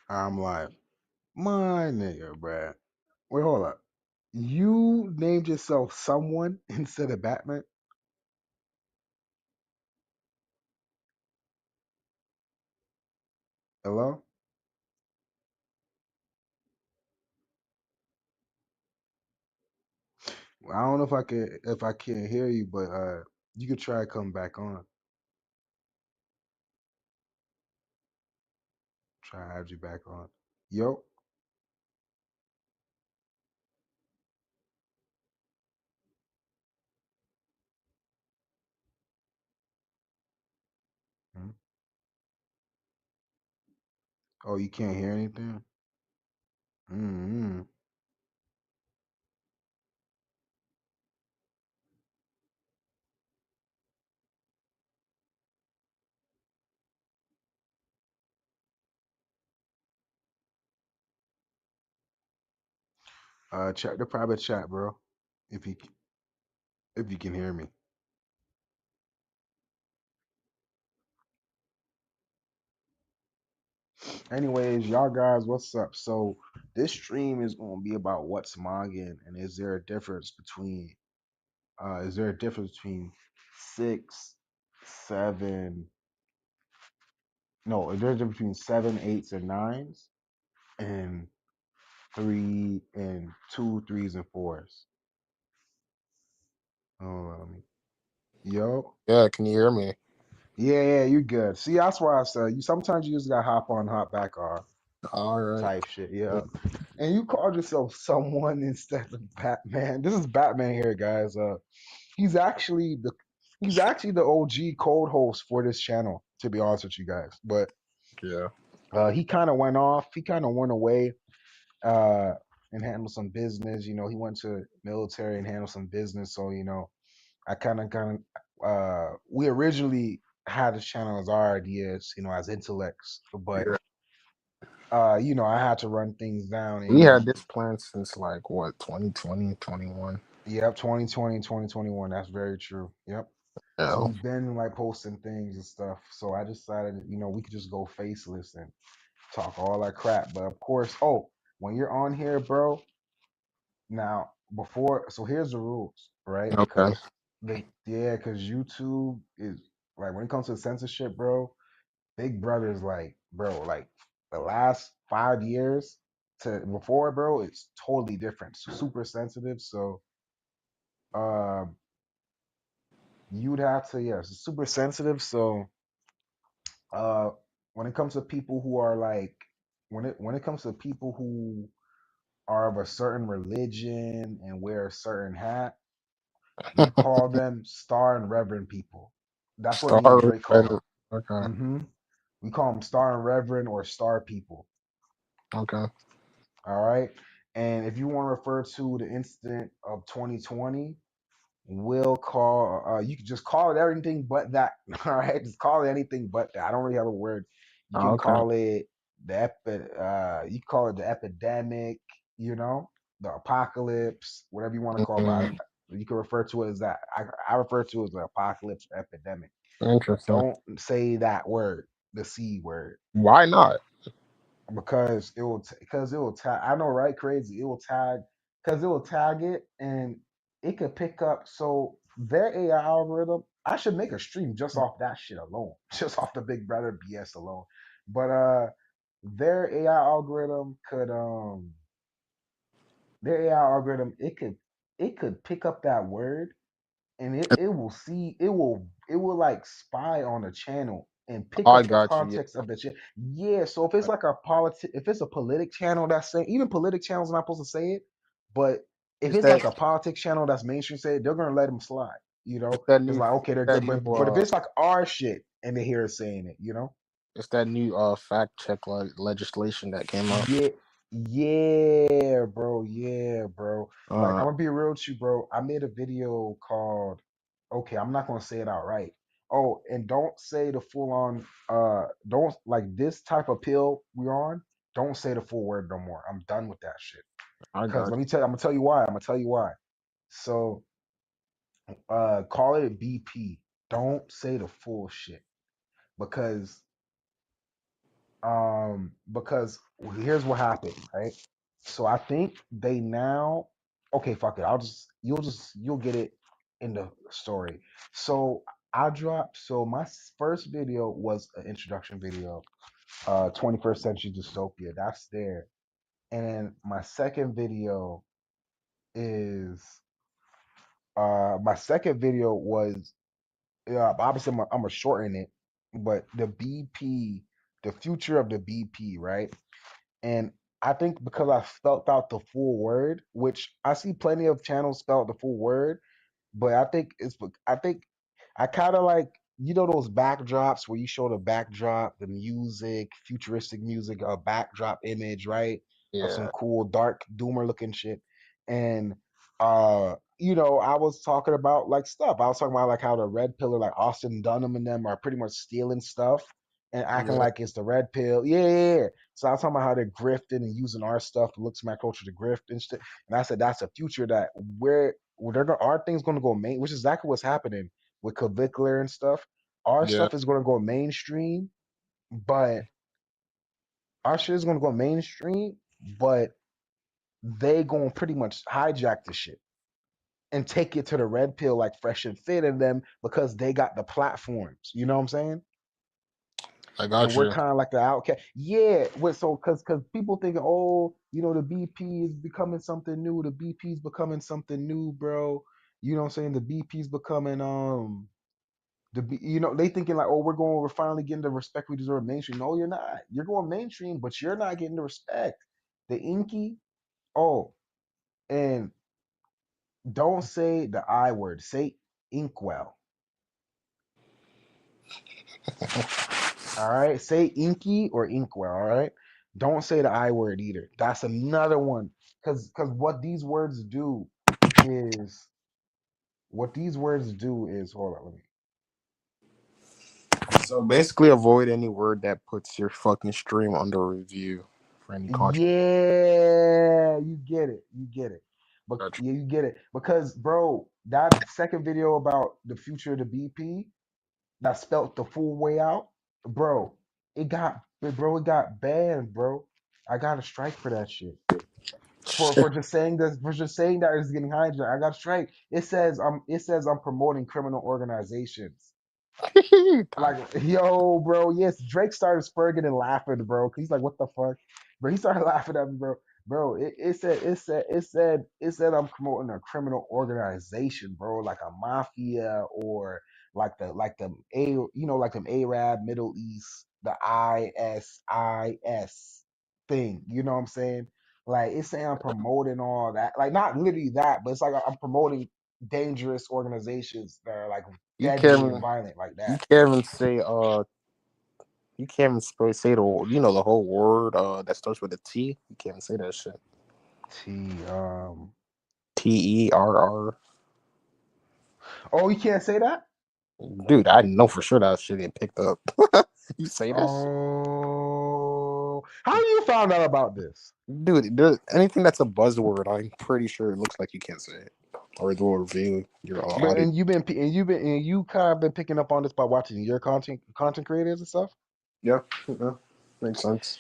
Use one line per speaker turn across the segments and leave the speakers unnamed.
I'm like, my nigga, bruh. Wait, hold up. You named yourself someone instead of Batman? Hello? I don't know if I can't hear you, but you could try to come back on. Try to add you back on. Yo. Hmm? Oh, you can't hear anything? Mm-hmm. Check the private chat, bro. If you if you can hear me. Anyways, y'all guys, what's up? So this stream is gonna be about what's mogging and is there a difference between six, seven, no, is there a difference between seven, eights, and nines, and three and two, threes, and fours? Oh, yo,
Yeah, can you hear me?
yeah, you good. See, that's why I said you sometimes you just gotta hop on, hop back off
All right.
type shit. Yeah. And you called yourself someone instead of Batman. This is Batman here, guys. He's actually the he's actually the OG code host for this channel, to be honest with you guys. But
Yeah.
he kind of went off. He kind of went away uh, and handled some business. He went to military and handled some business. So I we originally had this channel as our ideas, as intellects, but
Yeah.
I had to run things down and
We had this plan since like what, 2020, 21.
yep, 2020, 2021. That's very true. Yep. So
Yeah.
we've been like posting things and stuff. So I decided, we could just go faceless and talk all that crap. But of course, when you're on here, bro, now so here's the rules, right?
Okay.
Because YouTube is like when it comes to censorship, bro, Big Brother is like, bro, like the last 5 years to before, bro, it's totally different. Super sensitive. So um you'd have to, yes, it's super sensitive. So uh when it comes to people who are like when it comes to people who are of a certain religion and wear a certain hat, we call them star and reverend people. That's what me and
Star
Drake call
Red.
them.
Okay.
We call them star and reverend or star people.
Okay.
All right. And if you want to refer to the incident of 2020, we'll call you can just call it everything but that. All right. Just call it anything but that. I don't really have a word. You can
Okay.
call it you can call it the epidemic, the apocalypse, whatever you want to call it. But
Mm,
you can refer to it as that. I refer to it as the apocalypse or epidemic.
interesting.
Don't say that word, the C word,
Why not?
because it will tag. I know, right? Crazy. It will tag because it will tag it and it could pick up. So their AI algorithm, I should make a stream just off that shit alone, just off the Big Brother BS alone. But their AI algorithm it could pick up that word and it will like spy on the channel and pick
I
up the
got you.
context of the channel. Yeah, so if it's like if it's a politic channel that's saying, even politic channels are not supposed to say it, but if
Is
it's
that
like a politics channel that's mainstream say it, they're gonna let them slide.
is that
It's
new
like okay, they're
that
good,
new
but if it's like our shit and they hear us saying it.
is that new fact check legislation that came out?
Yeah, yeah, bro. Like
Uh
I'm gonna be real with you, bro. I made a video called okay, I'm not gonna say it outright. Oh, and don't say the full on don't like this type of pill we're on, don't say the full word no more. I'm done with that shit.
I
Cause
got
let me tell you, I'm gonna tell you why. I'm gonna tell you why. So call it BP. Don't say the full shit because Because here's what happened, right? So I think they now, okay, fuck it. You'll get it in the story. So I dropped. So my first video was an introduction video, 21st century dystopia. That's there. And then my second video is my second video was obviously I'm a shorten it, but the BP, the future of the BP, right? And I think because I spelt out the full word, which I see plenty of channels spell out the full word, but I think I kind of like, you know, those backdrops where you show the backdrop, the music, futuristic music, a backdrop image, right? Of some
Yeah,
cool dark doomer looking shit. And you know, I was talking about like stuff. I was talking about like how the red pillar, like Austin Dunham and them are pretty much stealing stuff and acting
yeah,
like it's the red pill. Yeah, yeah, yeah. So I was talking about how they're grifting and using our stuff to look smack culture to grift and shit. And I said that's a future that where they're gonna, our thing's gonna go main, which is exactly what's happening with clavicular and stuff. Our
yeah.
stuff is gonna go mainstream, but our shit is gonna go mainstream, but they gonna pretty much hijack the shit and take it to the red pill like fresh and fit in them because they got the platforms. You know what I'm saying?
I
And
got
we're
you.
kind of like the outcast. Yeah, so because people thinking, oh, you know, the BP is becoming something new. The BP is becoming something new, bro. You know what I'm saying? The BP is becoming you know, they thinking like, oh, we're finally getting the respect we deserve mainstream. No, you're not. You're going mainstream, but you're not getting the respect. The inky, oh, and don't say the I word. Say inkwell. All right. Say inky or inkwell. All right. Don't say the I word either. That's another one. Cause is what these words do is, hold on, let me.
So basically, avoid any word that puts your fucking stream under review for any content.
Yeah, you get it. You get it. But
Gotcha.
yeah, you get it. Because bro, that second video about the future of the BP that spelt the full way out, bro, it got banned, bro. I got a strike for that shit. For just saying this, for just saying that it's getting hijacked. I got a strike. It says I'm promoting criminal organizations. Like, yo, bro, yes, Drake started spurging and laughing, bro. 'Cause he's like, what the fuck? Bro, he started laughing at me, bro. Bro, it said I'm promoting a criminal organization, bro, like a mafia or like them Arab Middle East, the ISIS thing. You know what I'm saying? Like it's saying I'm promoting all that. Like not literally that, but it's like I'm promoting dangerous organizations that are like
you
deadly and
can't
violent like
you
that.
can't even say you can't even say the the whole word that starts with a T. You can't even say that shit.
T
TERR.
Oh, you can't say that?
Dude, I know for sure that shit get picked up. You say that shit,
Oh, how you found out about this?
dude. Anything that's a buzzword, I'm pretty sure it looks like you can't say it, or it will reveal your
But
audio.
and you kind of been picking up on this by watching your content creators and stuff,
Yeah, yeah, makes sense.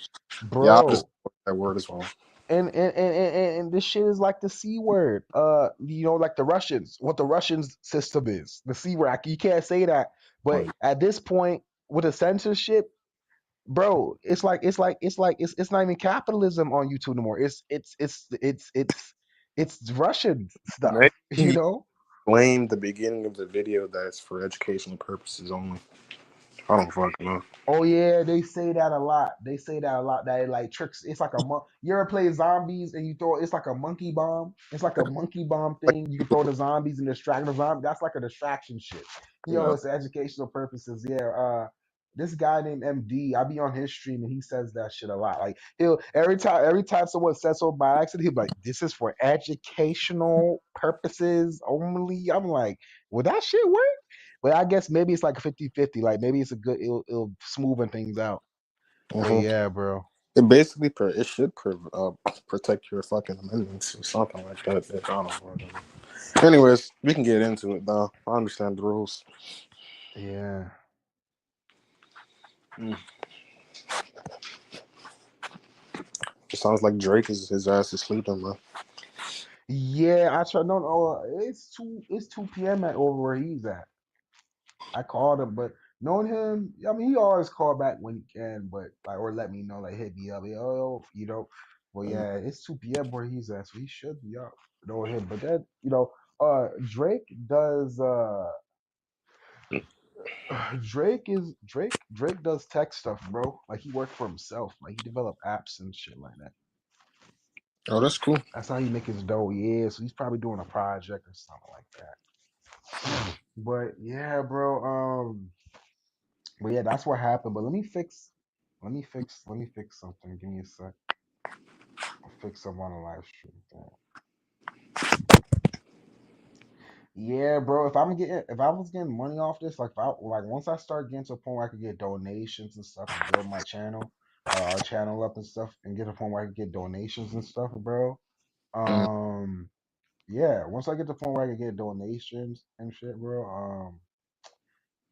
Yeah, I just
bro.
that word as well.
And this shit is like the C word. You know, like the Russians, what the Russians system is. The C word. You can't say that.
Oh,
But at this point, with the censorship, bro, it's not even capitalism on YouTube no more. It's Russian
maybe
stuff, you
you
know?
blame the beginning of the video that's for educational purposes only. I don't fucking know.
Oh yeah, they say that a lot. They say that a lot. That it like tricks. It's like you ever play zombies and you throw? It's like a monkey bomb. It's like a monkey bomb
Like,
thing. You can throw the zombies and distract the zombie. That's like a distraction shit. You know,
yeah.
it's educational purposes. Yeah. This guy named MD, I be on his stream and he says that shit a lot. Like he'll every time someone says so by accident, he'll be like, "This is for educational purposes only." I'm like, "Would that shit work?" But I guess maybe it's like a 50-50. Like maybe it's a good, it'll smoothen things out. But
hmm
yeah, bro.
It basically it should protect your fucking amendments or something like that. I don't know. Whatever. Anyways, we can get into it though. I understand the rules.
Yeah.
Mm. It sounds like Drake is his ass is sleeping, man.
Yeah, I try. No, it's 2 p.m. at over where he's at. I called him, but knowing him, I mean, he always call back when he can, but like or let me know, like hit me up, yo, you know. Well, yeah, it's 2 p.m. where he's at, so he should be up. Knowing him, but that Drake does Drake does tech stuff, bro. Like he worked for himself, like he developed apps and shit like that.
Oh, that's cool.
That's how he make his dough. Yeah, so he's probably doing a project or something like that. But yeah, bro. But yeah, that's what happened. But let me fix something. Give me a sec. I'll fix something on the live stream. Damn. Yeah, bro. If I was getting money off this, like once I start getting to a point where I could get donations and stuff and build my channel, our channel up and stuff, and get to a point where I could get donations and stuff, bro.
Mm,
Um, yeah. Once I get to the point where I could get donations and shit, bro.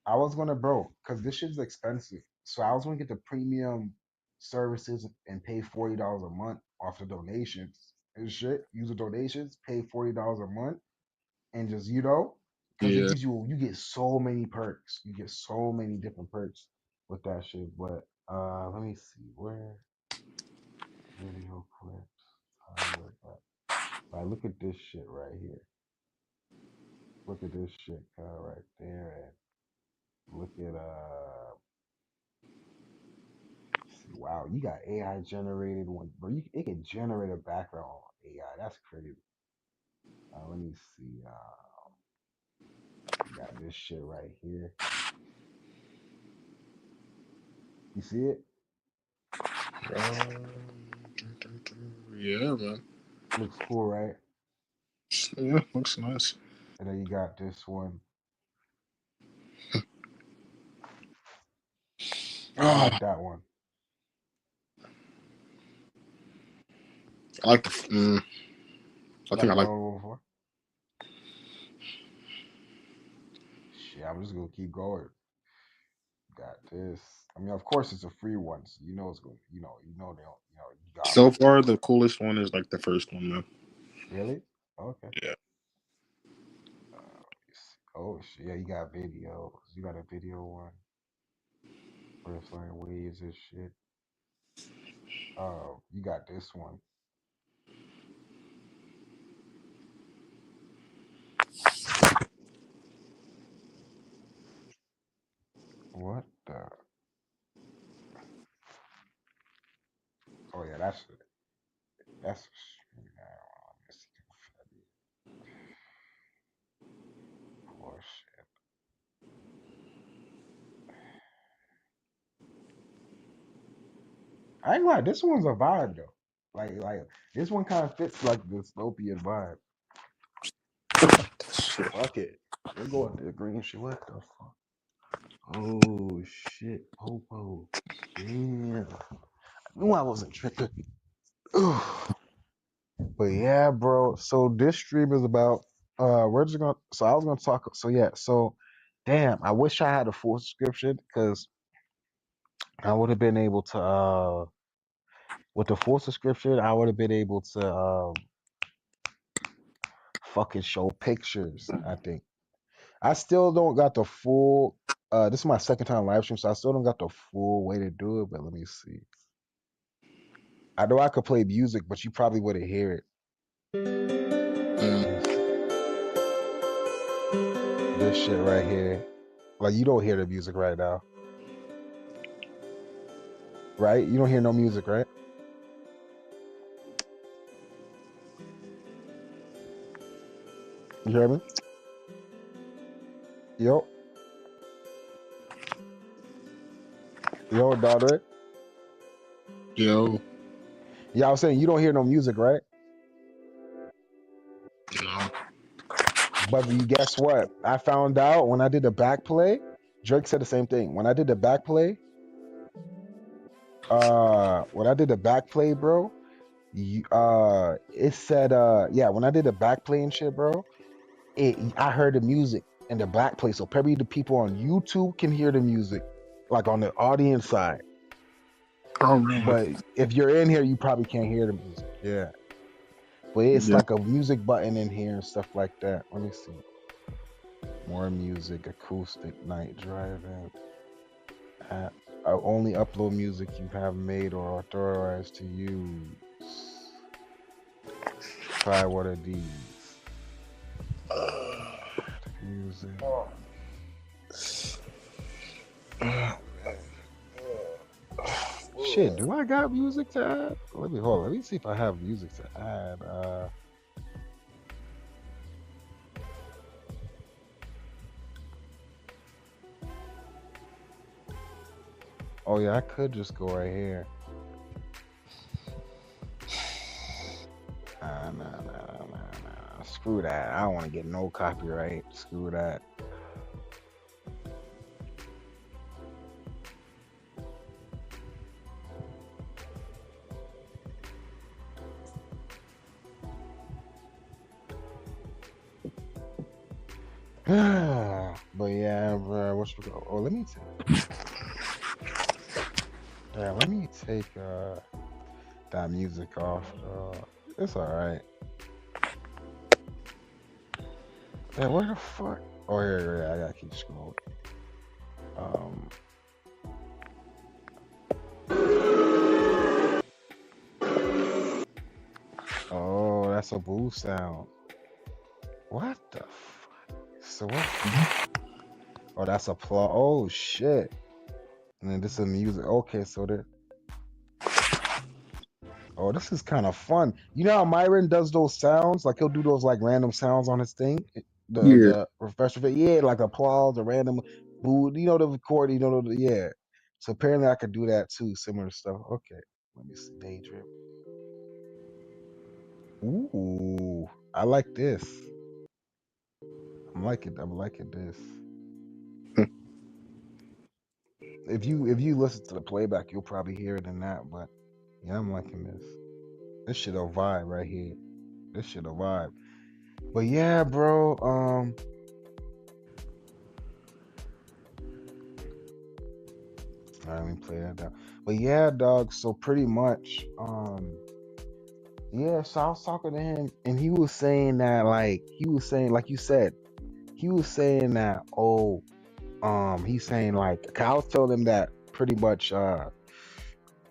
I was gonna, bro, because this shit's expensive. So I was gonna get the premium services and pay $40 a month off the donations and shit. Use the donations, pay $40 a month, and just because it
yeah.
gives you get so many perks. You get so many different perks with that shit. But let me see where video clips. Like, look at this shit right here. Look at this shit right there, and look at see, wow, you got AI generated one, bro. It can generate a background on AI. That's crazy. Let me see. You got this shit right here. You see it?
Yeah, man.
Looks cool, right?
Yeah, looks nice.
And then you got this one. I
Oh,
like that one.
I like the. I
You
think
like
I
that
like.
one before? Shit, I'm just gonna keep going. Got this. I mean, of course, it's a free one, so you know it's going. They don't. You got
So far, the coolest one is like the first one, man.
really. Okay.
Yeah.
Oh shit, yeah, you got videos. You got a video one. First line waves and shit. You got this one. What the? Oh yeah, that's let me see. Bullshit. I ain't gonna lie, this one's a vibe though. Like this one kind of fits like the dystopian vibe.
Shit.
Fuck it. We'll go with the green shit. What the fuck? Oh shit. Popo. Damn. I knew I wasn't tripping. But yeah, bro. So this stream is about we're just gonna so I was gonna talk so yeah, so damn, I wish I had a full subscription because I would have been able to with the full subscription, I would have been able to fucking show pictures, I think. I still don't got the full this is my second time live stream, so I still don't got the full way to do it, but let me see. I know I could play music, but you probably wouldn't hear it.
Mm,
Let me see. This shit right here. Like you don't hear the music right now. Right? You don't hear no music, right? You hear me? Yo, daughter.
yo,
Yeah, I was saying you don't hear no music, right?
no.
But you guess what? I found out when I did the back play. Drake said the same thing. When I did the back play, when I did the back play, bro, it said, yeah, when I did the back play and shit, bro, I heard the music in the back play. So probably the people on YouTube can hear the music, like on the audience side. But if you're in here, you probably can't hear the music. Yeah. But it's
Yeah.
like a music button in here and stuff like that. Let me see. More music, acoustic, night driving. App. Only upload music you have made or authorized to use. Try one of these. Music. Shit, do I got music to add? Let me hold on. Let me see if I have music to add. Oh yeah, I could just go right here. Nah. Screw that. I don't want to get no copyright. Screw that. But yeah, bro, what's oh let me take that music off. It's alright. Yeah, where the fuck? Oh here, I gotta keep scrolling. Oh, that's a boo sound. What the fuck? So what? Oh, that's applause. Oh shit. And then this is music. Okay, so there. Oh, this is kind of fun. You know how Myron does those sounds? Like he'll do those like random sounds on his thing.
Yeah.
The professional, yeah, like applause, a random boo. You know the record. You know the yeah. So apparently I could do that too. Similar stuff. Okay, let me see. Daydream. Ooh, I like this. I'm liking. I'm liking this. If you listen to the playback, you'll probably hear it in that. But yeah, I'm liking this. This shit a vibe right here. This shit a vibe. But yeah, bro. All right, let me play that down. But yeah, dog. So pretty much, yeah. So I was talking to him, and he was saying that, like you said, he was saying that, he's saying like, 'cause I was telling him that pretty much, I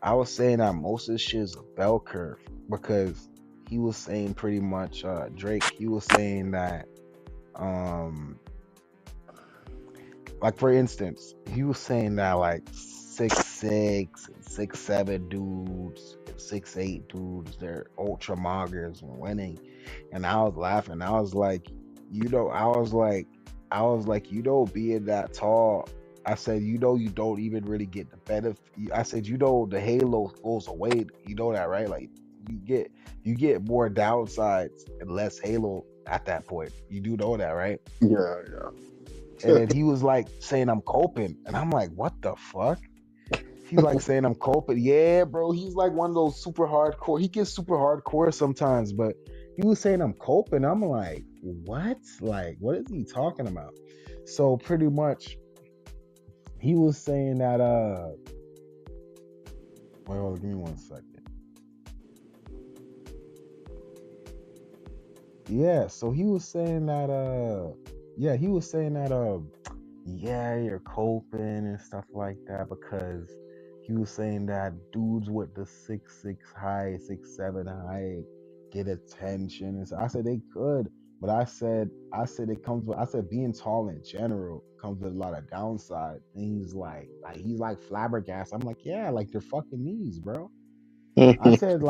was saying that most of this shit is a bell curve because he was saying pretty much, Drake. He was saying that, um, like for instance, he was saying that like 6'6", 6'7" dudes, 6'8" dudes, they're ultra moggers and winning. And I was laughing. I was like, being that tall. I said, you don't even really get the benefit. I said, the halo goes away. You know that, right? Like you get you get more downsides and less halo at that point. You do know that, right?
Yeah.
And then he was like saying I'm coping, and I'm like, what the fuck? He's like saying I'm coping. Yeah, bro. He's like one of those super hardcore. He gets super hardcore sometimes, but he was saying I'm coping. I'm like, what? Like, what is he talking about? So pretty much, he was saying that. Wait, hold on, give me 1 second. Yeah. So he was saying that. Yeah, he was saying that. Yeah, you're coping and stuff like that because he was saying that dudes with the 6'6" height, 6'7" height get attention. And so I said they could, but I said it comes with. I said being tall in general comes with a lot of downside. And he's like flabbergasted. I'm like, yeah, like your fucking knees, bro. I said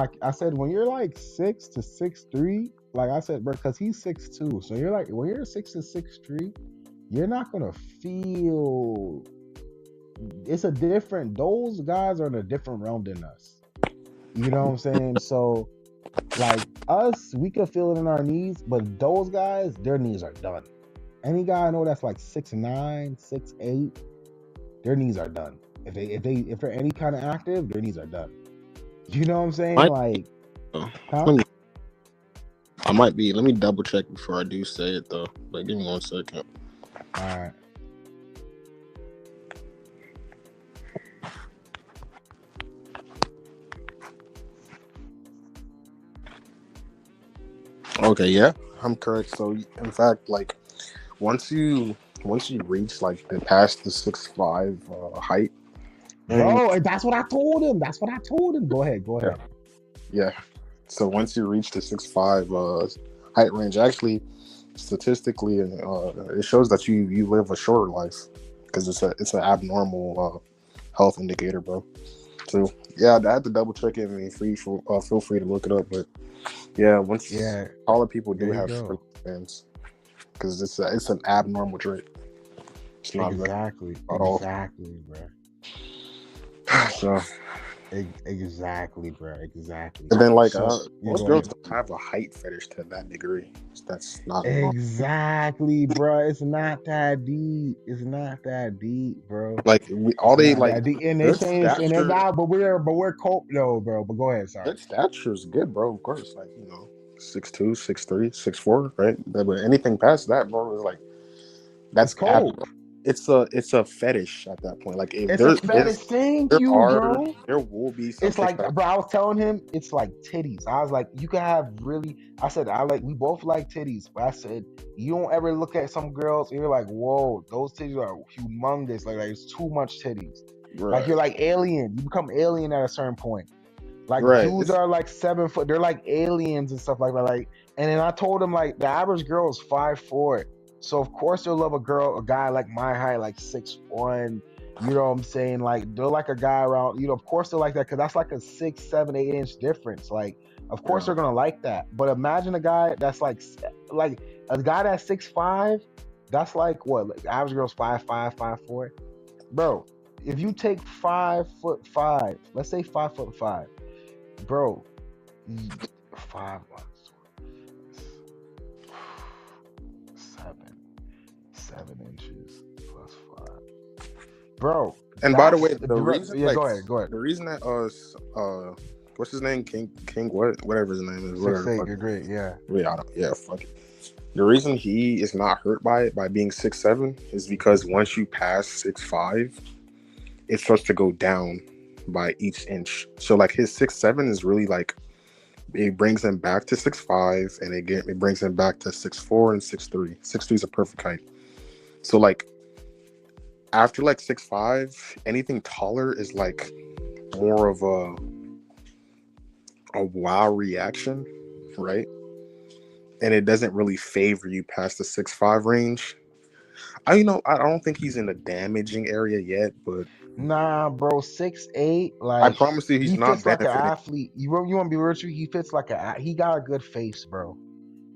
when you're like 6 to 6'3", like I said, bro, because he's 6'2", so you're like when you're 6 to 6'3", you're not gonna feel. It's a different. Those guys are in a different realm than us. You know what I'm saying? So like us, we can feel it in our knees, but those guys, their knees are done. Any guy I know that's like 6'9", 6'8", their knees are done. If they're any kind of active, their knees are done. You know what I'm saying?
Might,
Like, huh?
let me, I might be. Let me double check before I do say it though. Like, give me 1 second.
All right.
Okay, yeah, I'm correct. So in fact, like once you reach like the past the 6'5" height, and
Bro, and that's what I told him. That's what I told him. Go ahead. Go
yeah,
ahead.
yeah. So once you reach the 6'5" height range, actually statistically, it shows that you live a shorter life because it's an abnormal health indicator, bro. So yeah, I had to double check it. I mean, feel free to look it up. But yeah, once
Yeah,
taller people
there
do
you
have short
go.
lifespans because it's an abnormal trait. It's not very
Exactly.
at all.
Exactly, bro.
So
Exactly, bro. Exactly.
and then like
So yeah,
most
go
girls
ahead.
don't have a height fetish to that degree. That's not normal.
Exactly, bro. It's not that deep. It's not that deep, bro.
Like all
It's
they
not
like
that deep. And they
good
say it's and it
stature.
got, but we're cope though, bro. But go ahead, sorry.
Good stature is good, bro. Of course, like 6'2", 6'3", 6'4", right? But anything past that, bro, is like
It's
that's
cope.
it's a fetish at that point. Like if
It's a
there is
fetish. Thank you, bro.
there will be some
It's
chicks
like,
that
bro, I was telling him it's like titties. I was like, you can have really. I said we both like titties, but I said you don't ever look at some girls and you're like, whoa, those titties are humongous. Like it's too much titties. Like
right,
you're like alien. You become alien at a certain point. Like
right.
dudes
It's
are like 7 foot. They're like aliens and stuff like that. Like, and then I told him like the average girl is 5'4". So of course they'll love a guy like my height, like 6'1". You know what I'm saying? Like they're like a guy around. Of course they're like that because that's like a 6, 7, 8 inch difference. Like, of course
yeah.
they're gonna like that. But imagine a guy that's like a guy that's 6'5". That's like what? Like, average girl's 5'5", 5'4". Bro, if you take 5'5", let's say 5'5", bro, 5 months, 7 inches plus 5, bro.
And by the way,
That's yeah. Go ahead, go ahead.
the reason that what's his name, King whatever his name is,
Six
whatever.
eight,
Fuck
you're great. Yeah.
it. Yeah, yeah, fuck it. The reason he is not hurt by it by being 6'7" is because once you pass 6'5", it starts to go down by each inch. So like his 6'7" is really like it brings him back to 6'5", and it brings him back to 6'4" and 6'3". 6'3" is a perfect height. So like after like 6'5", anything taller is like more of a wow reaction, right? And it doesn't really favor you past the 6'5" range. I don't think he's in the damaging area yet, but
Nah, bro, 6'8",
I
like
promise you he's
he
not
fits like an
benefiting.
athlete. You want to be real with you? He fits like he got a good face, bro.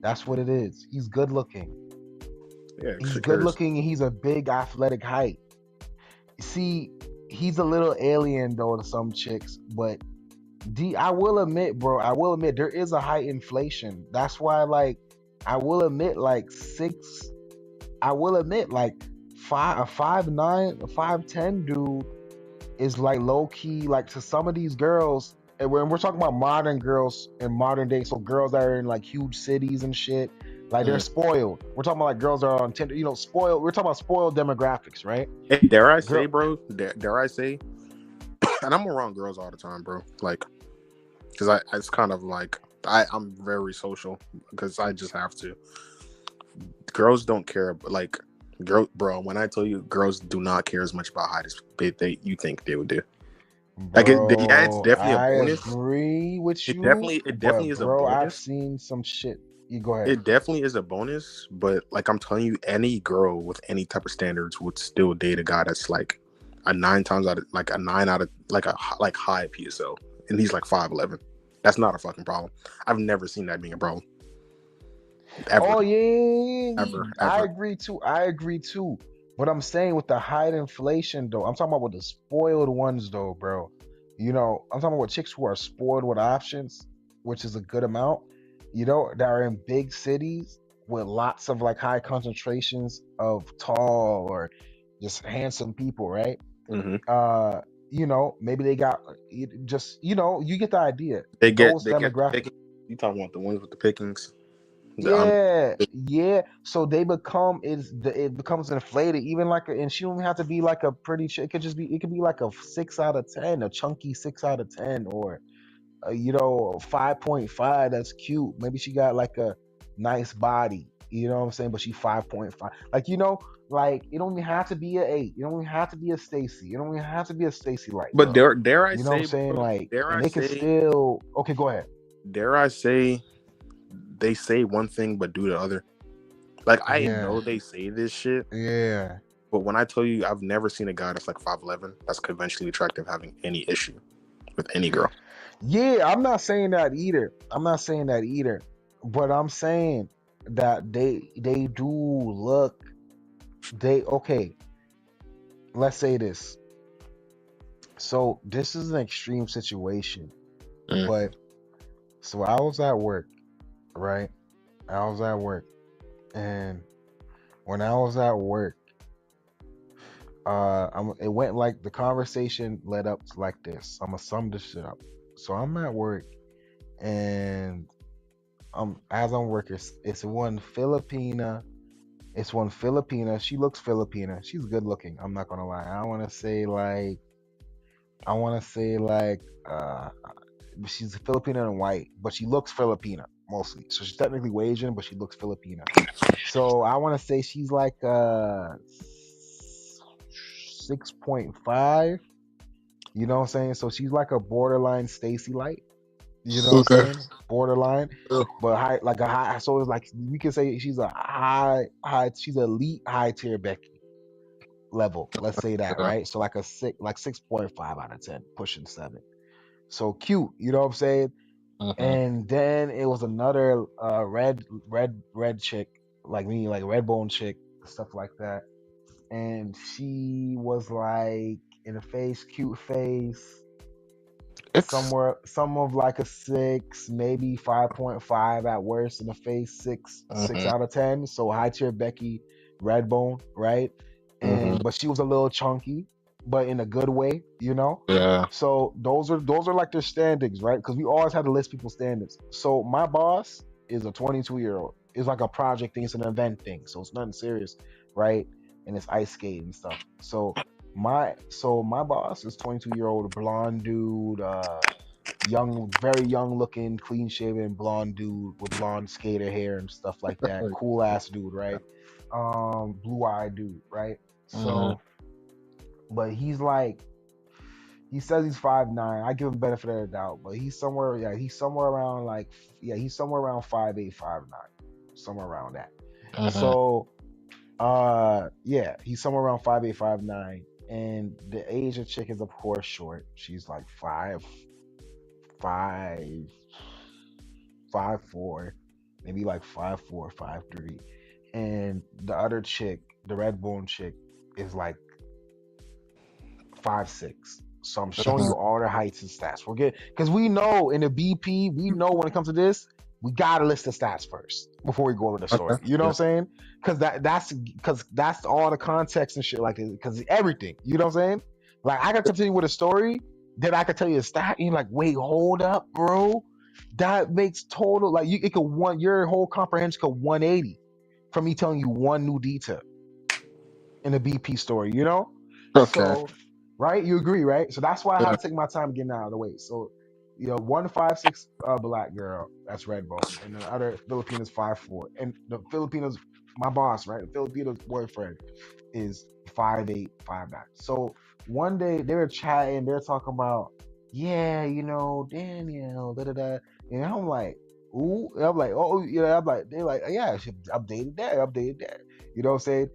That's what it is. He's good looking.
Yeah,
He's
shit
good
cares.
looking and he's a big athletic height. See, he's a little alien though to some chicks, but I will admit, bro, I will admit there is a height inflation. That's why, like, I will admit, like I will admit, like, 5'9", a 5'10" dude is like low key, like to some of these girls. And when we're talking about modern girls in modern day, so girls that are in like huge cities and shit, like they're
Mm.
spoiled. We're talking about like girls that are on Tinder, spoiled. We're talking about spoiled demographics, right?
Hey, dare I say,
Girl,
bro? Dare I say? And I'm around girls all the time, bro. Like, because it's kind of like I'm very social because I just have to. Girls don't care, but like, bro. When I tell you, girls do not care as much about height as you think they would do. Like, yeah, it's
bro,
definitely a
I
bonus.
agree with
It
you,
definitely it
but
definitely is a
bro, I've
bonus.
seen some shit. You go ahead.
It definitely is a bonus, but like I'm telling you, any girl with any type of standards would still date a guy that's like a 9 times out of like a 9 out of like a like high PSO, and he's like 5'11". That's not a fucking problem. I've never seen that being a problem ever,
Oh yeah,
ever,
I
ever.
agree too. I agree too. But I'm saying with the high inflation though, I'm talking about with the spoiled ones though, bro. I'm talking about with chicks who are spoiled with options, which is a good amount. That are in big cities with lots of like high concentrations of tall or just handsome people, right?
Mm-hmm.
Uh, maybe they got you get the idea. Those
They get the
demographics.
pickings. You talking about the ones with the pickings? The
Yeah, yeah. So it becomes inflated. Even and she don't even have to be like a pretty chick. It could be like a 6 out of 10, a chunky 6 out of 10, or 5.5. That's cute. Maybe she got like a nice body. You know what I'm saying? But she 5.5. Like, like it don't even have to be a 8. You don't even have to be a Stacy. You don't even have to be a Stacy Light,
But
bro.
dare I
You know what I'm
say,
saying?
bro?
Like,
Dare
and
I
they can
say?
still. Okay, go ahead.
Dare I say? They say one thing but do the other. Like I
Yeah,
know they say this shit,
yeah,
but when I tell you, I've never seen a guy that's like 5'11" that's conventionally attractive having any issue with any girl.
yeah. I'm not saying that either. I'm not saying that either. But I'm saying that they do look. They okay. Let's say this. So this is an extreme situation,
Mm.
but so I was at work, right? I was at work, and when I was at work, it went like the conversation led up to like this. I'm gonna sum this shit up. So I'm at work, and as I'm working, it's one Filipina. It's one Filipina. She looks Filipina. She's good looking. I'm not gonna lie. I want to say like she's Filipina and white, but she looks Filipina mostly. So she's technically Asian, but she looks Filipina. So I want to say she's like 6.5. You know what I'm saying? So she's like a borderline Stacy Light. You know what I'm
Okay.
saying? Borderline,
Yeah.
but high, like a high. So it's like we can say she's a high. She's elite high tier Becky level. Let's say that,
Yeah.
right? So like 6.5 out of 10, pushing 7. So cute. You know what I'm saying?
Mhm.
And then it was another red chick like me, like red bone chick, stuff like that. And she was like in the face, cute face,
It's
somewhere some of like a 6, maybe 5.5 at worst, in the face, six
mhm.
out of 10. So high tier Becky, red bone, right?
Mhm.
And but she was a little chunky, but in a good way,
Yeah.
so those are like their standings, right? Because we always had to list people's standings. So my boss is a 22-year-old. It's like a project thing, it's an event thing, so it's nothing serious, right? And it's ice skate and stuff. So my boss is 22-year-old blonde dude, young, very young looking, clean shaven blonde dude with blonde skater hair and stuff like that. Cool ass dude, right? Blue eyed dude, right?
Mhm.
So, but he says he's 5'9". I give him benefit of the doubt, but he's somewhere around like, he's somewhere around 5'8", 5'9", somewhere around that.
Mhm.
So yeah, he's somewhere around 5'8", 5'9". And the Asian chick is of course short. She's like 5'5", 5'4", maybe like 5'4", 5'3". And the other chick, the red bone chick, is like 5'6". So I'm showing
Mhm.
you all their heights and stats. We're good because we know in the BP, we know when it comes to this, we gotta list the stats first before we go over the
Okay.
story. You know what
Yeah.
I'm saying? Because that's all the context and shit, like because everything. You know what I'm saying? Like I can continue with a story, then I can tell you a stat, and you're like, wait, hold up, bro. That makes total like it could your whole comprehension could 180 from me telling you one new detail in the BP story,
Okay.
So, right, you agree, right? So that's why I
Yeah.
had to take my time getting out of the way. So, 156 black girl, that's red bone, and the other Filipinos 5'4", and the Filipinos, my boss, right, the Filipinos boyfriend is 5'8", 5'9". So one day they were chatting, they're talking about, yeah, Daniel, da da da, and I'm like, ooh, and I'm like, oh, I'm like, they're like, yeah, she updated that, updated that, you know what I'm saying?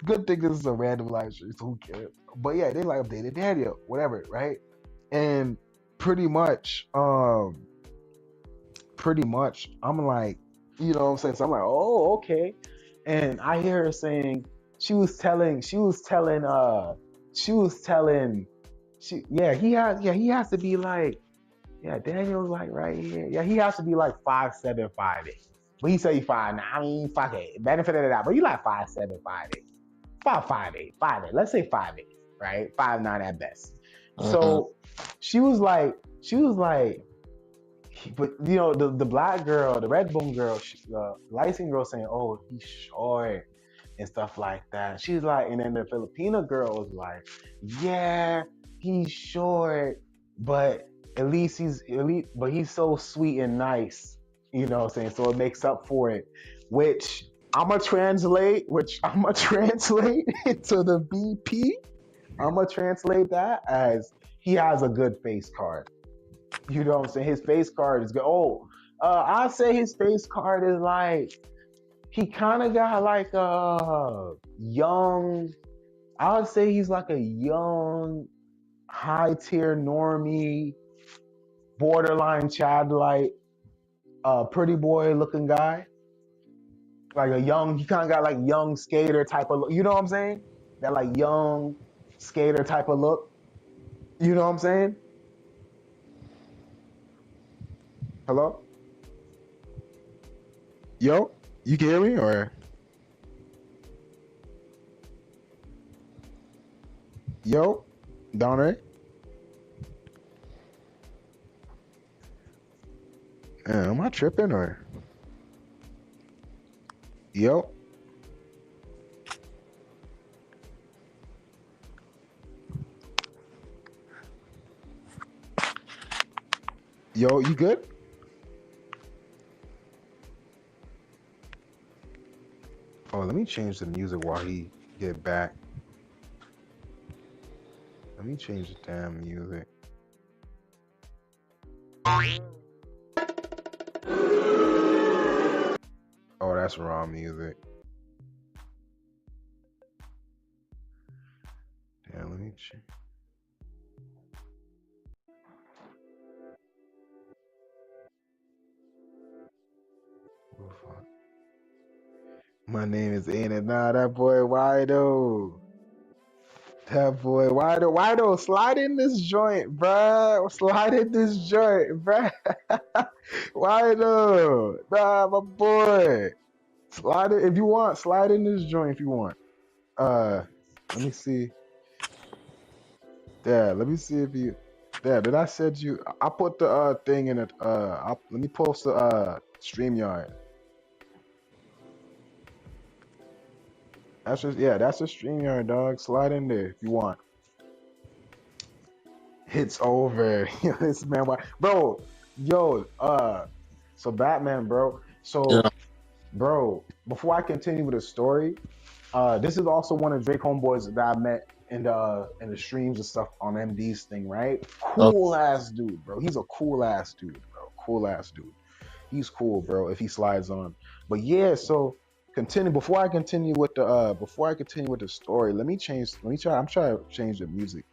Good thing this is a random live stream, so who cares? But yeah, they like updated Daniel, whatever, right? And pretty much, I'm like, you know what I'm saying? So I'm like, oh, okay. And I hear her saying she was telling he has to be like, yeah, Daniel's like right here. Yeah, he has to be like 5'7", 5'8". But he say he 5'9". I mean, fuck it. Benefit of the doubt. But you like 5'7", 5'8". About 5'8", 5'8". Let's say 5'8", right? 5'9" at best.
Mhm.
So she was like, but the black girl, the red bone girl, the light skin girl saying, "Oh, he's short," and stuff like that. She's like, and then the Filipino girl was like, "Yeah, he's short, but at least but he's so sweet and nice." You know what I'm saying? So it makes up for it, which I'm gonna translate, into the BP. I'm gonna translate that as he has a good face card. You know what I'm saying? His face card is good. Oh, I say his face card is like he kind of got like a young. I would say he's like a young, high tier normie, borderline Chad like, pretty boy looking guy. Like a young, he kind of got like young skater type of look. You know what I'm saying? That like young skater type of look. You know what I'm saying? Hello? Yo, you can hear me or yo, Donner? Am I tripping or yo? Yo, you good? Oh, let me change the music while he get back. Let me change the damn music. Oh, that's wrong music. Damn, let me change. Oh, fuck. My name is Ain't. Nah, that boy Wido. That boy Wido. Wido, slide in this joint, bruh. Slide in this joint, bruh. Wido. Nah, my boy. Slide it if you want. Slide in this joint if you want. Let me see. Yeah, let me see if you. Yeah, did I send you? I put the thing in it. Let me post the StreamYard. That's just that's a StreamYard, dog. Slide in there if you want. It's over. This man, bro. Yo, so Batman, bro.
Yeah.
So, bro, before I continue with the story, this is also one of Drake homeboys that I met in the streams and stuff on MD's thing, right?
Oh,
Cool ass dude, bro. He's a cool ass dude, bro. Cool ass dude. He's cool, bro. If he slides on, but yeah. So continue. Before I continue with the story, let me change. Let me try. I'm trying to change the music.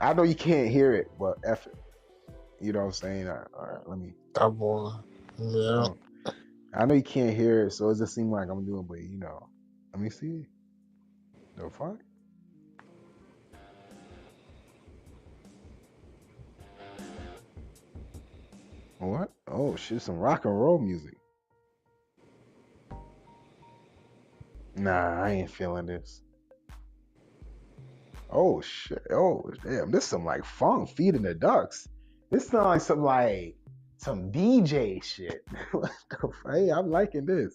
I know you can't hear it, but F it. You know what I'm saying? All right, let me.
that boy. Yeah.
Oh, I know you can't hear it, so it just seems like I'm doing, but let me see. The fuck? What? Oh shit, some rock and roll music. Nah, I ain't feeling this. Oh shit. Oh damn, this some like funk feeding the ducks. This sounds like some DJ shit. What the fuck? Hey, I'm liking this.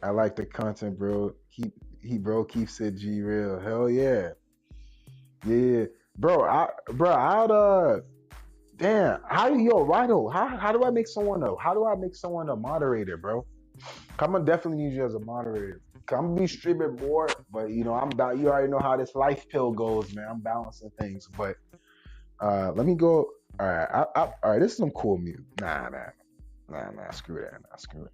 I like the content, bro. Keeps it G real. Hell yeah. Yeah. I'd damn, how do I make someone a moderator, bro? I'm gonna definitely use you as a moderator. I'm gonna be streaming more, but you already know how this life pill goes, man. I'm balancing things, but let me go. All right, all right. This is some cool music. Nah. Screw that. Nah, screw it.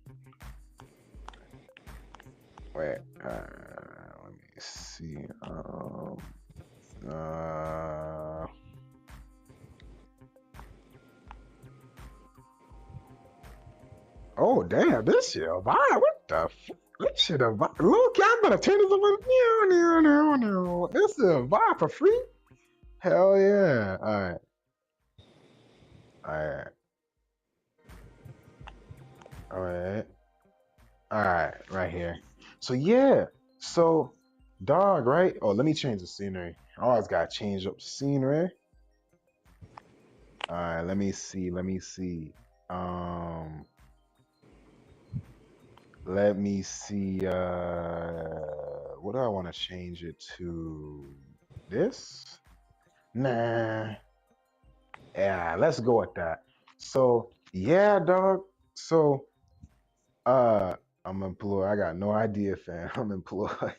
Wait. Let me see. Uh, oh damn, this shit a vibe. What the? This shit a vibe. Look, I'm gonna turn this over. No. This is a vibe for free. Hell yeah. All right. All right. All right. Right here. So yeah. So dog, right? Oh, let me change the scenery. I always gotta change up the scenery. All right. Let me see. Um. Let me see. What do I want to change it to? This? Nah. Yeah. Let's go with that. So yeah, dog. So I'm employed. I got no idea, fam. I'm employed.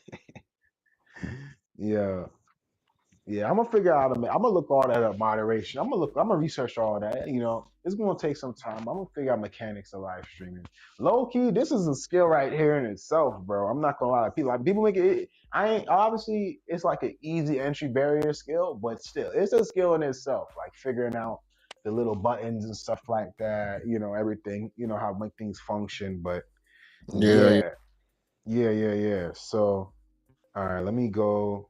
Yeah. Yeah, I'm gonna figure out. I'm gonna look all that up. Moderation. I'm gonna look. I'm gonna research all that. It's gonna take some time. I'm gonna figure out mechanics of live streaming. Low key, this is a skill right here in itself, bro. I'm not gonna lie. People make it. I ain't obviously. It's like an easy entry barrier skill, but still, it's a skill in itself. Like figuring out the little buttons and stuff like that. Everything. How to make things function. But
Yeah, yeah.
yeah, yeah. So all right, let me go.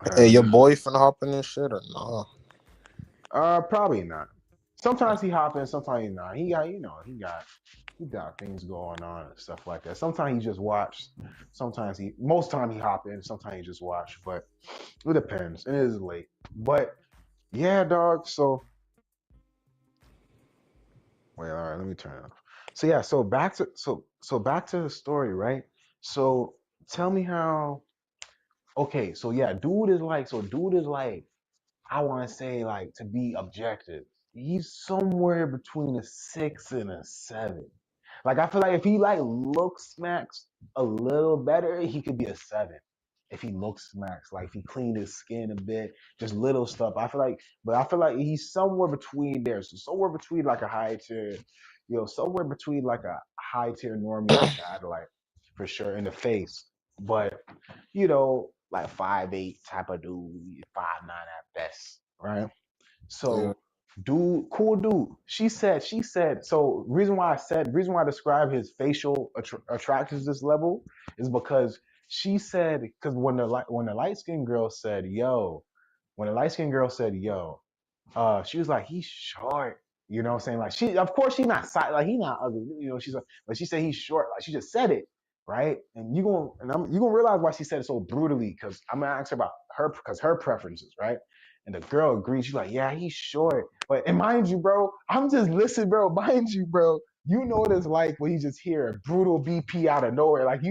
All right,
Hey,
let
your
me.
boy finna hop in this shit or nah?
Probably not. Sometimes he hop in, sometimes he not. He got things going on and stuff like that. Sometimes he just watch. Most time he hop in. Sometimes he just watch. But it depends. It is late. But yeah, dog. So wait, all right. Let me turn it off. So yeah. So back to the story, right? So tell me how. Okay. So yeah, dude is like. So dude is like. I want to say like to be objective, he's somewhere between a 6 and a 7. Like I feel like if he like looks smacks a little better, he could be a 7. If he looks smacks, like if he cleaned his skin a bit, just little stuff. But I feel like he's somewhere between there. So somewhere between like a high tier, somewhere between like a high tier normie and Chad, like for sure in the face. But like 5'8" type of dude, 5'9" at best, right?
Yeah,
So, dude, cool dude. She said. So, reason why I describe his facial attractions this level is because because when the light skinned girl said, "Yo," when the light skinned girl said, "Yo," she was like, he's short. You know what I'm saying? Like of course she's not like he not ugly. She's like, but she said he's short. Like she just said it, right? And you gonna realize why she said it so brutally because I'm gonna ask her about her preferences, right? And the girl agreed. She's like, yeah, he's short. And mind you, bro, I'm just listening, bro. Mind you, bro, you know what it's like when you just hear a brutal BP out of nowhere. Like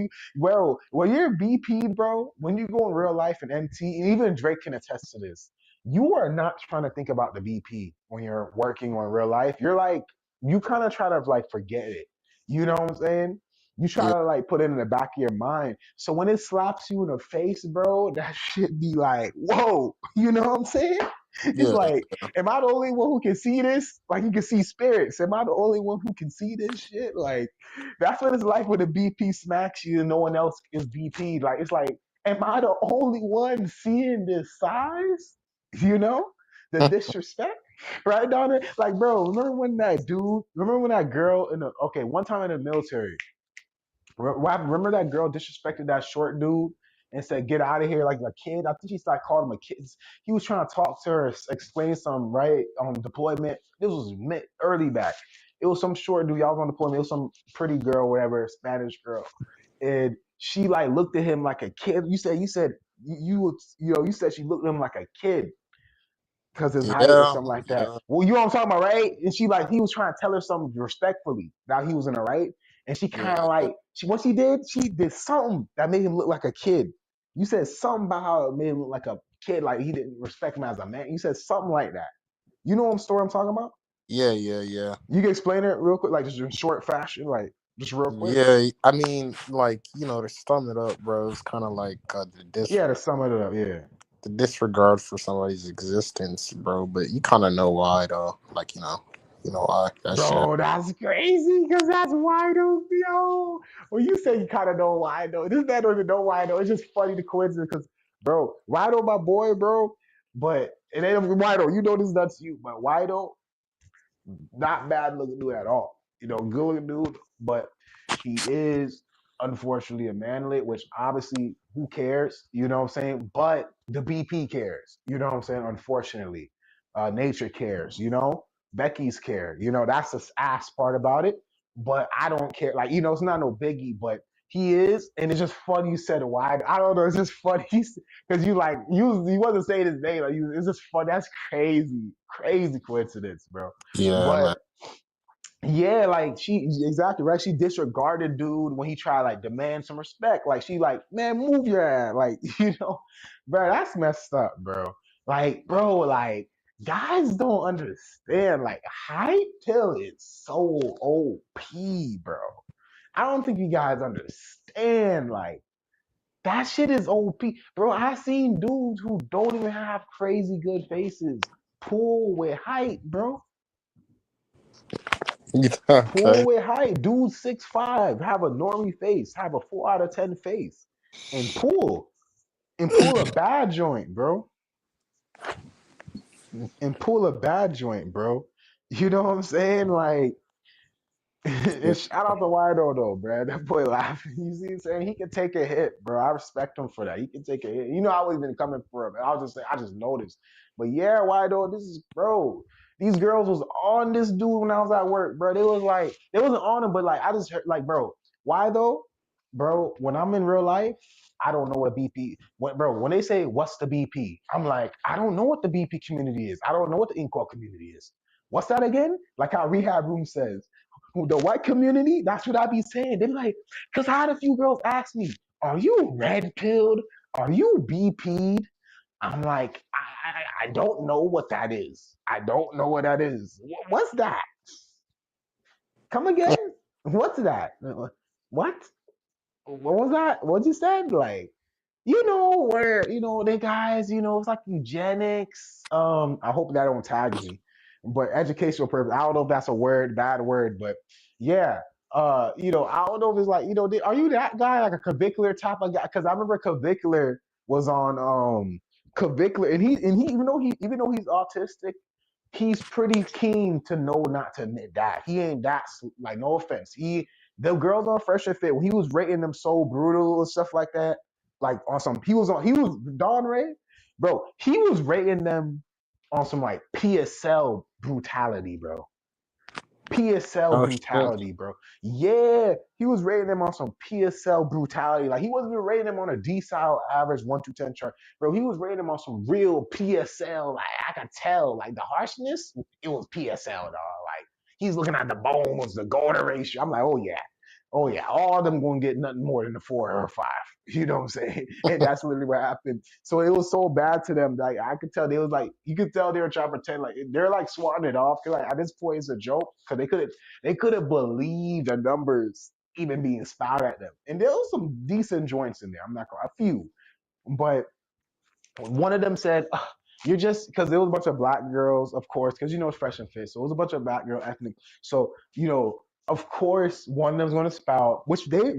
when you're BP, bro, when you go in real life and MT, and even Drake can attest to this, you are not trying to think about the BP when you're working on real life. You're like, you kind of try to like forget it. You know what I'm saying? You try
yeah,
to like put it in the back of your mind. So when it slaps you in the face, bro, that shit be like, whoa. You know what I'm saying? It's
yeah,
like, am I the only one who can see this? Like you can see spirits. Am I the only one who can see this shit? Like that's what it's like when the BP smacks you and no one else is BP. Like it's like, am I the only one seeing this size? You know, the disrespect, right, Donna? Like, bro, remember when that girl one time in the military, remember that girl disrespected that short dude and said, "Get out of here," like a kid. I think she started calling him a kid. He was trying to talk to her, explain some right on deployment. This was early back. It was some short dude. Y'all was on deployment. It was some pretty girl, whatever, Spanish girl, and she like looked at him like a kid. You said she looked at him like a kid because his height or
yeah,
something like that.
yeah,
Well, you know what I'm talking about, right? And he was trying to tell her something respectfully. Now he was in the right, and she
yeah,
kind of like what she did something that made him look like a kid. You said something about how it made him look like a kid, like he didn't respect him as a man. You said something like that. You know what story I'm talking about?
yeah, yeah, yeah.
You can explain it real quick, like just in short fashion, like just real quick.
Yeah, I mean, like to sum it up, bro, it's kind of like
Yeah, to sum it up, yeah.
the disregard for somebody's existence, bro. But you kind of know why, though. Like you know why that shit.
Bro, that's crazy because that's why though, yo. When you say you kind of know why though, this man doesn't know why though. It's just funny the coincidence because, bro, Wido, my boy, bro. But it ain't Wido. You know this is not to you, but Wido, not bad looking dude at all. Good looking dude, but he is unfortunately a manlet, which obviously who cares? You know what I'm saying? But the BP cares. You know what I'm saying? Unfortunately, nature cares. Becky's care. That's the ass part about it. But I don't care. Like it's not no biggie, but he is, and it's just funny you said why. I don't know. It's just funny because you wasn't saying his name. It's just fun. That's crazy, crazy coincidence, bro.
Yeah,
But
man.
yeah, like she exactly right. She disregarded dude when he tried like demand some respect. Like she like, man, move your ass. Like, bro, that's messed up, bro. Like, bro, like guys don't understand. Like hype pill is so OP, bro. I don't think you guys understand. Like that shit is OP, bro. I seen dudes who don't even have crazy good faces pull with height, bro. Pull
Okay.
with height. Dude 6'5", have a normie face, have a 4 out of 10 face, and pull a bad joint, bro. And pull a bad joint, bro. You know what I'm saying? Like,
Yeah.
and shout out to Wido though, bro. That boy laughing. You see what I'm saying? He can take a hit, bro. I respect him for that. He can take a hit. You know, I always been coming for him. I was just saying, I just noticed. But yeah, Wido, this is bro. These girls was on this dude when I was at work, bro. They was like, they wasn't on him, but like I just heard, like, bro, why though? Bro, when I'm in real life, I don't know what BP. What, bro? When they say what's the BP, I'm like, I don't know what the BP community is. I don't know what the Inkwell community is. What's that again? Like how Rehab Room says the white community, that's what I be saying. They be like, because I had a few girls ask me, are you red pilled? Are you BP'd? I'm like, I don't know what that is. I don't know what that is. What's that? Come again? What's that? What? What was that? What you said? Like, you know, where, you know, they guys, you know, it's like eugenics. I hope that don't tag me, but educational purpose. I don't know if that's a word, bad word, but yeah. You know, I don't know if it's like, you know, are you that guy, like a clavicular type of guy? Because I remember clavicular was on clavicular, and he even though he's autistic, he's pretty keen to know not to admit that he ain't that, like, no offense, the girls on Fresh and Fit when he was rating them so brutal and stuff like that, like on some he was Don Ray, bro, he was rating them on some like PSL brutality, bro. PSL
Oh shit.
brutality, bro. Yeah, he was rating them on some PSL brutality. Like he wasn't even rating them on a decile average 1 to 10 chart, bro. He was rating them on some real PSL. Like I could tell, like the harshness, it was PSL, dog. Like he's looking at the bones, the Gordon ratio. I'm like, oh yeah, all of them gonna get nothing more than a 4 or a 5. You know what I'm saying? And that's literally what happened. So it was so bad to them. Like I could tell they was like, you could tell they were trying to pretend like they're like swatting it off. Cause like at this point it's a joke. Cause they couldn't believe the numbers even being spouted at them. And there was some decent joints in there. I'm not gonna a few, but one of them said, "Ugh, you're just," because there was a bunch of black girls, of course, because you know it's Fresh and Fit. So it was a bunch of black girl ethnic. So, you know, of course, one of them's gonna spout, which they're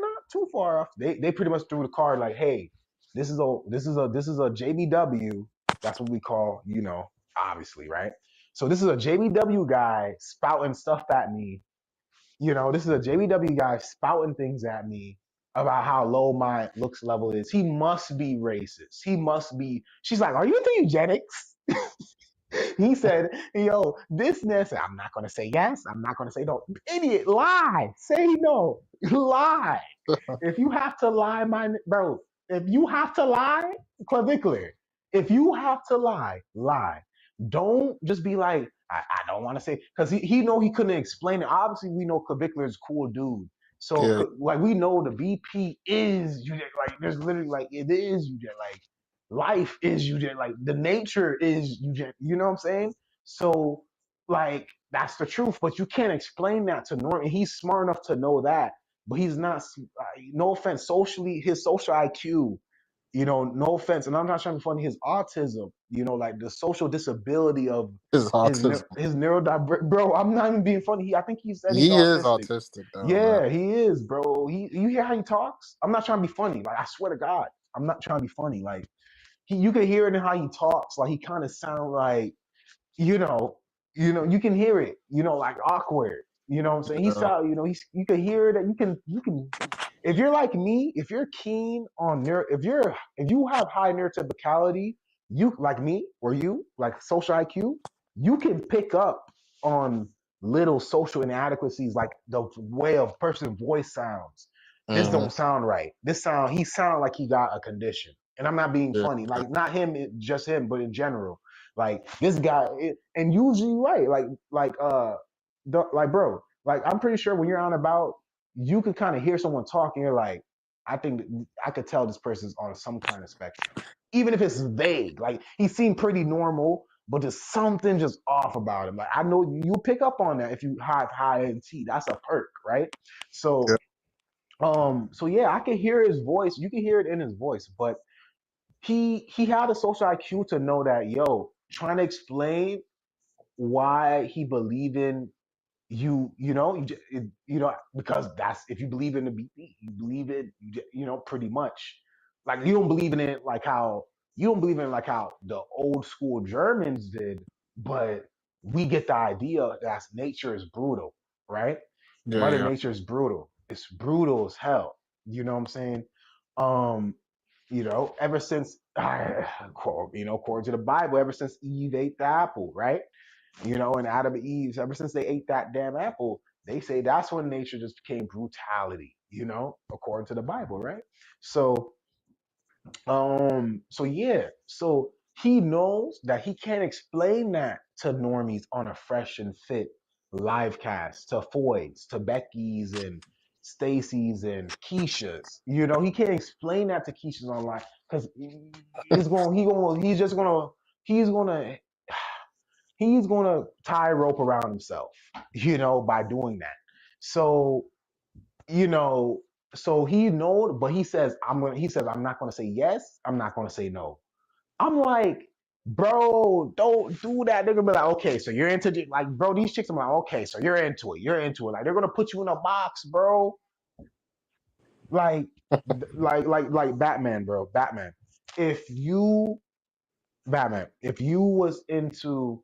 not too far off. They pretty much threw the card like, hey, this is a JBW. That's what we call, you know, obviously, right? So this is a JBW guy spouting stuff at me. You know, this is a JBW guy spouting things at me about how low my looks level is. He must be racist. He must be. She's like, "Are you into eugenics?" He said, "Yo, this ness." I'm not gonna say yes. I'm not gonna say no. Idiot, lie. Say no. Lie. If you have to lie, my bro. If you have to lie, clavicular. If you have to lie, lie. Don't just be like, I don't want to say, because he know he couldn't explain it. Obviously, we know clavicular is a cool dude. So
Yeah.
like we know the BP is you, like there's literally like it is you, like life is you, like the nature is you, you know what I'm saying? So like that's the truth, but you can't explain that to Norm, and he's smart enough to know that, but he's not. No offense, socially, his social IQ, you know, no offense, and I'm not trying to be funny. His autism, you know, like the social disability of
His autism.
his neurodiver, bro. I'm not even being funny. I think he said he's
He is
autistic.
autistic though, man.
Yeah, he is, bro. You hear how he talks? I'm not trying to be funny. Like I swear to God, I'm not trying to be funny. Like you can hear it in how he talks. Like he kind of sound like, you know, you can hear it, you know, like awkward. You know what I'm saying? He's
Yeah.
how, you know, you can hear that. You can if you're like me, if you're keen on if you have high neurotypicality, you like me or you like social IQ, you can pick up on little social inadequacies, like the way a person's voice sounds. This
Hmm.
don't sound right. He sound like he got a condition. And I'm not being
Yeah.
funny. Like not him, just him, but in general. Like this guy, and usually right, like bro, like I'm pretty sure when you're out and about, you could kind of hear someone talking. You're like, I think I could tell this person's on some kind of spectrum, even if it's vague. Like he seemed pretty normal, but there's something just off about him. Like I know you pick up on that if you have high end T. That's a perk, right?
Yeah.
So so yeah, I can hear his voice. You can hear it in his voice, but he had a social IQ to know that trying to explain why he believe in because that's if you believe in the BP, you believe it, pretty much. Like you don't believe in it like how you don't believe in it like how the old school Germans did, but we get the idea that nature is brutal, right?
Yeah.
Mother
Yeah.
Nature is brutal. It's brutal as hell. You know what I'm saying? Um, ever since according to the Bible, ever since Eve ate the apple, right? And Adam and Eve, ever since they ate that damn apple, they say that's when nature just became brutality, according to the Bible, right? So, so yeah, so he knows that he can't explain that to normies on a fresh and fit live cast, to Foyds, to Becky's and Stacy's and Keisha's. He can't explain that to Keisha's online because he's gonna he's gonna tie a rope around himself, by doing that. So, you know, so he knows, but he says, I'm not gonna say yes, I'm not gonna say no. I'm like, bro, don't do that. They're gonna be like, okay, so you're into like, bro, these chicks, I'm like, okay, so you're into it, you're into it. Like they're gonna put you in a box, bro. Like, like Batman, bro. If you if you was into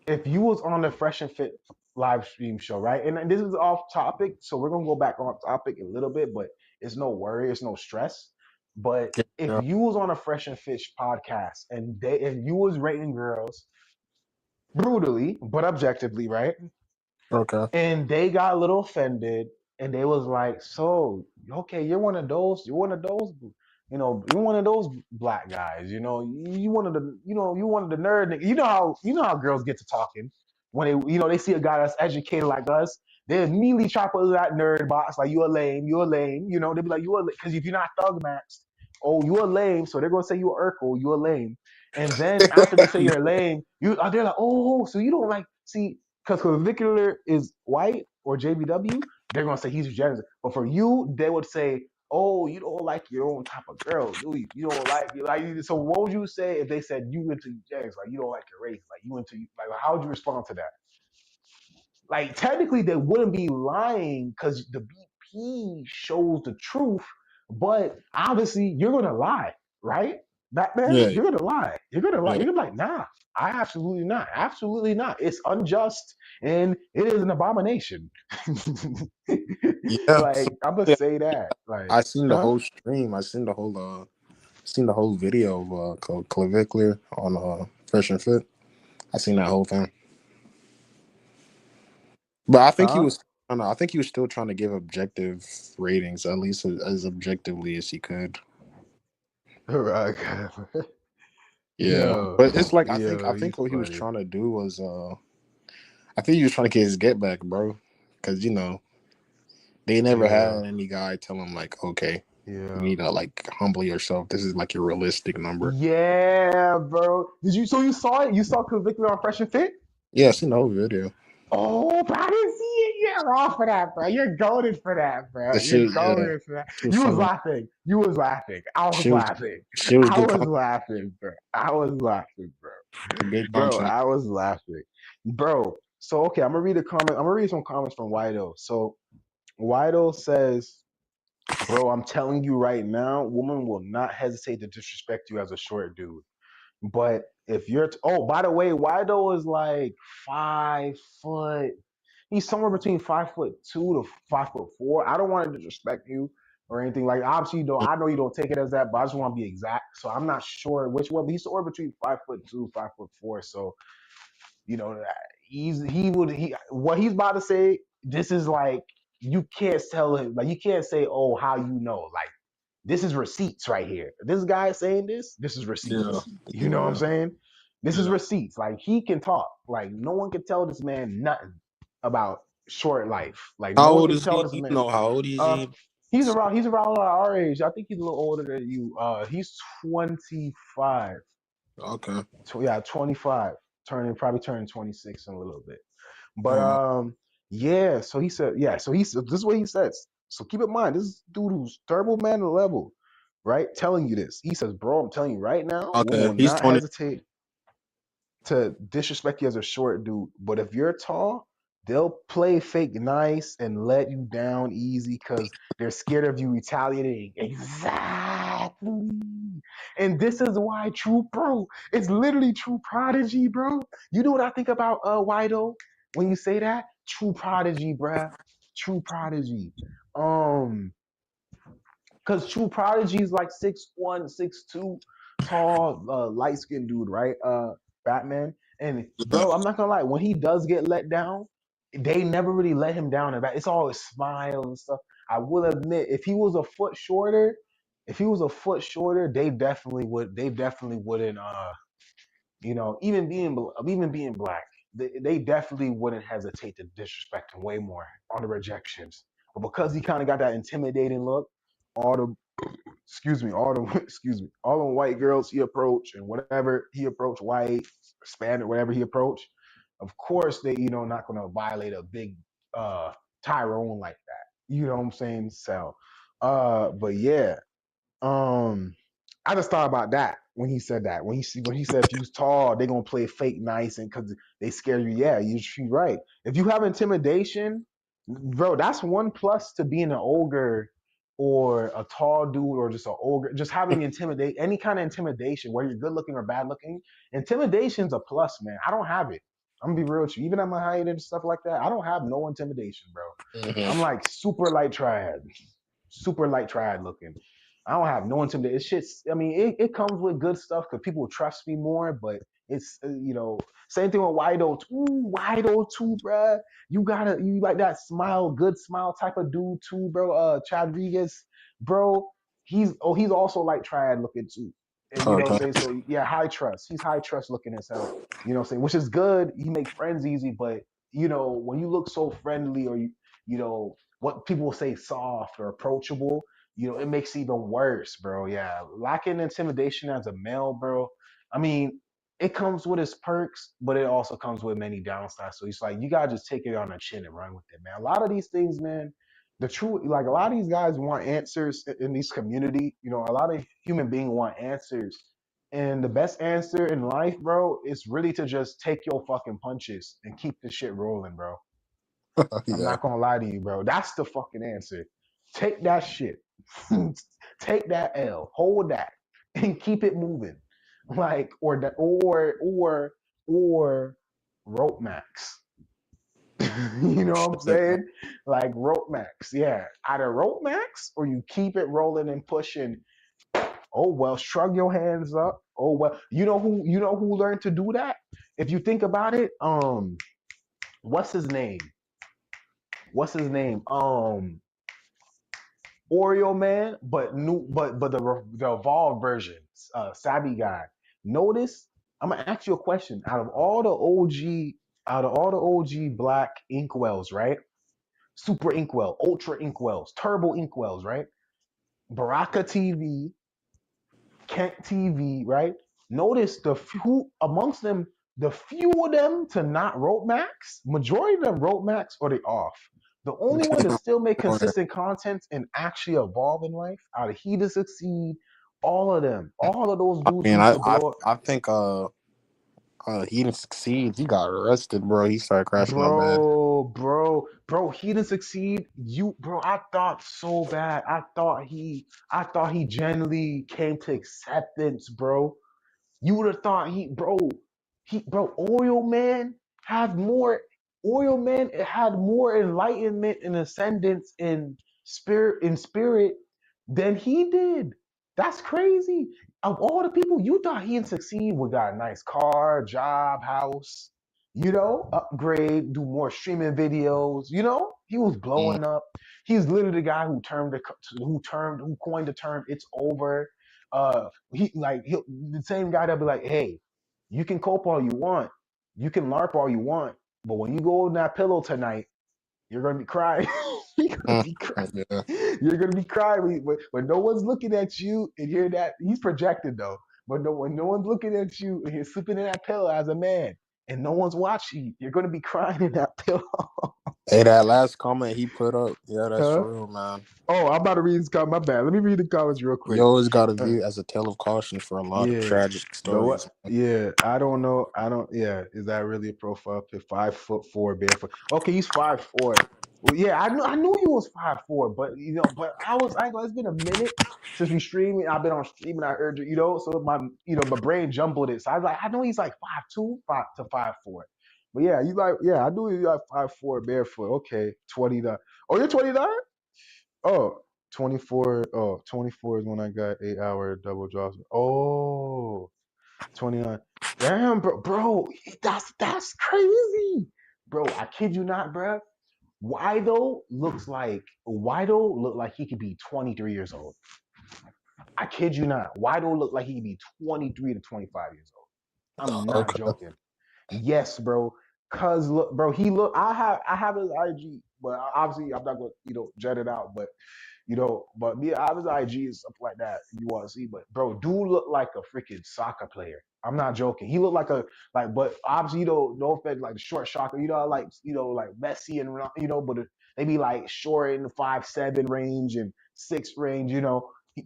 if you was on the Fresh and Fit live stream show, right? And this is off topic, so we're gonna go back on topic a little bit, but it's no worry, it's no stress. But if
Yeah.
you was on a Fresh and Fit podcast and you was rating girls brutally but objectively, right?
Okay.
And they got a little offended and they was like, so okay, you're one of those you're one of those black guys, you one of the you one of the nerd niggas. You know how girls get to talking when they see a guy that's educated like us. They immediately try to put that nerd box like you're lame, they be like you're because if you're not thug maxed, oh you're lame, so they're gonna say you're Urkel, you're lame. And then after they say you're lame, they're like, oh, so you don't like see because Clavicular is white or JBW, they're gonna say he's generous. But for you, they would say, "Oh, you don't like your own type of girl, do you? You don't like you like." So what would you say if they said you into eugenics, like you don't like your race, like you into like how would you respond to that? Like technically, they wouldn't be lying because the BP shows the truth, but obviously you're gonna lie, right? Batman,
Yeah.
you're gonna lie. You're gonna lie.
Yeah.
You're gonna be like, nah, I absolutely not. Absolutely not. It's unjust and it is an abomination.
Yeah. So
Like, I'm gonna
yeah,
say that. Like,
I seen the
huh?
whole stream. I seen the whole video of Clavicular on Fresh and Fit. I seen that whole thing. But
Huh?
I think he was still trying to give objective ratings, at least as objectively as he could.
Right.
Yeah. But it's like I
He's
think what he was
funny.
trying to do was I think he was trying to get his get back, bro. Cause they never
Yeah.
had any guy tell him like, okay, you
Yeah.
need to like humble yourself. This is like your realistic number.
Yeah, bro. So you saw it? You saw Convicted on Fresh and Fit?
Yeah, I seen the whole video.
Oh, but I didn't see it. You're wrong for that, bro. You're goaded for that, bro.
The
You're
shit, yeah,
goaded for that.
she was
You was
funny.
laughing. You was laughing. I was
She was
laughing.
she was
I
good
was
content.
laughing, bro. I was laughing, bro.
Good
Bro,
content.
I was laughing. Bro, so okay, I'm gonna read a comment. I'm gonna read some comments from Wido. So Wido says, bro, I'm telling you right now, woman will not hesitate to disrespect you as a short dude. But if oh, by the way, Wido is like 5 foot. He's somewhere between 5'2" to 5'4". I don't want to disrespect you or anything like. Obviously, you don't. I know you don't take it as that, but I just want to be exact. So I'm not sure which one. But he's somewhere between 5'2", 5'4". So you know, he what he's about to say. This is like you can't tell him like you can't say oh how you know like this is receipts right here. This guy is saying this is
Yeah,
receipts. You know what I'm
yeah,
saying? This is
yeah.
receipts. Like he can talk. Like no one can tell this man nothing about short life. Like
How
no one
old
can
is
tell
he?
this
You
man.
know how old is
Uh,
he?
he's around our age. I think he's a little older than you. He's 25.
Okay.
Yeah, 25, probably turning 26 in a little bit. But
Uh,
yeah. So he said, yeah. So he said, this is what he says. So keep in mind, this is dude who's turbo man level, right? Telling you this. He says, bro, I'm telling you right now, we
okay.
will
He's
not
20.
hesitate to disrespect you as a short dude. But if you're tall, they'll play fake nice and let you down easy because they're scared of you retaliating. Exactly. And this is why true bro, it's literally true prodigy, bro. You know what I think about Wido when you say that? True prodigy, bruh. True prodigy. Um, because True Prodigy is like 6'1", 6'2", tall, light skinned dude, right? Batman. And
Yeah.
bro, I'm not gonna lie, when he does get let down, they never really let him down. It's always smile and stuff. I will admit, if he was a foot shorter, they definitely wouldn't even being black, they definitely wouldn't hesitate to disrespect him way more on the rejections. But because he kind of got that intimidating look, all the all the white girls he approached and whatever he approached, white, Hispanic, whatever he approached, of course they not gonna violate a big uh Tyrone like that. You know what I'm saying? So, but yeah, um, I just thought about that when he said that. When he said if you's tall, they're gonna play fake nice and because they scare you. Yeah, you're right. If you have intimidation, bro, that's one plus to being an ogre or a tall dude or just an ogre. Just having intimidate any kind of intimidation, whether you're good looking or bad looking, intimidation's a plus, man. I don't have it. I'm gonna be real with you. Even at my height and stuff like that, I don't have no intimidation, bro. I'm
Mhm.
like super light triad looking. I don't have no intimidation. It's shit's. I mean, it comes with good stuff because people trust me more. But it's same thing with Wido. Ooh, Wido too, bruh. You like that smile, good smile type of dude too, bro. Chadrigas, bro. He's also like triad looking too. And you know what I'm
Okay.
saying? So yeah, high trust. He's high trust looking as hell. You know what I'm saying? Which is good. He make friends easy, but when you look so friendly or what people will say soft or approachable, it makes it even worse, bro. Yeah. Lacking intimidation as a male, bro. I mean, it comes with its perks, but it also comes with many downsides. So it's like you gotta just take it on the chin and run with it, man. A lot of these things, man, the truth, like a lot of these guys want answers in these community. A lot of human beings want answers. And the best answer in life, bro, is really to just take your fucking punches and keep the shit rolling, bro. I'm
Yeah.
not gonna lie to you, bro. That's the fucking answer. Take that shit. Take that L. Hold that and keep it moving. Like or rope max. You know what I'm saying? Like rope max. Yeah. Either rope max or you keep it rolling and pushing. Oh well, shrug your hands up. Oh well. You know who learned to do that? If you think about it, what's his name? What's his name? Oreo Man, but new, but the evolved version, Savvy guy. Notice, I'm gonna ask you a question. Out of all the OG black inkwells, right? Super inkwell, ultra inkwells, turbo inkwells, right? Baraka TV, Kent TV, right? Notice the few amongst them, the few of them to not rope max, majority of them rope max or they off. The only one to still make
Or,
consistent content and actually evolve in life, out of he to succeed, all of them, all of those
I
dudes
mean,
who
I,
could
I,
blow up.
I think he didn't succeed. He got arrested, bro. He started crashing out bad.
Bro, he didn't succeed. Bro, I thought so bad. I thought he genuinely came to acceptance, bro. You would have thought Oil Man had more. Oil Man had more enlightenment and ascendance in spirit than he did. That's crazy. Of all the people, you thought he'd succeed. We got a nice car, job, house. Upgrade, do more streaming videos. He was
Mm,
blowing up. He's literally the guy who coined the term "it's over." The same guy that be like, hey, you can cope all you want, you can LARP all you want, but when you go in that pillow tonight, you're gonna be crying. You're gonna
mm,
be crying.
yeah.
You're gonna be crying when no one's looking at you and hear that he's projected though. But no, when no one's looking at you and you're sleeping in that pillow as a man and no one's watching, you're gonna be crying in that pillow.
Hey, that last comment he put up, yeah, that's
Huh?
real, man.
Oh, I'm about to read this comment. My bad. Let me read the comments real
You
quick.
always got to
Uh,
view it as a tale of caution for a lot of
yeah.
tragic
But what?
stories.
Yeah, I don't know. I don't. Yeah, is that really a profile pic? 5'4" barefoot. Okay, he's 5'4". Well, yeah, I knew he was 5'4", but but it's been a minute since we streaming. I've been on streaming. I heard so my brain jumbled it. So I was like, I know he's like 5'2", 5 to 5'4". But yeah, I knew he was like 5'4" barefoot. Okay, 29. Oh, you're 29? Oh, 24. Oh, 24 is when I got 8-hour double drops. Oh. 29. Damn, bro, that's crazy. Bro, I kid you not, bro. Wido look like he could be 23 years old. I kid you not. Wido look like he could be 23 to 25 years old. I'm not
Okay.
joking. Yes, bro. Cause look, bro, I have his IG, but obviously I'm not gonna jet it out. But me, I have his IG and stuff like that. You want to see, but bro, dude look like a freaking soccer player. I'm not joking. He looked but obviously no offense, like the short shocker. Like Messi and but they be like short in the 5'7" range and 6 range.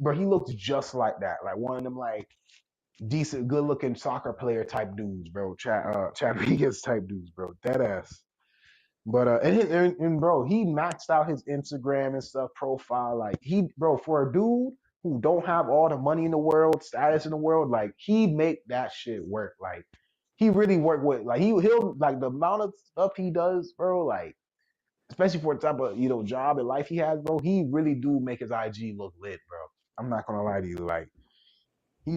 Bro, he looks just like that. Like one of them like decent, good looking soccer player type dudes, bro. Chad Vegas type dudes, bro. Dead ass. But and bro, he maxed out his Instagram and stuff profile. Like bro, for a dude who don't have all the money in the world, status in the world, like he make that shit work. Like he really work with like he'll like the amount of stuff he does, bro. Like especially for the type of job and life he has, bro. He really do make his IG look lit, bro. I'm not gonna lie to you. Like he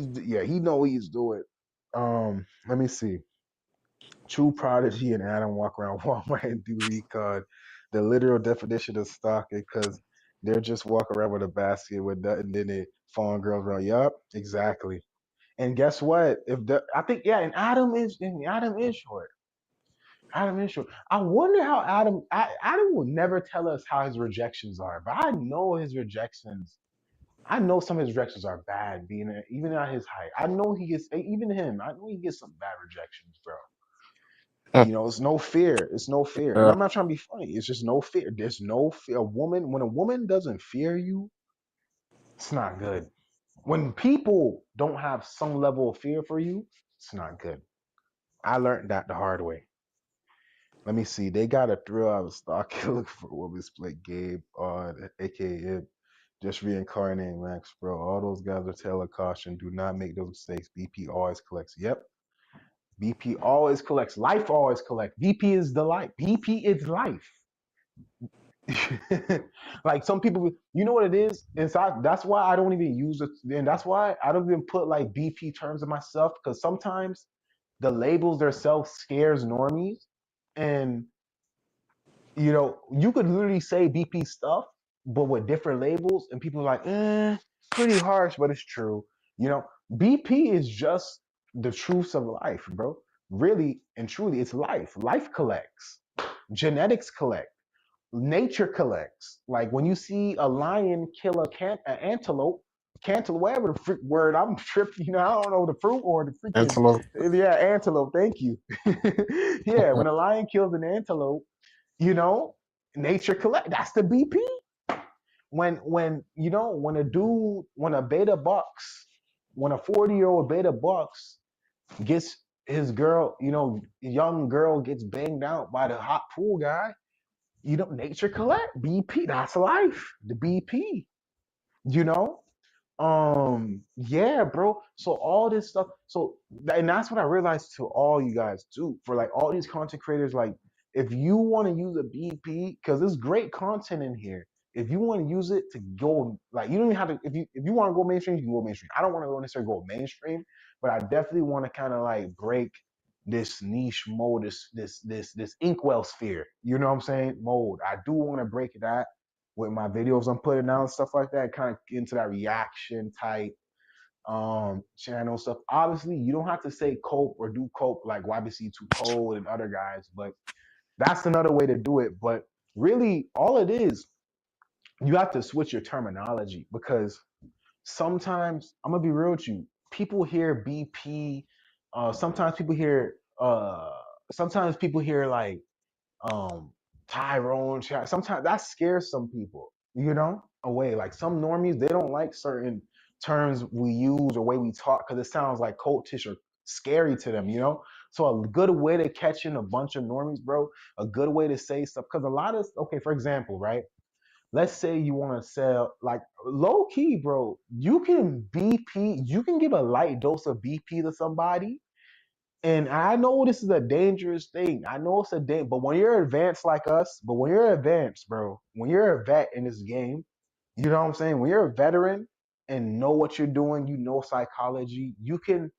know what he's doing. Let me see. True Prodigy and Adam walk around Walmart and do recon. The literal definition of stalking because they're just walk around with a basket with nothing in it, following girls around. Yup, exactly. And guess what? I think and Adam is short. Adam is short. I wonder how Adam will never tell us how his rejections are, but I know his rejections. I know some of his rejections are bad, even at his height. I know he gets even him. I know he gets some bad rejections, bro. It's no fear. It's no fear. And
Yeah.
I'm not trying to be funny. It's just no fear. There's no fear. When a woman doesn't fear you, it's not good. When people don't have some level of fear for you, it's not good. I learned that the hard way. Let me see. They got a thrill out of stalking looking for a woman split Gabe on aka just reincarnating Max, bro. All those guys are tailored caution. Do not make those mistakes. BP always collects. Yep. BP always collects. Life always collects. BP is the life. BP is life. Like some people, you know what it is? Inside, that's why I don't even use it. And that's why I don't even put like BP terms in myself because sometimes the labels themselves scares normies. And you could literally say BP stuff, but with different labels, and people are like, pretty harsh, but it's true. You know, BP is just the truths of life, bro. Really and truly, it's life. Life collects, genetics collect, nature collects. Like when you see a lion kill an antelope, cantaloupe, whatever the frick word I'm tripping, I don't know the fruit or the freaking
Antelope.
yeah, antelope. Thank you. Yeah, when a lion kills an antelope, you know, nature collect. That's the BP. When a beta bucks, when a 40-year-old beta bucks gets his girl, young girl gets banged out by the hot pool guy, nature collect BP. That's life. The BP. You know, yeah, bro. So all this stuff. And that's what I realized to all you guys too. For like all these content creators, like if you want to use a BP, because there's great content in here. If you want to use it to go, like you don't even have to. If you want to go mainstream, you can go mainstream. I don't want to go necessarily go mainstream, but I definitely want to kind of like break this niche mode, this inkwell sphere. You know what I'm saying? Mode. I do want to break that with my videos I'm putting out and stuff like that, kind of into that reaction type channel stuff. Obviously, you don't have to say cope or do cope like YBC Too Cold and other guys, but that's another way to do it. But really, all it is, you have to switch your terminology because sometimes I'm gonna be real with you. people hear BP. Sometimes people hear. Sometimes people hear like um Tyrone. Sometimes that scares some people, away. Like some normies, they don't like certain terms we use or way we talk because it sounds like cultish or scary to them. So a good way to catch in a bunch of normies, bro, a good way to say stuff, because a lot of, okay, for example, right? Let's say you want to sell, like, low key, bro, you can give a light dose of BP to somebody, and I know this is a dangerous thing. I know it's but when you're advanced like us, but when you're advanced, bro, when you're a vet in this game, you know what I'm saying? When you're a veteran and know what you're doing, you know psychology, you can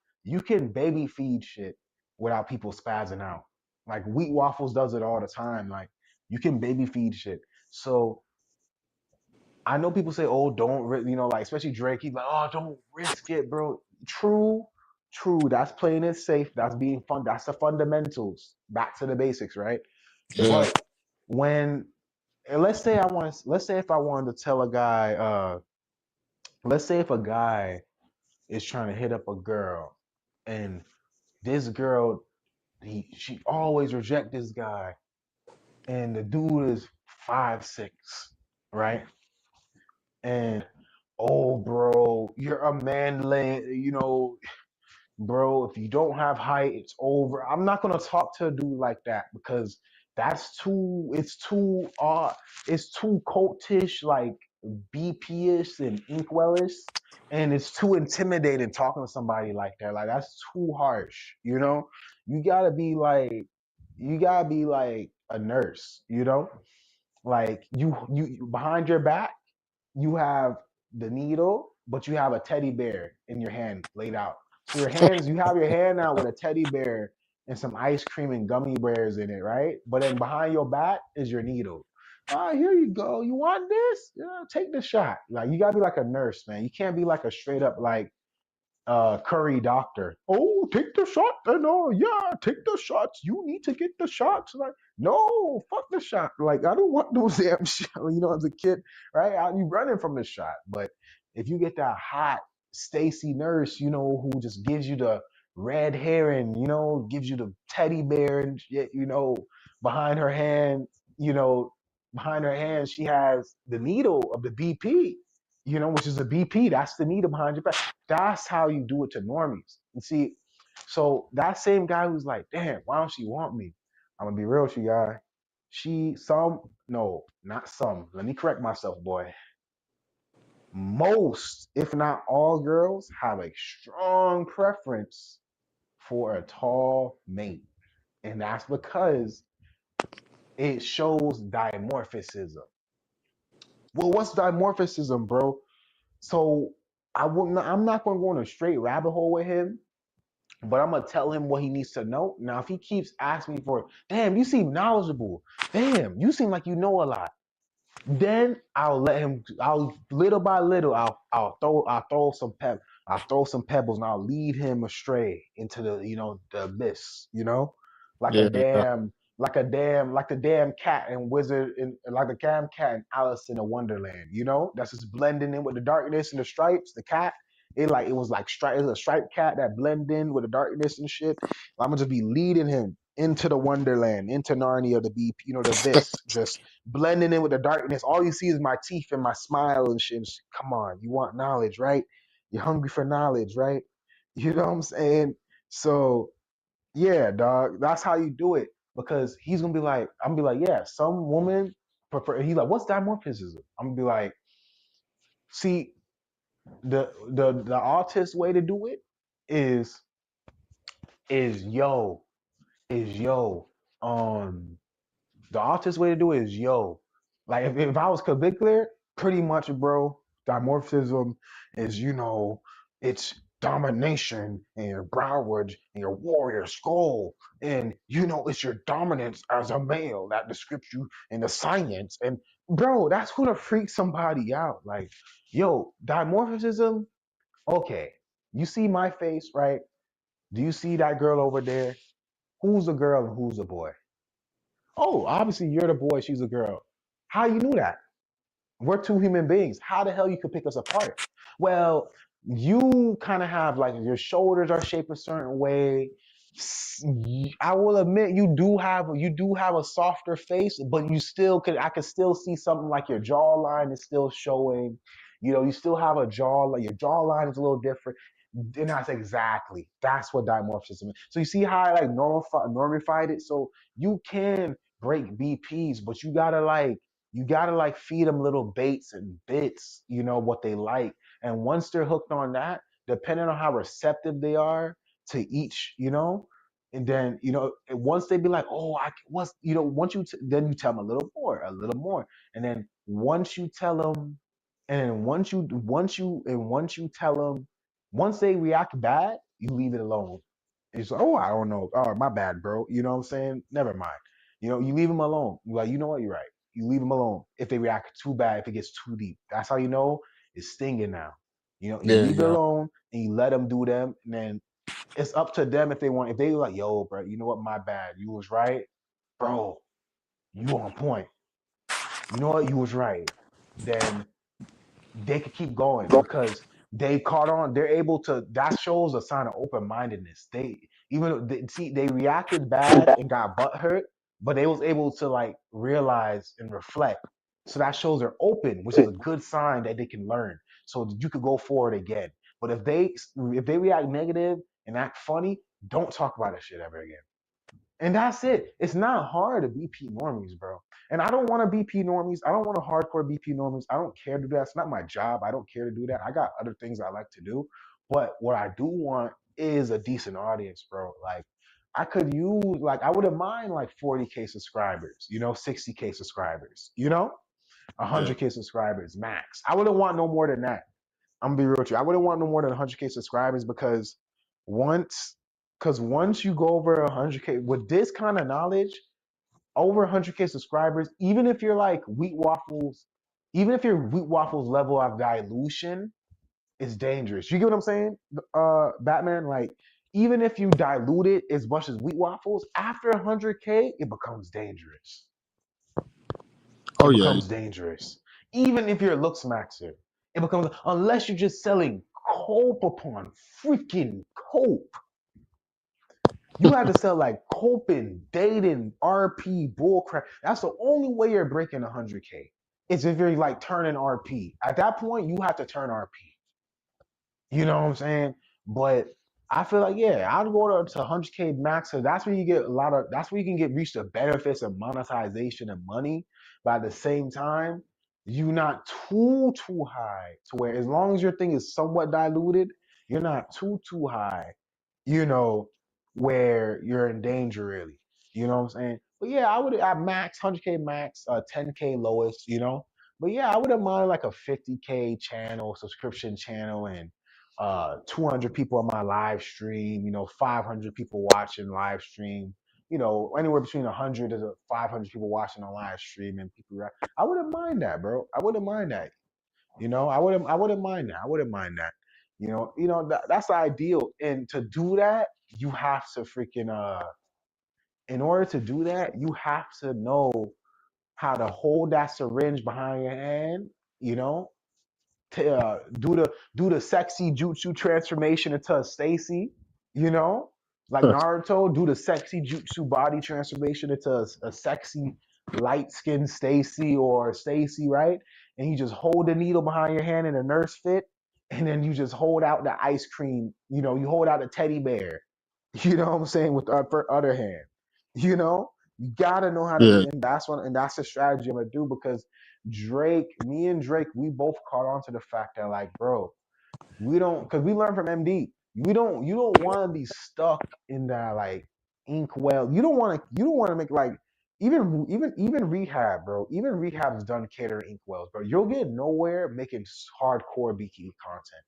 baby feed shit without people spazzing out. Like Wheat Waffles does it all the time. Like you can baby feed shit. So I know people say, "Oh, don't," like especially Drake. He's like, "Oh, don't risk it, bro." True, true. That's playing it safe. That's being fun. That's the fundamentals. Back to the basics, right?
Yeah.
But when, and let's say if I wanted to tell a guy, let's say if a guy is trying to hit up a girl, and this girl, she always reject this guy, and the dude is 5'6", right? And oh, bro, you're a manly, bro. If you don't have height, it's over. I'm not gonna talk to a dude like that because it's too cultish, like BP-ish and inkwellish, and it's too intimidating talking to somebody like that. Like that's too harsh. You gotta be like, a nurse. Like you behind your back you have the needle, but you have a teddy bear in your hand laid out. So you have your hand out with a teddy bear and some ice cream and gummy bears in it, right? But then behind your back is your needle. Oh, here you go. You want this? Yeah, take the shot. Like you gotta be like a nurse, man. You can't be like a straight up like Curry doctor. Oh, take the shot and oh yeah, take the shots. You need to get the shots. Like, no, fuck the shot. Like, I don't want those damn shit. As a kid, right? You running from the shot. But if you get that hot Stacy nurse, who just gives you the red hair and gives you the teddy bear and shit, behind her hand, you know, behind her hand, she has the needle of the BP. Which is a BP. That's the needle behind your back. That's how you do it to normies. You see, so that same guy who's like, damn, why don't she want me? I'm gonna be real with you, guy. No, not some. Let me correct myself, boy. Most, if not all girls, have a strong preference for a tall mate. And that's because it shows dimorphism. Well, what's dimorphism, bro? So I'm not gonna go on a straight rabbit hole with him, but I'm gonna tell him what he needs to know. Now, if he keeps asking me for, damn, you seem knowledgeable. Damn, you seem like you know a lot. Then I'll let him. I'll little by little. I'll throw some pebbles, and I'll lead him astray into the abyss. Like a
Yeah.
damn, like the damn cat and wizard, like the damn cat and Alice in a Wonderland. That's just blending in with the darkness and the stripes. The cat, it was like it was a striped cat that blend in with the darkness and shit. I'm gonna just be leading him into the Wonderland, into Narnia, the abyss, just blending in with the darkness. All you see is my teeth and my smile and shit. Come on, you want knowledge, right? You're hungry for knowledge, right? You know what I'm saying? So yeah, dog, that's how you do it. Because he's gonna be like, I'm gonna be like, yeah, some woman prefer. He's like, what's dimorphism? I'm gonna be like, see, the artist way to do it is is yo yo. Um, The artist way to do it is yo. Like if I was convicted, pretty much, bro, dimorphism is, it's domination and your Broward and your warrior skull. And it's your dominance as a male that describes you in the science. And bro, that's who to freak somebody out. Like, yo, dimorphism, okay. You see my face, right? Do you see that girl over there? Who's the girl and who's the boy? Oh, obviously you're the boy, she's a girl. How you knew that? We're two human beings. How the hell you could pick us apart? Well, you kind of have like your shoulders are shaped a certain way. I will admit you do have a softer face, but you still could I could still see something like your jawline is still showing. You still have a jaw like your jawline is a little different. And that's what dimorphism is. So you see how I like normified it. So you can break BPs, but you gotta like feed them little baits and bits. What they like, and once they're hooked on that, depending on how receptive they are to each, and then once they be like, oh, what's once then you tell them a little more, and then once you tell them, and then once you tell them, once they react bad, you leave it alone. It's like, oh, I don't know. Oh, my bad, bro. You know what I'm saying? Never mind. You leave them alone. You're like, you know what? You're right. You leave them alone. If they react too bad, if it gets too deep, that's how you know it's stinging now. You
Yeah,
leave it
yeah.
alone and you let them do them, and then it's up to them if they want. If they like, yo, bro, you know what? My bad. You was right, bro. You on point. You know what? You was right. Then they could keep going because they caught on. They're able to. That shows a sign of open mindedness. They reacted bad and got butt hurt, but they was able to like realize and reflect. So that shows they're open, which is a good sign that they can learn. So that you could go forward again. But if they react negative and act funny, don't talk about that shit ever again. And that's it. It's not hard to BP normies, bro. And I don't want to BP normies. I don't want to hardcore BP normies. I don't care to do that. It's not my job. I don't care to do that. I got other things I like to do. But what I do want is a decent audience, bro. Like I could use like I wouldn't mind like 40K subscribers, 60K subscribers,
Yeah.
100K subscribers max. I wouldn't want no more than that. I'm gonna be real with you. I wouldn't want no more than 100K subscribers once, once you go over 100K with this kind of knowledge, over 100K subscribers, even if your wheat waffles level of dilution is dangerous. You get what I'm saying, Batman? Like, even if you dilute it as much as wheat waffles, after 100K, it becomes dangerous.
Oh
It
yeah.
becomes dangerous. Even if you're a looks maxer, it becomes, unless you're just selling cope upon freaking cope. You have to sell like coping, dating, RP, bullcrap. That's the only way you're breaking 100K. Is if you're like turning RP. At that point, you have to turn RP. You know what I'm saying? But I feel like, yeah, I'd go to 100K max. So that's where you get that's where you can reach the benefits of monetization and money. But at the same time, you're not too high to where as long as your thing is somewhat diluted, you're not too high, you know, where you're in danger really. You know what I'm saying? But yeah, I would at max 100K max, 10K lowest, But yeah, I wouldn't mind like a 50K channel, subscription channel, and 200 people on my live stream, 500 people watching live stream, anywhere between 100 to 500 people watching on live stream and people. I wouldn't mind that, bro. I wouldn't mind that. I wouldn't mind that. I wouldn't mind that. That's the ideal. And to do that, you have to freaking in order to do that, you have to know how to hold that syringe behind your hand, you know, do the sexy jutsu transformation into a Stacy, you know, like Naruto, do the sexy jutsu body transformation into a sexy light skinned Stacy or Stacy, right? And you just hold the needle behind your hand in a nurse fit, and then you just hold out the ice cream, you hold out the teddy bear, you know what I'm saying, with the other hand, you know. You gotta know how to,
Yeah.
and that's the strategy I'm gonna do because me and Drake, we both caught on to the fact that like, bro, we don't, because we learned from MD. You don't want to be stuck in that like inkwell. You don't want to make like even rehab, bro. Even rehab is done catering inkwells, bro. You'll get nowhere making hardcore BK content.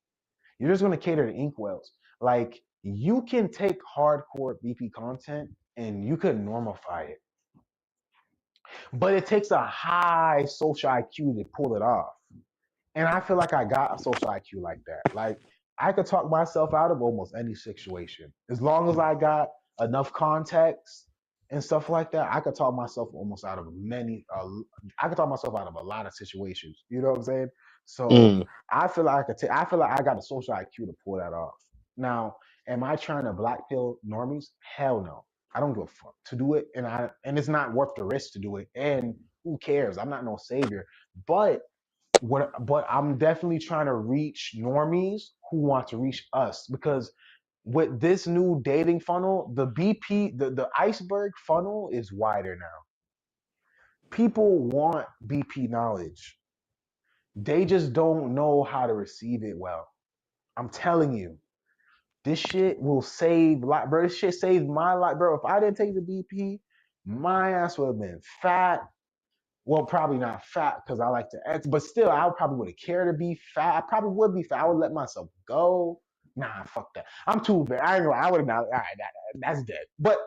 You're just gonna cater to inkwells. Like you can take hardcore BP content and you can normify it, but it takes a high social IQ to pull it off. And I feel like I got a social IQ like that. Like I could talk myself out of almost any situation. As long as I got enough context and stuff like that, I could talk myself almost out of I could talk myself out of a lot of situations. You know what I'm saying? So
Mm.
I feel like I feel like I got a social IQ to pull that off. Now, am I trying to black pill normies? Hell no. I don't give a fuck to do it, and it's not worth the risk to do it. And who cares? I'm not no savior. But but I'm definitely trying to reach normies who want to reach us, because with this new dating funnel, the BP, the iceberg funnel is wider now. People want BP knowledge. They just don't know how to receive it well. I'm telling you, this shit will save life, bro. This shit saved my life, bro. If I didn't take the BP, my ass would have been fat. Well, probably not fat because I like to ex, but still, I probably would have cared to be fat. I probably would be fat. I would let myself go. Nah, fuck that. I'm too bad. I ain't gonna. I would have not. All right, that's dead. But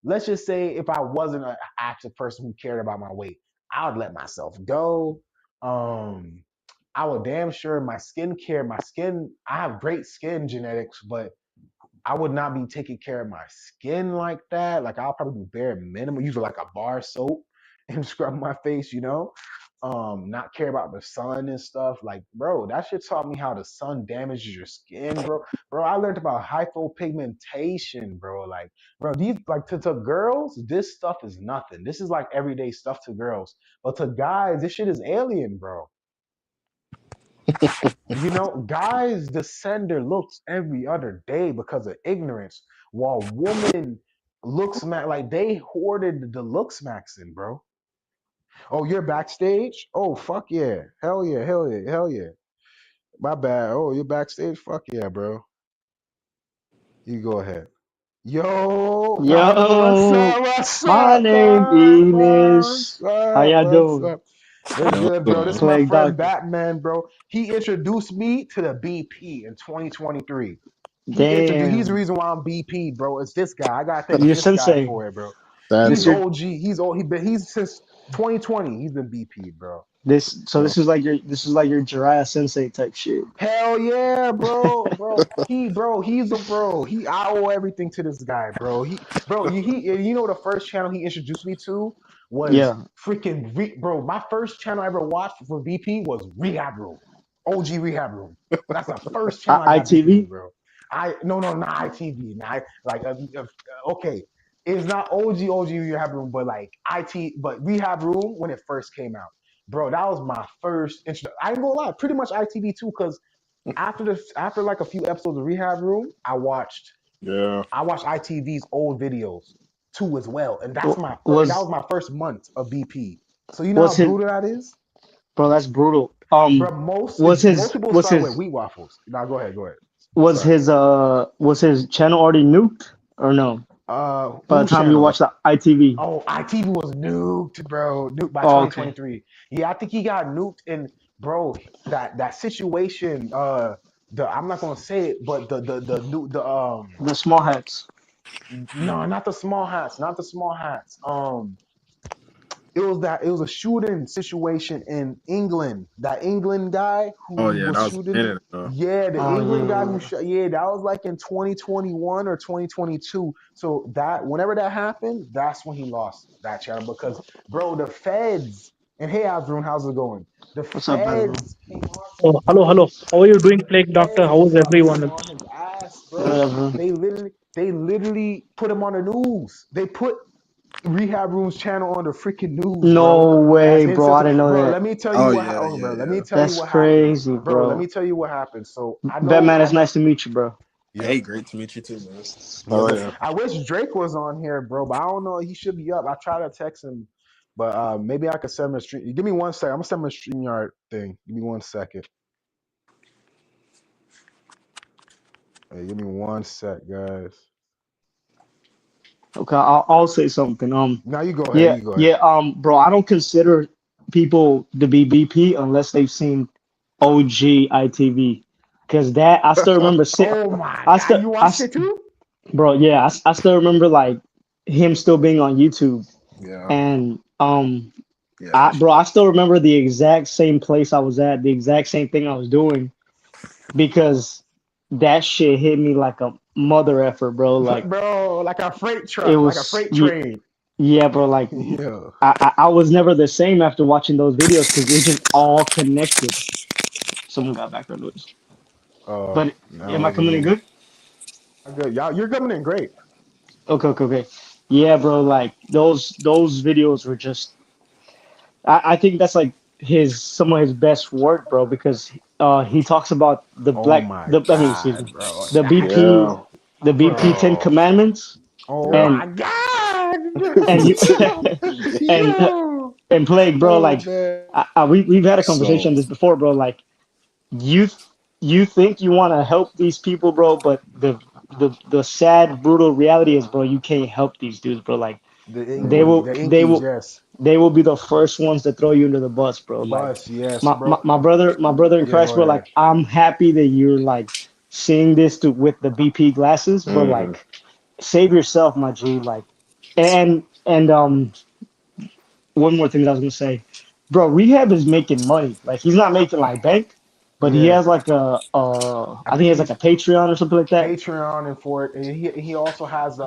let's just say if I wasn't an active person who cared about my weight, I would let myself go. Um, I would damn sure my skincare, my skin. I have great skin genetics, but I would not be taking care of my skin like that. Like I'll probably do bare minimum, use like a bar soap and scrub my face, you know. Not care about the sun and stuff. Like, bro, that shit taught me how the sun damages your skin, bro. Bro, I learned about hypopigmentation, bro. Like, bro, these like to girls, this stuff is nothing. This is like everyday stuff to girls. But to guys, this shit is alien, bro. You know, guys descend their looks every other day because of ignorance, while women looks like they hoarded the looks maxing, bro. Oh, you're backstage? Oh, fuck yeah. Hell yeah, hell yeah, hell yeah. My bad. Oh, you're backstage? Fuck yeah, bro. You go ahead. Yo, Pablo, what's
Yo,
up? What's
my
up,
name
dog?
Enos.
What's
How
up?
y'all
What's
doing?
up? We're
Yeah, what's
good,
going
bro. This is
on?
my
Plague
friend
Doctor.
Batman, bro. He introduced me to the BP in 2023. He's the
Damn.
reason why I'm BP, bro. It's this guy. I gotta thank
Your
this guy
sensei.
for it, bro.
That
This
He's
your
OG. He's old. He's since 2020. He's been BP, bro.
this
So
is like your Jiraiya sensei type shit.
hell yeah, bro, he's a bro. I owe everything to this guy, bro. You know the first channel he introduced me to was
Yeah.
bro. My first channel I ever watched for BP was Rehab Room, OG Rehab Room. That's the first channel I got BP to,
ITV?
bro. No, not ITV. Not like okay, it's not OG Rehab Room, but like but Rehab Room when it first came out, bro. That was my first intro. I ain't gonna lie, pretty much ITV too, because after like a few episodes of Rehab Room,
yeah.
I watched ITV's old videos too as well, and that
Was
was my first month of BP. So you know how
was his
brutal that is,
bro? That's brutal.
bro. Most people
Was
start with
his
wheat waffles. Now go ahead.
was
Sorry.
his was his channel already nuked or no? By the
Who
time you
channel?
watch the ITV.
Oh, ITV was nuked, bro. Nuked by
Oh, okay.
2023. Yeah, I think he got nuked in, bro. That situation. The I'm not gonna say it, but the
The small hats.
no, not the small hats, not the small hats. It was a shooting situation in England. That England guy
Oh
who
yeah,
was
that was a
shooting.
minute ago.
Yeah, the
Oh
England guy
yeah,
who
yeah.
shot. Yeah, that was like in 2021 or 2022. So that whenever that happened, that's when he lost that channel because, bro, the feds. And hey, Azrun, how's it going? The
What's up, Ezra?
feds came on
Oh,
him,
hello,
bro.
hello. How are you doing,
The
Plague Doctor?
feds
How is
came
everyone?
on his ass, bro.
Whatever.
They literally put him on the news. They put Rehab Room's channel on the freaking news, bro.
No
As
way, bro. I
insensitive,
didn't know
bro.
that.
Let me tell you
Oh
what.
yeah,
Oh,
yeah,
bro. Let me
yeah.
tell you
That's
what happened,
crazy,
bro. Let me
bro.
tell you what happened. So I know.
Batman,
I
it's
know.
nice to meet you, bro.
Yep.
Hey, great to meet you too, man.
Yeah,
Oh
but
yeah.
I wish Drake was on here, bro. But I don't know. He should be up. I tried to text him, but maybe I could send him a stream. Give me one second. I'm gonna send him a StreamYard thing. Give me 1 second. Hey, give me 1 sec, guys.
Okay, I'll say something.
Now you go ahead.
Yeah,
You go ahead.
yeah. Bro, I don't consider people to be BP unless they've seen OG ITV, because that I still remember.
Oh my
I
God,
still,
you watched it too?
bro, yeah, I still remember like him still being on YouTube,
Yeah,
and
yeah. That shit.
I still remember the exact same place I was at, the exact same thing I was doing, because that shit hit me like a mother effort, bro. Like
Bro, like a freight
it
truck, like a
was,
freight train.
yeah, bro. Like
Yeah.
I was never the same after watching those videos because it just all connected. Someone got background noise.
Uh,
But
no, it
am I
wasn't
coming in
me.
good?
Good. Y'all, you're coming in great.
Okay, okay, okay. Yeah, bro. Like those videos were just. I think that's like his some of his best work, bro, because he talks about the
Oh
black
my
the I mean excuse me
God, bro.
the BP
Yeah.
the BP Ten
Bro.
Commandments
Oh
Yeah.
my
and
God.
and you and
Yo.
and Plague, bro.
Oh
Like
man.
we've had a conversation
So
on this before, bro. Like you you think you want to help these people, bro, but the sad brutal reality is, bro, you can't help these dudes, bro. Like they
mhm.
will
The
they
inky,
will
yes.
they will be the first ones to throw you under the bus, bro. Like
Bus, yes, bro.
my brother in
Yeah,
Christ,
go
bro.
ahead.
Like I'm happy that you're like seeing this to with the BP glasses, but
Mhm.
like save yourself, my G. Like and one more thing that I was gonna say, bro. Rehab is making money. Like he's not making like bank, but he
Yeah.
has like
I
I think he
think
has like
he's
a Patreon or something like that.
Patreon and for it. And he also has the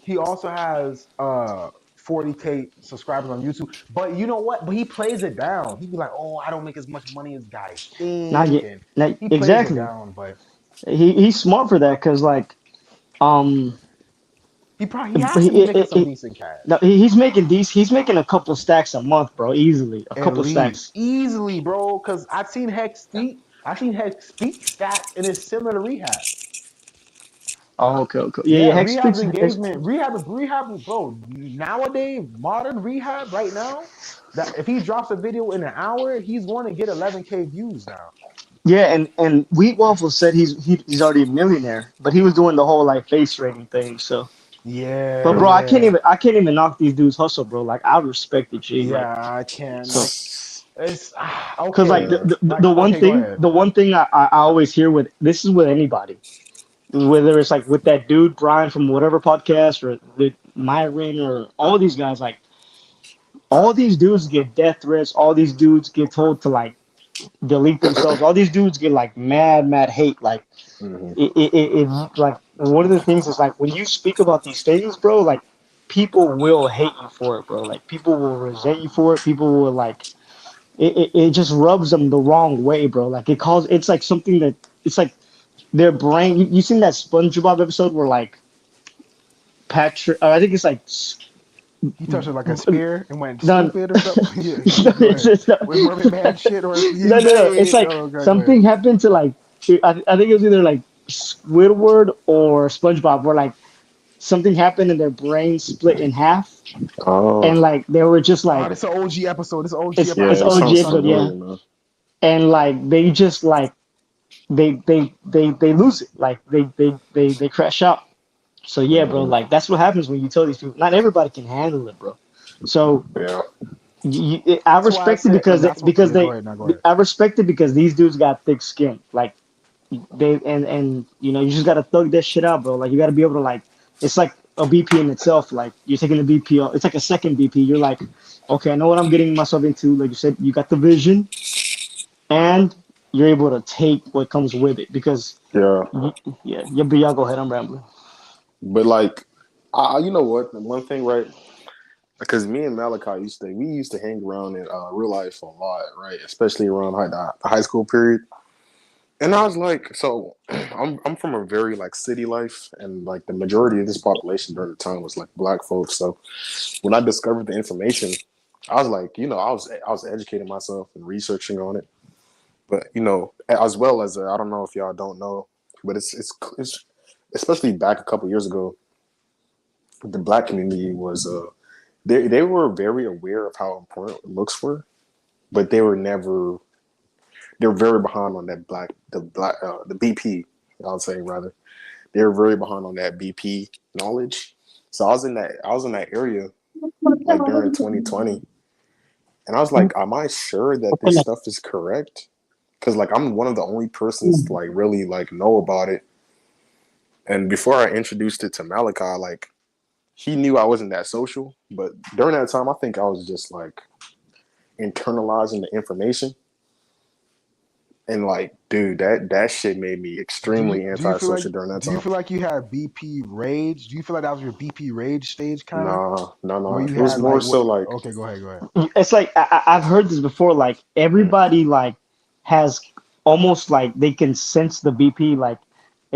he also has 40K subscribers on YouTube. But you know what? But he plays it down. He be like, "Oh, I don't make as much money as guys
Not
think,"
yet,
and
not
he plays it
exactly.
down. But
He's smart for that because like um
he has to be making some decent
no,
cash.
he's making these. He's making a couple stacks a month, bro. Easily, a
At
couple
least
stacks.
easily, bro. Cause I've seen Hex Speak stats, and it's similar to rehab.
Oh, okay, okay. Yeah, yeah.
Yeah,
Hex
rehab's
speaks.
engagement. Rehab, bro. Nowadays, modern rehab right now, that if he drops a video in an hour, he's going to get 11K views now.
Yeah, and Wheat Waffle said he's already a millionaire, but he was doing the whole like face rating thing. So,
Yeah,
but bro,
Mhm.
yeah,
I can't even knock these dudes hustle, bro. Like I respect the G. Like
yeah. I can
so,
like it's
cause like
okay.
Yeah.
Like okay, go ahead.
the one thing I always hear with this is with anybody, whether it's like with that dude Brian from whatever podcast or the Myron or all these guys, like all these dudes get death threats. All these dudes get told to like delete themselves. All these dudes get like mad hate. Like
Mhm.
like one of the things is like when you speak about these things, bro, like people will hate you for it, bro. Like people will resent you for it. People will like it just rubs them the wrong way, bro. Like it's like something that it's like their brain. You seen that SpongeBob episode where like Patrick, I think it's like
He touched it like a spear and went
no,
stupid or something. Yeah, go
it's
ahead.
just
With Mermaid Man shit or yeah,
no. It's
exactly.
like
Oh, okay, go ahead.
something happened to like I think it was either like Squidward or SpongeBob, where like something happened and their brain split in half,
Oh.
and like they were just
Oh,
like
this is an OG episode. This is an OG
it's
Yeah,
episode.
it
OG
sounds
episode, yeah,
familiar, man.
and like they just like they lose it, like they crash out. So yeah, bro,
Mhm.
like that's what happens when you tell these people. Not everybody can handle it, bro. So
Yeah.
I
That's why I
respect it
said, and that's what.
because
Yeah, go
they
ahead. Now go ahead.
I respect it because these dudes got thick skin. Like they and you know you just gotta thug that shit out, bro. Like you gotta be able to like it's like a BP in itself. Like you're taking a BP, it's like a second BP. You're like, okay, I know what I'm getting myself into. Like you said, you got the vision and you're able to take what comes with it because
Yeah.
yeah, y'all go ahead. I'm rambling.
But like, you know what? The one thing, right? Because me and Malachi we used to hang around in real life a lot, right? Especially around the high school period. And I was like, so I'm from a very like city life, and like the majority of this population during the time was like black folks. So when I discovered the information, I was like, I was educating myself and researching on it. But as well as I don't know if y'all don't know, but it's especially back a couple years ago, the black community was they were very aware of how important looks were, but they were very behind on that the BP. I'll say rather they were very behind on that BP knowledge. So I was in that area like during 2020, and I was like, am I sure that this stuff is correct? Because like I'm one of the only persons to like really like know about it. And before I introduced it to Malachi, like he knew I wasn't that social, but during that time, I think I was just like internalizing the information. And like, dude, that shit made me extremely
Do you feel like
antisocial during that time.
you had BP rage? Do you feel like that was your BP rage stage, kind of
Nah, nah,
where
nah.
you
It was
had
more
like what?
so like,
Okay, go ahead, go ahead.
It's like I've heard this before. Like
mm,
everybody like has almost like they can sense the BP, like,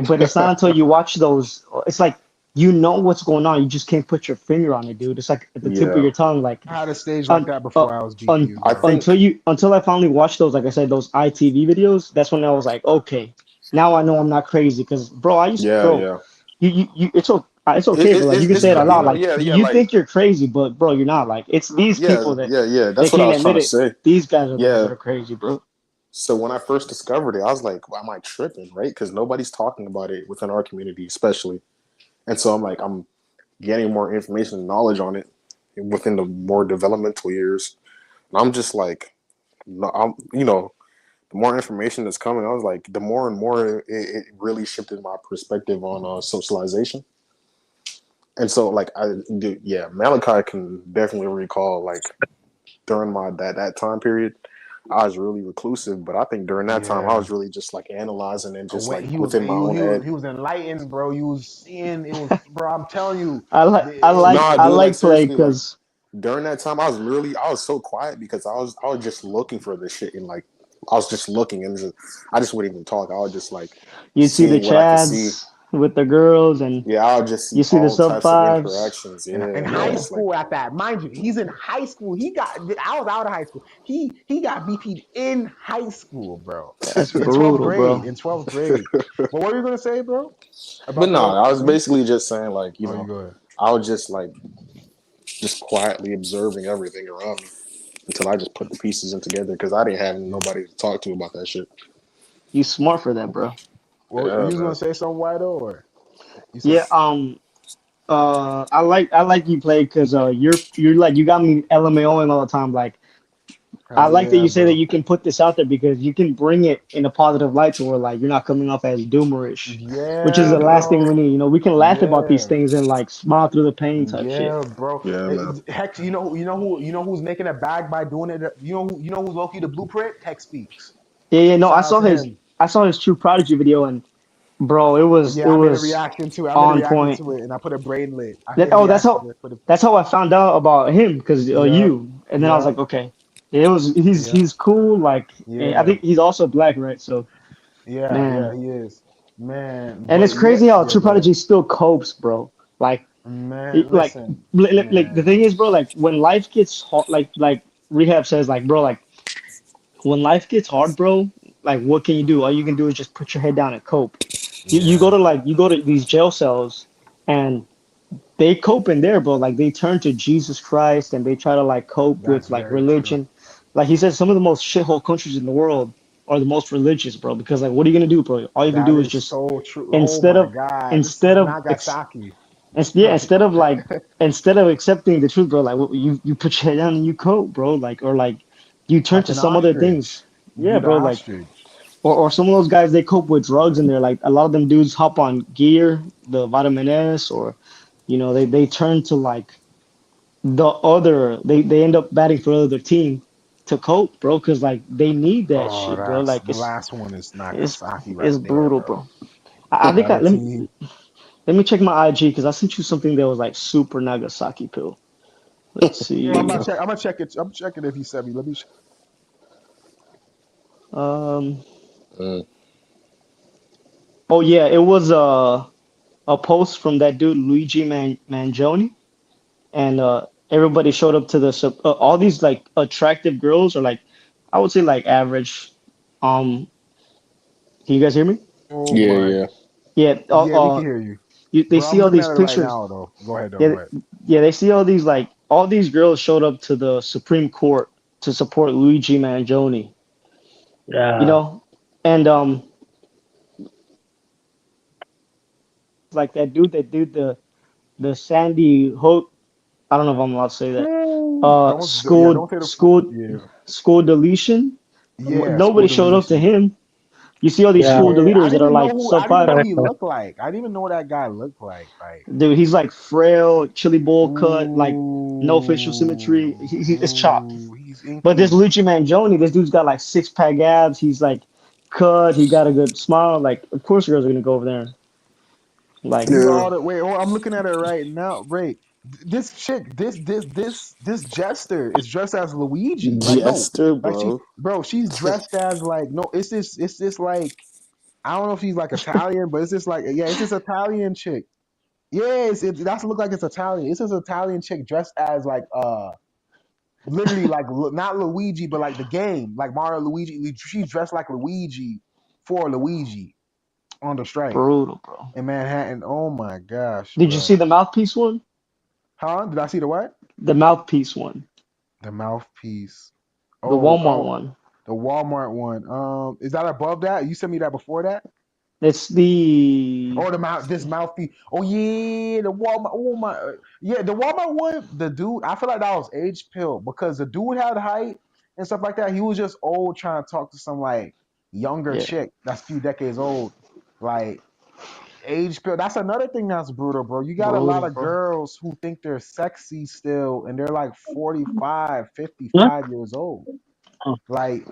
but it's not until you watch those, it's like you know what's going on, you just can't put your finger on it, dude. It's like at the tip of
Yeah,
your tongue, like
I had a stage like
un,
that
uh,
before I was BP'd,
I
bro.
think.
until I finally watched those, like I said, those ITV videos. That's when I was like, okay, now I know I'm not crazy. Because bro,
Yeah,
bro,
yeah.
it's okay, bro. Like you can
It's
say it out loud. Like
yeah, yeah.
you
Like
think you're crazy, but bro, you're not. Like it's these
yeah,
people that
yeah, yeah.
they
That's what I
can't
was trying
admit
to
it.
say.
These guys are the ones
Yeah.
that are crazy, bro.
So when I first discovered it, I was like, "Why am I tripping?" Right? Because nobody's talking about it within our community, especially. And so I'm like, I'm getting more information and knowledge on it within the more developmental years. And I'm just like, no, the more information that's coming, I was like, the more and more it really shifted my perspective on socialization. And so, like, yeah, Malachi can definitely recall, like, during that time period, I was really reclusive, but I think during that time, I
Yeah.
was really just like analyzing and just
When
like within my own head.
he was enlightened, bro. You was seeing it was, bro. I'm telling you,
Nah,
I
dude, like
like play
seriously, like
because
during that time, I was so quiet because I was just looking for this shit and like I was just looking and I just wouldn't even talk. I was just like
you'd see the
seeing what I could see.
chads with the girls, and
Yeah, I would just
you
see
see the
all
sub
types of
fives.
interactions.
in
Yeah, bro.
high
Yeah,
It's like
school at that, mind you, he's in high school. I was out of high school. He got BP'd in high school, bro.
that's
In 12th
brutal,
grade.
bro.
In 12th grade. But what were you gonna say, bro?
But
About
no,
the
I was
thing?
basically just saying like,
Oh, you go ahead.
I was just like just quietly observing everything around me until I just put the pieces in together because I didn't have
Yeah.
nobody to talk to about that shit.
You smart for that, bro.
Well,
Yeah,
you was gonna
man.
say something, White, or you said,
Yeah. I like you play because you're like you got me LMAOing all the time. Like I
hell
like that
yeah,
you say that
bro.
you can put this out there because you can bring it in a positive light to where like you're not coming off as doomerish, which is
Yeah,
the last thing we
bro.
need. You know, we can laugh about these
Yeah.
things and like smile through the pain type shit.
Yeah, bro.
Yeah, man.
Heck, you know who's making a bag by doing it. You know who's Loki the blueprint. Tech speaks.
Yeah, no,
Shout out to him.
I saw his True Prodigy video and bro, it
Yeah, I made a
was
reaction to it. I made a
on
reaction
point.
to it, and I put a brainlet. I
That
did
oh,
reaction to it. Put a
that's how I found out about him because
yeah,
you, and then I was
yeah,
like, okay,
yeah,
he's cool. Like, and I
yeah,
think he's also black, right? So
yeah, yeah.
man,
He is, man.
and
But
it's
yeah,
crazy how
yeah.
True
Go ahead,
Prodigy still copes, bro. Like,
man.
like,
Listen,
like the
man.
thing is, bro. Like when life gets hard, like Rehab says, like, bro, like when life gets hard, bro. Like, what can you do? All you can do is just put your head down and cope.
Yeah,
You go to these jail cells and they cope in there, bro. Like they turn to Jesus Christ and they try to like cope
that's
with like
very true.
religion. Like he said, some of the most shithole countries in the world are the most religious, bro. Because like, what are you gonna do, bro? All you can
That
do is
is
just
so true. Oh
instead
my
of
God, this is
instead of ex-
Nagasaki.
yeah, instead of accepting the truth, bro. Like you put your head down and you cope, bro. Like or like you turn
Like
to
an
some other
ostrich.
things.
You
Yeah,
do the
bro. Like
ostrich.
or some of those guys they cope with drugs and they're like a lot of them dudes hop on gear, the vitamin S, or they turn to like they end up batting for the other team to cope, bro, because like they need that
Oh,
shit, bro.
that's
Like
the last one is
it's
Nagasaki right
it's
there,
brutal,
bro.
bro. I
The
think
other team.
let me check my IG because I sent you something that was like super Nagasaki pill. Let's
I'm
see.
about to check. I'm gonna check it. I'm checking if he sent me. Let me.
Um.
Mm.
Oh yeah, it was a post from that dude Luigi Mangione, and everybody showed up to the all these like attractive girls or like I would say like average. Can you guys hear me?
Oh
Yeah,
my.
yeah.
Yeah.
Yeah, we can hear you,
They
bro.
see
I'm
all
looking
these
at it right
pictures.
now, though. Go ahead, though. Go
Yeah,
ahead.
yeah, they see all these like all these girls showed up to the Supreme Court to support Luigi Mangione, you
Yeah.
know, and like that dude the Sandy Hook. I don't know if I'm allowed to say that.
Ooh, yeah, don't say the. Yeah,
School deletion.
yeah. School
Nobody showed up to
deletion.
him. You see all these
Yeah.
school
Yeah, I
deleters that
didn't
are
even know
like
who. I
sub
didn't even
five.
know he
Correct.
looked like. I didn't even know what that guy looked like.
Dude, he's like frail, chili bowl cut, like no facial symmetry.
Ooh,
It's chopped.
ooh, he's
But this
inky.
Luigi Mangione, this dude's got like six pack abs. He's like cut. He got a good smile. Like, of course, girls are gonna go over there. Like,
These are
Yeah.
all the. Wait, oh, I'm looking at it right now. Wait. this chick, this jester is dressed as Luigi. Like no,
Jester,
like she,
bro.
bro, she's dressed as like no. It's this like I don't know if she's like Italian, but it's just like yeah, it's this Italian chick. Yeah, that's look like it's Italian. It's this Italian chick dressed as like literally like not Luigi, but like the game, like Mario Luigi. She's dressed like Luigi for Luigi on the strike
Brutal, bro.
in Manhattan. Oh my gosh,
Did you see
bro.
the mouthpiece one?
Huh? Did I see the what?
The mouthpiece one,
The mouthpiece.
the
Oh,
Walmart
oh,
one.
the Walmart one. Is that above that? You sent me that before that?
It's the
Or the this mouthpiece. Oh yeah, the Walmart. Oh my, yeah, the Walmart one. The dude, I feel like that was age pill because the dude had height and stuff like that. He was just old trying to talk to some like younger
yeah,
chick that's a few decades old. Like age pill. That's another thing that's brutal, bro. You got a lot
brutal,
of
bro.
girls who think they're sexy still, and they're like 45,
Huh?
55 years old.
Oh.
Like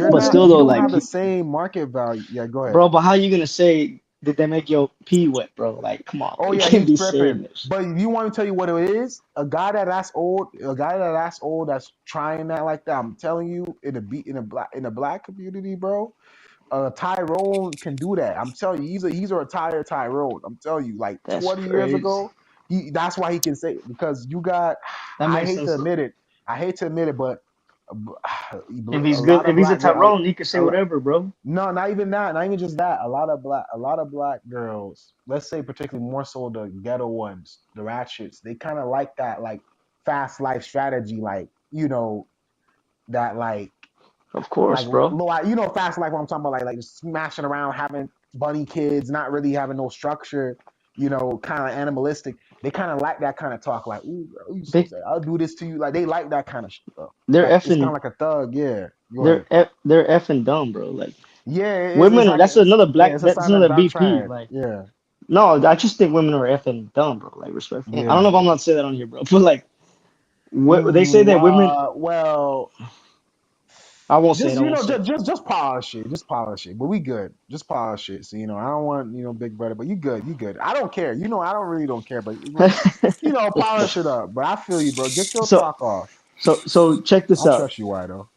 But still
you
though,
don't
like,
have the same market value. Yeah, go ahead.
bro. But how you gonna say did they make your pee wet, bro? Like, come on, bro.
Oh
You
yeah,
can't
he's
be
tripping.
saying this.
But you want me to tell you what it is? A guy that's old, that's trying that like that. I'm telling you, in the black community, bro. Tyrone can do that. I'm telling you, he's a retired Tyrone. I'm telling you, like
That's
20 years
crazy.
ago, that's why he can say it, because you got.
That
I
makes
hate to
sense though.
admit it. I hate to admit it, but
If
a
he's good,
lot
if
of
he's a
black girl,
Tyrone, he can say
a,
whatever, bro.
no, not even that. Not even just that. A lot of black girls. Let's say particularly more so the ghetto ones, the ratchets. They kind of like that, like fast life strategy, like that,
Of course,
like
bro.
fast life. What I'm talking about, like just smashing around, having bunny kids, not really having no structure. Kind of animalistic. They kind of like that kind of talk, like, "Ooh, girl, you so
They
sad. I'll do this to you." Like they like that kind of stuff.
they're
Like it's kind
effing
of like a thug. Yeah. Go ahead.
they're effing dumb, bro. Like
Yeah, it's
women,
like
that's another
yeah,
black.
it's a
That's
sign of
another
dark
BP.
triad.
Like
Yeah,
no, I just think women are effing dumb, bro. Like respectfully, I don't
yeah.
know if I'm not saying that on here, bro. But like, they say
Ooh,
that women.
well,
I won't say it.
just
I won't say
just polish it, just polish it. But we good, just polish it. So I don't want big brother, but you good, you good. I don't care. I don't really don't care, but
it.
polish it up. But I feel you, bro. Get your
so
talk off.
so check
I
this
don't
out.
trust you, why though?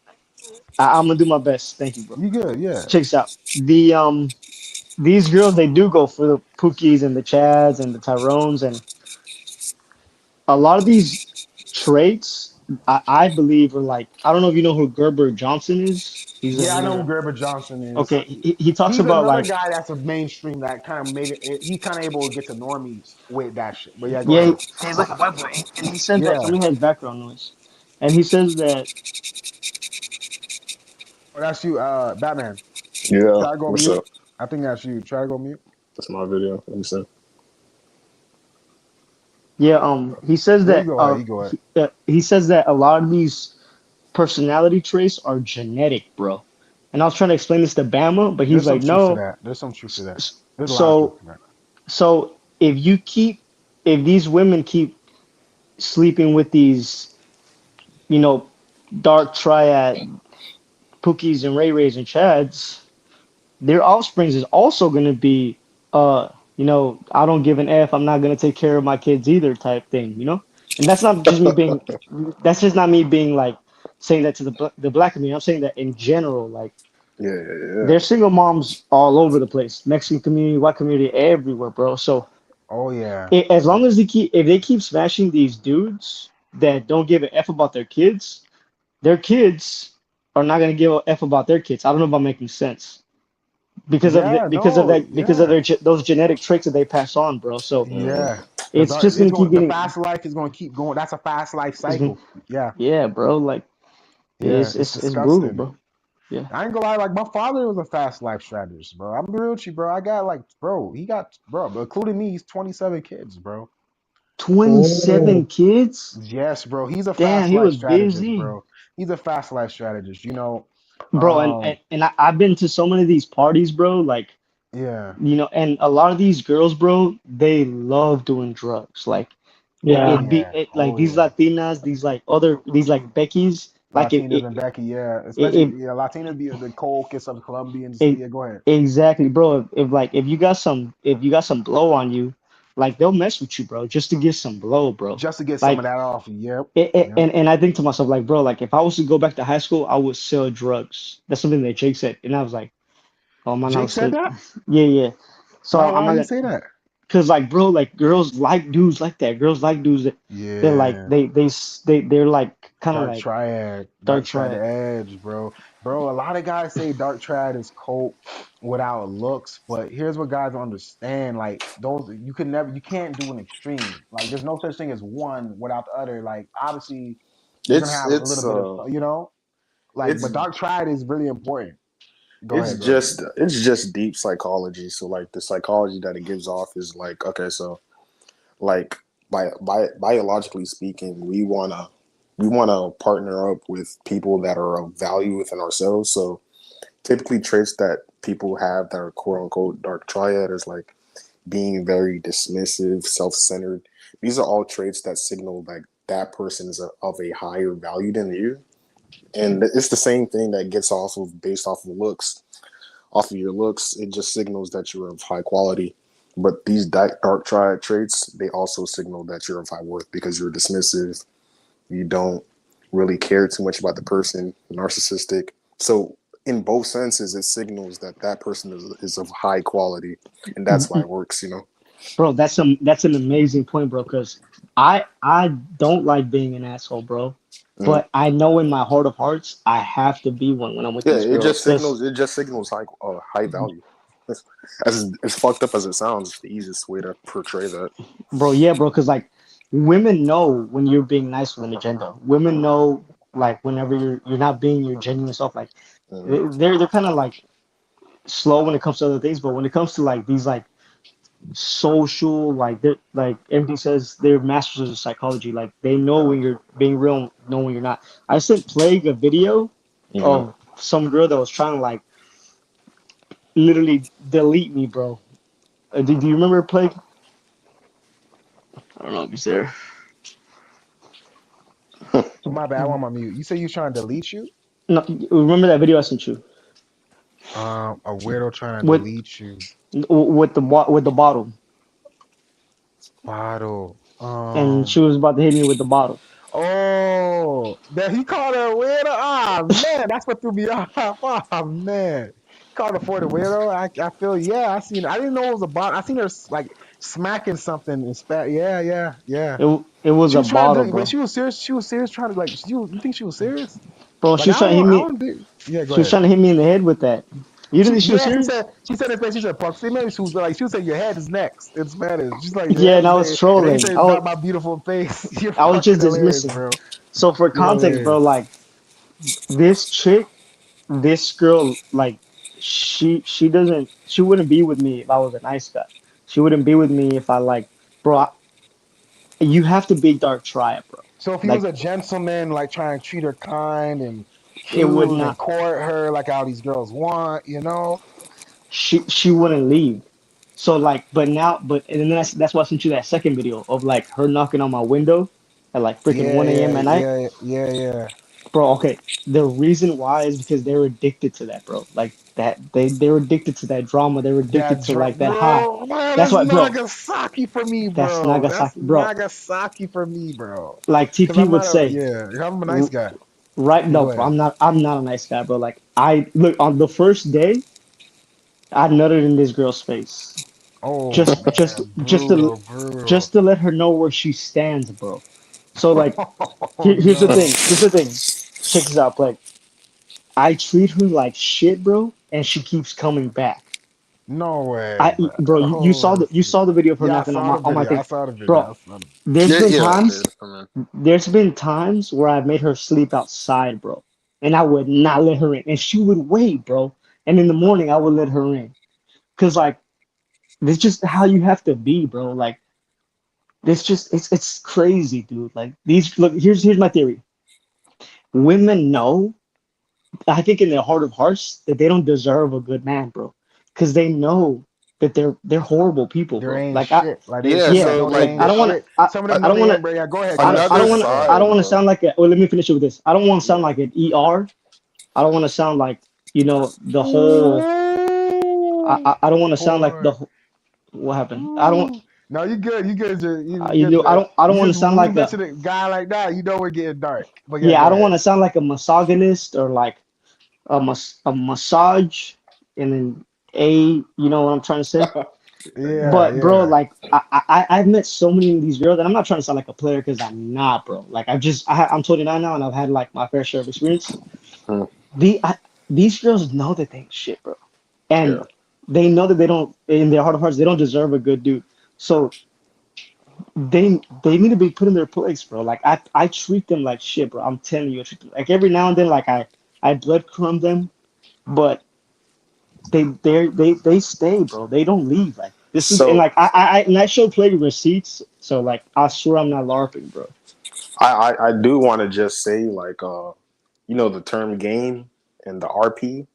I'm gonna do my best. Thank you, bro.
You good?
So
Yeah,
check this out. These girls, they do go for the Pookies and the Chads and the Tyrones, and a lot of these traits I believe are like, I don't know if you know who Gerber Johnson is. He's
yeah. I
one of
know who
the,
Gerber Johnson is.
okay, he talks
He's
about
another
like,
guy that's a mainstream that kind of made it. He's kind of able to get to normies with that shit. But yeah, go
yeah,
ahead.
he's like a white boy, and he says that,
Yeah.
let me have background noise, and he says that,
Oh, that's you, Batman.
Yeah,
Try to go
what's
mute.
up?
I think that's you. Try to go mute.
That's my video. Let me see.
yeah, he says
Yeah, you
that,
go ahead. You go ahead.
he says that a lot of these personality traits are genetic, bro. And I was trying to explain this to Bama, but he's
There's some
like,
truth to
no.
that. There's some truth to that. There's a lot of truth
So
to that.
so if these women keep sleeping with these, you know, dark triad Pookies and Ray Rays and Chads, their offspring is also gonna be I don't give an F, I'm not gonna take care of my kids either type thing, you know? And that's just not me being like saying that to the black community. I'm saying that in general, like
Yeah, yeah, yeah.
there's single moms all over the place, Mexican community, white community, everywhere, bro. So
Oh yeah.
as long as if they keep smashing these dudes that don't give a f about their kids are not gonna give a f about their kids. I don't know if I'm making sense
Yeah. No.
because of
Yeah.
those genetic traits that they pass on, bro. So
Mm.
Yeah.
it's just
It's
gonna keep
going. The
getting.
fast life is going to keep going. That's a fast life
It's gonna,
cycle. Yeah.
yeah, bro. Like
Yeah. It's
it's brutal,
disgusting.
bro. Yeah,
I ain't gonna lie. Like my father was a fast life strategist, bro. I'm real with you, bro. I got like, bro. He got, bro, including me. He's 27 kids, bro.
27 kids.
Yes, bro. He's a
Damn,
fast
he
life
was
strategist,
busy,
bro. He's a fast life strategist.
bro. And I've been to so many of these parties, bro. Like
Yeah.
and a lot of these girls, bro, they love doing drugs. Like
Oh yeah.
like
Oh
these
yeah.
Latinas, these like Becky's, like
Latinas and Becky, yeah. Especially
if,
yeah, Latinas be the cold kiss of Colombians.
if
Yeah, go ahead.
exactly, bro. If you got some blow on you, Like they'll mess with you, bro, just to get some blow, bro.
Just to get some of
Like
that off. Yep.
it,
Yep.
and I think to myself, like, bro, like if I was to go back to high school, I would sell drugs. That's something that Jake said, and I was like, oh man, I
Jake
was
said
still,
that.
yeah, yeah. So I'm
Why
not
he
gonna,
say that?
cause like, bro, like girls like dudes like that. Girls like dudes that they're like
Yeah.
they're like kind of
Dark
like
triad,
dark
dark triad
triad.
edge, bro. Bro, a lot of guys say dark triad is cold without looks, but here's what guys don't understand. Like those you can't do an extreme. Like there's no such thing as one without the other. Like obviously you're gonna
It's
have a
it's
little bit of
uh
like
it's
but dark triad is really important.
it's
Go ahead.
just deep psychology. So like the psychology that it gives off is like, okay, so like biologically speaking, we wanna partner up with people that are of value within ourselves. So typically traits that people have that are quote unquote dark triad is like being very dismissive, self-centered. These are all traits that signal like that person is of a higher value than you. And it's the same thing that gets off of based off of looks. Off of your looks, it just signals that you're of high quality. But these dark triad traits, they also signal that you're of high worth because you're dismissive. You don't really care too much about the person, narcissistic. So in both senses, it signals that that person is of high quality, and that's why it works. You know.
Bro, that's an amazing point, bro. Because I don't like being an asshole, bro.
Mhm.
But I know in my heart of hearts, I have to be one when I'm with
Yeah,
these girls. Cause
it just signals high value. As fucked up as it sounds, it's the easiest way to portray that.
bro, yeah, bro. Cause like women know when you're being nice with an agenda. Women know like whenever you're not being your genuine self. Like
Hmm.
they're kind of like slow when it comes to other things, but when it comes to like these like social like they're like everything says they're masters of psychology. Like they know when you're being real, know when you're not. I sent Plague a video
Hmm.
of some girl that was trying to like literally delete me, bro. Do you remember Plague? I don't know if he's there.
My bad, I want my mute. You say you trying to delete you?
No, remember that video I sent you
A weirdo trying to
with
delete you.
with the bottle,
Bottle.
and she was about to hit me with the bottle.
Oh, that he called her a weirdo. Ah, man, that's what threw me off. Oh man, called her for the weirdo. I feel yeah. I seen. I didn't know it was a bot. I seen her like smacking something in spat. Yeah, yeah, yeah.
It was
She
a
was trying to
bottle,
do, but
bro.
she was serious. She was serious trying to like. You think she was serious?
Bro,
Like
she was trying to hit
I
me.
don't think. Yeah, go
She was
ahead.
trying to hit me in the head with that. You didn't think she was
She
serious?
said in Spanish. She said proxima. She was saying your head is next in Spanish. She's like your
Yeah,
head
and
is
I was
next. And then you
trolling.
said not my beautiful face. You're
I was
fucking
just
hilarious,
dismissing.
bro.
So for
You're
context, bro,
hilarious.
like this chick, this girl, like she wouldn't be with me if I was a nice guy. She wouldn't be with me if I like, bro. You have to be dark triad, bro.
So if he was
Like
a gentleman, like trying to treat her kind and
it would
cute and
not.
court her like how these girls want, you know?
She wouldn't leave. So like, and then that's why I sent you that second video of like her knocking on my window at like freaking
Yeah,
1
yeah,
a.m. at night.
yeah, yeah, yeah.
Bro, okay. The reason why is because they're addicted to that, bro. Like that they're addicted to that drama. They're addicted to like that high.
Bro, man,
That's
that's
why, bro.
Nagasaki for me,
That's
bro. That's
Nagasaki, bro.
Nagasaki for me, bro.
Like
Cause
TP
I'm
would
not a
say,
yeah, I'm a nice
r-
guy.
right?
Yeah,
No,
go
bro,
ahead.
I'm not a nice guy, bro. Like I look on the first day, I nutted in this girl's face,
Oh
just just
man,
just to
brutal, brutal.
just to let her know where she stands, bro. So like,
Oh
here's the
no.
thing. Here's the thing. Check this out, play. I treat her like shit, bro, and she keeps coming back.
No way, bro.
Bro,
Oh
you
shit.
saw the video of her
Yeah, I
knocking
saw the
on my
video. I
thing,
saw the video.
bro.
I saw the
There's
Yeah,
been
yeah, I
times
did. I mean,
there's been times where I've made her sleep outside, bro, and I would not let her in, and she would wait, bro. And in the morning, I would let her in, cause like this just how you have to be, bro. Like this just it's crazy, dude. Like these look here's my theory. Women know, I think in their heart of hearts that they don't deserve a good man, bro, because they know that they're horrible people,
there
bro.
ain't
Like I
shit. Like
yeah.
they
yeah,
So
know they
like
like
ain't
I don't want
shit.
to
Some of
I,
them
I
know
don't
they
want
ain't.
to
But yeah, go ahead, go ahead.
another
Go
I
ahead.
don't
side,
want to
bro.
sound like a. Well, let me finish it with this. I don't want to sound
Yeah.
like an ER. I don't want to sound like the whole.
Ooh,
I don't want to sound like
boy.
what happened. I don't.
Ooh. No, you good. You good. You
You
good.
know, I don't
You
want to
just
sound
when we
like
get
a
to the guy like that, you know we're getting dark. But yeah,
yeah.
go
I don't
ahead.
want to sound like a misogynist or like a massage and then a you know what I'm trying to say.
Yeah,
But bro,
yeah.
like I've met so many of these girls, and I'm not trying to sound like a player because I'm not, bro. Like I'm 29 now, and I've had like my fair share of experience.
Mm,
These girls know that they ain't shit, bro,
yeah.
and they know that they don't, in their heart of hearts, they don't deserve a good dude. So they need to be put in their place, bro. Like I treat them like shit, bro. I'm telling you, I treat them, like every now and then, like I breadcrumb them, but they stay, bro. They don't leave. Like this is and
So
like and I show plenty receipts, so like I swear I'm not larping, bro.
I do want to just say like you know the term game and the RP,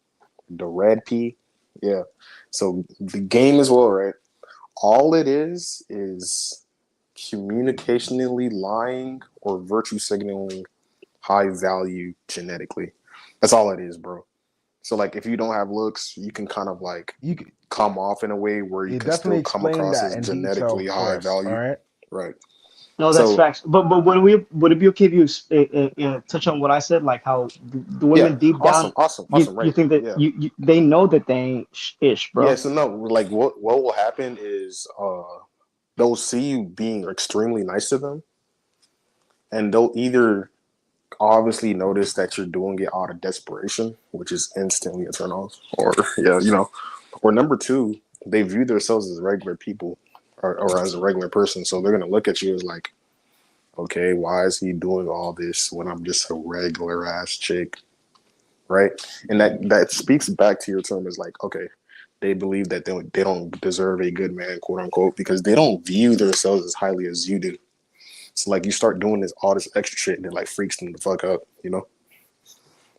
the red P. Yeah. So the game as well, right? All it is communicationally lying or virtue signaling high value genetically. That's all it is, bro. So like if you don't have looks, you can kind of like
You c-
come off in a way where you
you
can
definitely
still come
explain
across
that
as
in detail
genetically high
first. All
value.
right.
Right.
No, that's
So
facts. But when we would it be okay if you touch on what I said, like how the
yeah,
women deep down,
awesome, awesome,
you
awesome,
you
right.
think that
Yeah.
they know that they ain't ish,
Yeah,
bro.
so no, like what will happen is they'll see you being extremely nice to them and they'll either obviously notice that you're doing it out of desperation, which is instantly a turn off. Or yeah, you know. Or number two, they view themselves as regular people or as a regular person. So they're gonna look at you as like, okay, why is he doing all this when I'm just a regular ass chick? Right? And that speaks back to your term as like, okay, they believe that they don't deserve a good man, quote unquote, because they don't view themselves as highly as you do. So like you start doing all this extra shit and it like freaks them the fuck out, you know?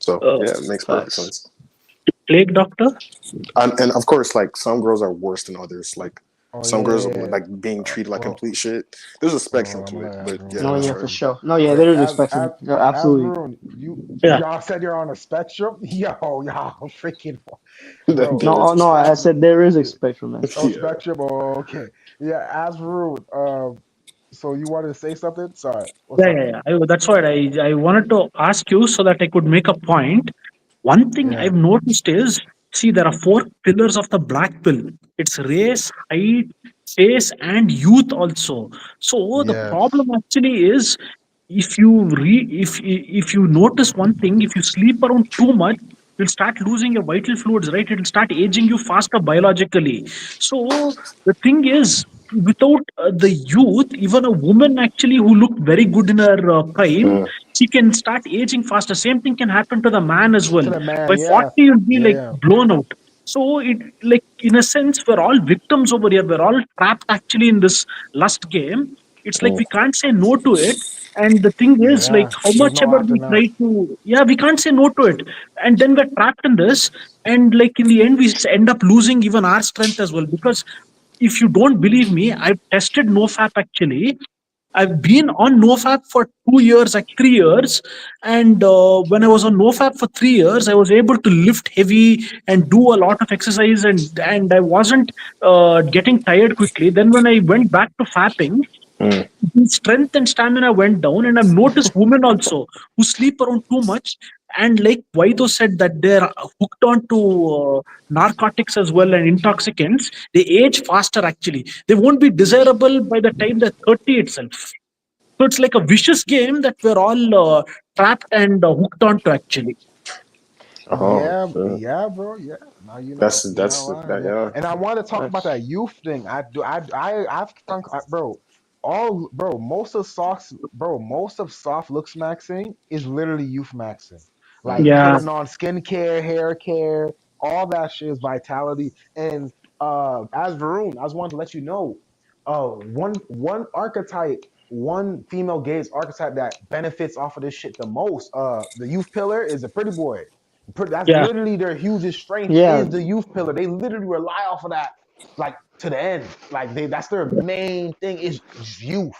So yeah, it makes perfect
Facts.
sense.
Plague Doctor?
And of course, like some girls are worse than others. Like
Oh
some
yeah,
girls
yeah,
are
yeah.
like being treated like
Well,
complete shit. There's a spectrum
I'm
to
gonna
it,
let
but
Asroon
yeah,
No,
go
that's
yeah,
right.
for
after.
sure. No, yeah,
Yeah,
there is a spectrum. Yeah, absolutely.
Asroon, you
Yeah,
y'all said you're on a spectrum. Yo, y'all freaking, bro.
there
No,
is
oh,
a
no, I
spectrum.
As
said there is a spectrum, man.
oh
Yeah.
spectrum. Oh, okay. Yeah, Asroon. So you wanted to say something? Sorry. What's
Yeah,
up?
yeah, yeah. That's what I wanted to ask you so that I could make a point. One thing
Yeah.
I've noticed is, see, there are four pillars of the black pill. It's race, height, face, and youth also. So the
Yes.
problem actually is, if you notice one thing, if you sleep around too much, you'll start losing your vital fluids, right? It'll start aging you faster biologically. So the thing is, without the youth, even a woman actually who looked very good in her prime,
Mm,
she can start aging faster. Same thing can happen to the man as
To
well.
the man.
By
Yeah.
40, you'll be like
Yeah.
blown out. So it, like, in a sense, we're all victims over here. We're all trapped actually in this lust game. It's like
mm,
we can't say no to it. And the thing is, like,
Yeah.
how
There's
much
no
ever
opting
we try
out.
to, yeah, we can't say no to it. And then we're trapped in this. And like in the end, we end up losing even our strength as well. Because if you don't believe me, I've tested NoFap actually. I've been on NoFap for 2 years, like 3 years. And when I was on NoFap for 3 years, I was able to lift heavy and do a lot of exercise, and I wasn't getting tired quickly. Then when I went back to fapping,
mm.
the strength and stamina went down. And I've noticed women also who sleep around too much. And like Vaido said, that they're hooked on to narcotics as well and intoxicants. They age faster actually. They won't be desirable by the time they're 30 itself. So it's like a vicious game that we're all trapped and hooked on to actually.
Oh,
Yeah,
shit.
yeah, bro. Yeah. No, you're not
That's
lying.
that.
Yeah.
Yeah.
And I want to talk about
Facts.
that youth thing. I've found, bro. All, bro. Most of soft looks maxing is literally youth maxing. Like
Yeah.
putting on skincare, hair care, all that shit is vitality. And as Varun, I just wanted to let you know, one archetype, one female gaze archetype that benefits off of this shit the most. The youth pillar is a pretty boy. That's
Yeah.
literally their hugest strength
Yeah,
is the youth pillar. They literally rely off of that, like to the end. Like that's their main thing is youth.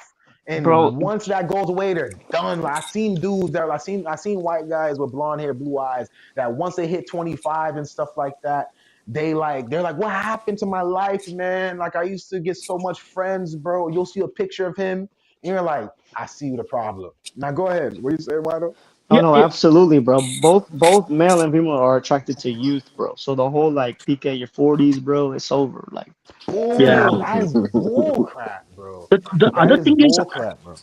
bro.
And once that goes away, they're done. Like I seen dudes that I seen white guys with blonde hair, blue eyes that once they hit 25 and stuff like that, they're like, what happened to my life, man? Like I used to get so much friends, bro. You'll see a picture of him, and you're like, I see the problem. Now go ahead. What you say, Wado?
Oh
Yeah,
no,
yeah,
absolutely, bro. Both male and female are attracted to youth, bro. So the whole like peak at your 40s, bro, it's over. Like,
yeah.
Bull. That is bull crap, bro.
The
That
other
is
thing is,
bull crap, bro.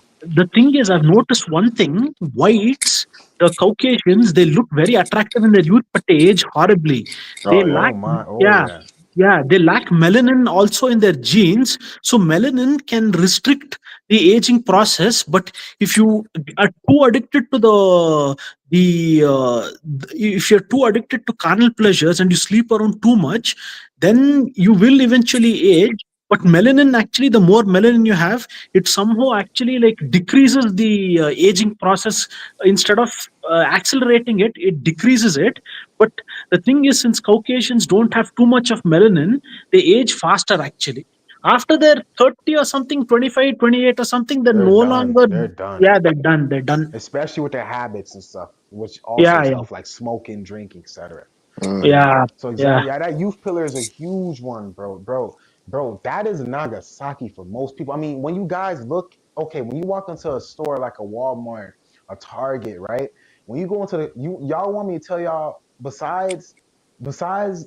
I've noticed one thing: whites, the Caucasians, they look very attractive in their youth, but they age horribly. They
Oh yeah.
Oh
lack,
my. Oh
yeah,
yeah.
yeah, they lack melanin also in their genes. So melanin can restrict the aging process. But if you are too addicted to if you're too addicted to carnal pleasures and you sleep around too much, then you will eventually age. But melanin, actually, the more melanin you have, it somehow actually like decreases the aging process. Instead of accelerating it, it decreases it. But the thing is, since Caucasians don't have too much of melanin, they age faster actually. After they're 30 or something, 25, 28 or something, they're
They're
no
done.
longer.
They're done.
Yeah, they're done.
Especially with their habits and stuff, which also
Yeah,
is
yeah,
health, like smoking, drinking, etc.
Mm.
yeah,
So
yeah,
exactly, yeah, that youth pillar is a huge one, bro. That is Nagasaki for most people. I mean, when you guys look, okay, when you walk into a store like a Walmart, a Target, right? When you go into y'all want me to tell y'all, besides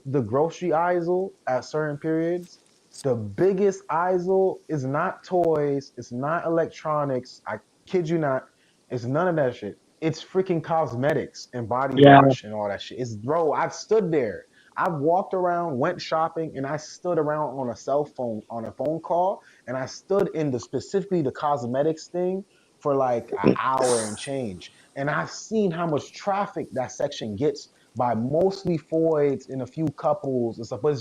the grocery aisle at certain periods, the biggest aisle is not toys, it's not electronics. I kid you not, it's none of that shit. It's freaking cosmetics and body
yeah,
wash and all that shit. It's bro, I've stood there. I've walked around, went shopping, and I stood around on a cell phone on a phone call, and I stood in the specifically the cosmetics thing for like an hour and change. And I've seen how much traffic that section gets by mostly foids and a few couples and stuff. But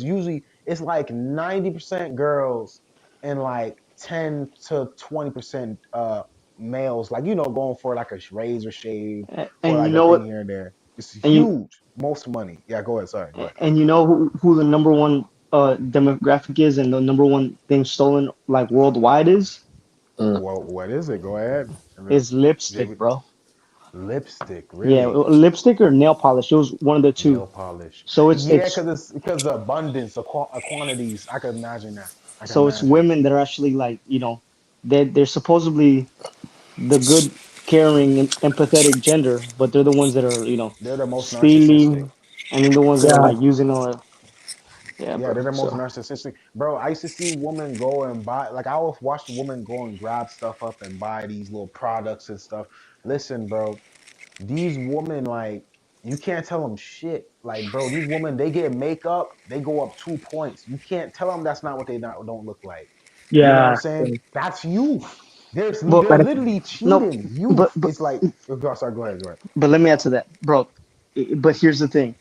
it's like 90% girls and like 10 to 20% males, like going for like a razor shave or
and you
like a
know
thing
what?
here and there. It's
And you
huge. Most money. Yeah, go ahead. Sorry, go ahead.
and you know who the number one demographic is, and the number one thing stolen like worldwide
Mm.
Well, what is it? Go ahead.
is lipstick, bro.
Lipstick,
Yeah,
really?
lipstick or nail polish. It was one of the two.
Nail polish.
So
Yeah, because the abundance of quantities. I could imagine that. I can
it's
imagine.
women that are actually like, they're supposedly the good, caring, and empathetic gender, but they're the ones that are,
They're the most narcissistic.
stealing, and then the ones that are
yeah,
like using all. Yeah,
Yeah,
bro.
they're the most
So
narcissistic. Bro, I used to see women go and buy, like, I always watch the women go and grab stuff up and buy these little products and stuff. Listen, bro, these women, like, you can't tell them shit. Like, bro, these women, they get makeup, they go up 2 points. You can't tell them that's not what they don't look like. You know what I'm
yeah.
saying? That's youth.
but
They're
Correct.
literally
no,
cheating.
but
Youth.
but
It's like, sorry, go ahead, go ahead.
but let me add to that, bro. But here's the thing: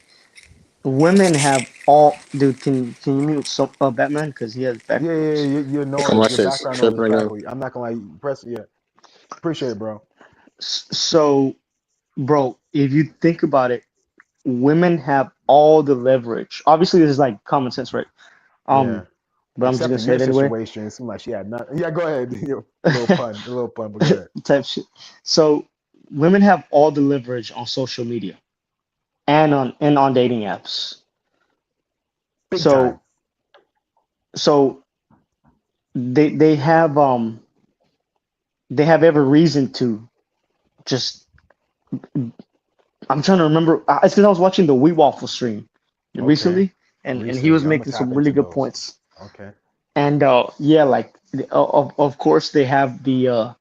women have all. Dude, can you mute Batman because he has
Yeah,
background
yeah,
noise.
yeah, your
Come on,
noise, your
shit's
background noise is
tripping again.
crackly. I'm not gonna lie, press, yeah. Appreciate it, bro.
So, bro, if you think about it, women have all the leverage. Obviously, this is like common sense, right? Um,
Yeah.
but I'm just
Except
gonna
in
say
your
it anyway.
situation, it seemed like she had nothing. Yeah, go ahead. A little pun, but go ahead.
Type shit. So, women have all the leverage on social media and on dating apps.
Big
So,
time.
so they have every reason to just. I'm trying to remember. It's because I was watching the Wee Waffle stream
Okay.
recently, and he was
Recently, I'm gonna
making some
tap
really
into
good
those.
points.
Okay.
And yeah, like of course they have the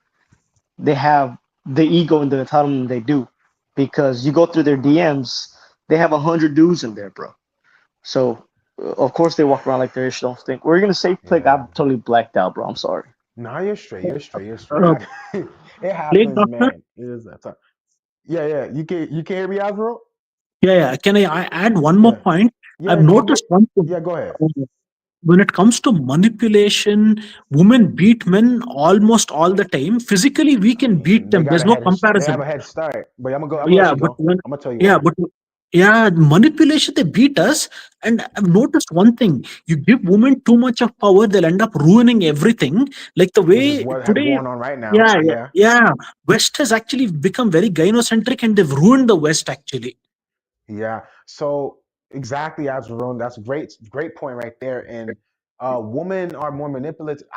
ego and the entitlement they do, because you go through their DMs, they have 100 dudes in there, bro. So of course they walk around like they're ish. Don't think we're gonna say click.
Yeah.
I'm totally blacked out, bro. I'm sorry.
Nah, you're straight. You're straight. You're straight.
Uh,
It
Plague
happens,
doctor.
man. It is that time. Yeah, yeah. You can hear me, Azro?
Yeah, yeah. Can I add one more
Yeah.
point? I've
Yeah.
noticed one thing.
Yeah. Go ahead.
When it comes to manipulation, women beat men almost all the time. Physically, we
I
can beat
mean,
them. There's no
they have
comparison.
a head start. But I'm gonna go. I'm gonna let
Yeah,
you
but
go.
when
I'm gonna tell you
yeah,
why.
but yeah, manipulation, they beat us. And I've noticed one thing: you give women too much of power, they'll end up ruining everything. Like the
Which is
way
what have
today,
going on right now.
yeah, yeah,
Yeah.
yeah. West has actually become very gynocentric, and they've ruined the West actually.
Yeah. So exactly, Absalom. That's a great point right there. And women are more manipulative.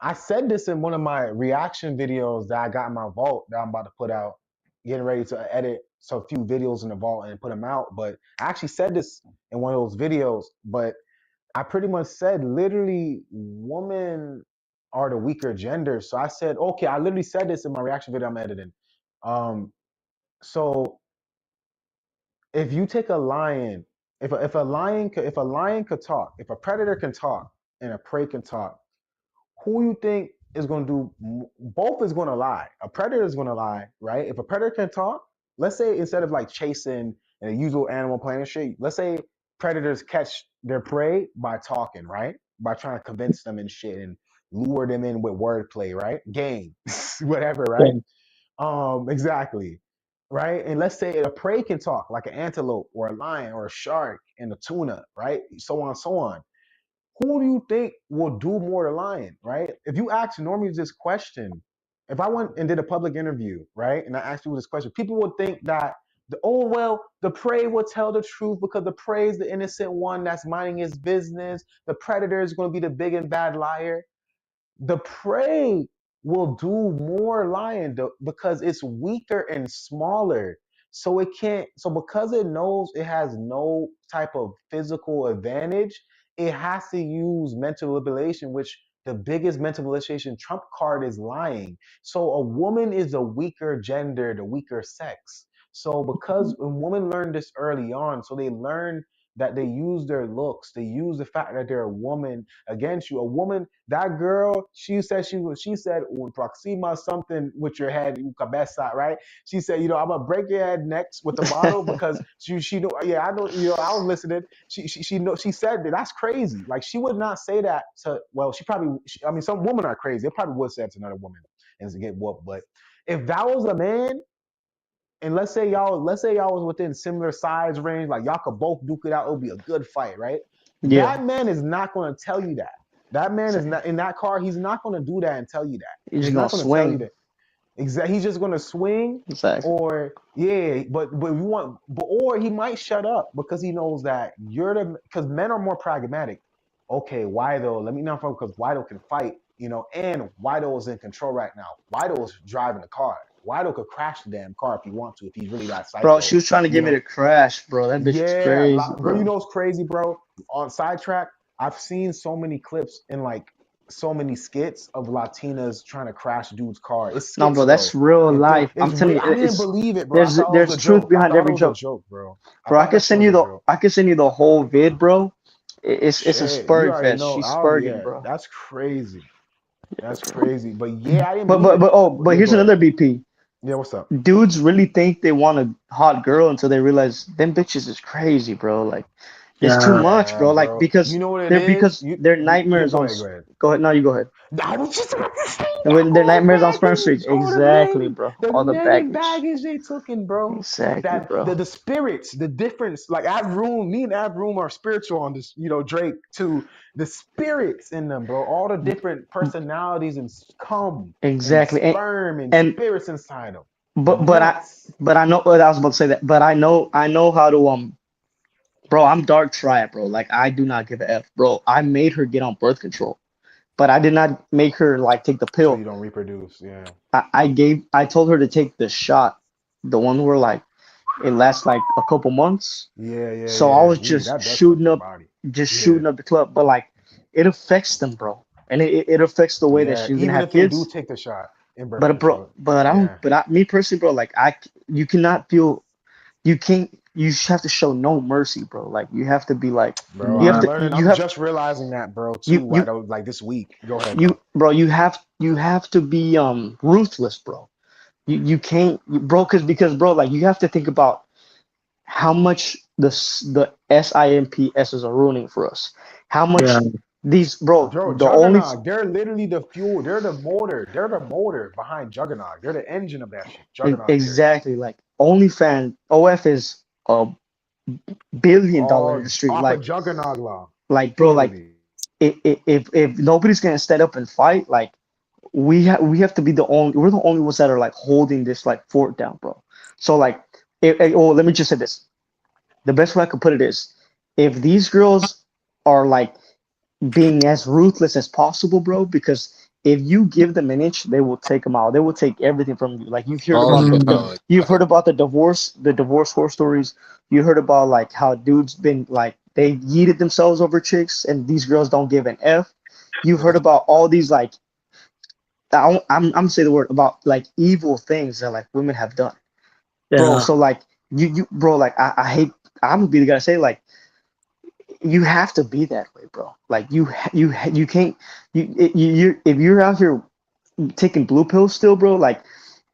I said this in one of my reaction videos that I got in my vault that I'm about to put out, getting ready to edit so a few videos in the vault and put them out. But I actually said this in one of those videos, but I pretty much said literally women are the weaker gender. So I said, okay, I literally said this in my reaction video I'm editing. Um, so if you take a lion, if a lion could talk, if a predator can talk and a prey can talk, who you think is going to do both is going to lie. A predator is going to lie, right? If a predator can talk, let's say instead of like chasing and a usual animal playing shit, let's say predators catch their prey by talking, right? By trying to convince them and shit and lure them in with wordplay, right? Game, whatever, right?
Yeah.
Exactly. Right. And let's say a prey can talk like an antelope or a lion or a shark and a tuna, right? So on, so on. Who do you think will do more to lion, right? If you ask normies this question, if I went and did a public interview, right, and I asked you this question, people would think that oh well, the prey will tell the truth because the prey is the innocent one that's minding his business. The predator is going to be the big and bad liar. The prey will do more lying because it's weaker and smaller. So it can't, so because it knows it has no type of physical advantage, it has to use mental manipulation, which the biggest mental manipulation trump card is lying. So a woman is a weaker gender, the weaker sex. So because when women learn this early on, so they learn that they use their looks, they use the fact that they're a woman against you. A woman, that girl, she said, un proxima something with your head, cabeza, right? She said, I'm gonna break your head next with the bottle because she know, yeah, I know, I was listening. She know, she said that. That's crazy. Like she would not say that to, well, I mean, some women are crazy. They probably would say it to another woman and to get whooped. But if that was a man, and let's say y'all was within similar size range, like y'all could both duke it out, it would be a good fight, right?
Yeah,
That man is not going to tell you that. That man is
exactly.
not in that car. He's not going to do that and tell you that.
You're
He's
just gonna
not going to tell you
swing.
that. Exactly. He's just going to swing,
Exactly.
or yeah, but you want, or he might shut up because he knows that because men are more pragmatic. Okay, Wido, let me know because Wido can fight, and Wido is in control right now. Wido is driving the car. Wido could crash the damn car if he wants to, if he's really that
Bro,
psycho,
she was trying to
you
get me
know.
to crash, bro. That bitch is
Yeah,
crazy,
bro.
bro.
What's crazy, bro? On sidetrack, I've seen so many clips and like so many skits of Latinas trying to crash dude's car. It's
No,
skits
bro, that's
though.
real
And
life. I'm
it's
telling
real.
you,
I didn't
it's
believe it, bro. I thought it was
there's
a
truth
joke. I
behind
thought it
every
was a
joke,
joke, bro. I
bro.
thought that shit was a joke.
I can send you the whole vid, bro. It's a
Shit, you
spurg
already
fest.
know.
She's
Oh
spurging,
yeah,
bro.
that's crazy. That's crazy. But yeah, I didn't
But
believe
but
it.
but oh,
But
but
yeah,
here's
go ahead.
another BP.
Yeah, what's up?
Dudes really think they want a hot girl until they realize them bitches is crazy, bro. Like it's too
Yeah.
much,
Yeah,
bro. Like
bro. You know what it is?
because their
Yeah,
nightmares
go
on.
ahead, go ahead.
Go ahead, now you go ahead.
I was just about to say
And
that,
when their
all the
nightmares on Sperm Street,
baggage, all the
exactly,
men,
bro.
the
All the
men and
baggage,
baggage they took in, bro.
exactly,
That
bro.
the spirits, the difference. Like Avroom, me and Avroom are spiritual on this, Drake too. The spirits in them, bro. All the different personalities and cum and
Exactly,
sperm and
and
spirits inside them.
but but I
Nuts.
but I know what I was about to say that, but I know how to bro. I'm dark triad, bro. Like I do not give a f, bro. I made her get on birth control, but I did not make her like take the
So
pill.
you don't reproduce, yeah.
I told her to take the shot, the one where like it lasts like a couple months.
Yeah, yeah,
So I
yeah.
was
Ooh,
just
that does fuck your body. Yeah.
shooting up the club, but like it affects them, bro, and it affects the way that
Yeah.
she's gonna
Even
have
if they do
kids.
take the shot in birth
But bro,
control.
but I don't,
Yeah.
me personally, bro, like you cannot feel, you can't, you have to show no mercy, bro. Like you have to be like,
Bro,
you have
I'm
to,
learning. I'm just realizing that, bro, too, right? Like this week. Go ahead, bro.
bro, you have to be ruthless, bro. You can't, bro, because bro, like you have to think about how much the SIMPs are ruining for us. How
Yeah.
much these, bro,
Bro,
the only
Juggernaut, they're literally the fuel. They're the motor. They're the motor behind Juggernaut. They're the engine of that shit. Juggernaut gear.
exactly like OnlyFans OF is a $1 billion
All
industry.
off of Juggernaut law.
Bro, like
Literally.
if nobody's gonna stand up and fight, like we have to be the only, we're the only ones that are like holding this like fort down, bro. So like let me just say this. The best way I could put it is, if these girls are like being as ruthless as possible, bro, because if you give them an inch, they will take them out. They will take everything from you. Like
Okay,
Mm.
you've heard about the divorce horror stories. You heard about like how dudes been like they yeeted themselves over chicks, and these girls don't give an f. You've heard about all these like I'm gonna say the word about like evil things that like women have done, bro.
Yeah.
So like you bro, like I hate. I'm gonna be the guy to say like you have to be that way, bro. Like you can't you if you're out here taking blue pills still, bro, like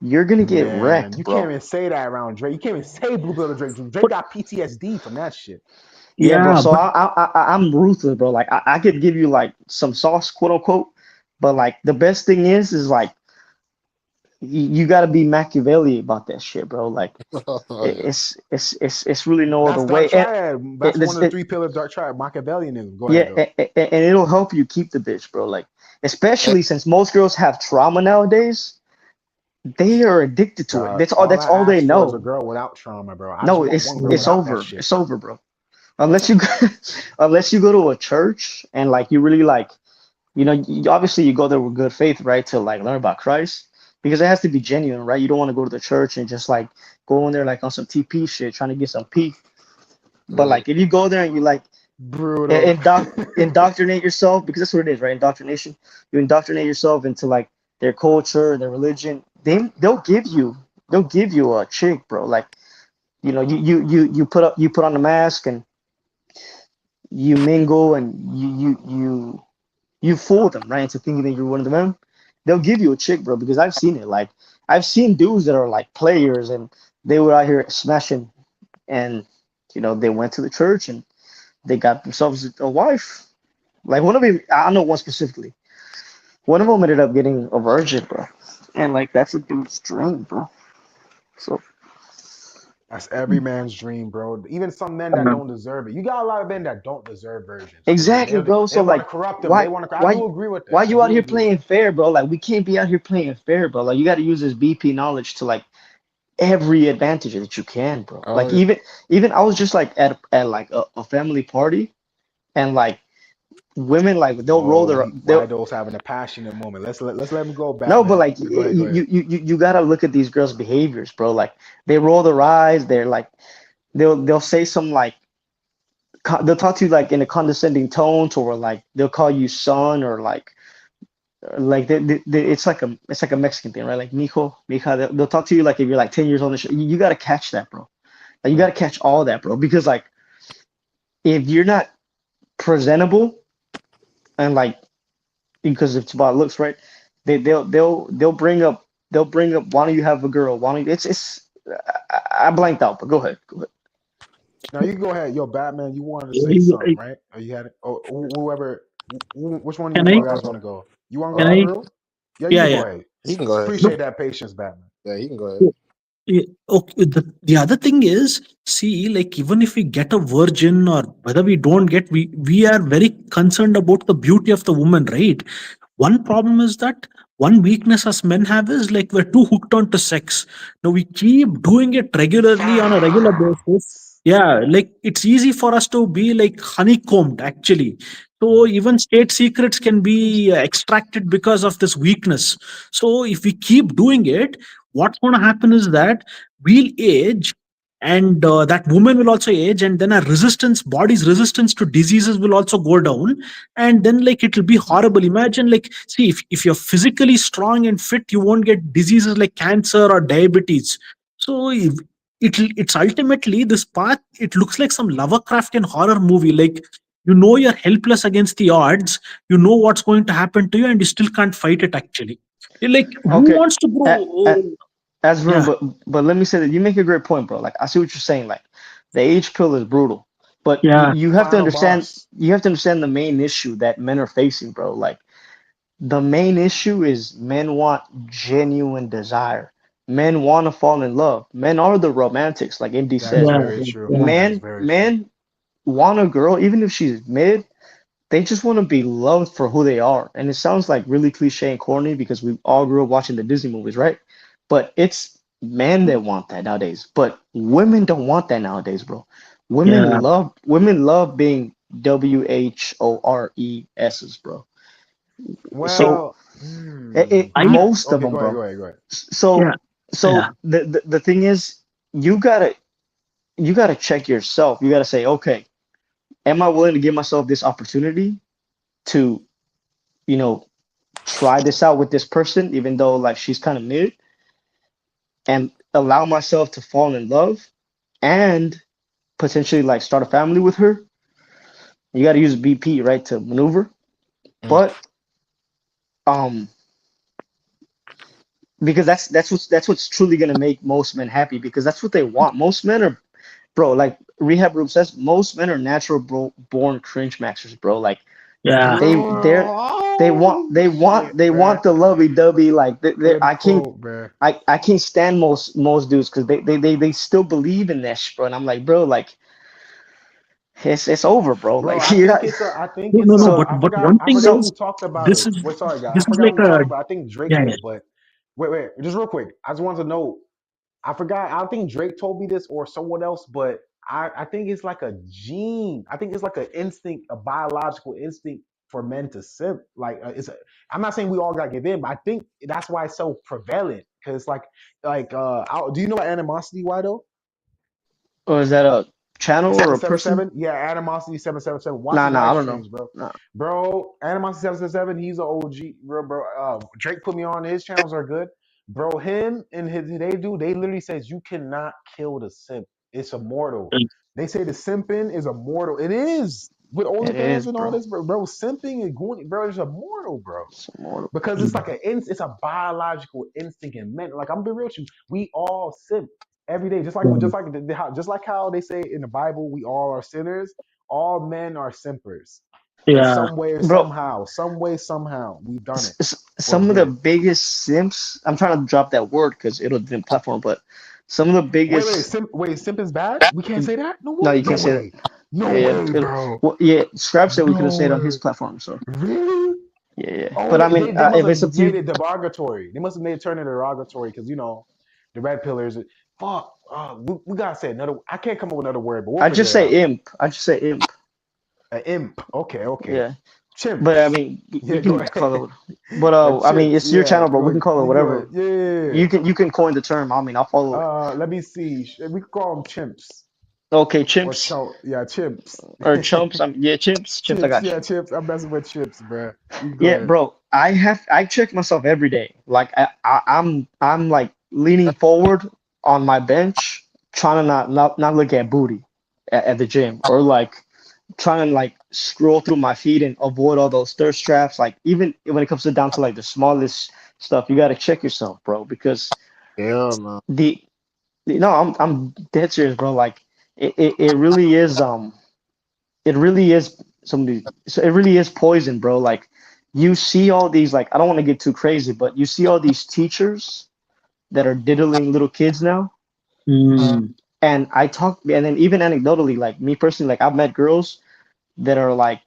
you're gonna get
Man,
wrecked,
you can't
bro.
even say that around Drake. You can't even say Blue Pill to Drake. Drake
But
got PTSD from that shit.
Yeah, bro.
yeah,
So
but
I'm ruthless, bro. Like I could give you like some sauce, quote unquote, but like the best thing is like you got to be Machiavelli about that shit, bro. Like
yeah.
it's really no other
That's that
way.
triad. That's one of the
It,
three pillars of dark triad, Machiavellianism. Go ahead
yeah,
though.
and it'll help you keep the bitch, bro. Like
And,
especially since most girls have trauma nowadays, they are addicted to it.
Dog, all
That's
I
all they
ask for is a
know.
girl without trauma, bro. I just
No,
want one girl
it's
without that
over.
shit.
It's over, bro. Unless you go, unless you go to a church and like you really like, obviously you go there with good faith, right, to like learn about Christ, because it has to be genuine, right? You don't want to go to the church and just like go in there like on some TP shit trying to get some pee. But
uh,
like if you go there and you like
Brutal.
indoctrinate yourself, because that's what it is, right? Indoctrination. You indoctrinate yourself into like their culture, their religion. They'll give you a chick, bro. Like you put on the mask and you mingle and you fool them right into thinking that you're one of the men. They'll give you a chick, bro, because I've seen it. Like I've seen dudes that are like players and they were out here smashing, and they went to the church and they got themselves a wife. Like one of them, I don't know one specifically. One of them ended up getting a virgin, bro, and like that's a dude's dream, bro. So
That's every man's dream, bro. Even some men that don't deserve it. You got a lot of men that don't deserve virgins because
exactly, bro.
they
So
want to
like,
corrupt them. They
why
want to. I
why
do agree with
why
that. I
you out
do
here
agree.
playing fair, bro? Like we can't be out here playing fair, bro. Like you got to use this BP knowledge to like every advantage that you can, bro. Like
oh,
even I was just like at like a family party, and like women like
Oh,
they'll
Wido's having a passionate moment. Let's let him go,
no, but
Batman.
like
Go ahead, go ahead.
you gotta look at these girls' behaviors, bro. Like they roll their eyes, they're like they'll say some like they'll talk to you like in a condescending tone, or like they'll call you son, or like it's like a Mexican thing, right? Like mijo, mija. They'll talk to you like if you're like 10 years old. And shit. You gotta catch that, bro. Like you gotta catch all that, bro. Because like if you're not presentable and like because it's about looks, right? They'll bring up why don't you have a girl? Why don't you? I blanked out, but go ahead, go ahead.
Now you go ahead. Yo, Batman, you wanted to say something, right? Or you had it? Oh, whoever. Which one
can
you
I?
guys want to go? You want to
Can
go,
uh,
I?
Unreal? Yeah, you
Yeah,
can
yeah.
go ahead.
he can go ahead.
No,
Appreciate that patience, Batman.
Yeah, he can go ahead.
Okay, the other thing is, see, like even if we get a virgin or whether we don't get, we are very concerned about the beauty of the woman, right? One problem is that one weakness as men have is like we're too hooked on to sex. Now we keep doing it regularly on a regular basis.
Facts.
Yeah, like it's easy for us to be like honeycombed actually. So
Mm.
even state secrets can be extracted because of this weakness. So if we keep doing it, what's going to happen is that we'll age, and that woman will also age, and then our resistance body's resistance to diseases will also go down, and then like it'll be horrible. Imagine, like, see, if you're physically strong and fit, you won't get diseases like cancer or diabetes. So if, it's ultimately this path, it looks like some Lovecraftian horror movie. Like, you're helpless against the odds, you know what's going to happen to you, and you still can't fight it actually. Like, who
Okay,
wants to
at,
grow?
at, as room,
Yeah,
but let me say that you make a great point, bro. Like I see what you're saying. Like the age pill is brutal, but
yeah,
you have to
Final
understand.
boss.
You have to understand the main issue that men are facing, bro. Like the main issue is men want genuine desire. Men want to fall in love. Men are the romantics, like MD
That is
said.
yeah,
very true.
yeah.
That is
Men,
very true.
men want a girl, even if she's mid. They just want to be loved for who they are. And it sounds like really cliche and corny because we all grew up watching the Disney movies, right? But it's men that want that nowadays, but women don't want that nowadays, bro.
Yeah.
Women love being WHORESs, bro. So
Well,
I
most of
okay,
them,
go ahead,
bro.
go ahead, go ahead.
yeah.
So
Yeah.
the thing is, you gotta you gotta check yourself. You gotta say, okay, am I willing to give myself this opportunity to, you know, try this out with this person, even though like she's kind of mid, and allow myself to fall in love and potentially like start a family with her. You got to use BP, right, to maneuver.
Mm.
But um because that's what's truly going to make most men happy, because that's what they want. Most men are, bro, like rehab room says, most men are born cringe masters, bro. Like
Yeah.
they're
Oh shit,
they
man.
want the lovey dovey, like
Good
I can't
quote, man.
I can't stand most dudes because they still believe in that shit, bro. And I'm like, bro, like it's over, bro.
Bro,
Like you're not.
I think
No, no,
it's
no.
So
But one
I
thing
forgot
so
who
is,
talked about
this
it.
is
Wait, sorry guys,
this
I
is
forgot
like
who
a
talked about it. I think Drake
yeah, yeah,
did, but wait, just real quick. I just wanted to know. I forgot. I don't think Drake told me this or someone else, but I think it's like a gene. I think it's like an instinct, a biological instinct for men to simp. Like I'm not saying we all got to give in, but I think that's why it's so prevalent. Because do you know what animosity? Why though?
or is that a channel or
Seven
a
seven
person?
seven, yeah, Animosity 777. Watch
Nah,
his
nah, I
live
don't know.
streams, bro.
Nah.
Bro, Animosity 777, he's an OG, bro. Drake put me on. His channels are good, bro. Him and they literally says you cannot kill the simp. It's immortal. They say the simping is immortal. It is with
It is,
OnlyFans and all
bro.
this, bro. Simping and going, bro, is immortal, bro.
It's immortal.
Because it's like it's a biological instinct in men. Like I'm be real with you, we all simp every day, just like how they say in the Bible, we all are sinners. All men are simpers in
yeah.
some way or
Bro,
somehow, we've done it or
some of the
been.
biggest simps. I'm trying to drop that word because it'll be platform, but some of the biggest.
Simp is bad. We can't say that. No
No,
way.
you
No
can't say that.
way. No
Yeah, yeah.
way, bro.
Well, yeah. Scribe said we couldn't
No
say it on his
way.
platform, so
Really?
yeah, yeah.
Oh,
But I mean,
they must
if
have
it's up to
made
you,
it derogatory. They must have made it turn it derogatory because the red pillars. Fuck. We gotta say another. I can't come up with another word, but we'll
I
figure
just
it
say
out.
imp. I just say imp.
An imp. Okay, okay.
Yeah. But I
Chimps.
mean, we
Yeah, go
can
ahead.
call it. But
A
I mean,
chimps.
it's your
Yeah,
channel, bro. We can call it
you go ahead.
whatever.
Yeah.
You can coin the term. I mean, I'll follow it.
Let me see. We could call them chimps
Okay,
or
chimps
Yeah, chimps.
or chumps. Yeah, chimps. Chimps. I
Chimps.
got
Yeah,
you.
chimps. I'm messing with chips, bro. You go
Yeah,
ahead.
bro. I check myself every day. Like I'm like leaning forward on my bench, trying to not look at booty at the gym, or like trying to like scroll through my feed and avoid all those thirst traps. Like even when it comes to down to like the smallest stuff, you got to check yourself, bro, because
Yeah, man.
the no, I'm dead serious, bro. Like it really is it really is somebody so it really is poison, bro. Like you see all these, like, I don't want to get too crazy, but you see all these teachers that are diddling little kids now.
Mm,
And and then even anecdotally, like me personally, like I've met girls that are like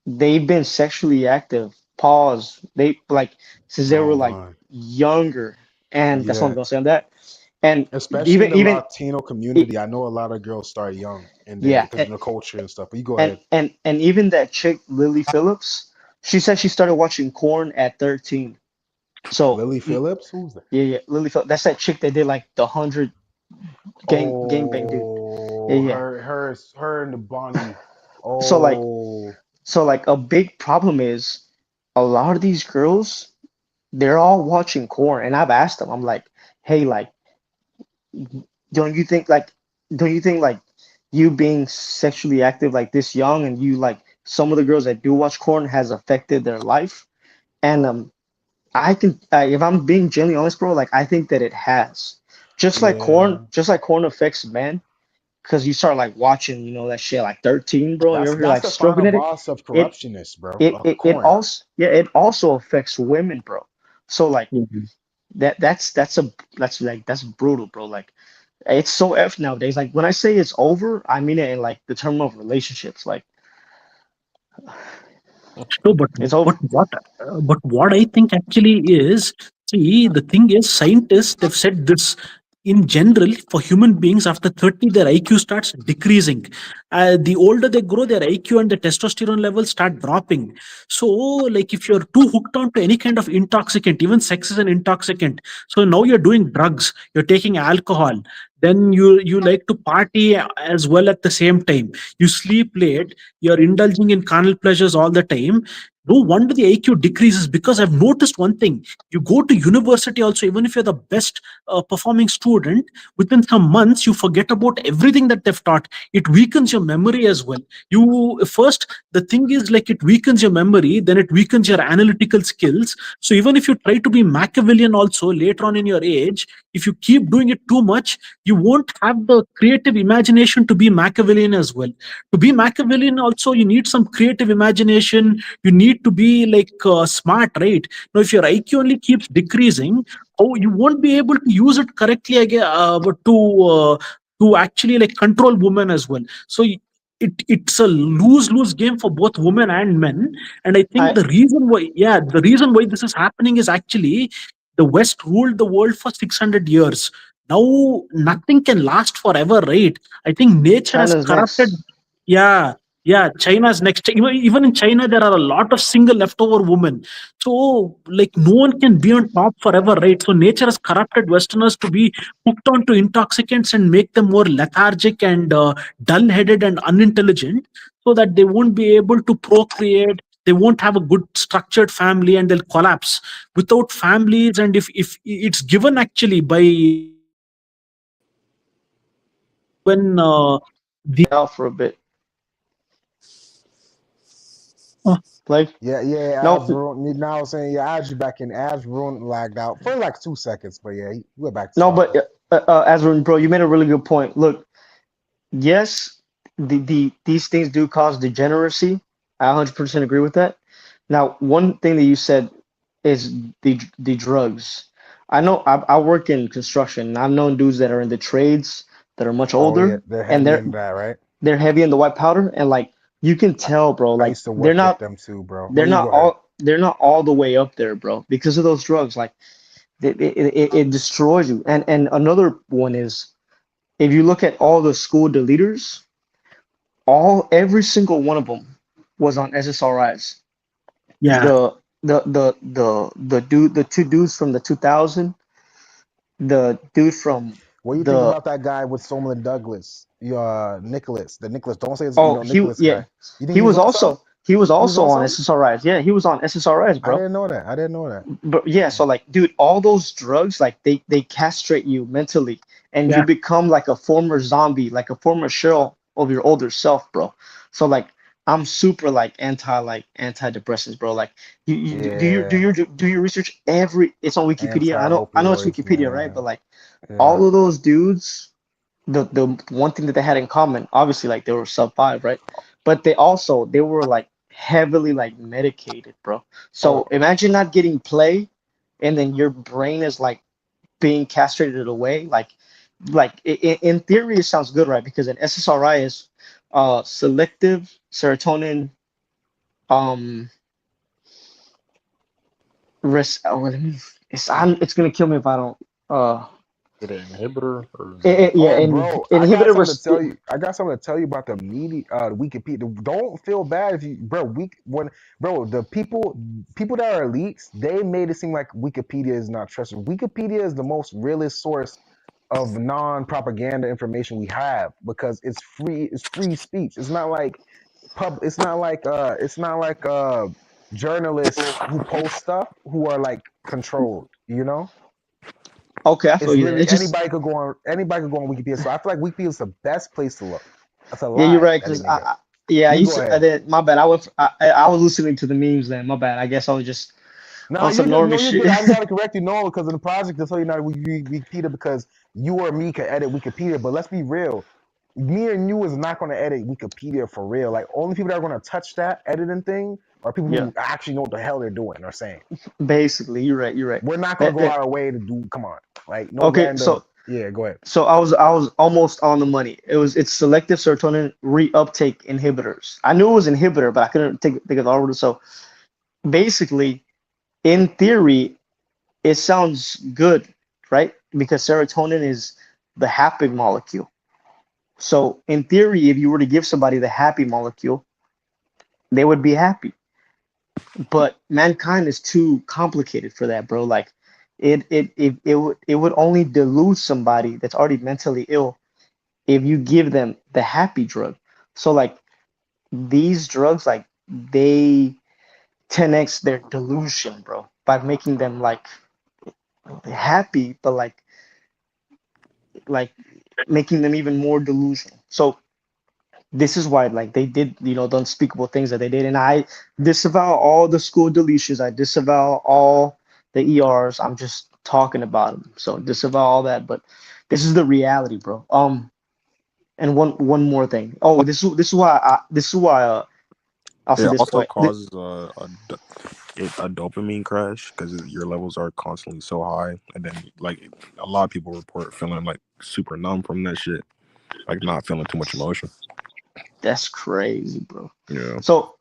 they've been sexually active, pause, they like since they were
Oh
like
my.
younger. And that's what I'm
Yeah.
gonna say on that. And
Especially in
even
the
even
Latino
it,
community, I know a lot of girls start young, and then
yeah,
because of the culture and stuff. But you go
and
ahead.
even that chick Lily Phillips, she said she started watching corn at 13. So
Lily Phillips, who's that?
yeah, yeah, Lily Phillips. That's that chick that did like the 100 gang dude. Yeah,
Oh,
yeah.
her and the Bonnie.
So like
Oh,
a big problem is a lot of these girls, they're all watching corn, and I've asked them, I'm like, hey, like, don't you think like don't you think like you being sexually active like this young, and you like some of the girls that do watch corn has affected their life? And I can, if I'm being genuinely honest, bro, like I think that it has.
yeah.
Just like corn affects men, because you start like watching, that shit like 13, bro. You're over here
That's
like
the final
stroking at it.
boss of
It
corruptionists, bro.
it
Corn.
also, yeah, it also affects women, bro. So like
mhm.
that's brutal, bro. Like it's so F nowadays. Like when I say it's over, I mean it in like the term of relationships. Like
No, but
it's
but
over.
what I think actually is, see, the thing is, scientists they've said this. in general, for human beings, after 30, their IQ starts decreasing. The older they grow, their IQ and the testosterone levels start dropping. So, like, if you're too hooked on to any kind of intoxicant, even sex is an intoxicant. So now you're doing drugs, you're taking alcohol, then you like to party as well at the same time. You sleep late, you're indulging in carnal pleasures all the time. No wonder the IQ decreases, because I've noticed one thing. You go to university also, even if you're the best performing student, within some months you forget about everything that they've taught. It weakens your memory as well. You first, the thing is, like, it weakens your memory, then it weakens your analytical skills. So even if you try to be Machiavellian also later on in your age, if you keep doing it too much, you won't have the creative imagination to be Machiavellian as well. To be Machiavellian also, you need some creative imagination. You need to be like smart, right? Now if your IQ only keeps decreasing, oh, you won't be able to use it correctly again, to actually like control women as well. So it's a lose-lose game for both women and men. And I think
I
the reason why, yeah, the reason why this is happening is actually the West ruled the world for 600 years. Now nothing can last forever, right? I think nature has
China's
corrupted.
next.
Yeah, yeah, China's next. Even in China, there are a lot of single leftover women. So, like, no one can be on top forever, right? So, nature has corrupted Westerners to be hooked onto intoxicants and make them more lethargic and dull headed and unintelligent, so that they won't be able to procreate. They won't have a good structured family, and they'll collapse without families. And if it's given actually by when
Out for a bit.
uh,
Like,
Yeah, yeah,
no,
Abs ruined. Now I was saying, yeah, Abs you back in. Abs ruined, lagged out for like 2 seconds, but yeah, we went back to
no,
talking.
but Azrin, bro, you made a really good point. Look, yes, these things do cause degeneracy. I 100% agree with that. Now, one thing that you said is the drugs. I know I work in construction, and I've known dudes that are in the trades that are much
Oh yeah,
older,
they're
and
heavy in that, right?
they're heavy in the white powder, and like you can
I,
tell, bro,
I
like
used to work with them too, bro. But you go ahead.
they're not all the way up there, bro, because of those drugs. Like it destroys you. And another one is if you look at all the school deleters, every single one of them was on SSRIs.
yeah,
The the two dudes from the 2000, the dude from
What do you think
the
about that guy with Somlin Douglas? Nicholas, the Nicholas. Don't say his,
oh
Nicholas
yeah,
guy. You think he was on something?
he was
He was
also
on
on
something?
SSRIs. Yeah, he was on SSRIs,
I
bro.
didn't know that. I didn't know that.
But yeah, so like, dude, all those drugs, like they castrate you mentally, and you
yeah,
become like a former zombie, like a former shell of your older self, bro. So like, I'm super like antidepressants, bro. Like,
Yeah,
do your research every. It's on Wikipedia. I know it's
anti-opioids,
Wikipedia, right?
man.
But like,
Yeah,
all of those dudes, the one thing that they had in common, obviously, like they were sub five, right? But they were like heavily like medicated, bro.
oh
So imagine not getting play, and then your brain is like being castrated away. Like in theory, it sounds good, right? Because an SSRI is selective serotonin um let me, it's gonna kill me if I don't uh
Is it an inhibitor or is it?
yeah,
Oh, bro, I got
inhibitor
something to tell you. I got something to tell you about the media, Wikipedia. Don't feel bad if you, bro. Bro, the people that are elites, they made it seem like Wikipedia is not trusted. Wikipedia is the most realist source of non-propaganda information we have because it's free. It's free speech. It's not like It's not like journalists who post stuff who are like controlled. You know,
okay, I feel
it's
you there.
literally
It's just
anybody could go on Wikipedia. So I feel like Wikipedia is the best place to look. That's a
yeah, you're
lie
right.
that they
Because
make up.
yeah, I
You
used
go
to. I
ahead.
did. My bad. I was listening to the memes then. My bad. I guess I was just
No,
on
you're
some
good.
normie
No, you're
shit.
good. I gotta correct you. No, because in the project they tell you not to Wikipedia because you or me can edit Wikipedia. But let's be real. Me and you is not going to edit Wikipedia for real. Like only people that are going to touch that editing thing are people
Yeah,
who actually know what the hell they're doing or saying.
basically, you're right. You're right.
We're not going
Eh,
to go
eh,
out of our way to do. Come on, like no
okay,
random. Yeah, go ahead.
so I was almost on the money. It's selective serotonin reuptake inhibitors. I knew it was inhibitor, but I couldn't think of the word. So basically, in theory, it sounds good, right? because serotonin is the happy molecule. So in theory, if you were to give somebody the happy molecule, they would be happy. But mankind is too complicated for that, bro. Like it would only delude somebody that's already mentally ill if you give them the happy drug. So like these drugs, like they 10x their delusion, bro, by making them like happy, but like making them even more delusional. So this is why like they did, the unspeakable things that they did. And I disavow all the school deletions. I disavow all the ERs. I'm just talking about them. So disavow all that. But this is the reality, bro. And one more thing. Oh, this is why I'll say
It
this
also
point.
causes a dopamine crash because your levels are constantly so high, and then like a lot of people report feeling like super numb from that shit, like not feeling too much emotion.
That's crazy, bro.
Yeah.
So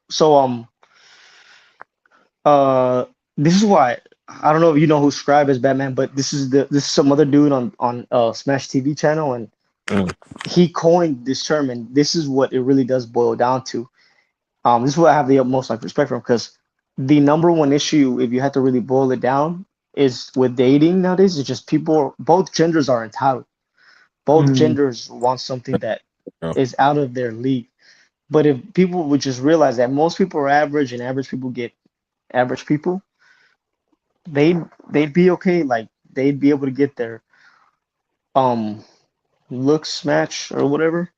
this is why I don't know if you know who Scribe is, Batman, but this is some other dude on Smash TV channel, and
Mm.
he coined this term, and this is what it really does boil down to. This is what I have the utmost like respect for, because the number one issue, if you had to really boil it down, is with dating nowadays. It's just people, both genders are entitled. Both
Mm.
genders want something that
Yeah.
is out of their league. But if people would just realize that most people are average and average people get average people, they'd be okay. Like they'd be able to get their um looks match or whatever.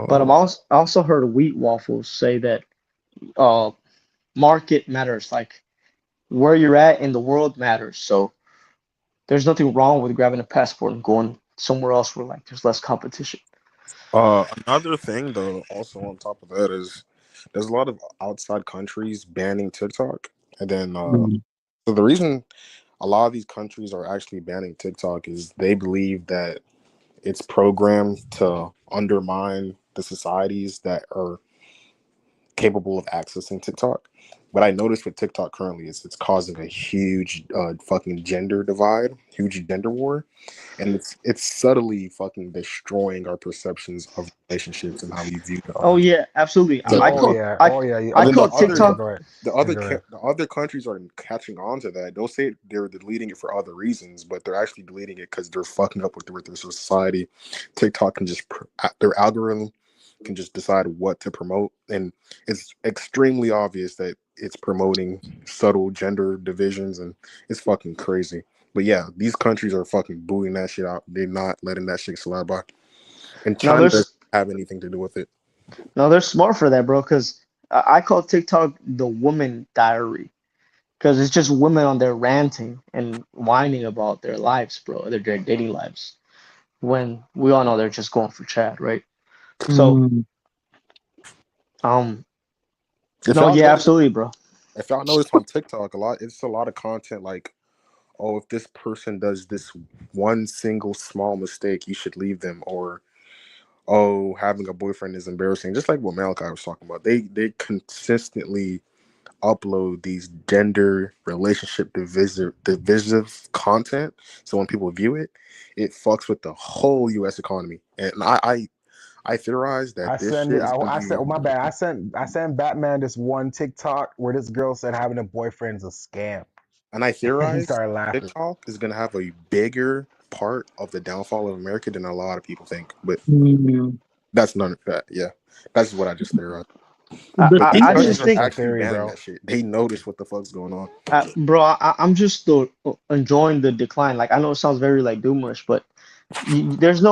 But
Uh,
I also heard Wheat Waffles say that uh market matters. Like where you're at in the world matters. So there's nothing wrong with grabbing a passport and going somewhere else where like there's less competition.
Another thing though, also on top of that is there's a lot of outside countries banning TikTok, and then
Mm.
so the reason a lot of these countries are actually banning TikTok is they believe that it's programmed to undermine the societies that are capable of accessing TikTok. What I noticed with TikTok currently is it's causing a huge fucking gender divide, huge gender war, and it's subtly fucking destroying our perceptions of relationships and how we view
Oh
others.
yeah, absolutely.
So,
I
Oh
call
yeah,
I
oh yeah, yeah.
and
I
then
Okay,
the
call
other
yeah.
TikTok.
Go ahead.
the
Yeah,
other
go ahead.
the other countries are catching on to that. They'll say they're deleting it for other reasons, but they're actually deleting it because they're fucking up with their society. TikTok can just their algorithm can just decide what to promote, and it's extremely obvious that it's promoting subtle gender divisions, and it's fucking crazy. But yeah, these countries are fucking booting that shit out. They're not letting that shit slide by, and
Now
China doesn't
there's
have anything to do with it.
now they're smart for that, bro. Because I call TikTok the woman diary, because it's just women on there ranting and whining about their lives, bro, their dating lives. When we all know they're just going for chat, right? So
Mm.
um,
If
no,
y'all
yeah,
notice,
absolutely, bro.
if y'all notice on TikTok, it's a lot of content like, oh, if this person does this one single small mistake, you should leave them, or oh, having a boyfriend is embarrassing. Just like what Malachi was talking about, they consistently upload these gender relationship divisive content. So when people view it, it fucks with the whole U.S. economy. And I theorize that
I
this
send
shit
it.
is going to
I said,
be.
oh my bad. I sent Batman this one TikTok where this girl said having a boyfriend's a scam,
And I
and he
theorize
started laughing.
TikTok is going to have a bigger part of the downfall of America than a lot of people think. But
Mm.
that's none of that. Yeah, that's what I just theorized.
The
But
I,
these
I
thing
just
countries
is,
are
think,
Interesting
actually
theory,
banning
bro.
that shit. They notice what the fuck's going on.
bro, I'm just enjoying the decline. Like I know it sounds very like doomerish, but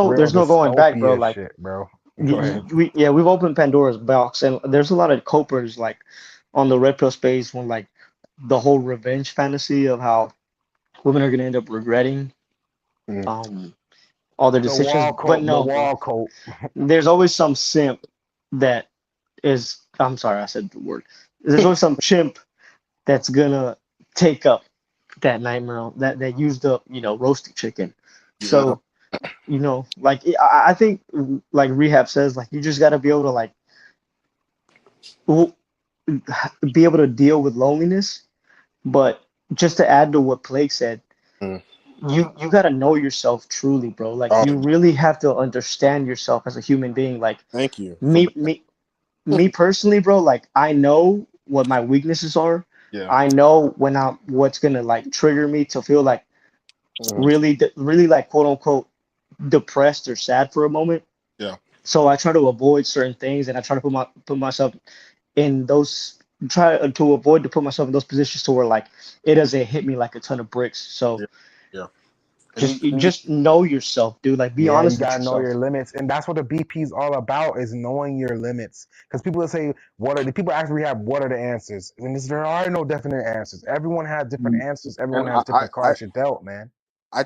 Real
there's no going back, bro.
dystopia
Like
shit, bro. Go ahead.
we've opened Pandora's box, and there's a lot of copers like on the red pill space when like the whole revenge fantasy of how women are gonna end up regretting
Mm.
um all their
The
decisions.
wall
But
coat. The
no, bro.
wall coat.
There's always some simp that is, I'm sorry, I said the word. There's always some chimp that's gonna take up that nightmare that used up, roasted chicken.
Yeah.
So, like I think like Rehab says, like you just gotta be able to like be able to deal with loneliness. But just to add to what Blake said,
Mm.
you gotta know yourself truly, bro. Like
Oh,
you really have to understand yourself as a human being. Like
thank you for
me me me personally, bro, like I know what my weaknesses are.
yeah.
I know when I'm what's gonna like trigger me to feel like
Mhm.
really like quote unquote depressed or sad for a moment.
Yeah.
So I try to avoid certain things and I try to put myself in those try to avoid to put myself in those positions to where like it doesn't hit me like a ton of bricks. So
Yeah. Yeah.
just
And you,
just know yourself, dude. Like be
Yeah, you
honest with
gotta know
yourself.
your limits, and that's what the BP is all about: is knowing your limits. Because people will say, "What are the people actually have? What are the answers?" And there are no definite answers. Everyone has different answers. Everyone
and
has different cards you're dealt, man.
I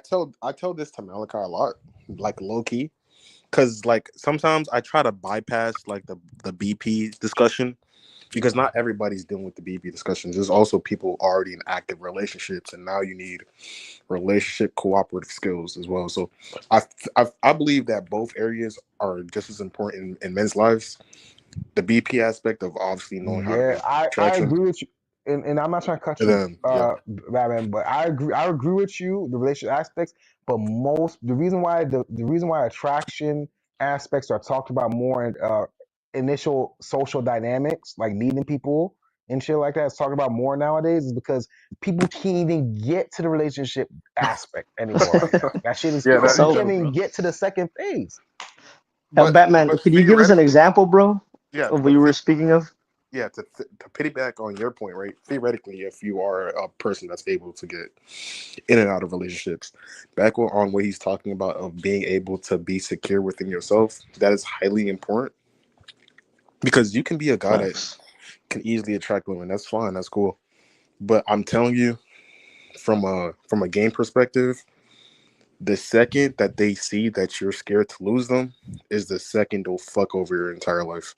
tell this to Malachi a lot, like low key, because like sometimes I try to bypass like the BP discussion because not everybody's dealing with the BP discussions. There's also people already in active relationships, and now you need relationship cooperative skills as well. So I believe that both areas are just as important in men's lives. The BP aspect of obviously knowing how to
Yeah,
make
I
attraction,
agree with you, and I'm not trying to cut
and
you,
then yeah,
Batman, but I agree with you the relationship aspects, but the reason why attraction aspects are talked about more in initial social dynamics, like meeting people and shit like that, is talked about more nowadays, is because people can't even get to the relationship aspect anymore right now. That shit is
yeah, that is
you
So
can't
true,
even
bro.
get to the second phase.
Batman,
But
could you give us an
theoretically,
example, bro,
yeah,
of what you were speaking of?
yeah, to piggyback on your point, right? Theoretically, if you are a person that's able to get in and out of relationships, back on what he's talking about of being able to be secure within yourself, that is highly important because you can be a guy that
Facts.
can easily attract women. That's fine. That's cool. But I'm telling you, from a game perspective, the second that they see that you're scared to lose them is the second they'll fuck over your entire life.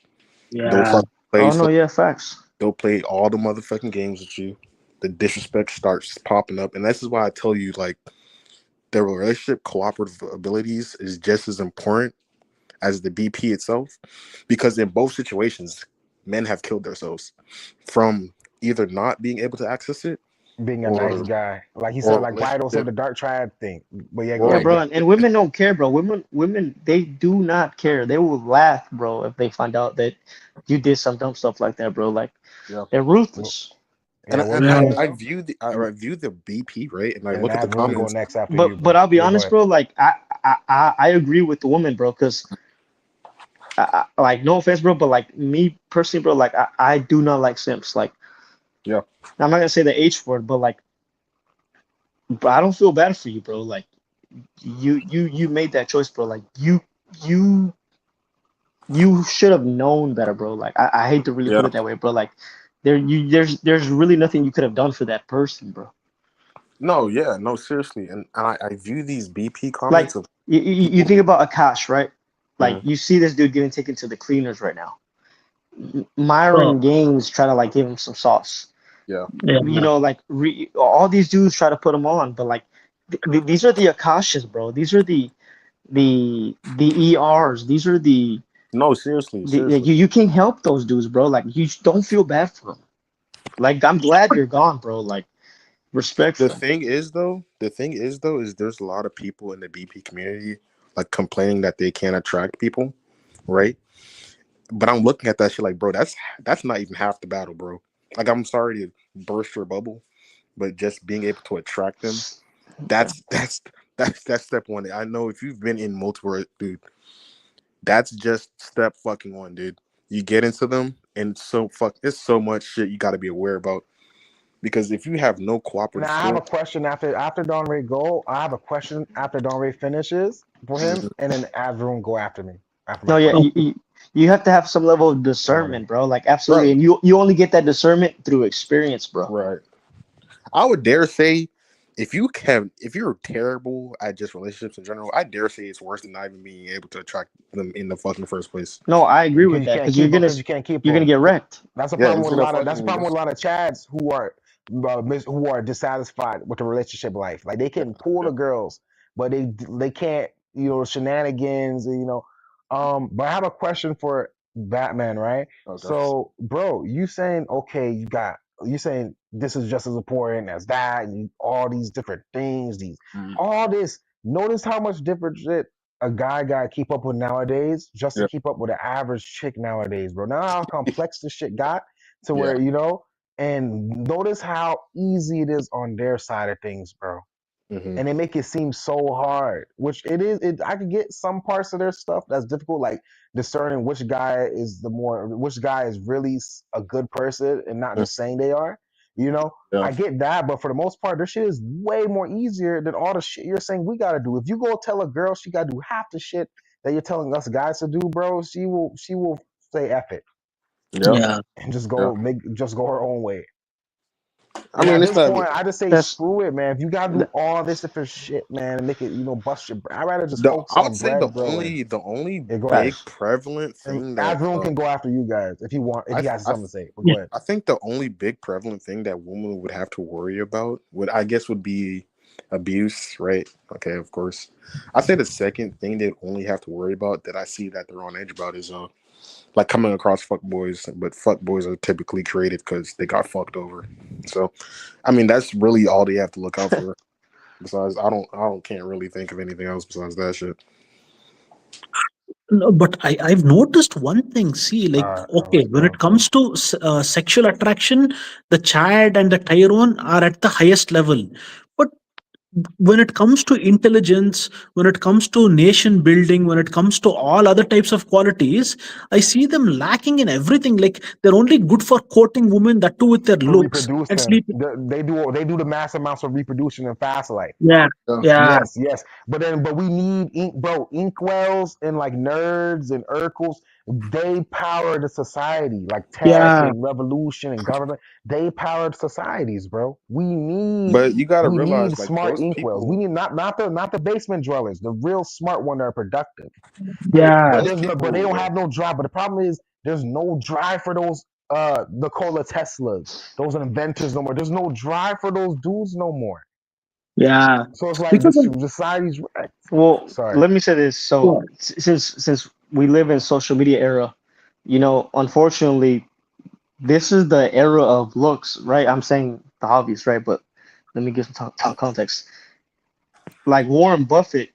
They'll
Yeah.
fuck play
Oh no,
so
yeah, facts.
they'll play all the motherfucking games with you. The disrespect starts popping up, and this is why I tell you like the relationship cooperative abilities is just as important as the BP itself, because in both situations, men have killed themselves from either not being able to access it
Being a nice
or
guy, like he said,
or
like Bido said,
relationship
the dark triad thing. But yeah, go
Yeah,
or
ahead,
bro,
Gay.
and women don't care, bro. Women, they do not care. They will laugh, bro, if they find out that you did some dumb stuff like that, bro. Like
yeah.
they're
Well,
ruthless.
yeah,
And
what
and
was you
Yeah.
I,
saying,
I
though?
view the BP right, and I
And
look at the
Avron go
comments.
next after you,
But
bro.
I'll be
Yeah, go
honest,
ahead.
bro. Like I agree with the woman, bro, because like no offense, bro, but like me personally, bro, like I do not like simps. Like
Yeah,
I'm not gonna say the H word, but like, but I don't feel bad for you, bro. Like you made that choice, bro. Like you you should have known better, bro. Like I hate to really put
yeah.
it that way, bro. Like there's really nothing you could have done for that person, bro.
No, yeah, no, seriously, and I view these BP
Like
comments of
you
people.
think about Akash, right? Like
Mhm.
you see this dude getting taken to the cleaners right now.
Oh,
Myron Gaines trying to like give him some sauce.
Yeah,
You
yeah.
know, like all these dudes try to put him on, but like these are the Akashas, bro. These are the ERs. These are
no, seriously, seriously.
you can't help those dudes, bro. Like you don't feel bad for them. Like I'm glad you're gone, bro. Like respectful.
The thing is though, is there's a lot of people in the BP community like complaining that they can't attract people, right? But I'm looking at that shit like, bro, that's not even half the battle, bro. Like, I'm sorry to burst your bubble, but just being able to attract them,
Okay.
that's step one. I know if you've been in multiple, dude, that's just step fucking one, dude. You get into them, and it's so much shit you got to be aware about because if you have no cooperative
Now I have a
skills,
question after Don Ray go. I have a question after Don Ray finishes for him, and then Avron go after me after my
No, yeah,
question.
Okay.
you have to have some level of
My bad.
discernment, bro. Like absolutely,
right,
and you only get that discernment through experience, bro.
right. I would dare say if you're terrible at just relationships in general, I dare say it's worse than not even being able to attract them in the fucking first place.
No, I agree
Because
with
you
that
can't
because
keep them. Because you can't keep
you're gonna
them.
get wrecked.
That's a
Yeah,
problem
it's
with a
gonna
lot of. That's a
fucking
problem with a lot of Chads who are dissatisfied with the relationship life. Like they
yeah,
can pull
yeah.
the girls, but they can't. Shenanigans. But I have a question for Batman, right?
Okay.
So, bro, you saying okay? You got you're saying this is just as important as that, and all these different things, these
Mm.
all this. Notice how much different shit a guy got to keep up with nowadays, just to
Yeah.
keep up with an average chick nowadays, bro. Now how complex this shit got to
Yeah.
where and notice how easy it is on their side of things, bro,
Hmm.
and they make it seem so hard, which it is. I could get some parts of their stuff that's difficult, like discerning which guy is really a good person and not just saying they are.
Yeah.
I get that, but for the most part, this shit is way more easier than all the shit you're saying we gotta do. If you go tell a girl she gotta do half the shit that you're telling us guys to do, bro, she will say F it
Yeah.
Yeah.
and
Yeah.
just go her own way.
I
And
mean,
at
it's
this
that.
point, I just say
That's
screw it, man. If you gotta do
th-
all this different shit, man, and make it, bust your. I'd rather just
The
focus
I would
on
say the
bread, bro. And
only the only
yeah, go ahead.
big
facts.
prevalent
And
thing that
Azroon can go after you guys if he want, if
I
he
th-
has
I
something
th-
to say. But
Yeah.
go ahead.
I think the only big prevalent thing that women would have to worry about would, I guess, would be abuse, right? Okay, of course. I say the second thing they only have to worry about that I see that they're on edge about is like coming across fuck boys, but fuck boys are typically created because they got fucked over. So I mean that's really all they have to look out for. Besides, I don't can't really think of anything else besides that shit.
No, but I've noticed one thing. See, like, okay,
Let's
when
go.
it comes to sexual attraction, the Chad and the Tyrone are at the highest level. But when it comes to intelligence, when it comes to nation building, when it comes to all other types of qualities, I see them lacking in everything. Like, they're only good for courting women, that too with their
For
looks and
reproducing,
sleeping.
they do the mass amounts of reproduction in fast life.
Yeah,
Yeah.
yeah,
Yes, yes. But we need inkwells and like nerds and Urkels. They power the society, like tech
yeah,
and revolution and government. They power societies, bro. We need
But you gotta
we need
realize, like
smart
those
inkwells. We
people,
need not the basement dwellers, the real smart one that are productive.
yeah,
But
those
there's no, but they
people,
don't
yeah.
have no drive. But the problem is there's no drive for those Nikola Teslas, those inventors no more. There's no drive for those dudes no more.
yeah.
So it's like
Because
this
of,
society's right.
Well,
Sorry.
let me say this.
yeah,
So since we live in social media era, unfortunately, this is the era of looks, right? I'm saying the obvious, right? But let me give some context. Like Warren Buffett,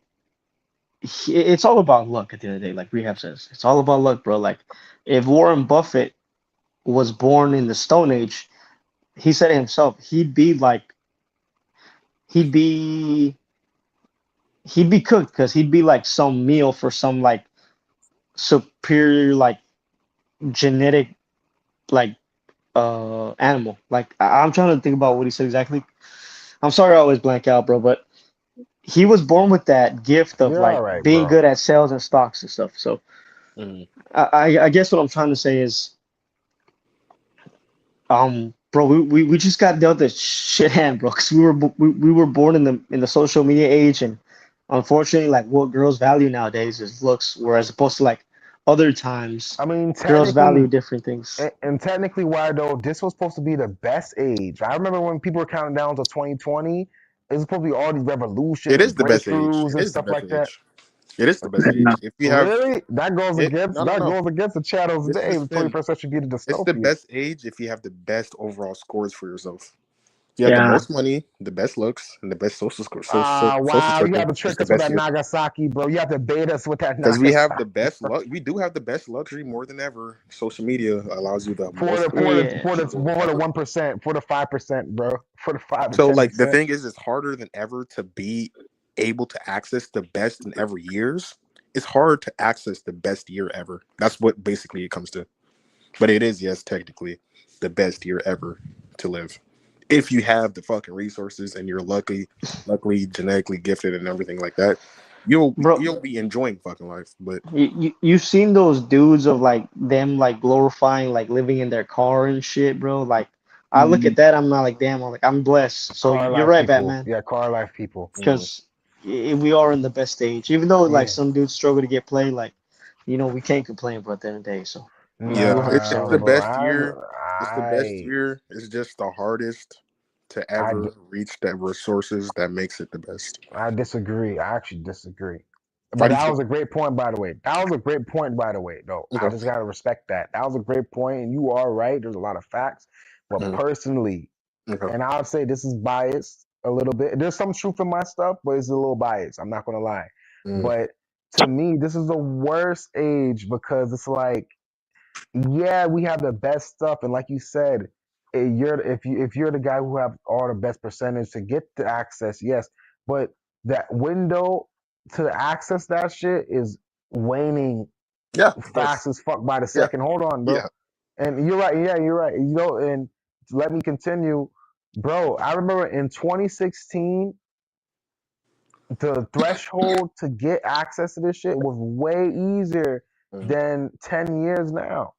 it's all about luck at the end of the day. Like Rehab says, it's all about luck, bro. Like if Warren Buffett was born in the Stone Age, he said it himself, he'd be he'd be cooked because he'd be like some meal for some like superior like genetic like animal. Like I'm trying to think about what he said exactly. I'm sorry I always blank out, bro, but he was born with that gift of
You're all
like
right,
being
bro.
good at sales and stocks and stuff. So
Mhm.
I guess what I'm trying to say is bro, we just got dealt a shit hand, bro, because we were born in the social media age, and unfortunately, like what girls value nowadays is looks, whereas opposed to like other times,
I mean,
girls value
technically,
different things.
and technically, why though? This was supposed to be the best age. I remember when people were counting down to 2020. It was supposed to be all these
It
revolutions
is
and
the best age.
breakthroughs
It
and
is the
stuff
best
like that.
age. It is the best
yeah,
age. If you have
Really? That goes
it,
against
no, no,
that
no.
goes against the channels
This
today.
is
The
the thing.
21st century be the
It's the
dystopia.
best age if you have the best overall scores for yourself. If you have the
yeah,
most money, the best looks, and the best social score, social
Wow, you have
circle,
to
it's
trick
the
us with
best
that
year.
Nagasaki, bro. You have to bait us with that
Because we have the
Nagasaki.
best luck. We do have the best luxury more than ever. Social media allows you the
For
most
the for the
Yeah,
for the
more than
for the
ever.
1%, for the 5%, bro. For the 5 to
So
ten
like the
percent.
thing is, it's harder than ever to be able to access the best in every years. It's hard to access the best year ever. That's what basically it comes to. But it is, yes, technically the best year ever to live. If you have the fucking resources and you're luckily genetically gifted and everything like that,
bro.
you'll be enjoying fucking life. But
You've seen those dudes of like them like glorifying like living in their car and shit, bro. Like I look
mm,
at that, I'm not like damn, I'm blessed. So
Car
you're
life
right,
people.
Batman,
Yeah, car life people.
mm,
because we are in the best stage. Even though like
Yeah.
some dudes struggle to get played, like we can't complain about that day. So
yeah,
we'll have to
it's
stay
Nah,
the
right.
bro.
best year. It's the best
I
year. It's just the hardest to
I
ever reach that resources that makes it the best.
I disagree. I actually disagree.
Why
But
do you
that
say
was a great point, by the way. That was a great point, by the way, though.
that?
I
Okay.
just gotta respect that. That was a great point, and you are right. There's a lot of facts. But
Mm.
personally,
Okay.
and I'll say this is biased a little bit. There's some truth in my stuff, but it's a little biased. I'm not gonna lie.
Mm.
But to me, this is the worst age because it's like, yeah, we have the best stuff, and like you said, if you're the guy who have all the best percentage to get the access, yes, but that window to access that shit is waning
Yeah, of
fast
course.
as fuck by the
Yeah,
second. Hold on, bro.
yeah.
And you're right. Yeah, you're right. And let me continue, bro. I remember in 2016, the threshold to get access to this shit was way easier
Mm.
than 10 years now.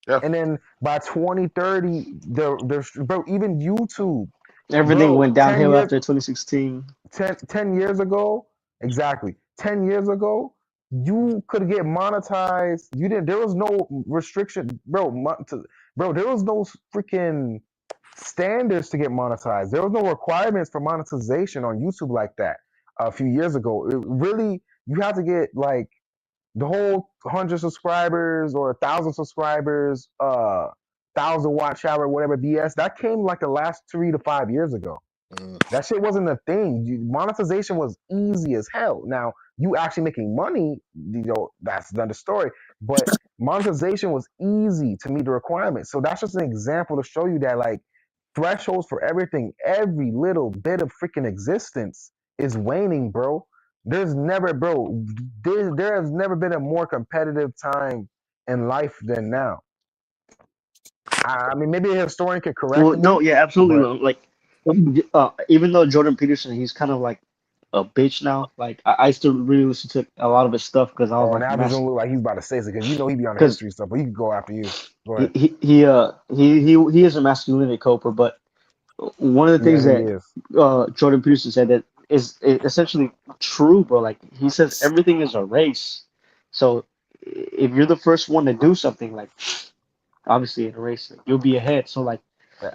Yeah.
And then by 2030, bro, even YouTube,
Everything
bro,
went downhill after 2016.
10 years ago, exactly. 10 years ago, you could get monetized. You didn't, there was no restriction, bro. Bro, there was no freaking standards to get monetized. There was no requirements for monetization on YouTube like that a few years ago. It really, you have to get like the whole 100 subscribers or 1,000 subscribers, 1,000 watch hour, whatever BS. That came like the last 3 to 5 years ago.
Mm.
That shit wasn't a thing. Monetization was easy as hell. Now, you actually making money, that's another story. But monetization was easy to meet the requirements. So that's just an example to show you that like thresholds for everything, every little bit of freaking existence is waning, bro. There's never, bro, there has never been a more competitive time in life than now. I mean, maybe a historian could correct
Well, no,
me,
yeah, absolutely.
but
Like,
Um,
even though Jordan Peterson, he's kind of like a bitch now. Like, I still really listen to a lot of his stuff because I was
oh,
like a
now it doesn't
massive.
look like he's about to say something because he be on the
Because
history stuff, but he can go after you. Go
he
ahead.
he is a masculinity coper, but one of the
Yeah,
things
he
that
is.
Jordan Peterson said that is essentially true, bro. Like he says, everything is a race. So if you're the first one to do something, like obviously in a race, like, you'll be ahead. So like
Yeah,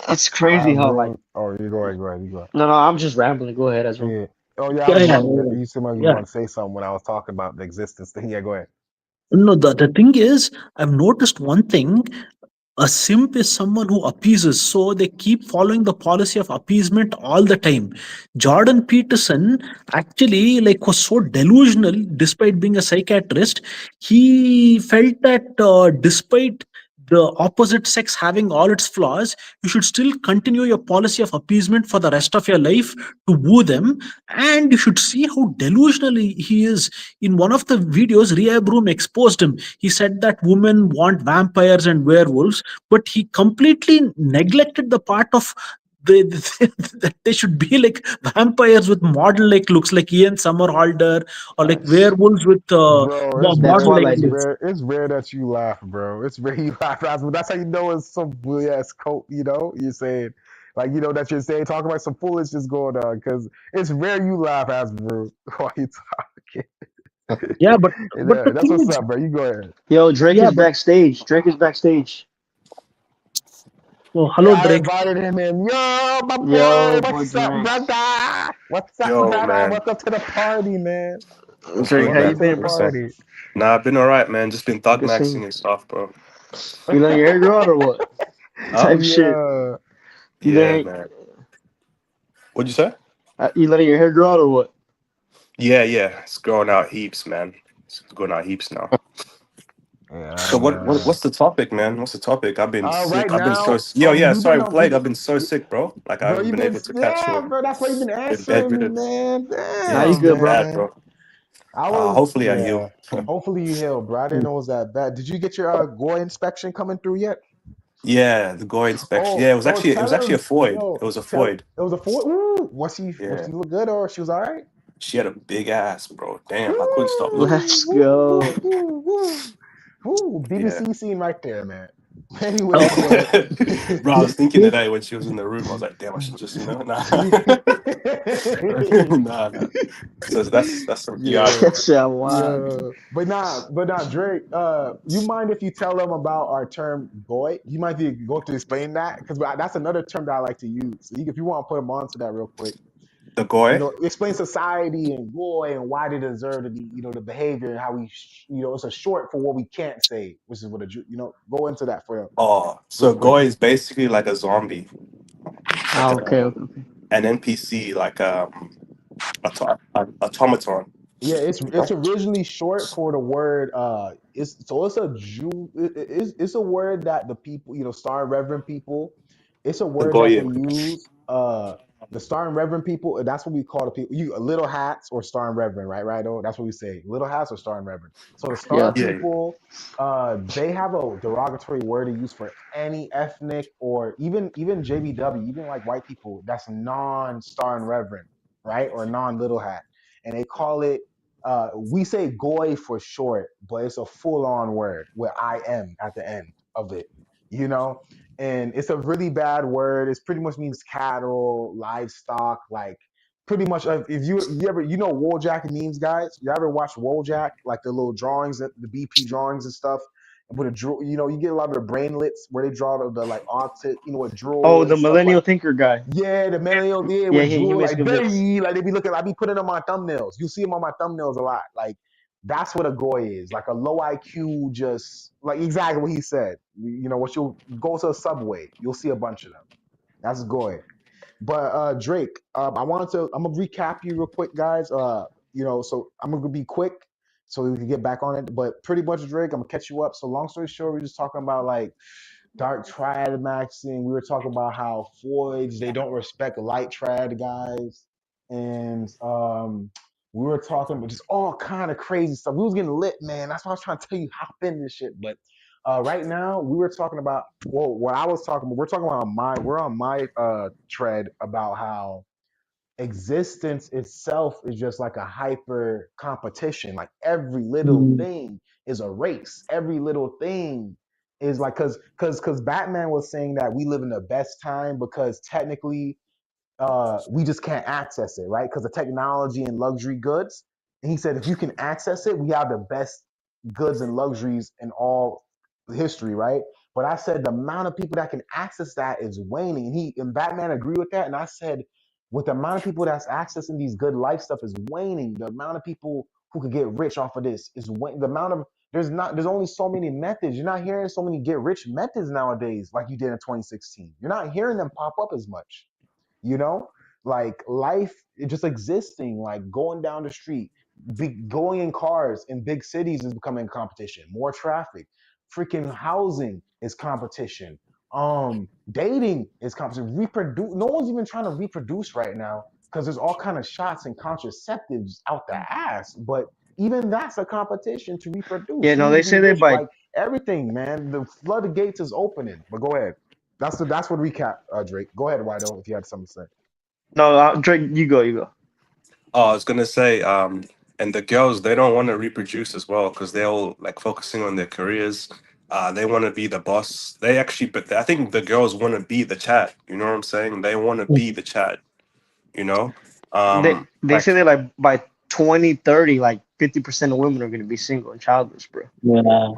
it's crazy how like
Oh, you go ahead. Go ahead. You go ahead.
no, I'm just rambling. Go ahead, Ezra.
Yeah. Oh, yeah. I
yeah,
was
yeah,
wondering. You seemed like you
yeah.
want to say something when I was talking about the existence thing. Yeah, go ahead.
No, the thing is, I've noticed one thing. A simp is someone who appeases, so they keep following the policy of appeasement all the time. Jordan Peterson actually like was so delusional despite being a psychiatrist. He felt that despite the opposite sex having all its flaws, you should still continue your policy of appeasement for the rest of your life to woo them. And you should see how delusional he is. In one of the videos, Ria Broom exposed him. He said that women want vampires and werewolves, but he completely neglected the part of that they should be like vampires with model like looks like Ian Somerhalder, or like werewolves with
Bro, it's
That
rare.
model like
Twilight
It's
dude.
looks.
rare. It's rare that you laugh, bro. It's rare you laugh. That's how you know it's some bully ass coat. You're saying, like, that you're saying, talking about some foolishness going on, because it's rare you laugh, as bro, while you talking.
Yeah, but
Yeah,
the
that's
thing
what's
is,
up, bro. You go ahead.
Yo, Drake
yeah,
is
but
backstage. Drake is backstage.
oh,
Yeah,
hello
I
Drake.
invited him in. Yo, my boy,
Yo, boy
what's up,
Drake.
brother? What's up,
Yo,
brother?
man.
Welcome to the party, man.
What's
Drake,
good,
how
man?
you
Welcome to the
been,
What's
bro?
up?
party.
Nah, I've been alright, man. Just been thug
Good
maxing
seeing
and stuff, bro.
you. You letting your hair grow out or what?
Huh?
Type shit.
Yeah.
You
Yeah,
letting
man. What'd you say?
you letting your hair grow out or what?
Yeah. It's growing out heaps, man. It's growing out heaps now.
Yeah,
So
man.
what's the topic, man? What's the topic? I've been
Right
sick. I've been so
now,
yeah.
you've been
Sorry,
on,
Plague. I've been so sick, bro. Like I
bro.
haven't
You've
been
been,
able to catch
yeah,
you.
bro. That's why you've been
Been
answering me,
bedridden.
man.
Nah, you
Damn,
It's
good,
been
bro.
bad,
man.
bro.
I was,
Hopefully I
yeah.
heal.
Hopefully you heal, bro. I didn't know it was that bad. Did you get your goy inspection coming through yet?
Yeah, the gore inspection. Yeah, it was
Tell
actually a
him,
void. It
yo,
was a
tell
void.
it was a four. Ooh, was
Yeah.
she look good or she was all right?
She had a big ass, bro. Damn, I couldn't stop looking.
Let's
Woo, woo,
go.
woo, woo, woo.
Yeah.
BBC scene right there, man.
Oh,
Anyways,
Bro,
man.
I was thinking today when she was in the room, I was like, damn, I should just, nah. Nah. So that's some ER
Yeah,
shit.
That's that wild.
yeah. But nah, Drake. You mind if you tell them about our term "boy"? You might be go to explain that because that's another term that I like to use. So if you want to put them on to that real quick.
The goy.
Explain society and boy and why they deserve to be, the behavior and how we, it's a short for what we can't say, which is what go into that for
Oh,
real
so
quick.
goy is basically like a zombie, like
Ah, okay, okay, okay.
an NPC, like automaton.
Yeah, it's originally short for the word it's a Jew it's a word that the people, star and reverend people, it's a
The
word that they
goyim.
use. The star and reverend people, that's what we call the people, little hats or star and reverend, right? Oh, that's what we say. Little hats or star and reverend. So the star
Yeah.
Yeah.
people, they have a derogatory word to use for any ethnic or even JBW, even like white people that's non star and reverend, right? Or non little hat. And they call it we say goy for short, but it's a full-on word with I am at the end of it, you know? And it's a really bad word. It pretty much means cattle, livestock, like pretty much if you ever Wojak memes, guys. You ever watch Wojak, like the little drawings, the BP drawings and stuff? And with a drool, you get a lot of the brainlets where they draw the like autism, with
Oh,
drool
the
and stuff like
millennial thinker guy.
yeah, the millennial, yeah,
Yeah,
with
he
drool,
makes
like
good bits.
very, like they be looking, I be putting them on thumbnails. You see them on my thumbnails a lot. Like that's what a goy is, like a low IQ, just like exactly what he said. What you'll go to a subway, you'll see a bunch of them. That's goy. But Drake, I'm gonna recap you real quick, guys. So I'm gonna be quick so we can get back on it. But pretty much, Drake, I'm gonna catch you up. So long story short, we're just talking about like dark triad maxing. We were talking about how Floyd's they don't respect light triad guys, and we were talking about just all kind of crazy stuff. We was getting lit, man. That's why I was trying to tell you hop in this shit. But right now we were talking about what I was talking about. We're talking about we're on my tread about how existence itself is just like a hyper competition. Like every little
Mm.
thing is a race. Every little thing is like because Batman was saying that we live in the best time because technically we just can't access it, right? Because of technology and luxury goods. And he said if you can access it, we have the best goods and luxuries in all history, right? But I said the amount of people that can access that is waning. And he and Batman agreed with that. And I said, with the amount of people that's accessing these good life stuff is waning. The amount of people who could get rich off of this is waning. The amount of there's only so many methods. You're not hearing so many get rich methods nowadays like you did in 2016. You're not hearing them pop up as much you know like life just existing, like going down the street, going in cars in big cities is becoming competition, more traffic, freaking housing is competition, dating is competition, reproduce, no one's even trying to reproduce right now because there's all kind of shots and contraceptives out the ass, but even that's a competition to reproduce.
Yeah,
Who
no,
will
they
be
say that
rich?
by
Like everything, man, the floodgates is opening. But go ahead. That's what recap, Drake. Go ahead, Wido, if you had something to say.
no Drake. You go.
Oh, I was gonna say, and the girls, they don't want to reproduce as well because they're all like focusing on their careers. They want to be the boss. They actually, but I think the girls want to be the chat. You know what I'm saying? They want to be the chat. You know,
They say
like
that like by 2030, like 50% of women are gonna be single and childless, bro.
Yeah.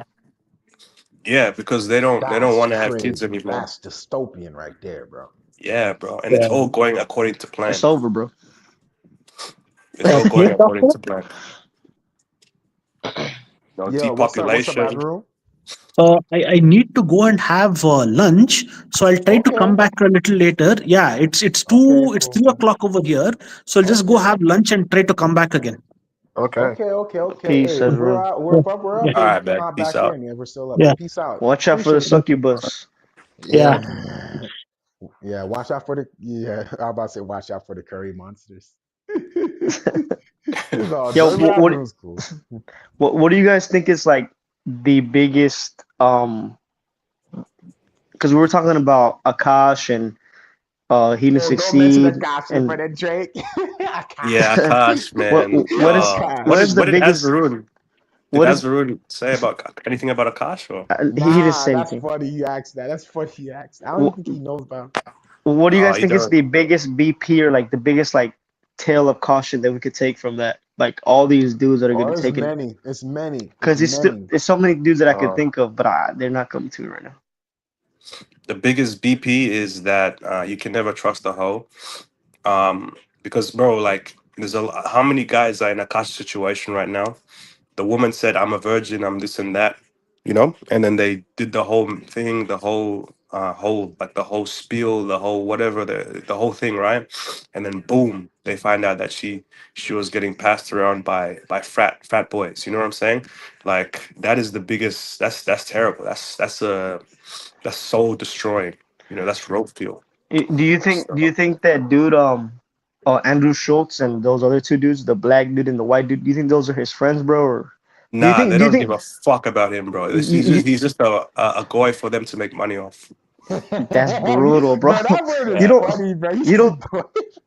yeah, because they don't
That's
want to have kids
crazy.
anymore.
That's dystopian right there, bro.
Yeah, bro, and it's
Yeah.
all going according to
It's
plan.
over, bro.
It's all
Yes,
going according
doctor.
to plan. No
Yo, what's up? What's up,
depopulation.
Admiral?
I need to go and have lunch, so I'll try to
Okay.
come back a little later. Yeah,
Okay,
it's
cool,
three
cool.
o'clock over here, so I'll just go
Okay.
have lunch and try to come back again.
Okay.
Okay.
Peace,
Hey, if we're
everyone.
out, we're
Yeah,
if we're
yeah,
up
All
here, you
right,
can
man.
hop
Peace
back
out.
in. Yeah, we're still up.
yeah,
But peace out.
Watch out for the
Appreciate you.
succubus.
yeah.
Yeah. Yeah, watch out for the yeah, I was about to say watch out for the curry monsters. It's all
Yo,
good. Admiral's cool.
what do you guys think is like the biggest because we were talking about Akash and he didn't
Yo, don't mention the
succeed
gosh in
and
front of Drake.
Yeah,
Akash.
Akash, man.
what
Akash.
is the
What did
biggest
Azarun? Did
what is
Azarun say about anything about Akash? Or
he didn't
Nah,
say
that's
anything.
funny you asked that. That's funny you asked. I don't even
What,
think he knows about.
what do you
oh,
guys
you
think is
don't.
the biggest BP or like the biggest like tale of caution that we could take from that? Like all these dudes that are
Oh,
getting
it's
taken
many. It's many. It's
because
many.
it's so many dudes that I could
Uh,
think of, but they're not coming to me right now.
the biggest BP is that you can never trust a hoe. Um, Because bro, like how many guys are in a Akash situation right now? The woman said, "I'm a virgin, I'm this and that," and then they did the whole thing, the whole spiel, the whole whatever, the whole thing, right? And then boom, they find out that she was getting passed around by frat boys. You know what I'm saying? Like that is the biggest. That's terrible. That's soul destroying. That's rope fuel.
Do you think that dude Andrew Schultz and those other two dudes, the black dude and the white dude, do you think those are his friends, bro? Or do you
Nah,
think
they
do you
don't give
think
a fuck about him, bro.
you, you,
He's just a guy for them to make money off.
that's brutal, bro.
Bro, that word is
You
Yeah.
don't
funny, bro. You
you
said
don't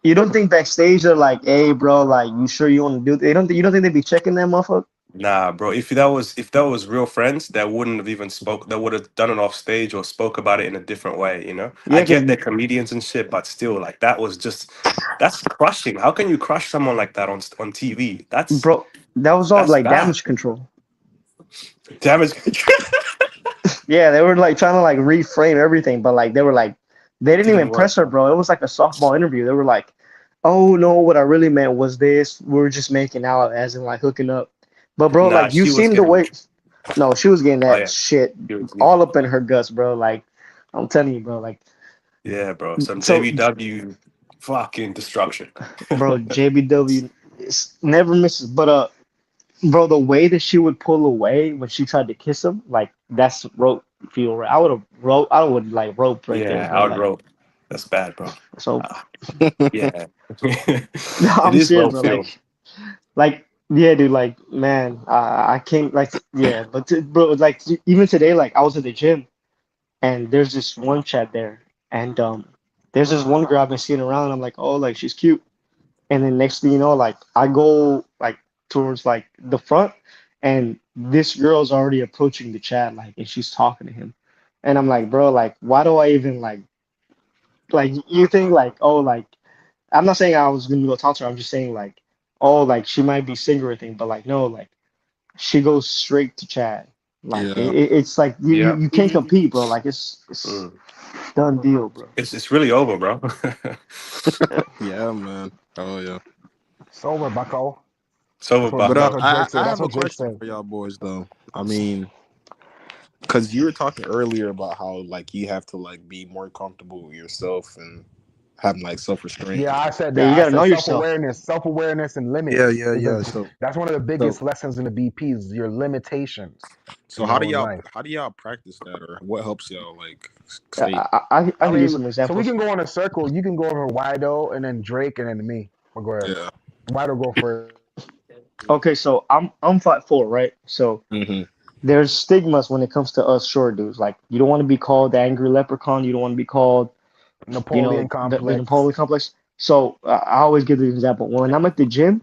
you don't think backstage they're like, hey, bro, like you sure you want to do? You don't think they be checking that motherfucker?
Nah, bro. If that was real friends, that wouldn't have even spoke. That would have done it off stage or spoke about it in a different way. I
Yeah, cause
get they're comedians and shit, but still, like that's crushing. How can you crush someone like that on TV? That's
bro, that was all
that's
like
bad.
damage control.
Damage control.
Yeah, they were like trying to like reframe everything, but like they were like they
It
didn't
didn't
even
work.
press her, bro. It was like a softball interview. They were like, "Oh no, what I really meant was this. We were just making out, as in like hooking up." But bro,
Nah,
like you
she was
seem the
getting.
way. No, she was getting
Oh
that
yeah,
shit
she was,
all up in her guts, bro. Like I'm telling you, bro. Like
yeah, bro. Some
so,
JBW fucking destruction.
bro, JBW never misses. But bro, the way that she would pull away when she tried to kiss him, like that's rope feel right. I would like rope right there,
Yeah,
bro.
I would
Like
rope. That's bad, bro.
so.
Uh, yeah,
No,
it
I'm
is
serious,
rope
bro.
fuel.
Yeah, dude. Like, man, I can't like, yeah. But bro, like, even today, like, I was at the gym, and there's this one chat there, and there's this one girl I've been seeing around. I'm like, oh, like she's cute. And then next thing you know, like, I go like towards like the front, and this girl's already approaching the chat, like, and she's talking to him, and I'm like, bro, like, why do I even like you think like, oh, like. I'm not saying I was gonna go talk to her. I'm just saying like, oh, like she might be single or thing, but like no, like she goes straight to Chad. Like
Yeah.
it's like
Yeah.
you can't compete, bro. Like it's
Mm.
done deal, bro.
It's really over, bro.
Yeah.
Yeah, man. Oh yeah.
it's over, Bucko.
It's over,
But
Bucko.
I
That's
have a
what Drake
question
said.
for y'all boys though. I mean, because you were talking earlier about how like you have to like be more comfortable with yourself and having like self restraint.
Yeah, I said
Yeah,
that.
you
I
gotta know
said
yourself.
self awareness, and
Yeah,
limits
yeah,
is
yeah. So
that's one of the
so
biggest lessons in the BPs. Your limitations,
so how do
in
y'all
life.
practice that, or what helps y'all like
I
stay?
I
I
can give
mean,
some
so we
examples.
can go in a circle. You can go over Wido, and then Drake, and then me. We'll go ahead.
Yeah.
Wido go first.
Okay, so I'm 5'4", right? So
Mm-hmm.
there's stigmas when it comes to us short dudes. Like you don't want to be called the angry leprechaun. You don't want to be called,
Napoleon
the
complex.
Napoleon complex. So I always give the example when I'm at the gym.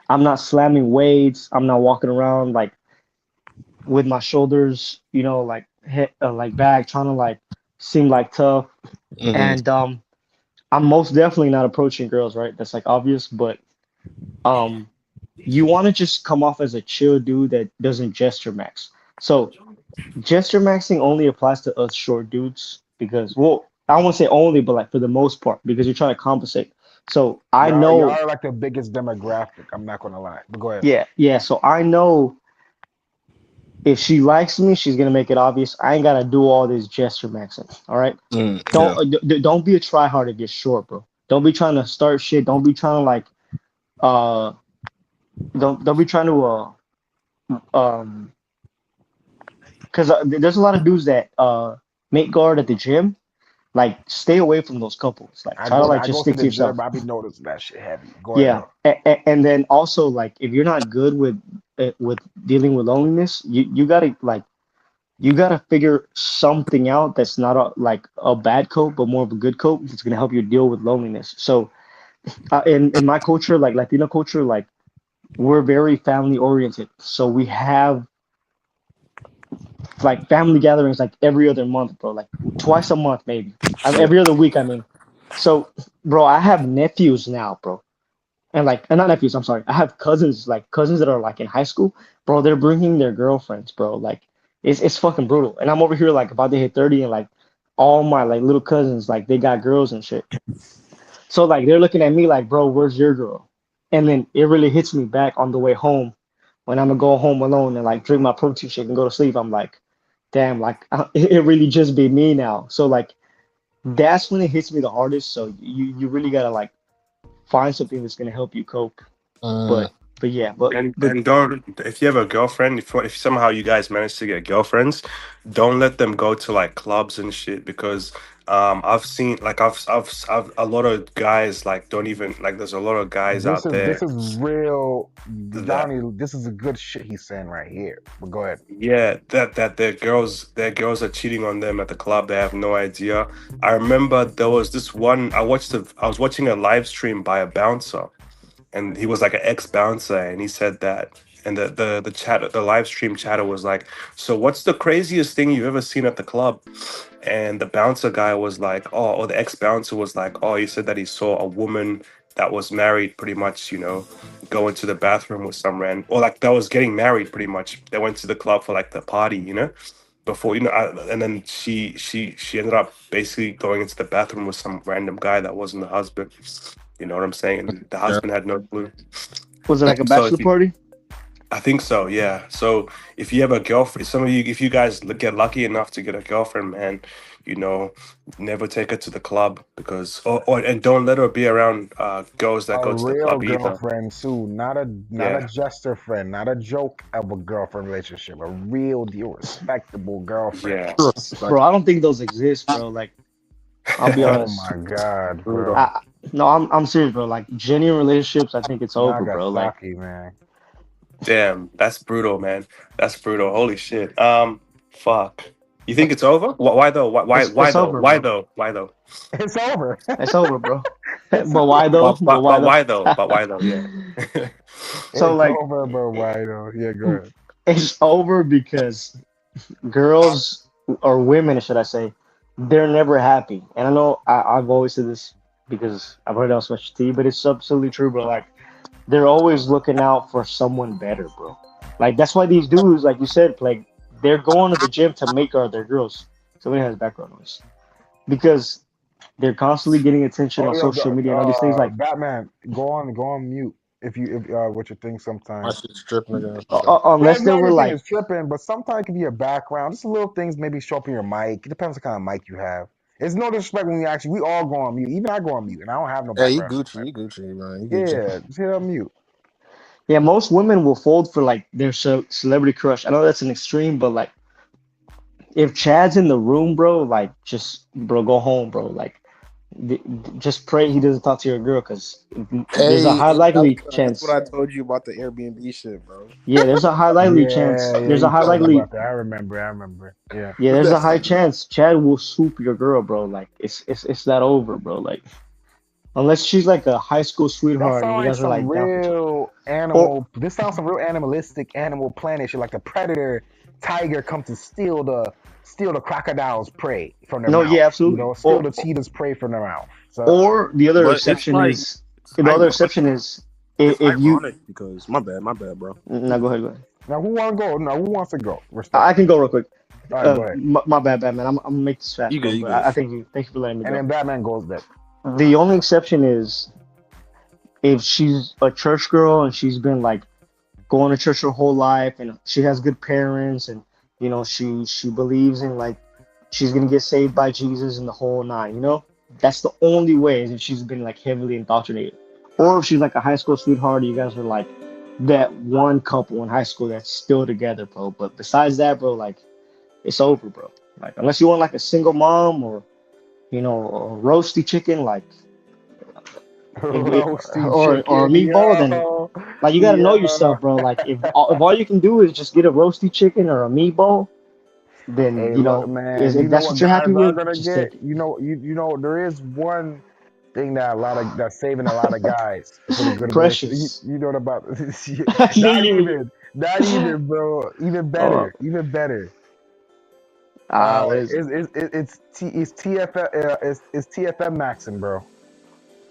I'm not slamming weights. I'm not walking around like with my shoulders, like like back, trying to like seem like tough.
Mm-hmm.
And I'm most definitely not approaching girls, right? That's like obvious, but um, you want to just come off as a chill dude that doesn't gesture max. So gesture maxing only applies to us short dudes because, well, I won't say only, but like for the most part, because you're trying to compensate. So I
Y'all
know,
are like the biggest demographic. I'm not gonna lie. But go ahead.
yeah, yeah. So I know if she likes me, she's gonna make it obvious. I ain't gotta do all this gesture maxing. All right.
Mm,
Don't
yeah.
don't be a try hard to get short, bro. Don't be trying to start shit. Don't be trying to like uh don't be trying to um because there's a lot of dudes that make guard at the gym. Like stay away from those couples. Like try to like
I
just
go to
stick to
the
yourself.
gym. I be noticing that shit heavy. Go ahead
Yeah,
though.
and then also like if you're not good with dealing with loneliness, you gotta like you gotta figure something out that's not like a bad cope, but more of a good cope that's gonna help you deal with loneliness. So, in my culture, like Latino culture, like we're very family oriented. So we have like family gatherings like every other month, bro. Like twice a month, maybe.
Yeah.
Every other week, I mean. So, bro, I have nephews now, bro, and like, and not nephews. I'm sorry. I have cousins, like cousins that are like in high school, bro. They're bringing their girlfriends, bro. Like, it's fucking brutal. And I'm over here like about to hit 30, and like all my like little cousins, like they got girls and shit. So like they're looking at me like, bro, where's your girl? And then it really hits me back on the way home when I'm gonna go home alone and like drink my protein shake and go to sleep. I'm like, damn, like it really just be me now. So like that's when it hits me the hardest. So you really gotta like find something that's gonna help you cope.
Mm.
But yeah, but but
And don't, if you have a girlfriend, if somehow you guys manage to get girlfriends, don't let them go to like clubs and shit, because I've seen like I've a lot of guys like don't even like, there's a lot of guys out
This
there
is real,
that,
Johnny. This is a good shit he's saying right here. But go ahead.
yeah, that their girls are cheating on them at the club. They have no idea. I remember there was this one, I was watching a live stream by a bouncer, and he was like an ex bouncer, and he said that, and the chat, the live stream chatter was like, so what's the craziest thing you've ever seen at the club? And the bouncer guy was like, oh, or the ex bouncer was like, oh, he said that he saw a woman that was married, pretty much, go into the bathroom with some random, or like that was getting married, pretty much. They went to the club for like the party, before, and then she ended up basically going into the bathroom with some random guy that wasn't the husband. You know what I'm saying? And the
Yeah.
husband had no clue.
was it like a
So
bachelor
if you,
party?
I think so, yeah. So if you have a girlfriend, some of you, if you guys get lucky enough to get a girlfriend, man, you know, never take her to the club, because, and don't let her be around girls that
A
go to the
real
club either.
girlfriend too, not a
Yeah,
jester friend, not a joke of a girlfriend relationship. A real deal, respectable girlfriend.
yeah.
Bro,
Respect.
I don't think those exist, bro. Like I'll be
Oh
honest.
my god,
Brutal.
bro.
I no, I'm serious, bro. Like genuine relationships, I think it's over, bro. Like
Nagasaki, man.
Damn, that's brutal, man. That's brutal. Holy shit. Fuck. You think it's over? Why though? Why
it's
though?
over,
Why
bro.
though? Why though?
It's over.
It's over, bro.
It's
But why though?
But
But
but
why
but
though?
why though? But why though? Yeah.
So
it's
like
over, but why though? Yeah, go ahead.
it's over because girls or women, should I say, they're never happy. And I know I've always said this because I've heard it on Smash T, but it's absolutely true, bro. Like they're always looking out for someone better, bro. Like that's why these dudes, like you said, like they're going to the gym to make other girls. Somebody has background noise because they're constantly getting attention
Oh
on
yo,
social media and all these things. Like
Batman, go on mute if what you think
My
sometimes.
shit's tripping again. Okay.
Yeah,
unless
it's
they
not
were
everything
like,
is tripping, but sometimes it can be a background. Just little things maybe show up in your mic. It depends what kind of mic you have. It's no disrespect when we all go on mute. Even I go on mute, and I don't have no
Hey, you
background.
Gucci, you Gucci, man. You Gucci.
Yeah, just hit on mute.
yeah, most women will fold for like their celebrity crush. I know that's an extreme, but like if Chad's in the room, bro, like just bro, go home, bro. Like just pray he doesn't talk to your girl, because there's a
Hey,
high likely
that's what
chance.
I told you about the Airbnb shit, bro.
Yeah, there's a high likely
Yeah,
chance.
yeah,
There's a
you
high
told me
likely.
about that. I remember. I remember. Yeah.
Yeah, there's a
That's
high chance Chad will swoop your girl, bro. Like it's that over, bro. Like unless she's like a high school
That
sweetheart and
sounds
you
like
guys are
some
like down for each other.
real
Or
animal. This sounds some real animalistic Animal Planet shit. Like the predator tiger come to steal the crocodile's prey from their
no,
mouth.
yeah, absolutely.
Steal the cheetah's prey from their mouth. So
Or the other
but it's
exception
like
is
it's
the other
ironic.
exception is
It's
if you.
ironic because my bad, bro.
No, go ahead, go ahead.
now who want to go? No, who wants to go?
I
Respectfully.
can go real quick.
All right, go ahead.
My bad, Batman. I'm gonna make this fast,
You good,
bro.
you
But
good.
I thank you. Thank you for letting me
And
go.
then Batman goes that.
The only exception is if she's a church girl and she's been like going to church her whole life and she has good parents and she believes in like she's gonna get saved by Jesus and the whole nine. That's the only way is if she's been like heavily indoctrinated, or if she's like a high school sweetheart. You guys are like that one couple in high school that's still together, bro. But besides that, bro, like it's over, bro. Like unless you want like a single mom or a roasty chicken, like
Roasty
or a
chicken,
meatball, then
yo,
like you gotta know
yo.
yourself, bro. Like if all you can do is just get a roasty chicken or a meatball, then
Hey, look,
is
man. You
if
know
that's
what
what you're
guys
happy
are
with,
gonna
just
get?
take it.
There is one thing that's saving a lot of guys for the good relationship. You,
Precious.
you know about
Yeah,
not
yeah,
even, not even, bro. Even
oh,
better, even better.
what is it?
It's TFM, it's TFM Maxim, bro.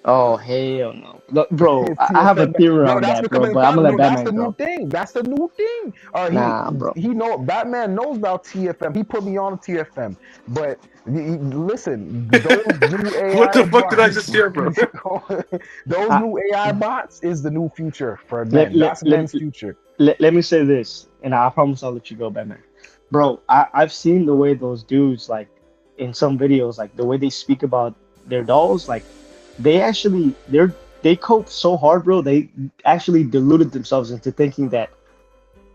Oh hell no. Look, bro, I have a
TFM,
theory
bro.
on
That's
that, bro,
becoming
but I'm gonna let
bro. That's
Batman
the new
go.
thing. That's the new thing.
Nah, bro.
He know Batman knows about TFM. He put me on TFM. But listen, those new
What
AI
the fuck did I
bots,
just hear, bro?
those
I,
new AI bots is the new future for
let,
men.
let,
That's
let,
men's future.
let me say this, and I promise I'll let you go, Batman. Bro, I've seen the way those dudes, like, in some videos, like, the way they speak about their dolls, like, they cope so hard, bro. They actually deluded themselves into thinking that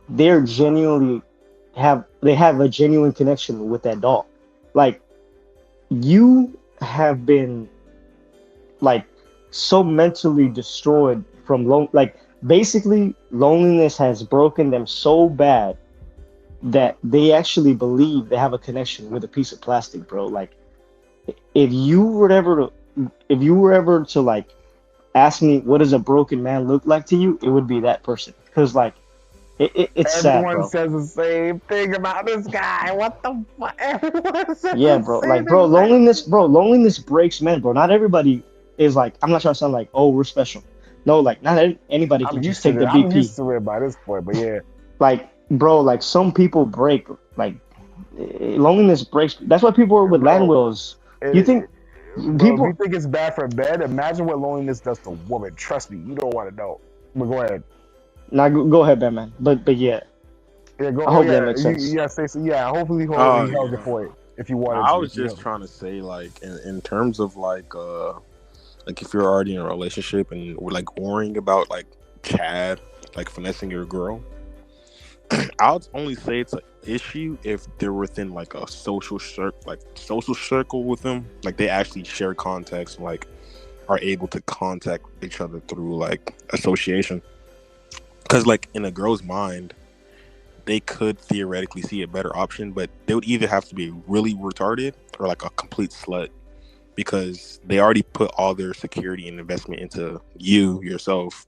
they're genuinely they have a genuine connection with that doll. Like, you have been, like, so mentally destroyed from like, basically loneliness has broken them so bad that they actually believe they have a connection with a piece of plastic, bro. Like, if you were ever to if you were ever to, like, ask me what does a broken man look like to you, it would be that person. Because, like, it's sad,
Everyone
bro.
says the same thing about this guy. What the fuck? Everyone says
Yeah,
the
bro.
same
Like, bro,
exact
loneliness,
thing.
bro, loneliness breaks men, bro. Not everybody is like, I'm not trying to sound like, oh, we're special. No, like, not anybody
I'm
can just
used to
take
this.
the
I'm
BP.
used to it by this point. But yeah,
Like, bro, like, some people break. Like, loneliness breaks. That's why people are with land
bro.
wills. You
It,
think
bro, if you
people?
think it's bad for men, imagine what loneliness does to women. Trust me, you don't want to know. But go ahead.
Now, go ahead, Batman. But yeah,
Yeah, go.
I
Oh
hope that
yeah,
makes sense.
yeah. Say so. Yeah. Hopefully,
Oh
he held your
yeah.
point if you
No,
wanted
I
to. If
was
you
just
held.
trying to say, like, in terms of like if you're already in a relationship and we're like worrying about like Chad, like finessing your girl, I'll only say it's an issue if they're within like a social circle with them, like they actually share contacts and like are able to contact each other through like association. Because like in a girl's mind, they could theoretically see a better option, but they would either have to be really retarded or like a complete slut because they already put all their security and investment into you yourself.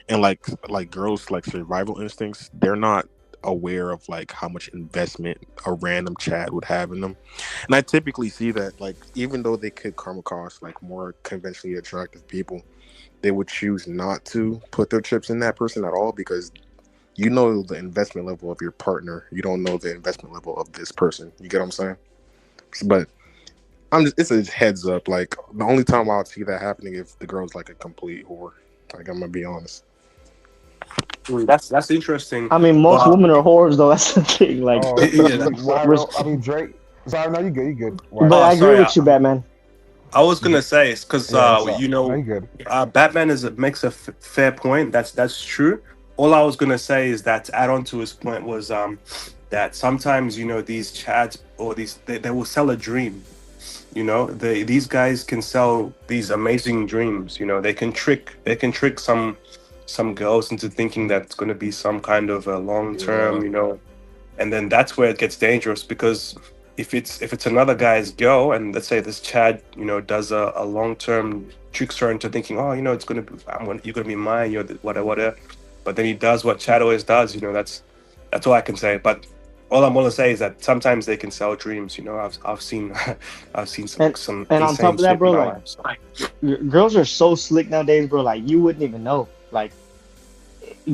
And like girls like survival instincts, they're not aware of like how much investment a random Chad would have in them. And I typically see that like even though they could come across like more conventionally attractive people, they would choose not to put their chips in that person at all because you know the investment level of your partner. You don't know the investment level of this person. You get what I'm saying? But it's a heads up. Like the only time I would see that happening if the girl's like a complete whore. Like I'm gonna be honest.
That's interesting.
I mean, most
But
women are whores, though. That's the thing. Like,
Oh,
yeah,
why
res-
though? I mean, Drake. Sorry, no, you good. You good. Why
but
oh,
I
though?
agree
sorry.
with you, Batman.
I was
You
gonna
good.
say it's because
Yeah. What's up?
you
No,
know,
you good.
Batman makes a fair point. That's true. All I was gonna say is that to add on to his point was that sometimes you know these chads or they will sell a dream. You know, these guys can sell these amazing dreams. You know, they can trick some girls into thinking that it's gonna be some kind of a long
Yeah.
term. You know, and then that's where it gets dangerous because if it's another guy's girl and let's say this Chad does a long term tricks her into thinking, oh, it's gonna be you're gonna be mine, whatever, but then he does what Chad always does. That's all I can say. But all I'm gonna say is that sometimes they can sell dreams. I've seen I've seen some
And
some
and on top
insane
of that,
shit in
bro,
my
like,
life. So.
girls are so slick nowadays, bro. Like, you wouldn't even know. Like,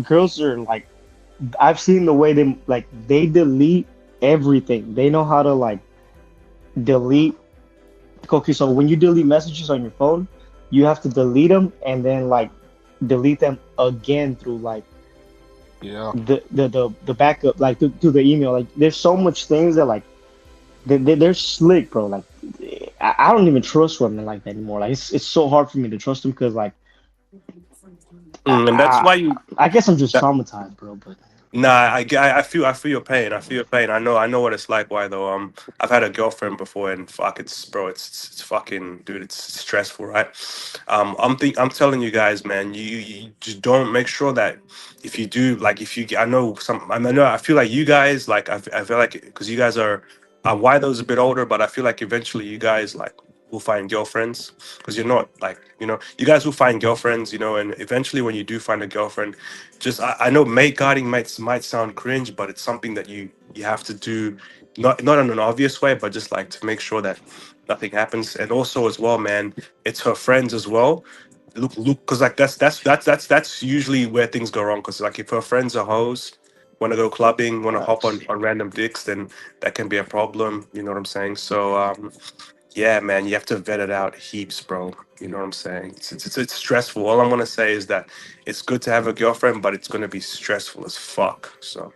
girls are like, I've seen the way they delete everything. They know how to, like, delete. Okay, so when you delete messages on your phone, you have to delete them and then, like, delete them again through, like,
Yeah.
the backup, like, through the email. Like, there's so much things that, like, they're slick, bro. Like, I don't even trust women like that anymore. Like, it's so hard for me to trust them because, like, I,
And that's
I
why you
I guess I'm just traumatized, bro. But
Nah, I feel your pain. I feel your pain. I know what it's like. Why though? I've had a girlfriend before, and fuck, it's bro, it's fucking dude, it's stressful, right? I'm telling you guys, man, you just don't make sure that if you do, like, if you, I feel like you guys, like, I feel like because you guys are, why those a bit older, but I feel like eventually you guys like will find girlfriends because you're not like you guys will find girlfriends, and eventually when you do find a girlfriend just I know mate guarding might sound cringe, but it's something that you have to do, not in an obvious way, but just like to make sure that nothing happens. And also as well, man, it's her friends as well. Look, because like that's usually where things go wrong. Because like if her friends are hoes, want to go clubbing, want to hop
Facts.
on random dicks, then that can be a problem. You know what I'm saying? So yeah, man, you have to vet it out heaps, bro. You know what I'm saying? It's stressful. All I'm gonna say is that it's good to have a girlfriend, but it's gonna be stressful as fuck. So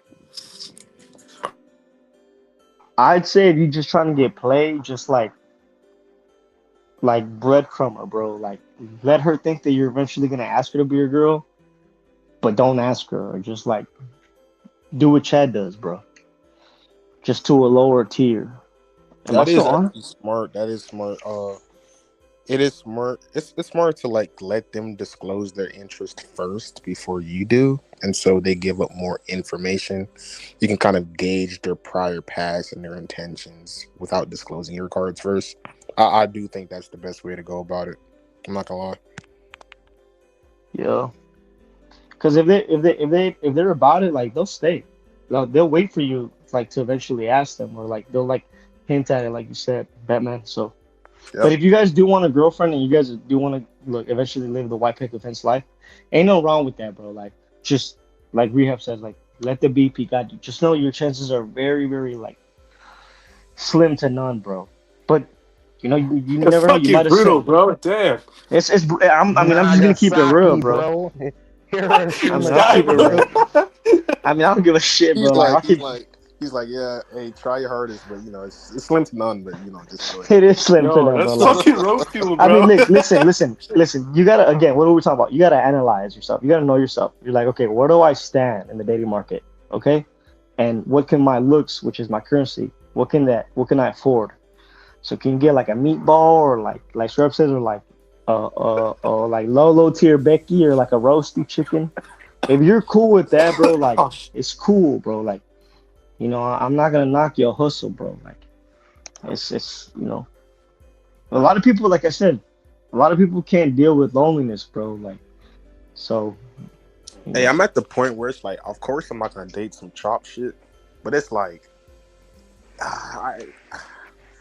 I'd say if you're just trying to get play, just like breadcrumb her, bro. Like let her think that you're eventually gonna ask her to be your girl, but don't ask her. Or just like do what Chad does, bro. Just to a lower tier. Am I
That
still
is
on?
actually smart. That is smart. It is smart. It's smart to like let them disclose their interest first before you do, and so they give up more information. You can kind of gauge their prior past and their intentions without disclosing your cards first. I do think that's the best way to go about it. I'm not gonna lie.
Yeah. Because if they're about it, like they'll stay. They'll wait for you like to eventually ask them, or like they'll like hint at it, like you said, Batman. So, but
Yep.
if you guys do want a girlfriend and you guys do want to look eventually live the white picket fence life, ain't no wrong with that, bro. Like just like Rehab says, like let the BP guide you. Just know your chances are very, very like slim to none, bro. But you never know. You
fucking
might have said
brutal, bro. Damn,
I mean, I'm just gonna keep it real,
Nagasaki,
bro.
bro.
I mean,
this
I'll
guy,
keep it
Hiroshima.
bro.
real. I mean, I don't give a shit,
He's
bro. Like
like
I'll
he's
keep.
like he's like yeah. Hey, try your hardest, but it's slim to none. But just go
It
ahead.
is slim to
Yo,
none, bro.
that's
Like,
fucking roast people,
I mean,
bro.
look, listen. You gotta again. What are we talking about? You gotta analyze yourself. You gotta know yourself. You're like, okay, where do I stand in the dating market? Okay, and what can my looks, which is my currency, what can I afford? So can you get like a meatball or like Shrub says, or like like low tier Becky or like a roasty chicken? If you're cool with that, bro, like
Oh,
it's cool, bro. Like I'm not gonna knock your hustle, bro. Like it's a lot of people, like I said, a lot of people can't deal with loneliness, bro. Like so, you
Hey,
know,
I'm at the point where it's like, of course, I'm not gonna date some chop shit, but it's like, I,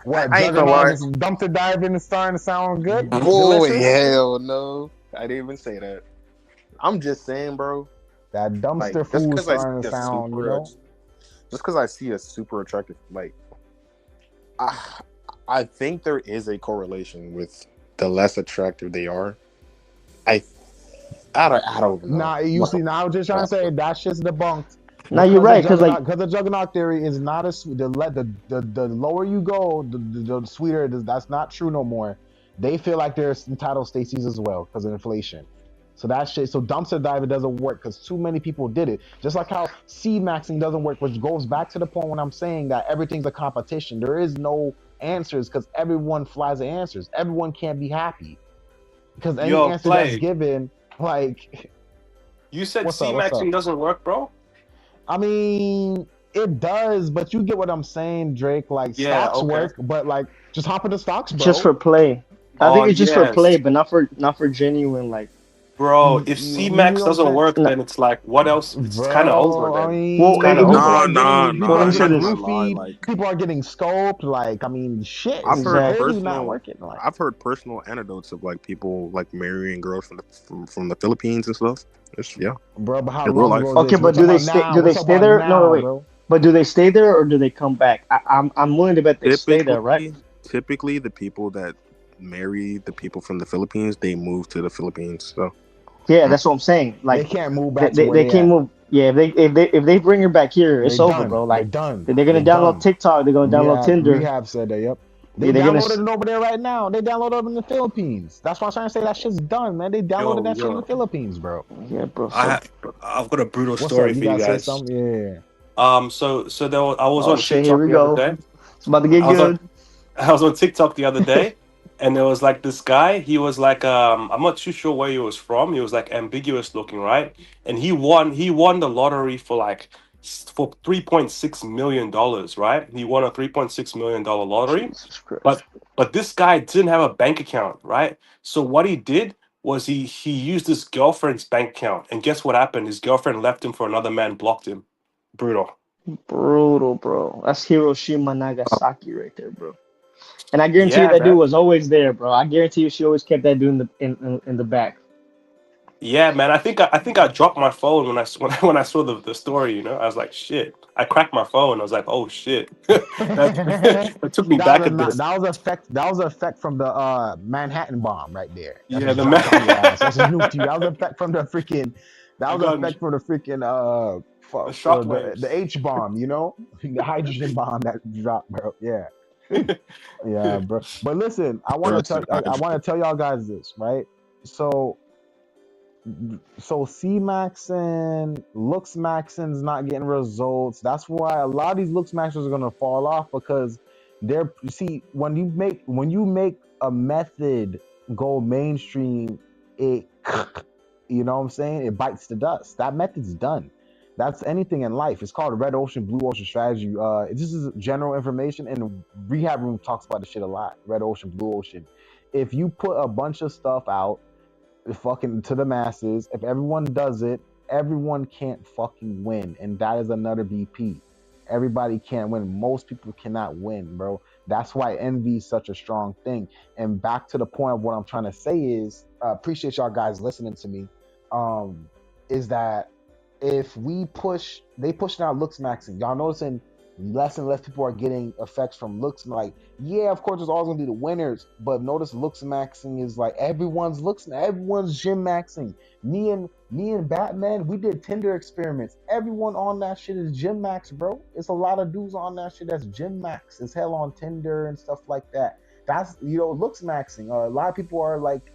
What,
I ain't
jugging
gonna
all
lie.
this dumpster diving is starting to sound good?
Boy,
Delicious?
hell no. I didn't even say that. I'm just saying, bro.
That
Like,
dumpster
just
food
because I see
starting to
a
sound,
super, just because I see a super attractive, like, I, I think there is a correlation with the less attractive they are. I, I don't even know.
Nah, you see, now I was just trying to say that shit's debunked
now you're
because
right, cause like
the juggernaut theory is not a the lower you go, the sweeter it is. That's not true no more. They feel like they're entitled Stacey's as well because of inflation. So that shit, so dumpster diving doesn't work because too many people did it. Just like how C maxing doesn't work, which goes back to the point when I'm saying that everything's a competition. There is no answers because everyone flies the answers. Everyone can't be happy because any
yo,
answer that's
play.
given, like,
You said
what's
C
up, what's up?
maxing doesn't work, bro.
I mean, it does, but you get what I'm saying, Drake. Like
Yeah.
stocks
Okay.
work, but like just hop into stocks,
just
bro.
for play. I
Oh
think it's just for play,
yes,
but not for genuine like.
bro. If C
You
max
know what I'm
doesn't
saying,
work,
No,
then it's like, what else? It's kind of over.
bro? I
Then it's
well,
kind of
mean,
over.
Nah, nah,
well,
people
let
are
me
nah.
say
I
getting
ain't
this.
gonna lie.
roofied,
Like,
people are getting scoped. Like, I mean, shit,
I've
it's
heard
Exactly.
really not
personal,
working. Like,
I've heard personal anecdotes of like people like marrying girls from the Philippines and stuff. Yeah,
bro, but how
in real
long
life.
ago is
Okay,
this? We're
but
talking about now.
do
We're
they
talking
stay
about
there? No,
now,
wait.
bro.
But do they stay there or do they come back? I'm willing to bet they stay there, right?
Typically, the people that marry the people from the Philippines, they move to the Philippines. So,
Yeah,
mm.
that's what I'm saying.
They
Like
can't move back to where
they
they
can't
at.
move. Yeah, if they bring her back here,
They
it's over,
done.
bro.
They're
Like
done.
they're
They're
gonna download
done.
TikTok. They're gonna download Tinder.
Rehab said that. Yep. They
Yeah, they're gonna.
downloaded it over there right now. They downloaded it in the Philippines. That's why I'm trying to say that shit's done, man. They downloaded
Yo,
that shit in the
yo.
Philippines, bro.
Yeah, bro.
I
So,
have, I've got a brutal
What's up?
story
You
for you
gotta say
guys.
something? Yeah.
So I was
oh
on
shit, here
TikTok
we
the other
go.
day.
It's about to get
I was on
good.
I was on TikTok the other day, and there was like this guy. He was like, I'm not too sure where he was from. He was like ambiguous looking, right? And he won the lottery for like for $3.6 million, right? He won a $3.6 million lottery,
Jesus Christ.
but this guy didn't have a bank account, right? So what he did was he used his girlfriend's bank account, and guess what happened? His girlfriend left him for another man, blocked him. Brutal.
Brutal, bro. That's Hiroshima Nagasaki right there, bro. And I guarantee you
Yeah,
that dude
man.
was always there, bro. I guarantee you she always kept that dude in the back.
Yeah, man. I think I dropped my phone when when I saw the story. You know, I was like, shit. I cracked my phone. I was like, oh shit. That took me back a bit.
That was effect from the Manhattan bomb right there. That
Yeah,
just
the
dropped on your ass.
man.
That just nuked you. That was effect from the freaking. That
I
was
got
effect from the freaking
the
for the
shockwaves.
H bomb. You know, the hydrogen bomb that dropped, bro. Yeah, yeah, bro. But listen,
Relative
I
hydrogen.
want to tell y'all guys this, right? So C Maxing, Looks Maxing's not getting results. That's why a lot of these Looks Maxers are gonna fall off because they're you see when you make a method go mainstream, it you know what I'm saying? It bites the dust. That method's done. That's anything in life. It's called red ocean, blue ocean strategy. This is general information, and the rehab room talks about this shit a lot. Red ocean, blue ocean. If you put a bunch of stuff out fucking to the masses. If everyone does it, everyone can't fucking win, and that is another BP. Everybody can't win. Most people cannot win, bro. That's why envy is such a strong thing. And back to the point of what I'm trying to say is, appreciate y'all guys listening to me. Um, is that if they pushing out looks maxing. Y'all noticing less and less people are getting effects from looks. Like, yeah, of course, there's always gonna be the winners, but notice looks maxing is like everyone's gym maxing. Me and Batman, we did Tinder experiments. Everyone on that shit is gym max, bro. It's a lot of dudes on that shit that's gym max as hell on Tinder and stuff like that. That's looks maxing. A lot of people are like,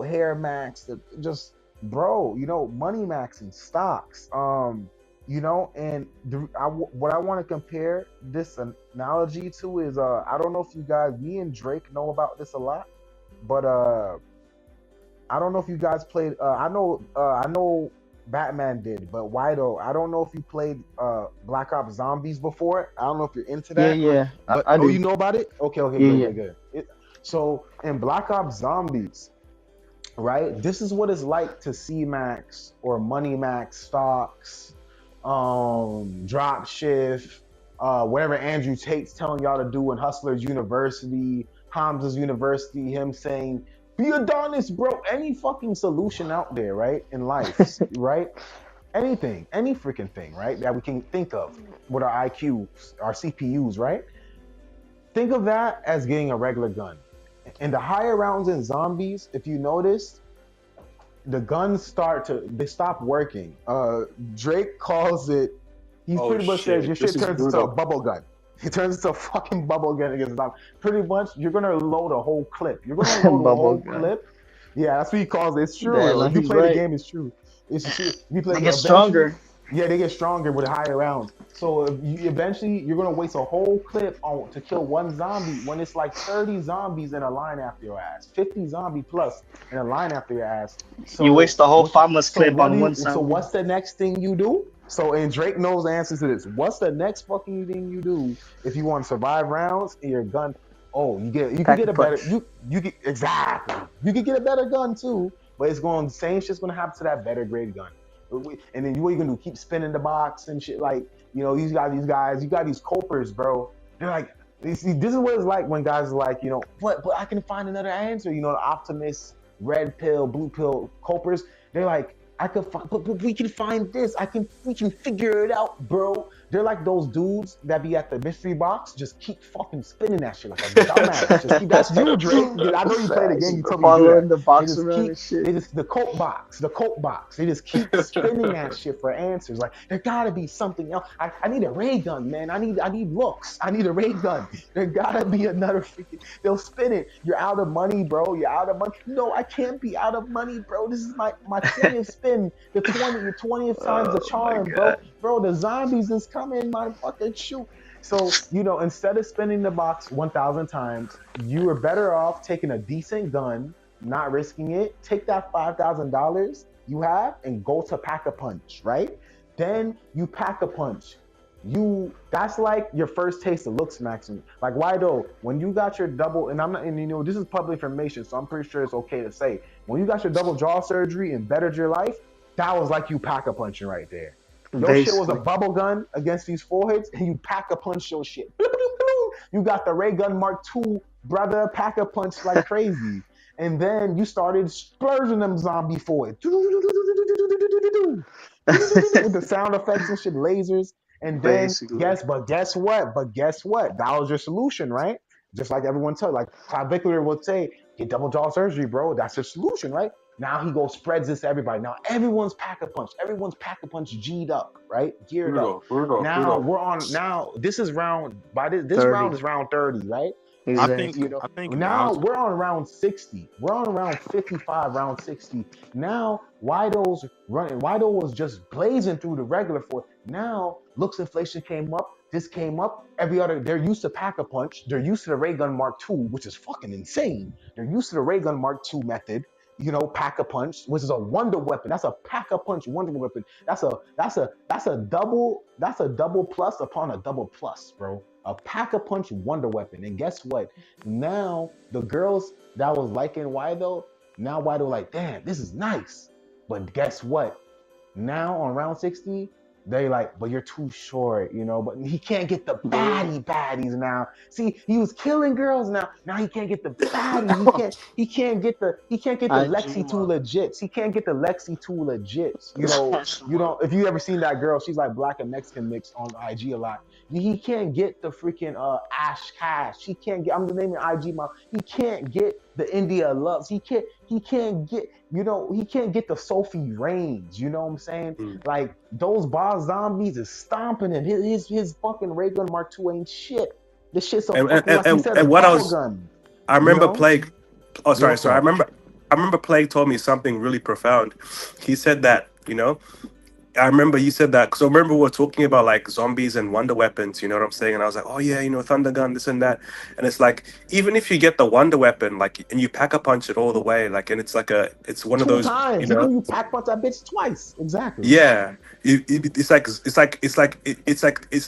hair max, just bro, money maxing, stocks, and what I want to compare this analogy to is, I don't know if you guys, me and Drake know about this a lot, but I don't know if you guys played. I know Batman did, but Wido, I don't know if you played Black Ops Zombies before. I don't know if you're into
Yeah,
that,
yeah,
but
I
you
do.
know about it. Okay, okay,
Yeah,
good,
yeah.
good, good. So in Black Ops Zombies, right? This is what it's like to see max or money max stocks, drop shift, whatever Andrew Tate's telling y'all to do in Hustlers University, Hamza's University, him saying, be Adonis, bro. Any fucking solution out there, right? In life, right? Anything, any freaking thing, right? That we can think of with our IQs, our CPUs, right? Think of that as getting a regular gun. And the higher rounds in zombies, if you notice, the guns they stop working. Drake calls it. He's
Oh
pretty much says
shit.
your
This
shit
is
turns into a
brutal.
bubble gun. It turns into a fucking bubble gun against zombies. Pretty much, you're gonna load a whole clip. You're gonna load a
Bubble
whole
gun.
clip. Yeah, that's what he calls it. It's true,
Yeah,
though.
no,
If you
he's
play the
right.
game, it's true. It's true. If you play
They
the
get
eventually,
stronger.
yeah, they get stronger with higher rounds. So eventually you're gonna waste a whole clip to kill one zombie when it's like 30 zombies in a line after your ass, 50 zombie plus in a line after your ass.
You waste
So
the whole
what?
Famas clip on one
So
zombie.
what's the next thing you do? So and Drake knows the answers to this. What's the next fucking thing you do if you want to survive rounds in your gun? Oh, you could
Pack
get
a
a better
punch.
you get exactly. You could get a better gun too, but it's going the same shit's gonna happen to that better grade gun. And then what you gonna do? Keep spinning the box and shit. Like, these guys, you got these copers, bro. They're like, you see, this is what it's like when guys are like, but I can find another answer. The Optimus, red pill, blue pill copers. They're like, I could find, but we can find this. We can figure it out, bro. They're like those dudes that be at the mystery box, just keep fucking spinning that shit like a dumbass. Just keep. That's you, Drake. I know you play the game. You told me to do that.
Following the
They
box
just
around
keep
and shit.
they just the coke box. They just keep spinning that shit for answers. Like, there gotta be something else. I need a ray gun, man. I need looks. I need a ray gun. There gotta be another freaking. They'll spin it. You're out of money, bro. You're out of money. No, I can't be out of money, bro. This is my 20th spin. Your 20th time's the
Oh my
charm, bro.
god.
Bro, the zombies is coming, my fucking shoot. So, instead of spinning the box 1,000 times, you are better off taking a decent gun, not risking it. Take that $5,000 you have and go to pack a punch, right? Then you pack a punch. That's like your first taste of looks maxing. Like, why though? When you got your double, and I'm not, and this is public information, so I'm pretty sure it's okay to say. When you got your double jaw surgery and bettered your life, that was like you pack a punching right there. Your shit was a
Basically.
bubble gun against these foreheads, and you pack a punch your shit. You got the ray gun Mark II, brother, pack a punch like crazy. And then you started splurging them zombie for it. With the sound effects and shit, lasers. And then
Basically.
guess what? But guess what? That was your solution, right? Just like everyone tells, like clavicular would say, get double jaw surgery, bro. That's your solution, right? Now he goes spreads this to everybody. Now everyone's pack a punch. Everyone's pack a punch G'd up, right? Geared up. Now
Brutal.
we're on. Now this is round. By this
30.
round is round 30, right?
I think
You
Exactly.
know,
I think
now
now's
we're on round 60. We're on round 55, round 60. Now, Wido's running. Wido was just blazing through the regular force. Now, looks inflation came up. This came up. Every other, they're used to pack a punch. They're used to the ray gun Mark II, which is fucking insane. They're used to the ray gun Mark II method. You know, pack a punch, which is a wonder weapon. That's a pack a punch wonder weapon. That's a double plus upon a double plus, bro. A pack a punch wonder weapon. And guess what? Now the girls that was liking Wido, now Wido like, damn, this is nice. But guess what? Now on round 60, they like, but you're too short, you know. But he can't get the baddies now. See, he was killing girls now. Now he can't get the baddies. He can't get the Lexi two
Ajima.
legits. He can't get the Lexi two legits. You know, if you ever seen that girl, she's like black and Mexican mix on IG a lot. He can't get the freaking Ash Cash. He can't get. I'm the naming IG mom. He can't get the India Loves. He can't get. You know, he can't get the Sophie Reigns. You know what I'm saying?
Mm.
Like those boss zombies is stomping him. His fucking ray gun Mark II ain't shit. This shit's a
And
fucking, like he said, a
and what
bubble gun.
I
You
remember
know?
Plague. Oh,
Yo,
sorry.
Fred.
I remember Plague told me something really profound. He said that, I remember you said that. So remember we were talking about like zombies and wonder weapons, you know what I'm saying? And I was like, oh yeah, thunder gun, this and that. And it's like, even if you get the wonder weapon, like, and you pack a punch it all the way, like, and it's one of
Two
those,
times. Even you pack punch that bitch twice. Exactly.
yeah. It's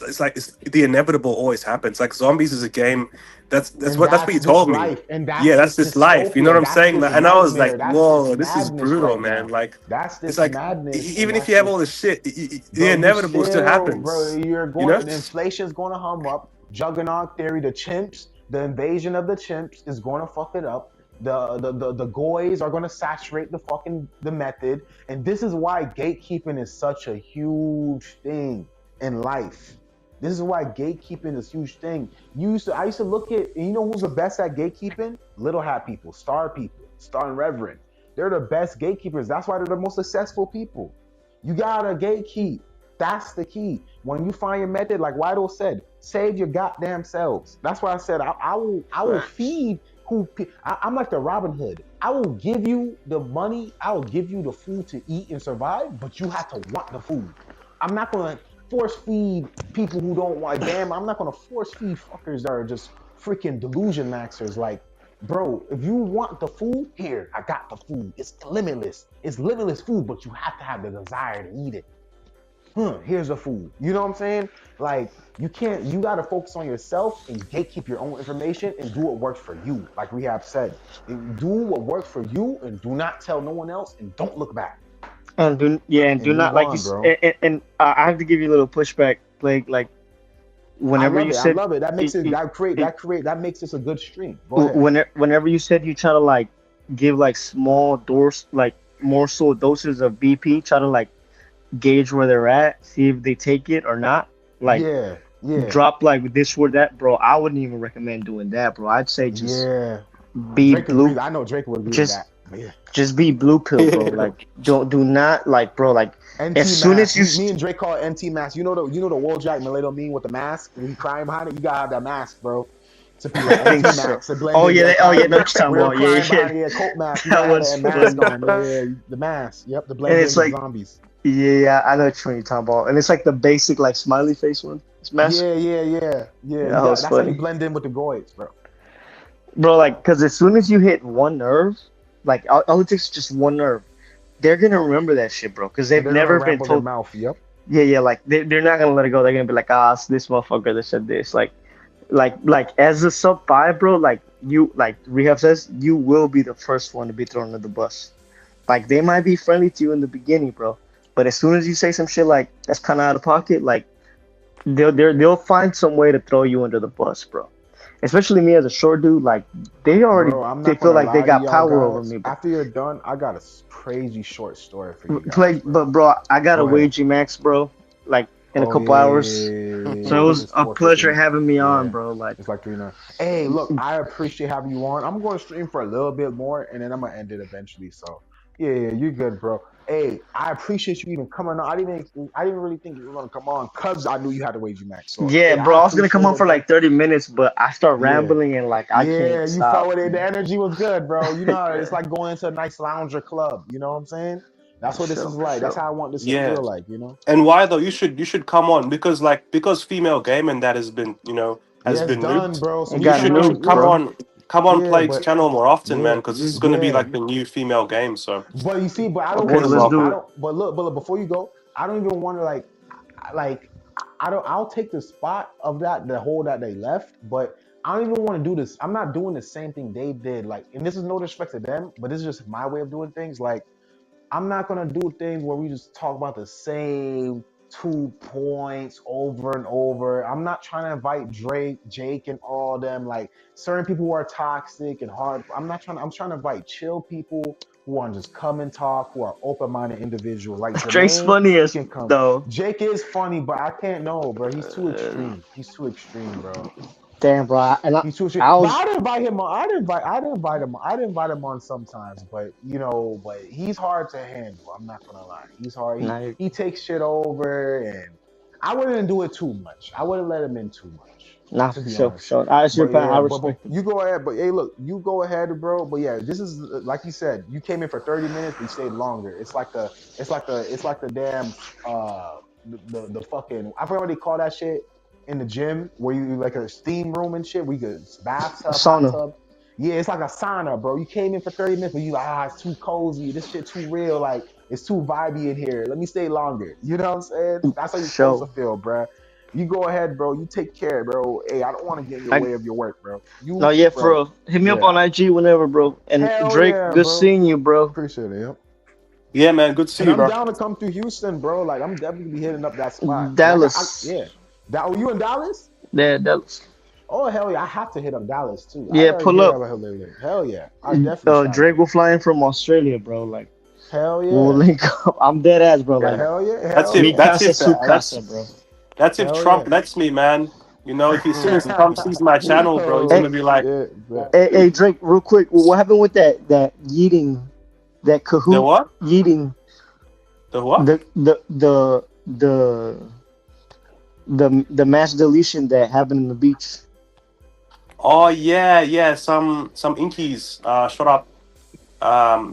the inevitable always happens. Like zombies is a game. That's
And
what
that's
you
this
told me.
life. And
Yeah,
that's
that's
this
this life. You know
dystopia.
what I'm
That's
saying?
this
And I was like,
nightmare. That's this
whoa, this is
madness
brutal,
right
man.
now.
Like,
That's
it's
this
like
madness. And
even if
that's
you have
this.
all this shit, the
Bro, you
inevitable still
still, bro,
happens.
you're
You know?
going, inflation's going to hum up. Juggernaut theory, the chimps, the invasion of the chimps is going to fuck it up. The goys are going to saturate the method. And this is why gatekeeping is such a huge thing in life. This is why gatekeeping is a huge thing. I used to look at, and you know who's the best at gatekeeping? Little hat people, star and reverend. They're the best gatekeepers. That's why they're the most successful people. You gotta gatekeep. That's the key. When you find your method, like Wido said, save your goddamn selves. That's why I said I will feed I'm like the Robin Hood. I will give you the money, I will give you the food to eat and survive, but you have to want the food. I'm not gonna force feed people who don't want. Damn, I'm not gonna force feed fuckers that are just freaking delusion maxers. Like, bro, if you want the food, here, I got the food. It's limitless. It's limitless food, but you have to have the desire to eat it. Here's the food. You know what I'm saying? Like, you gotta focus on yourself and gatekeep your own information and do what works for you. Like we have said, do what works for you and do not tell no one else and don't look back
And
and
do not
move
like
on, bro.
I have to give you a little pushback, like
I
whenever
love
you
it. I
said
love it. That makes it
it,
that makes this a good stream. Go ahead.
whenever you said you try to like give like small doors like morsel doses of BP, try to like gauge where they're at, see if they take it or not. Like
Yeah, yeah,
drop like this or that, bro. I wouldn't even recommend doing that, bro. I'd say just
yeah.
be
Drake
blue,
agrees. I know Drake would agree with
just
that. But yeah.
just be blue pill, bro.
Yeah.
Like do not like, bro. Like
NT
as soon as
mask.
you
Me and Drake call it NT mask. You know the Wojak Mileto meme with the mask when he crying behind it. You gotta have that mask, bro. To be like
I think
NT
so.
mask to blend
Oh
in.
yeah,
Yeah,
oh yeah,
crying.
no, you're talking
We're
about
crying
yeah,
behind it. Coat mask. You
that
gotta have
was
that mask
funny.
on. Yeah, the mask. Yep, to blend
And
in
it's
with the
like
zombies.
yeah, I know which one you're talking about, and it's like the basic like smiley face one. It's mask.
Yeah.
That was
That's how you
funny,
blend in with the goys, bro.
bro. Like, cause as soon as you hit one nerve, like all it takes is just one nerve, they're gonna remember that shit, bro. Cause
And
they've
they're gonna
never been
ramble their
told.
mouth. Yep.
Yeah. Like they're not gonna let it go. They're gonna be like, ah, it's this motherfucker that said this. Like as a sub five, bro. Like you, like Rehab says, you will be the first one to be thrown under the bus. Like they might be friendly to you in the beginning, bro. But as soon as you say some shit like that's kind of out of pocket, like they'll find some way to throw you under the bus, bro. especially me as a short dude, like
Bro, I'm
they
not
feel
gonna
like they
lie to
got
y'all
power over
guys.
me, bro.
After you're done, I got a crazy short story for you guys,
Play,
bro.
but bro, I got a
Go ahead.
wage Max, bro. Like in a
Oh
couple
yeah, yeah,
hours.
yeah, yeah, yeah, yeah,
So
yeah.
it
This
was
is
a
4:50.
pleasure having me on,
Yeah,
bro. Like,
it's like 3 now. Hey, look, I appreciate having you on. I'm going to stream for a little bit more, and then I'm gonna end it eventually. So yeah, yeah, you're good, bro. Hey, I appreciate you even coming on. I didn't really think you were gonna come on because I knew you had to wage max. So
yeah,
hey,
bro,
I
I was gonna come
appreciate
on
it,
for
bro.
like 30 minutes, but I start
Yeah.
rambling and like I
Yeah,
can't
you felt
stop.
with it. The energy was good, bro. You know, it's like going into a nice lounger club. You know what I'm saying?
For
That's what this
sure,
is
for
like. That's
sure.
how I want this to
Yeah.
feel like, you know?
And why though? You should come on because female gaming that has been has
Yeah, it's
been
done,
nuked.
bro. So
It
we
You
got
should
trying,
nuked,
come
yeah,
bro.
on
yeah,
Plague's
but
channel more often, man,
yeah,
because this is going to be
yeah.
like the new female game. So
But you see, but I don't
more
Okay,
than
even
let's
see.
welcome.
do
I
it.
don't. But look. Before you go, I don't even want to like. I don't. I'll take the spot of that the hole that they left, but I don't even want to do this. I'm not doing the same thing they did. Like, and this is no disrespect to them, but this is just my way of doing things. Like, I'm not gonna do things where we just talk about the same 2 points over and over. I'm not trying to invite Drake, Jake, and all them like certain people who are toxic and hard. I'm not trying. I'm trying to invite chill people who want to just come and talk, who are open-minded individuals. Like
Drake's
Jermaine, he
funniest
can come.
though.
Jake is funny, but I can't know, bro. He's too extreme. He's too extreme, bro.
Damn, bro. And
He's too shit.
I
But
was
I'd invite him on. I'd invite him on sometimes. But but he's hard to handle. I'm not gonna lie. He's hard. He
nah,
he takes shit over, and I wouldn't do it too much. I wouldn't let him in too much,
nah,
to
for
be
sure, for
honest.
sure. I your
But
opinion. I
yeah, but
respect it.
you go ahead. But hey, look, you go ahead, bro. But yeah, this is like you said. You came in for 30 minutes, but you stayed longer. It's like the damn the fucking I forgot what they call that shit in the gym where you like a steam room and shit. We could bathtub, hot
Sauna.
tub. Yeah, it's like a sauna, bro. You came in for 30 minutes, but you like, it's too cozy. This shit too real. Like, it's too vibey in here. Let me stay longer. You know what I'm saying? That's how
For
you're supposed to
sure.
feel, bro. You go ahead, bro. You take care, bro. Hey, I don't want to get in your
I
way of your work, bro.
no,
You,
yeah, for
bro.
real. Hit me up on
Yeah.
IG whenever, bro. And
Hell
Drake,
yeah,
good
bro.
seeing you, bro.
Appreciate it. Yep.
Yeah, man. Good to see
And
you,
I'm
bro.
down to come through Houston, bro. Like, I'm definitely be hitting up that spot. Cause
Dallas.
yeah. You in Dallas?
Yeah, Dallas.
Oh hell yeah, I have to hit up Dallas too. I
Yeah,
gotta
pull
hit
up.
up hell yeah. I definitely shot
Drake
there.
will fly in from Australia, bro. Like
Hell
we'll
yeah.
link up. I'm dead ass, bro. Like
Yeah.
Hell yeah.
That's
Hell
if
mi
yeah.
that's
casa
if
su casa,
that's
bro.
that's if
Hell
Trump
yeah.
lets me, man. If he seriously Trump sees my channel, bro, he's
Hey,
gonna
Oh
be like,
shit, bro.
hey, Drake, real quick. What happened with that yeeting, that
the
Kahoot
what?
yeeting,
The what?
the the mass deletion that happened in the beach?
Oh yeah, yeah. Some Inkies shot up.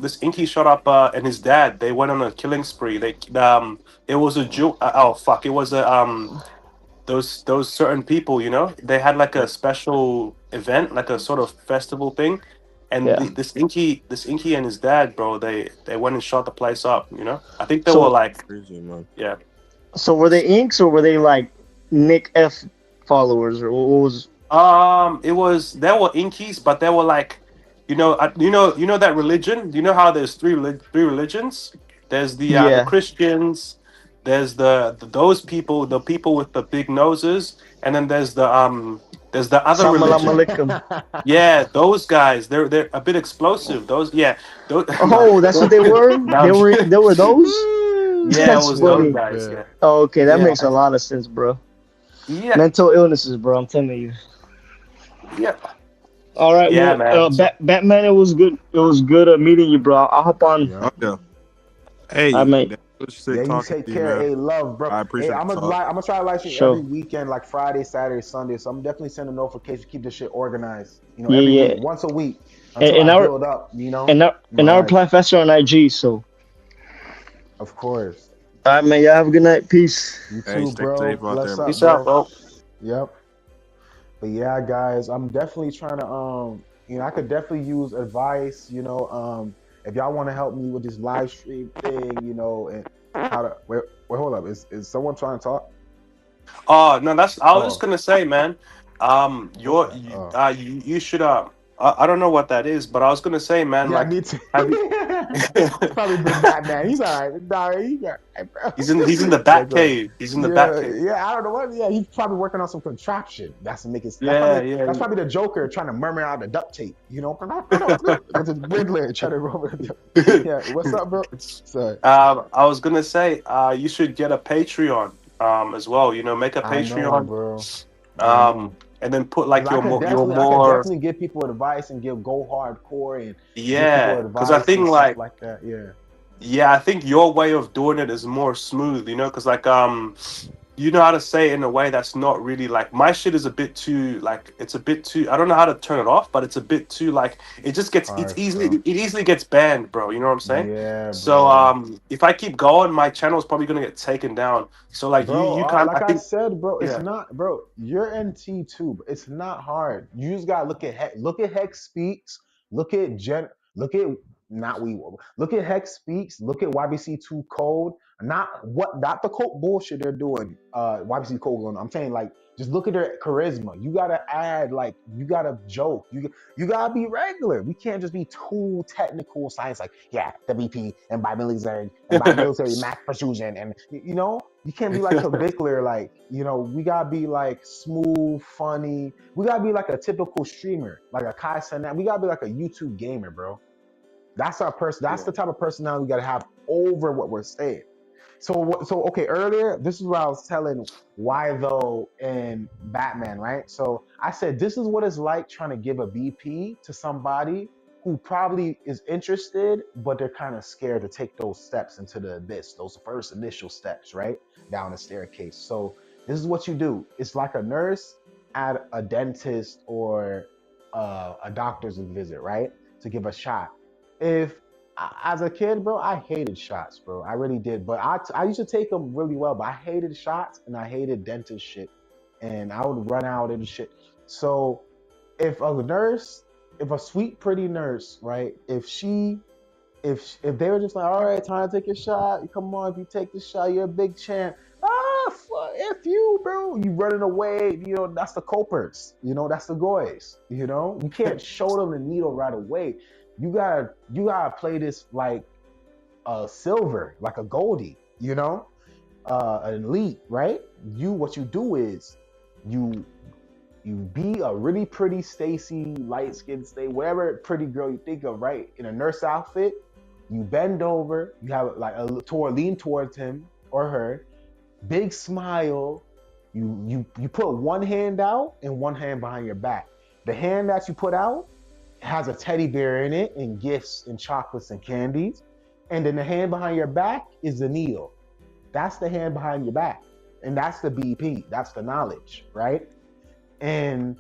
This Inky shot up and his dad. They went on a killing spree. It was a Jew. Oh fuck! It was a those certain people. They had like a special event, like a sort of festival thing, and
Yeah.
this Inky and his dad, bro. They went and shot the place up. I think they were
So
like,
Crazy, man.
yeah.
so were they inks or were they like Nick F followers or what was?
It was there were Inkies, but there were like, that religion. You know how there's three religions. There's the
Yeah.
Christians. There's those people, the people with the big noses, and then there's the other
Salam
religion.
alaikum.
Yeah, those guys. They're a bit explosive. Those yeah. Those, no,
Oh, that's what they were.
no, I'm
They were those.
yeah, it
That's
was those
funny.
Shit,
guys.
bro.
Yeah,
Oh, okay, that
yeah,
makes a lot of sense, bro.
yeah,
Mental illnesses, bro. I'm telling you.
yeah,
All right,
yeah,
well,
man. So
Batman, it was good. It was good meeting you, bro. I'll hop on.
Yeah.
Oh yeah.
I
Hey,
mate,
that was
Yeah,
sick
you
talking
take
to you,
care.
man.
Hey, love, bro.
I
Hey,
appreciate
I'm
the
gonna
talk.
I'm gonna try to live stream every
sure.
weekend, like Friday, Saturday, Sunday. So I'm definitely sending notifications, keep this shit organized.
Yeah,
Every week,
yeah.
once a week,
And,
until
and
I
our
build up.
and our
In my
and our
life.
plan faster on IG. So,
Of course.
all right, man. Y'all have a good night. Peace.
You
Hey,
too,
stay safe
bro.
out there,
Bless
man.
up,
peace out,
bro.
bro.
Yep. But yeah, guys, I'm definitely trying to I could definitely use advice, if y'all want to help me with this live stream thing, and how to wait, hold up. Is someone trying to talk?
Oh no, I was just
Oh,
gonna say, man.
what's
Your
that? Oh.
you should I don't know what that is, but I was gonna say, man.
Yeah,
Like,
me too.
have you
He's probably been Batman. He's all right. Nah, he got, bro.
He's in the
Yeah,
Bat
go ahead.
Cave. He's in the Bat
Yeah,
Cave.
yeah. I don't know what. Yeah, he's probably working on some contraption. That's to make it.
Yeah, yeah.
That's probably the Joker trying to murmur out the duct tape. You know, with his Riddler trying to roll. Yeah, what's up, bro? So
I was gonna say, you should get a Patreon, as well. You know, make a
I know,
Patreon,
bro. I know.
and then put
'Cause
like your
I could
more,
definitely give people advice and go hardcore and give people
yeah. Because I
advice and
think
stuff like that. Yeah.
yeah, I think your way of doing it is more smooth. You know, because like you know how to say it in a way that's not really like my shit is a bit too like it's a bit too I don't know how to turn it off, but it's a bit too like it just gets
Harsh, bro.
it easily gets banned, bro. You know what I'm saying?
Yeah,
So
bro.
if I keep going, my channel is probably gonna get taken down. So like
Bro,
you kind I
like I
think
said, bro, it's
yeah.
not, bro. You're NT too, but it's not hard. You just gotta look at Hex Speaks, look at look at not we, look at Hex Speaks, look at YBC2 Code, not the code bullshit they're doing. YBC Code, I'm saying like just look at their charisma. You gotta add like you gotta joke. You gotta be regular. We can't just be too technical science like yeah, WP and by military max precision and you know. You can't be like Kavikler, like, you know, we gotta be like smooth, funny. We gotta be like a typical streamer, like a Kai Cenat. We gotta be like a YouTube gamer, bro. That's our person. That's the type of personality we gotta have over what we're saying. So okay, earlier, this is what I was telling Why Though and Batman, right? So I said this is what it's like trying to give a BP to somebody who probably is interested, but they're kind of scared to take those steps into the abyss, those first initial steps, right? Down the staircase. So this is what you do. It's like a nurse at a dentist or a doctor's visit, right? To give a shot. If as a kid, bro, I hated shots, bro. I really did. But I used to take them really well. But I hated shots and I hated dentist shit. And I would run out and shit. So if a nurse, if a sweet, pretty nurse, right? If they were just like, all right, time to take your shot. Come on, if you take the shot, you're a big champ. Ah, fuck, F you, bro. You running away. You know, that's the copers. You know, that's the goys. You know, you can't show them the needle right away. You gotta play this like a silver, like a Goldie, you know, an elite, right? What you do is you be a really pretty Stacy, light skinned Stacy, whatever pretty girl you think of, right? In a nurse outfit, you bend over, you have like lean towards him or her, big smile. You put one hand out and one hand behind your back. The hand that you put out has a teddy bear in it and gifts and chocolates and candies. And then the hand behind your back is the needle. That's the hand behind your back. And that's the BP. That's the knowledge, right? And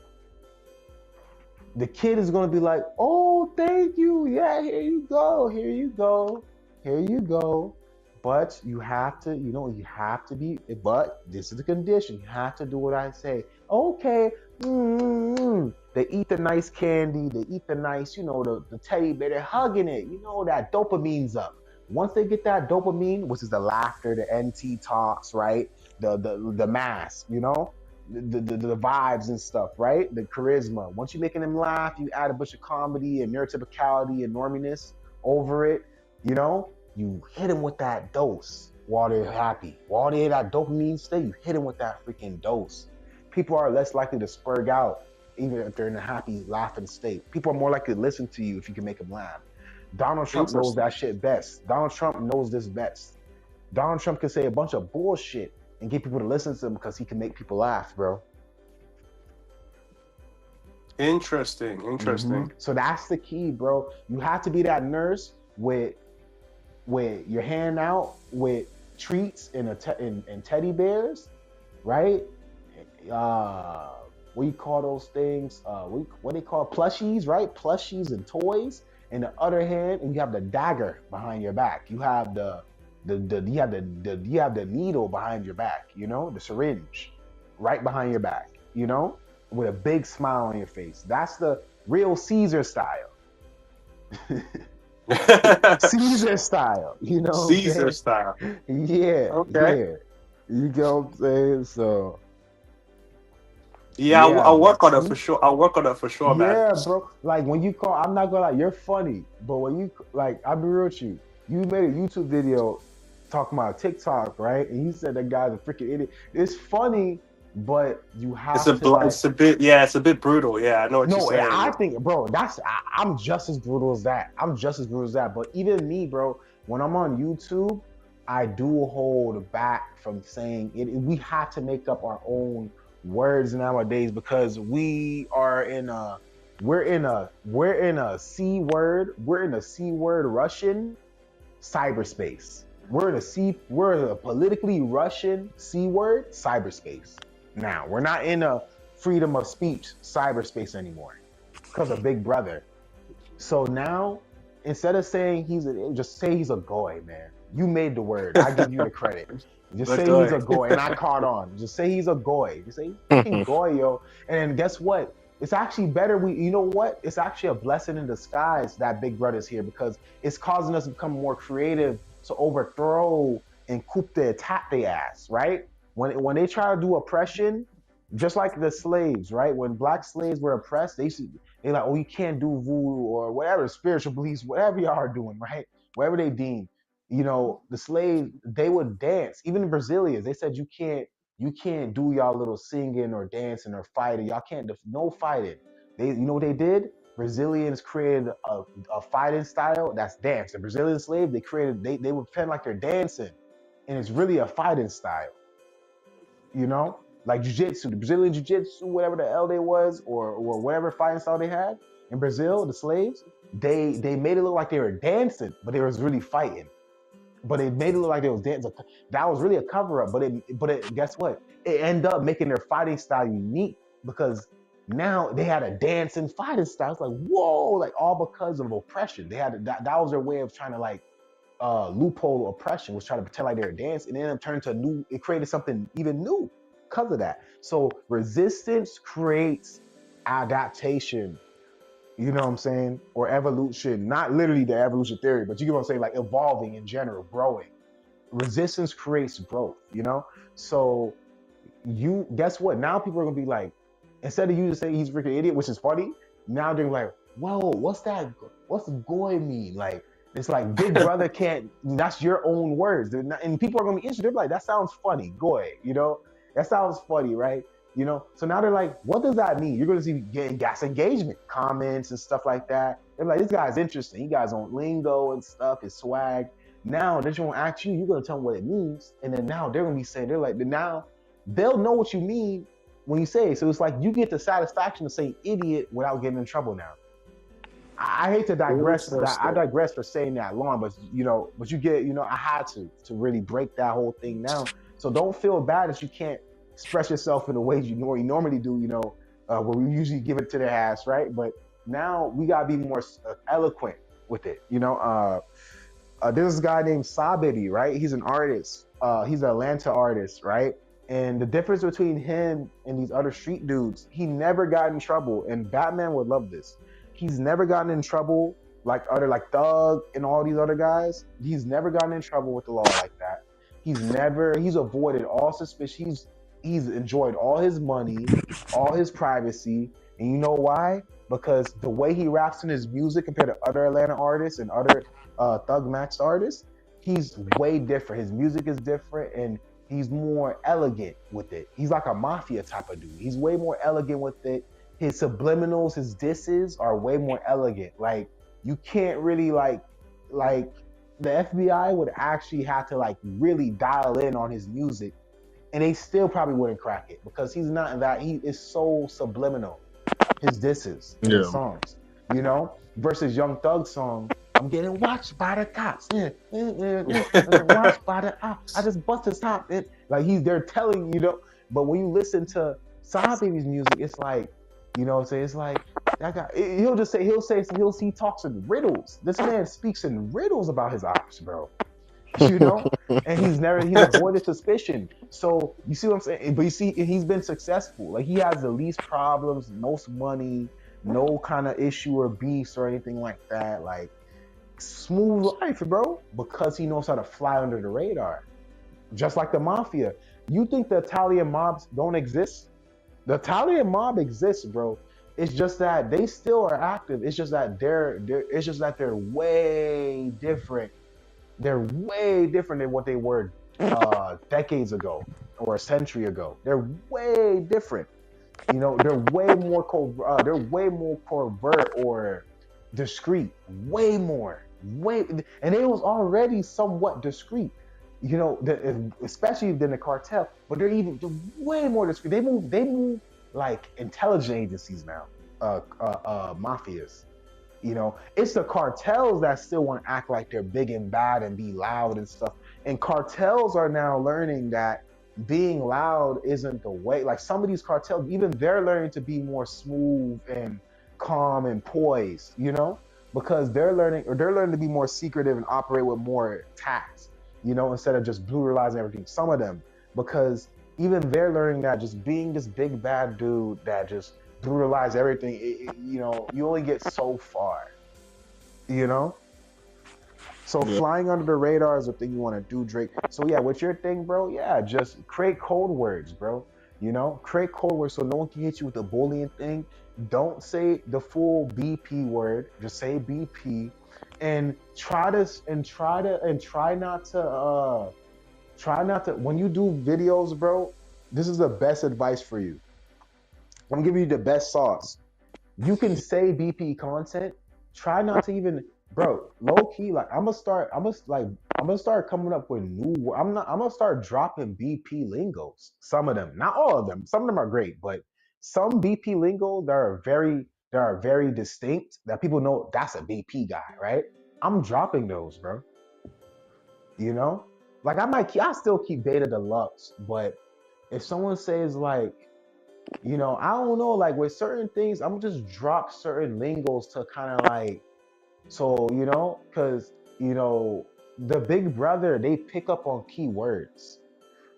the kid is going to be like, oh, thank you. Yeah, here you go. Here you go. Here you go. But you have to, you have to be, but this is the condition. You have to do what I say. Okay. They eat the nice candy. They eat the nice, the teddy bear. They're hugging it. That dopamine's up. Once they get that dopamine, which is the laughter, the NT talks, right? The mask, the vibes and stuff, right? The charisma. Once you're making them laugh, you add a bunch of comedy and neurotypicality and norminess over it, you hit them with that dose while they're happy. While they're in that dopamine state, you hit them with that freaking dose. People are less likely to spurg out, even if they're in a happy, laughing state. People are more likely to listen to you if you can make them laugh. Donald Trump knows that shit best. Donald Trump knows this best. Donald Trump can say a bunch of bullshit and get people to listen to him because he can make people laugh, bro.
Interesting.
Mm-hmm. So that's the key, bro. You have to be that nurse with your hand out with treats and teddy bears, right? What do you call those things? What they call plushies, right? Plushies and toys. In the other hand, and you have the dagger behind your back. You have the needle behind your back. The syringe right behind your back. With a big smile on your face. That's the real Caesar style. Caesar style,
Caesar style.
Yeah. Okay. Yeah. You get what I'm saying? So
Yeah,
Yeah,
I'll
bro.
work on it for sure. I'll work on it for sure, man.
Yeah, bro. Like when you call, I'm not gonna lie, you're funny. But when you like, I'll be real with you. You made a YouTube video talking about TikTok, right? And you said that guy's a freaking idiot. It's funny, but you have to like.
It's a bit, yeah, it's a bit brutal. Yeah, I know what you're
No, I
saying.
think, bro, I'm just as brutal as that. I'm just as brutal as that. But even me, bro, when I'm on YouTube, I do hold back from saying it. We have to make up our own words nowadays because we're in a C word Russian cyberspace. We're in a politically Russian C word cyberspace. Now we're not in a freedom of speech cyberspace anymore because of Big Brother. So now, instead of saying just say he's a goy, man. You made the word. I give you the credit. Just
But
say he's a goy, and I caught on. Just say he's a goy. Just say he's freaking goy, yo. And then guess what? It's actually better. You know what? It's actually a blessing in disguise that Big Brother's here because it's causing us to become more creative to overthrow and coup the attack they ass, right? When they try to do oppression, just like the slaves, right? When black slaves were oppressed, they like, oh, you can't do voodoo or whatever, spiritual beliefs, whatever y'all are doing, right? Whatever they deem. You know, the slaves, they would dance. Even the Brazilians, they said you can't do y'all little singing or dancing or fighting. Y'all can't no fighting. You know what they did? Brazilians created a fighting style that's dance. The Brazilian slave, they would pretend like they're dancing. And it's really a fighting style, you know? Like jiu-jitsu, the Brazilian jiu-jitsu, whatever the hell they was, or whatever fighting style they had in Brazil, the slaves, they made it look like they were dancing, but they was really fighting. But it made it look like they was dancing. That was really a cover-up. But guess what? It ended up making their fighting style unique because now they had a dancing fighting style. It's like, whoa, like all because of oppression. They had that was their way of trying to like loophole oppression, was trying to pretend like they were dancing, and then it turned to it created something even new because of that. So resistance creates adaptation, you know what I'm saying? Or evolution, not literally the evolution theory, but you get what I'm saying, like evolving in general, growing. Resistance creates growth, you know? So you guess what? Now people are gonna be like, instead of you to say he's freaking idiot, which is funny, now they're like, whoa, what's that? What's goy mean? Like, it's like Big Brother can't. That's your own words, and people are gonna be interested. They're like, that sounds funny, goy. You know, that sounds funny, right? You know. So now they're like, what does that mean? You're gonna see getting gas engagement, comments and stuff like that. They're like, this guy's interesting. He guy's on lingo and stuff, his swag. Now they're gonna ask you. You're gonna tell them what it means, and then now they're gonna be saying, they're like, now they'll know what you mean when you say it. So it's like you get the satisfaction to say idiot without getting in trouble now. I hate to digress. I digress for saying that long, but but you get, I had to really break that whole thing down. So don't feel bad that you can't express yourself in the ways you normally do. Where we usually give it to their ass, right? But now we gotta be more eloquent with it. There's this guy named Sabiri, right? He's an artist. He's an Atlanta artist, right? And the difference between him and these other street dudes, he never got in trouble. And Batman would love this. He's never gotten in trouble like Thug and all these other guys. He's never gotten in trouble with the law like that. He's avoided all suspicion. He's enjoyed all his money, all his privacy. And you know why? Because the way he raps in his music compared to other Atlanta artists and other Thug Max artists, he's way different. His music is different and he's more elegant with it. He's like a mafia type of dude. He's way more elegant with it. His subliminals, his disses are way more elegant. Like you can't really like the FBI would actually have to like really dial in on his music, and they still probably wouldn't crack it because he's not that. He is so subliminal. His disses and his songs, versus Young Thug's song. I'm getting watched by the cops. Watched by the I just busted top. Like they're telling but when you listen to Baby's music, it's like, it's like that guy. He talks in riddles. This man speaks in riddles about his ops, bro. And he's avoided suspicion. So you see what I'm saying? But you see, he's been successful. Like he has the least problems, most money, no kind of issue or beefs or anything like that. Like smooth life, bro, because he knows how to fly under the radar. Just like the mafia. You think the Italian mobs don't exist? The Italian mob exists, bro. It's just that they still are active. It's just that they're way different. They're way different than what they were decades ago or a century ago. They're way different. You know, they're way more covert or discreet. Way more. Way, and it was already somewhat discreet. You know, especially than the cartel, but they're way more discreet. They move like intelligence agencies now. Mafias. You know, it's the cartels that still want to act like they're big and bad and be loud and stuff. And cartels are now learning that being loud isn't the way. Like some of these cartels, even they're learning to be more smooth and calm and poised, you know, because they're learning to be more secretive and operate with more tact, you know, instead of just brutalizing everything. Some of them, because even they're learning that just being this big bad dude that just brutalize everything, you know, you only get so far, you know. So
Yeah.
flying under the radar is the thing you want to do, Drake. So yeah, what's your thing, bro? Yeah, just create code words, bro. You know, create code words so no one can hit you with the bullying thing. Don't say the full BP word. Just say BP, and try not to when you do videos, bro. This is the best advice for you. I'm giving you the best sauce. You can say BP content. Try not to even, bro. Low key, like I'm gonna start coming up with new. I'm gonna start dropping BP lingos. Some of them, not all of them. Some of them are great, but some BP lingo that are very distinct that people know that's a BP guy, right? I'm dropping those, bro. You know, like I still keep Beta Deluxe, but if someone says like, you know, I don't know, like with certain things, I'm gonna just drop certain lingos to kind of like, so, you know, because, you know, the big brother, they pick up on keywords.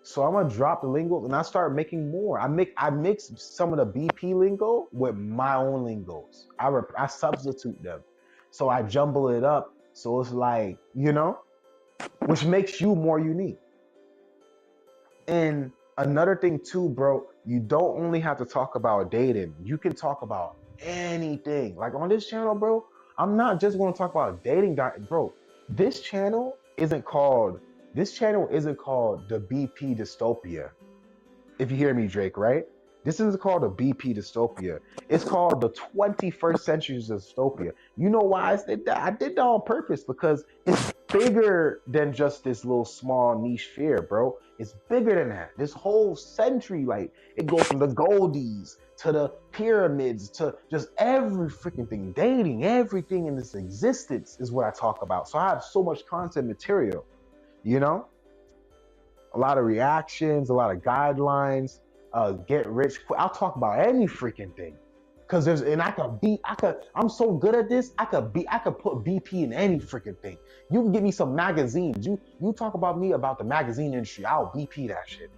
So I'm gonna drop the lingo and I start making more. I mix some of the BP lingo with my own lingos. I substitute them. So I jumble it up. So it's like, you know, which makes you more unique. And another thing too, bro, you don't only have to talk about dating. You can talk about anything. Like on this channel, bro, I'm not just going to talk about dating, bro. This channel isn't called the BP dystopia. If you hear me, Drake, right? This isn't called a BP dystopia. It's called the 21st century dystopia. You know why I did that? I did that on purpose because it's bigger than just this little small niche fear, bro. It's bigger than that. This whole century, like, it goes from the Goldies to the pyramids to just every freaking thing. Dating, everything in this existence is what I talk about. So I have so much content material, you know? A lot of reactions, a lot of guidelines, get rich quick. I'll talk about any freaking thing. Cause I'm so good at this, I could put BP in any freaking thing. You can give me some magazines. You talk about me about the magazine industry, I'll BP that shit.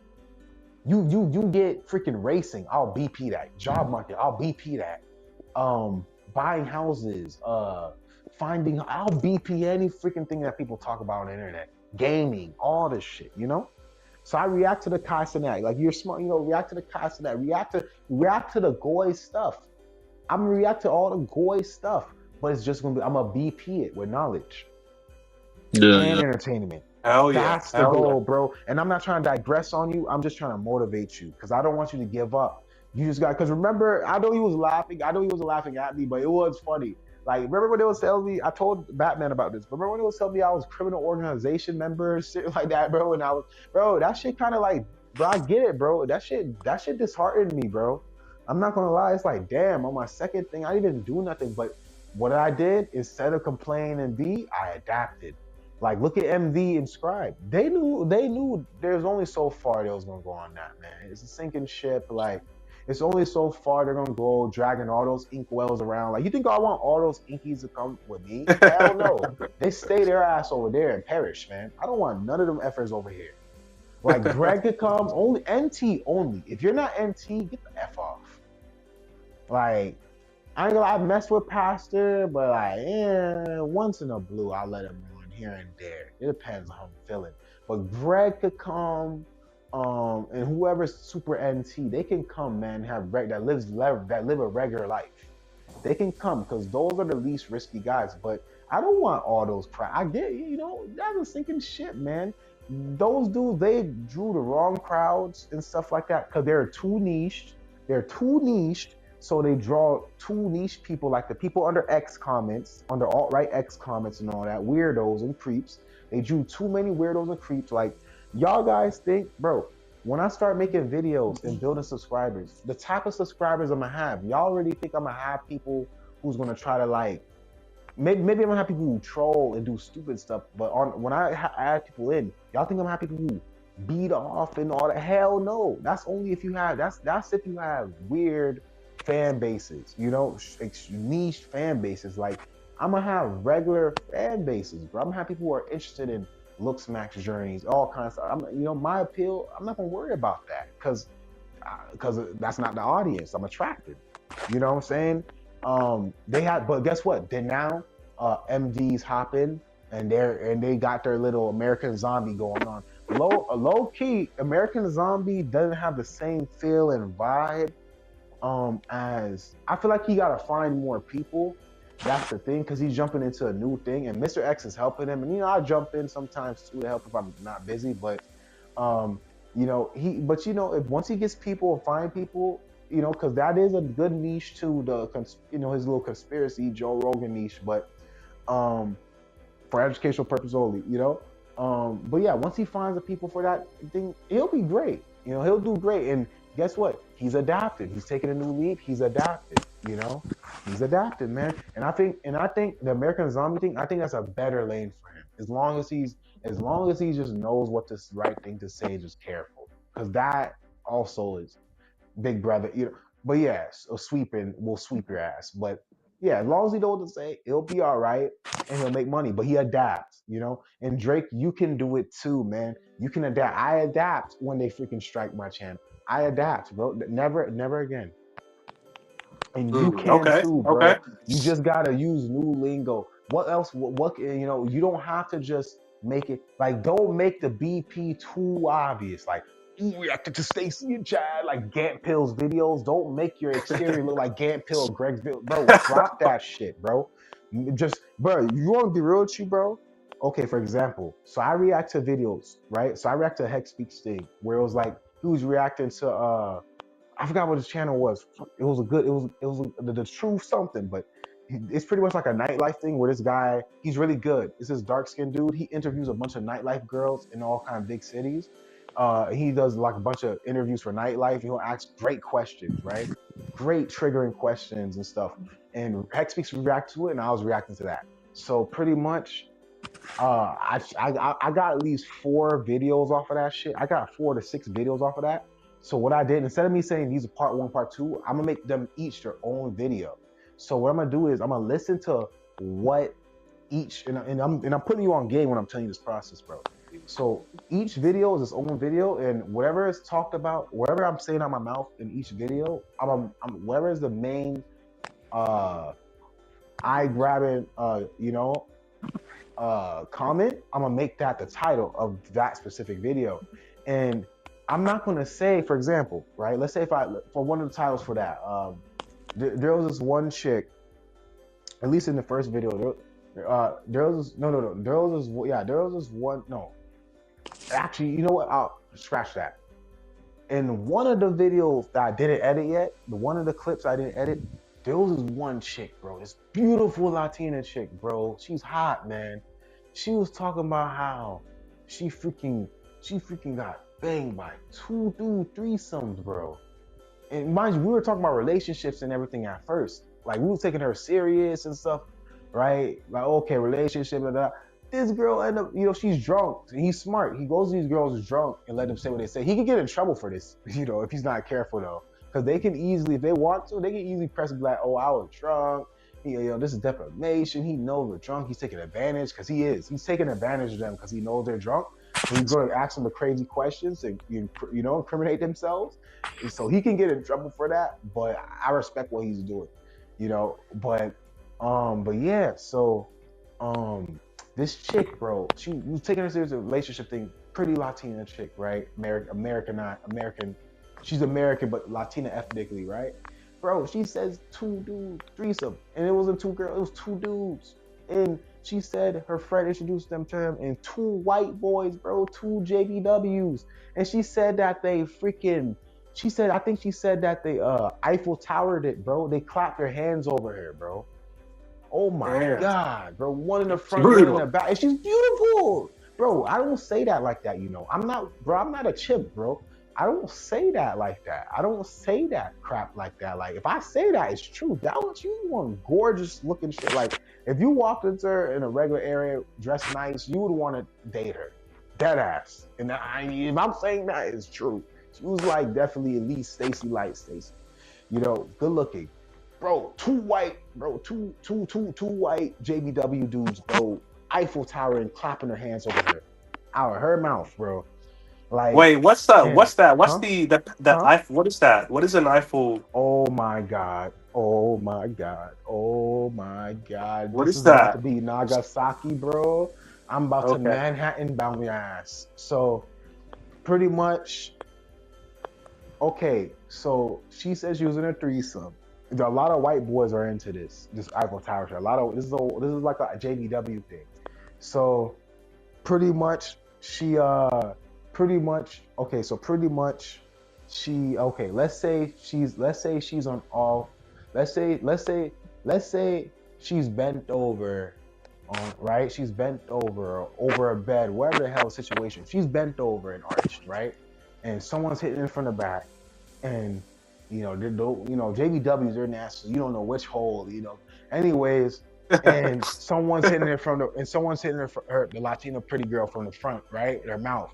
You get freaking racing, I'll BP that. Job market, I'll BP that. Buying houses, I'll BP any freaking thing that people talk about on the internet. Gaming, all this shit, you know? So I react to the Kaisenet. Like you're smart, you know, react to the Kaisenet. React to the goy stuff. I'm gonna react to all the goy stuff, but it's just gonna be I'm gonna BP it with knowledge
Yeah,
and
yeah.
entertainment.
Hell yeah.
That's the goal, bro. And I'm not trying to digress on you. I'm just trying to motivate you because I don't want you to give up. You just got because remember, I know he was laughing. I know he was laughing at me, but it was funny. Like, remember when they was telling me? I told Batman about this. Remember when they was telling me I was criminal organization member, shit like that, bro? And I was, bro, that shit kind of like, bro, I get it, bro. That shit disheartened me, bro. I'm not gonna lie. It's like, damn, on my second thing, I didn't even do nothing. But what I did, instead of complaining and I adapted. Like, look at MV and Scribe. They knew there's only so far they was gonna go on that, man. It's a sinking ship. Like, it's only so far they're gonna go dragging all those inkwells around. Like, you think I want all those inkies to come with me? Hell no. They stay their ass over there and perish, man. I don't want none of them efforts over here. Like, Greg could come, only NT only. If you're not NT, get the F off. Like, I ain't gonna lie, I mess with Pastor, but like, once in a blue, I'll let him on here and there. It depends on how I'm feeling. But Greg could come. And whoever's super NT, they can come, man. That live a regular life. They can come because those are the least risky guys. But I don't want all those crowd. I get that's a sinking shit, man. Those dudes, they drew the wrong crowds and stuff like that because they're too niched. They're too niched, so they draw too niche people, like the people under X comments, under alt-right X comments and all that, weirdos and creeps. They drew too many weirdos and creeps. Like, y'all guys think, bro, when I start making videos and building subscribers, the type of subscribers I'm gonna have, y'all really think I'm gonna have people who's gonna try to like, maybe I'm gonna have people who troll and do stupid stuff, but when I add people in, y'all think I'm gonna have people who beat off and all that? Hell no. That's only if you have, that's if you have weird fan bases, niche fan bases. Like, I'm gonna have regular fan bases, bro. I'm gonna have people who are interested in looks match journeys, all kinds of stuff. My appeal, I'm not gonna worry about that because that's not the audience I'm attracted. You know what I'm saying? But guess what? Then now, MDs hop in and they got their little American Zombie going on. Low key, American Zombie doesn't have the same feel and vibe. As I feel like he gotta find more people. That's the thing, because he's jumping into a new thing, and Mr. X is helping him. And I jump in sometimes too to help if I'm not busy. But if once he gets people and find people, because that is a good niche to his little conspiracy Joe Rogan niche, but for educational purpose only, but yeah, once he finds the people for that thing, he'll be great. He'll do great. And guess what? He's adapted. He's taking a new leap. He's adapted. He's adapted, man. And I think the American Zombie thing, I think that's a better lane for him. As long as he just knows what the right thing to say, just careful, because that also is Big Brother. But yeah, so sweeping will sweep your ass. But yeah, as long as he knows what to say, he'll be all right and he'll make money. But he adapts, And Drake, you can do it too, man. You can adapt. I adapt when they freaking strike my channel. I adapt, bro. Never again. And you can
Okay.
too,
Okay.
bro. You just gotta use new lingo. What else? What you don't have to just make it like, don't make the BP too obvious. Like, you reacted to Stacey and Chad, like Gant Pill's videos. Don't make your exterior look like Gant Pill or Greg's video. Bro, drop that shit, bro. Bro, you want to be real with you, bro? Okay, for example, so I react to videos, right? So I react to Hex Speaks thing, where it was like, he was reacting to I forgot what his channel was. It was the truth something, but it's pretty much like a nightlife thing where this guy, he's really good. It's this dark skinned dude. He interviews a bunch of nightlife girls in all kind of big cities. He does like a bunch of interviews for nightlife. He'll ask great questions, right? Great triggering questions and stuff. And Hex Speaks react to it, and I was reacting to that. So pretty much, I got at least 4 videos off of that shit. I got 4 to 6 videos off of that. So what I did, instead of me saying these are part 1, part 2, I'm gonna make them each their own video. So what I'm gonna do is I'm gonna listen to what each, and I'm putting you on game when I'm telling you this process, bro. So each video is its own video, and whatever is talked about, whatever I'm saying out my mouth in each video, whatever is the main eye grabbing comment, I'm gonna make that the title of that specific video. And I'm not gonna say, for example, right? Let's say for one of the titles for that, there was this one chick, at least in the first video, there was this one. No, actually, you know what? I'll scratch that. In one of the videos that I didn't edit yet, one of the clips I didn't edit, there was this one chick, bro. This beautiful Latina chick, bro. She's hot, man. She was talking about how she freaking got banged by 2 threesomes, bro. And mind you, we were talking about relationships and everything at first. Like, we were taking her serious and stuff, right? Like, okay, relationship, blah, blah. This girl ended up, she's drunk. And he's smart. He goes to these girls drunk and let them say what they say. He could get in trouble for this, if he's not careful, though. Because they can easily, if they want to, they can easily press like, oh, I was drunk. This is defamation. He knows we're drunk. He's taking advantage, because he is. He's taking advantage of them because he knows they're drunk. So he's going to ask them the crazy questions and, incriminate themselves. And so he can get in trouble for that, but I respect what he's doing, But yeah, so this chick, bro, she was taking a serious relationship thing pretty Latina chick, right? American. She's American, but Latina ethnically, right? Bro, she says two dudes, threesome. And it wasn't two girls, it was two dudes. And she said her friend introduced them to him and two white boys, bro, two JBWs. And she said that they freaking, I think she said that they Eiffel Towered it, bro. They clapped their hands over her, bro. Oh my
Damn.
God, bro. One in the
It's
front, one in the
brutal.
back. And she's beautiful. Bro, I don't say that like that, I'm not a chimp, bro. I don't say that like that. I don't say that crap like that. Like, if I say that, it's true. That was you want gorgeous looking shit. Like, if you walked into her in a regular area, dressed nice, you would want to date her. Dead ass. And if I'm saying that, it's true. She was like definitely at least Stacy Light Stacy. Good looking. Bro, two white JBW dudes, bro, Eiffel Tower and clapping their hands over her, out of her mouth, bro. Like,
Wait, what's that?
and
What's that? What's
huh?
the
Huh?
Eiffel? What is that? What is an Eiffel?
Oh my God. Oh my God. Oh my God.
What
This
is
is about to
that?
be Nagasaki, bro. I'm about to
Okay.
Manhattan bound your ass. So pretty much, okay, so she says she was in a threesome. A lot of white boys are into this Eiffel Tower shit. This is like a JBW thing. So pretty much pretty much okay. So pretty much let's say she's on all. Let's say she's bent over on right. She's bent over a bed, whatever the hell situation. She's bent over and arched, right, and someone's hitting her from the back, and JBWs are nasty. You don't know which hole. Anyways, and someone's hitting her, the Latina pretty girl from the front, right, their mouth.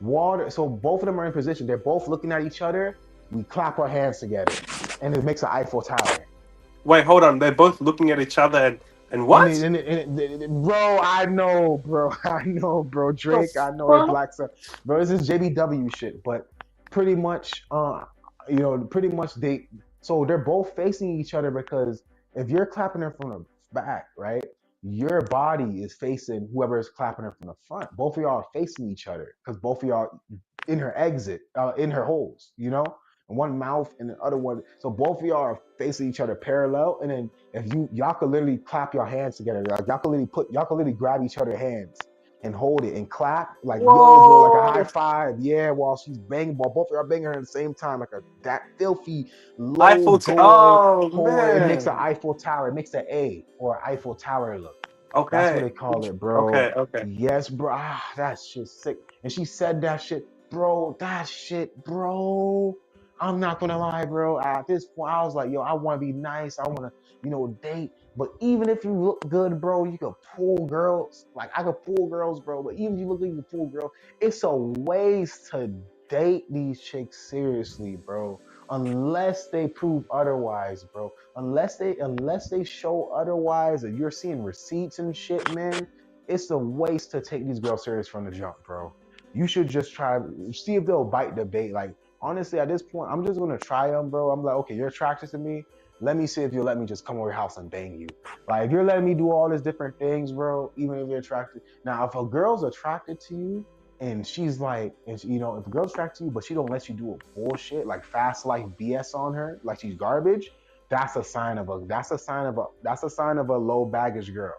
Water. So both of them are in position. They're both looking at each other. We clap our hands together, and it makes an Eiffel Tower.
Wait, hold on. They're both looking at each other and
And,
what?
bro, I know, bro,
The
Drake, I know it,
fuck?
Black Sun, bro. This is JBW shit, but pretty much, pretty much so they're both facing each other because if you're clapping her from the back, right, your body is facing whoever is clapping her from the front. Both of y'all are facing each other because both of y'all in her in her holes, one mouth and the other one. So both of y'all are facing each other parallel, and then if y'all could literally clap your hands together, like y'all could literally grab each other's hands and hold it and clap like yo, bro, like a high
Whoa!
five, yeah, while both of y'all banging her at the same time, like that filthy low
Eiffel
door
Oh
hole. It makes an
man.
Eiffel Tower. It makes an A or Eiffel Tower look. That's what
Okay.
they call it, bro.
Okay. Okay.
Yes, bro. That shit's sick. And she said that shit, bro. That shit, bro. I'm not gonna lie, bro. At this point, I was like, yo, I want to be nice. I want to, date. But even if you look good, bro, you could pull girls. Like, I could pull girls, bro. But even if you look like you can pull girls, it's a ways to date these chicks seriously, bro. Unless they prove otherwise, bro. Unless they show otherwise, and you're seeing receipts and shit, man. It's a waste to take these girls serious from the jump, bro. You should just try, see if they'll bite the bait. Like, honestly, at this point, I'm just gonna try them, bro. I'm like, okay, you're attracted to me. Let me see if you'll let me just come over your house and bang you. Like, if you're letting me do all these different things, bro, even if you're attracted. Now, if a girl's attracted to you and she's like, if a girl's attracted to you, but she don't let you do a bullshit like fast life BS on her, like she's garbage, that's a sign of a low baggage girl,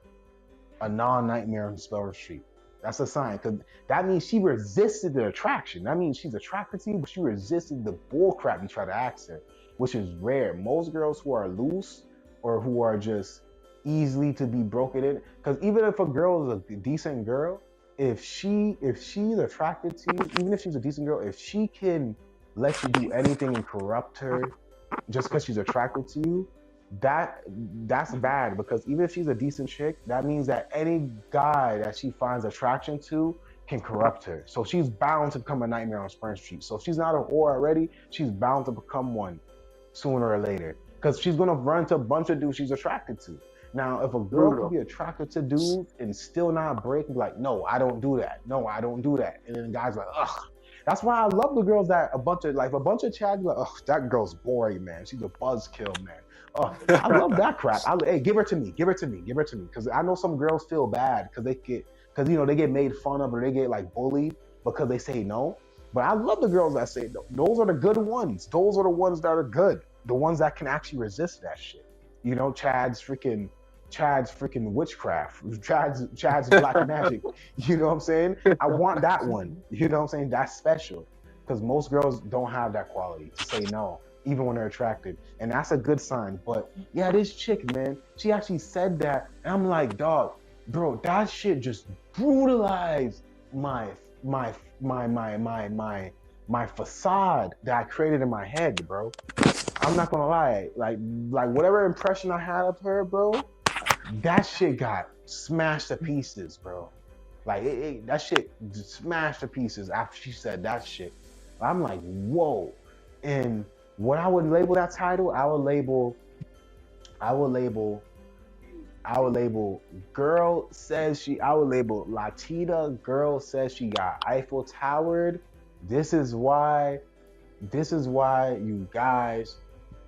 a non-nightmare on Spell Street. That's a sign, because that means she resisted the attraction. That means she's attracted to you, but she resisted the bullcrap you try to ask her, which is rare. Most girls who are loose or who are just easily to be broken in, because even if a girl is a decent girl, if she's attracted to you, even if she's a decent girl, if she can let you do anything and corrupt her just because she's attracted to you, that's bad, because even if she's a decent chick, that means that any guy that she finds attraction to can corrupt her. So she's bound to become a nightmare on Spring Street. So if she's not a whore already, she's bound to become one sooner or later, because she's gonna run into a bunch of dudes she's attracted to. Now, if a girl could
Brutal.
be attracted to dudes and still not break and be like, no, I don't do that. No, I don't do that. And then the guy's like, ugh. That's why I love the girls that a bunch of chads like, oh, that girl's boring, man. She's a buzzkill, man. Oh, I love that crap. Hey, give her to me. Because I know some girls feel bad because they get made fun of or they get like bullied. because they say no. But I love the girls that say no. Those are the good ones. Those are the ones that are good. The ones that can actually resist that shit. You know, Chad's freaking witchcraft, Chad's black magic. You know what I'm saying? I want that one. You know what I'm saying? That's special because most girls don't have that quality to say no, even when they're attracted, and that's a good sign. But yeah, this chick, man, she actually said that, and I'm like, dog, bro, that shit just brutalized my my my facade that I created in my head, bro. I'm not gonna lie, like whatever impression I had of her, bro, that shit got smashed to pieces, bro. Like that shit smashed to pieces after she said that shit. I'm like, whoa. And what I would label that title, I would label, girl says she, I would label Latita, girl says she got Eiffel Towered. This is why, you guys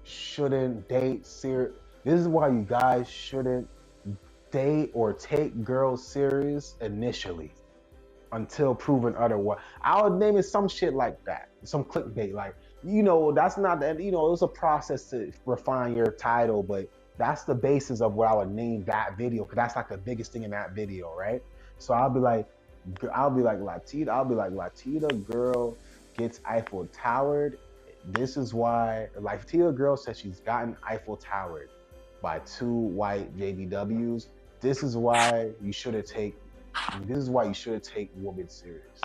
shouldn't date this is why you guys shouldn't date or take girls serious initially until proven otherwise. I would name it some shit like that, some clickbait. Like, that's not that. It was a process to refine your title, but that's the basis of what I would name that video because that's like the biggest thing in that video, right? So I'll be like Latita girl gets Eiffel Towered. This is why Latita girl says she's gotten Eiffel Towered by 2 white JDWs. This is why you shouldn't take women serious.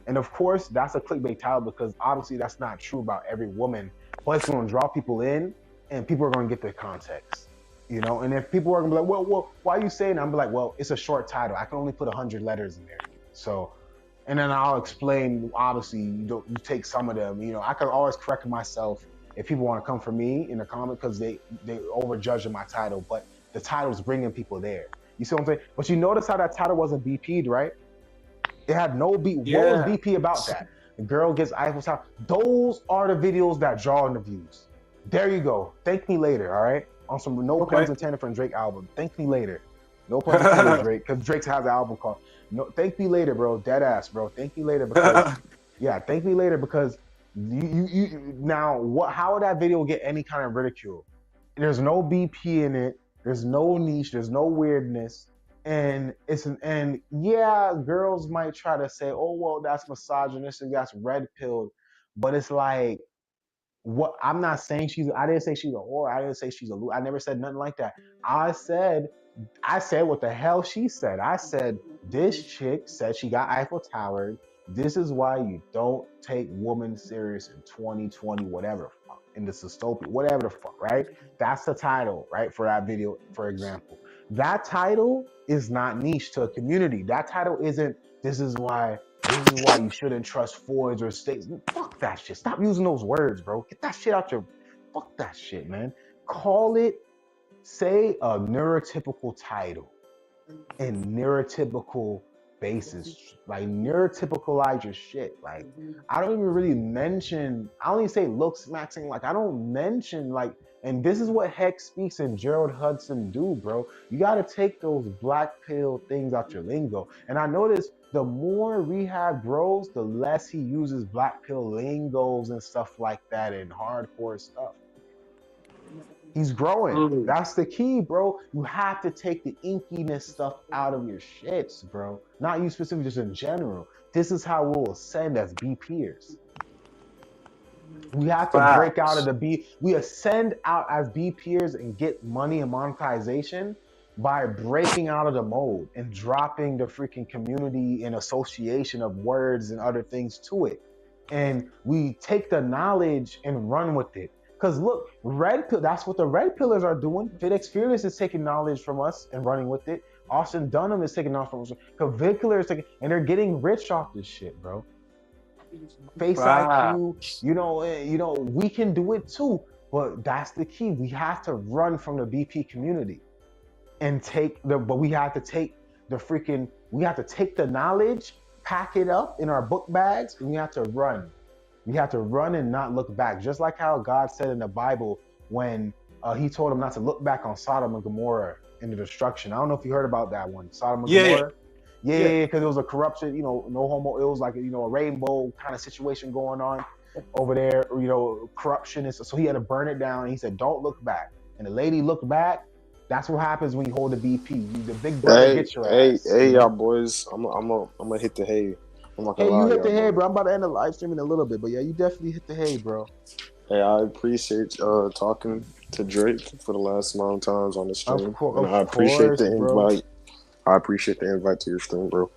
And of course, that's a clickbait title because obviously that's not true about every woman, but it's going to draw people in and people are going to get the context, And if people are going to be like, well, why are you saying that? I'm like, well, it's a short title. I can only put 100 letters in there. So, and then I'll explain, obviously, you take some of them, I can always correct myself if people want to come for me in the comment because they overjudge my title, but the title's bringing people there. You see what I'm saying? But you notice how that title wasn't BP'd, right? It had no beat. Yeah. What was BP about that? The girl gets Eiffel Tower. Those are the videos that draw in the views. There you go. Thank me later, all right? On some puns intended from Drake album. Thank me later. No puns intended, Drake, because Drake has an album called No. Thank me later, bro. Dead ass, bro. Thank me later because thank me later because you now what? How would that video get any kind of ridicule? There's no BP in it. There's no niche. There's no weirdness. And girls might try to say, oh, well, that's misogynistic, that's red pilled. But it's like, what? I'm not saying I didn't say she's a whore. I didn't say she's a loser. I never said nothing like that. I said what the hell she said. I said, this chick said she got Eiffel Towered. This is why you don't take women serious in 2020, whatever fuck, in the dystopia, whatever the fuck, right? That's the title, right, for that video, for example. That title is not niche to a community. That title isn't, this is why you shouldn't trust Fords or states. Fuck that shit. Stop using those words, bro. Get that shit out your, fuck that shit, man. Say a neurotypical title and neurotypical basis, like neurotypicalize your shit. Like, I don't even really mention, I don't even say looks maxing, like I don't mention like, and this is what Hex Speaks and Gerald Hudson do, bro. You gotta take those black pill things out your lingo. And I noticed the more Rehab grows, the less he uses black pill lingos and stuff like that and hardcore stuff. He's growing. That's the key, bro. You have to take the inkiness stuff out of your shits, bro. Not you specifically, just in general. This is how we'll ascend as BPers. We have to break out of the B. We ascend out as BPers and get money and monetization by breaking out of the mold and dropping the freaking community and association of words and other things to it. And we take the knowledge and run with it. Because look, that's what the red pillars are doing. FedEx Fearless is taking knowledge from us and running with it. Austin Dunham is taking knowledge from us. Cavicular is taking, and they're getting rich off this shit, bro. Face IQ, we can do it too. But that's the key. We have to run from the BP community and we have to take the knowledge, pack it up in our book bags, and we have to run. We have to run and not look back. Just like how God said in the Bible when he told him not to look back on Sodom and Gomorrah and the destruction. I don't know if you heard about that one. Sodom and Gomorrah. Yeah, because it was a corruption, no homo. It was like a rainbow kind of situation going on over there. Corruption is so he had to burn it down. And he said, "Don't look back." And the lady looked back. That's what happens when you hold the BP. The big brother
Hey,
gets your
hey,
ass.
hey, y'all boys. I'm gonna hit the hay. I'm not gonna
Hey, you
lie,
hit
y'all,
the hay,
bro.
bro. I'm about to end the live stream in a little bit, but yeah, you definitely hit the hay, bro.
Hey, I appreciate talking to Drake for the last amount of times on the stream, and I
Of
appreciate
course,
the
bro.
invite. I appreciate the invite to your stream, bro.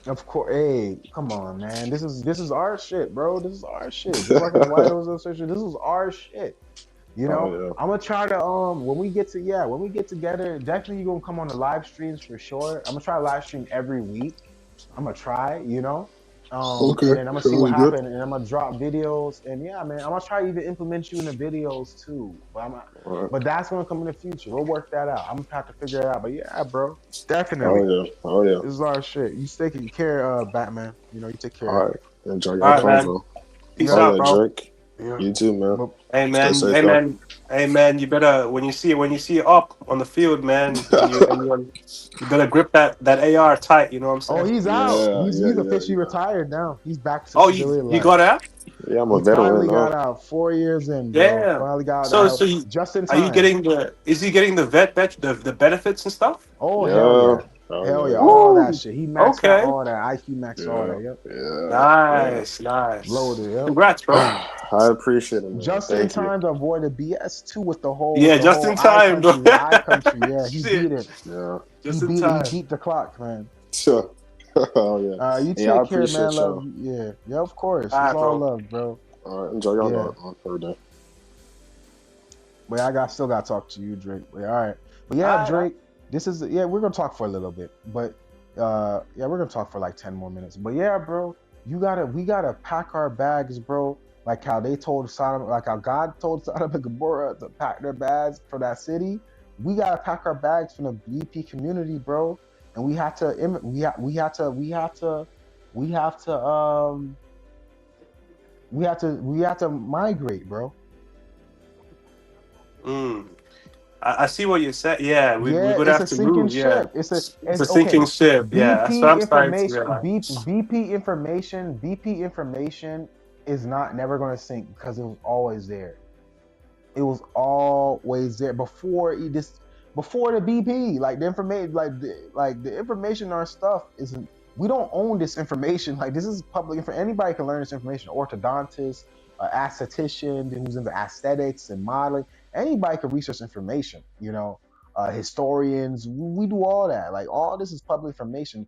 Of course. Hey, come on, man. This is our shit, bro. This is our shit. Just like in the White House Association, this is our shit.
Oh yeah.
I'm gonna try to when we get together, definitely you gonna come on the live streams for sure. I'm gonna try to live stream every week. I'm gonna try. And
Okay,
then I'm gonna see what
sounds good.
happens, and I'm gonna drop videos, and yeah, man, I'm gonna try to even implement you in the videos too.
All right.
But that's gonna come in the future. We'll work that out. I'm gonna have to figure it out. But yeah, bro, definitely,
Oh yeah. Oh yeah.
this is our shit. You take care, Batman. You take care.
All right. Enjoy
All
your
right, man.
convo.
Peace
Yeah,
Oh
out,
yeah,
bro.
Drake.
yeah.
You too, man.
But
Hey
Stay
man,
safe,
hey
y'all.
man, hey man. You better when you see it up on the field, man, and you better grip that AR tight. You know what I'm
oh,
saying?
he's out.
Yeah, yeah,
He's
yeah,
officially
yeah.
retired now. He's back to
Oh, you
civilian
you
life.
got out?
Yeah, I'm a
He
veteran
finally
now.
got out 4 years in, bro.
Yeah.
Finally got out of the
So
house just in
are you
time.
getting the? Is he getting the the benefits and stuff?
Oh hell
Yeah.
yeah,
Oh
hell yeah,
yeah, yeah.
all that
Woo.
shit. He maxed out
Okay.
all that. IQ maxed all
Yeah.
that. Yep,
Yeah.
Nice, nice.
loaded. Yep,
Congrats, bro.
Yeah. I appreciate it, man.
just in
Thank you.
time to avoid the BS too with the whole
Yeah, just in
I
time, bro.
country, the I country. Yeah, he beat
Shit,
it.
Yeah.
just in
He
time.
beat the clock, man.
Sure. Oh yeah.
You
Yeah, I
take care, man.
appreciate
Love.
y'all.
Yeah, yeah. Of course,
All
it's
right,
all
bro.
love, bro.
All right, enjoy y'all
Yeah,
on third day.
but still got to talk to you, Drake. But all right, but
All
yeah,
right, all right.
Drake. We're gonna talk for a little bit, but we're gonna talk for like 10 more minutes. But yeah, bro, we gotta pack our bags, bro. Like how they told Sodom, like how God told Sodom and Gomorrah to pack their bags for that city. We gotta pack our bags from the BP community, bro. And we have to, we have to migrate, bro.
Mm. I see what you said. Yeah, we
Yeah,
would
it's
have
a
to
sinking
move. Yeah,
ship.
it's
It's
a sinking
okay.
ship. Yeah, that's what I'm starting to realize.
BP information is not never going to sink because it was always there. It was always there before the BP. Like the information, like the information, our stuff isn't. We don't own this information. Like this is public information. Anybody can learn this information. Orthodontist, aesthetician who's into aesthetics and modeling. Anybody can research information. Historians. We do all that. Like all this is public information.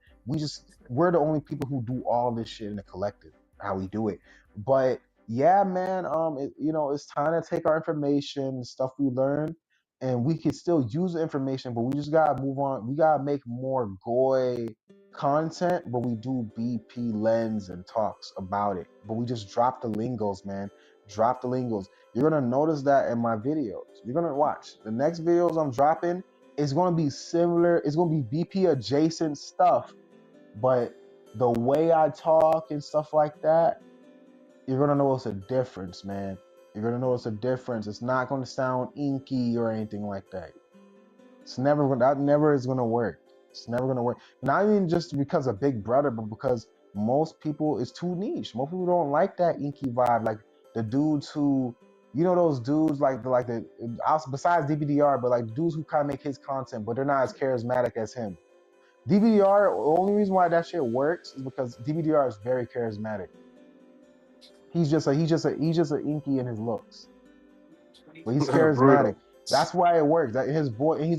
We're the only people who do all this shit in the collective. How we do it, but yeah, man. It's time to take our information, stuff we learn, and we can still use the information, but we just gotta move on. We gotta make more goy content, but we do BP lens and talks about it. But we just drop the lingos, man. Drop the lingos. You're gonna notice that in my videos. You're gonna watch the next videos I'm dropping. It's gonna be similar. It's gonna be BP adjacent stuff, but the way I talk and stuff like that, you're gonna notice a difference, man. You're gonna notice a difference. It's not gonna sound inky or anything like that. That never is gonna work. It's never gonna work. Not even just because of Big Brother, but because most people it's too niche. Most people don't like that inky vibe. Like the dudes who, those dudes besides DVDR, but like dudes who kind of make his content, but they're not as charismatic as him. DVDR, the only reason why that shit works is because DVDR is very charismatic. He's just a inky in his looks, but he's charismatic.
Brutal.
That's why it works. That his voice, he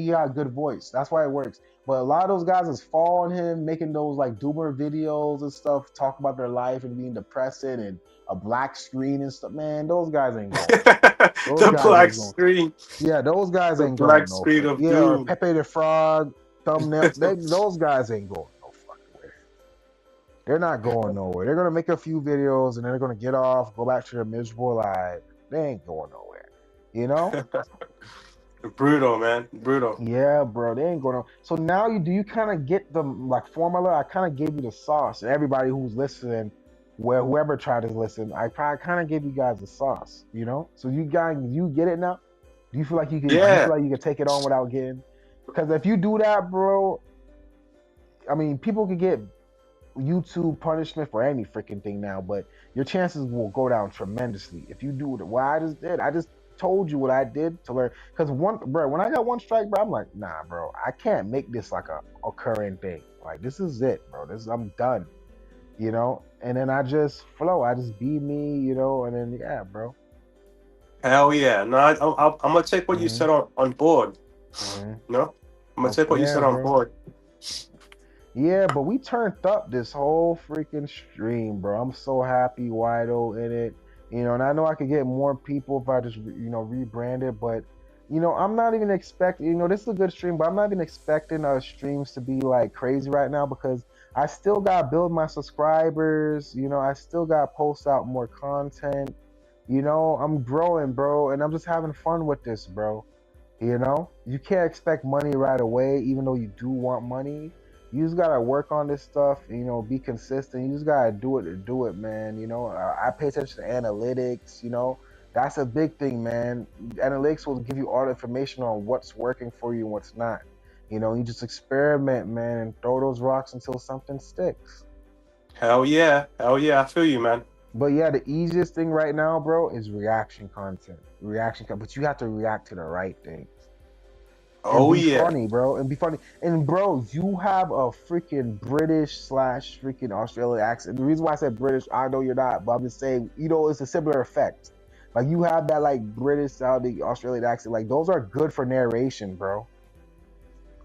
got a good voice. That's why it works. But a lot of those guys is following him, making those like doomer videos and stuff, talk about their life and being depressing and a black screen and stuff. Man, those guys ain't going. Those
The
guys
black
ain't going.
screen.
Yeah, those guys
The
ain't
black
going no
screen
fuck.
of
Yeah, or
doom.
Pepe the Frog thumbnails. Those guys ain't going no fucking where. They're not going nowhere. They're gonna make a few videos and they're gonna get off, go back to their miserable life. They ain't going nowhere. You know?
Brutal, man. Brutal.
Yeah, bro. They ain't going on. So now you kind of get the like formula. I kind of gave you the sauce. And everybody who's listening, whoever tried to listen, I kind of gave you guys the sauce. So you get it now. Do you feel like you can? Do you
Yeah.
feel like you can take it on without getting? Because if you do that, bro, I mean, people could get YouTube punishment for any freaking thing now, but your chances will go down tremendously if you do what I just did. I just told you what I did to learn. Because when I got one strike, bro, I'm like, nah, bro, I can't make this like a occurring thing. Like, this is it, bro. I'm done, And then I just flow. I just be me, And then yeah, bro.
Hell yeah. No, I'm gonna take what you
Hmm.
said on board.
Hmm.
No, I'm gonna take what you
Yeah,
said on
bro.
board.
Yeah, but we turned up this whole freaking stream, bro. I'm so happy Wido in it. And I know I could get more people if I just, rebrand it, but I'm not even expecting, this is a good stream, but I'm not even expecting our streams to be like crazy right now because I still got to build my subscribers, I still got to post out more content. I'm growing, bro, and I'm just having fun with this, bro. You can't expect money right away, even though you do want money. You just gotta work on this stuff, be consistent. You just gotta do it to do it, man. I pay attention to analytics. That's a big thing, man. Analytics will give you all the information on what's working for you and what's not. You just experiment, man, and throw those rocks until something sticks.
Hell yeah. Hell yeah. I feel you, man.
But yeah, the easiest thing right now, bro, is reaction content. But you have to react to the right things. And
Oh
be
yeah.
funny, bro. And be funny. And bro, you have a freaking British / freaking Australian accent. The reason why I said British, I know you're not, but I'm just saying, it's a similar effect. Like you have that like British sounding Australian accent. Like those are good for narration, bro.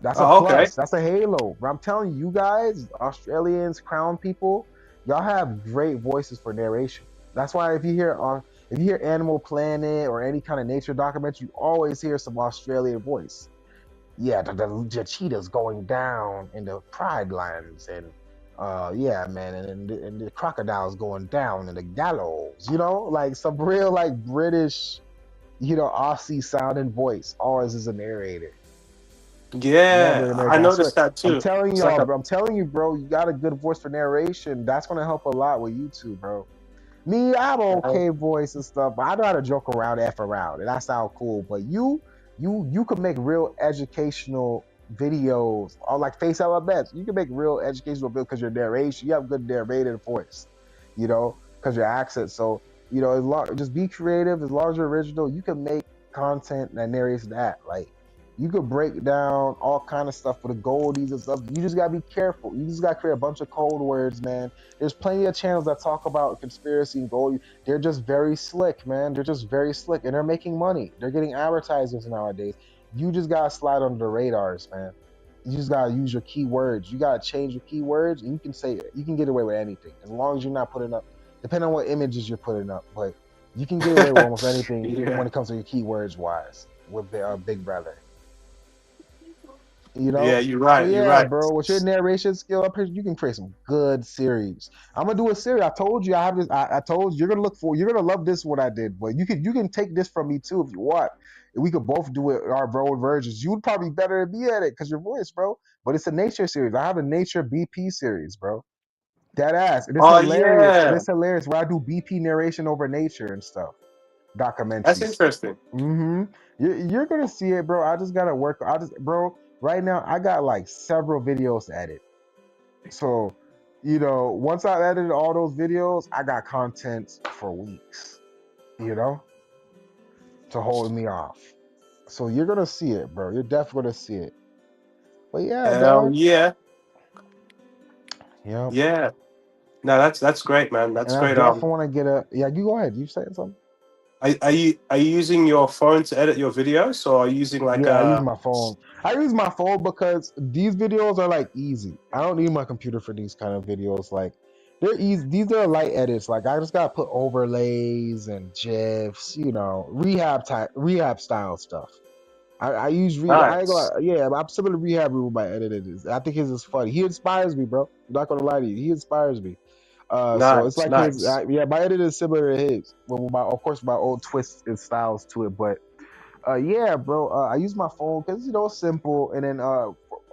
That's a
Oh, okay.
plus. That's a halo. But I'm telling you guys, Australians, crown people, y'all have great voices for narration. That's why if you hear Animal Planet or any kind of nature documentary, you always hear some Australian voice. Yeah, the cheetahs going down in the pride lands, and yeah, man, and the crocodiles going down in the gallows. Like some real like British, Aussie sounding voice always is a narrator. Never
Yeah, I
American. I swear.
noticed that
I'm
too.
telling
It's like
y'all,
a
bro. I'm telling you, bro. You got a good voice for narration. That's gonna help a lot with YouTube, bro. Me, I have an okay voice and stuff, but I know how to joke around, f around, and that sound cool. But you could make real educational videos, or like face elements. You can make real educational videos because your narration, you have good narrated voice, because your accent. So just be creative. As long as you're original, you can make content that narrates that. Like you could break down all kind of stuff for the goldies and stuff. You just gotta be careful. You just gotta create a bunch of code words, man. There's plenty of channels that talk about conspiracy and gold. They're just very slick, man. They're just very slick, and they're making money. They're getting advertisers nowadays. You just gotta slide under the radars, man. You just gotta use your keywords. You gotta change your keywords, and you can say it. You can get away with anything as long as you're not putting up. Depending on what images you're putting up, but you can get away with almost anything
yeah.
when it comes to your keywords wise with Big Brother.
Yeah, you're
So
right. You're
yeah,
right.
bro, with your narration skill up here, you can create some good series. I'm gonna do a series. I told you I have this. I told you you're gonna love this what I did, but you can take this from me too if you want. And we could both do it our own versions. You would probably be better than me at it because your voice, bro. But it's a nature series. I have a nature BP series, bro. That ass. And it's
Oh
hilarious. And
yeah,
it's hilarious where I do BP narration over nature and stuff.
that's
Documentaries.
interesting.
Mm-hmm. You're gonna see it, bro. I just gotta work. Bro. Right now, I got like several videos to edit. So, once I edited all those videos, I got content for weeks. You know, to hold me off. So you're gonna see it, bro. You're definitely gonna see it. But yeah,
Hell
dog.
yeah.
Yep.
Yeah. No, that's great, man.
And
That's
I
great.
definitely want to get a. Yeah, you go ahead. You saying something?
Are you using your phone to edit your videos, or are you using like
Yeah, I use
a?
my phone. I use my phone because these videos are like easy. I don't need my computer for these kind of videos. Like they're easy. These are light edits. Like I just gotta put overlays and gifs. Rehab style stuff. I use I ain't
Nice,
gonna, yeah. I'm similar to rehab with my editing. I think his is funny. He inspires me, bro. I'm not gonna lie to you. He inspires me. So it's
nice,
like his.
nice.
Yeah, my editing is similar to his. Well, of course, my own twists and styles to it, but yeah, bro. I use my phone because it's simple, and then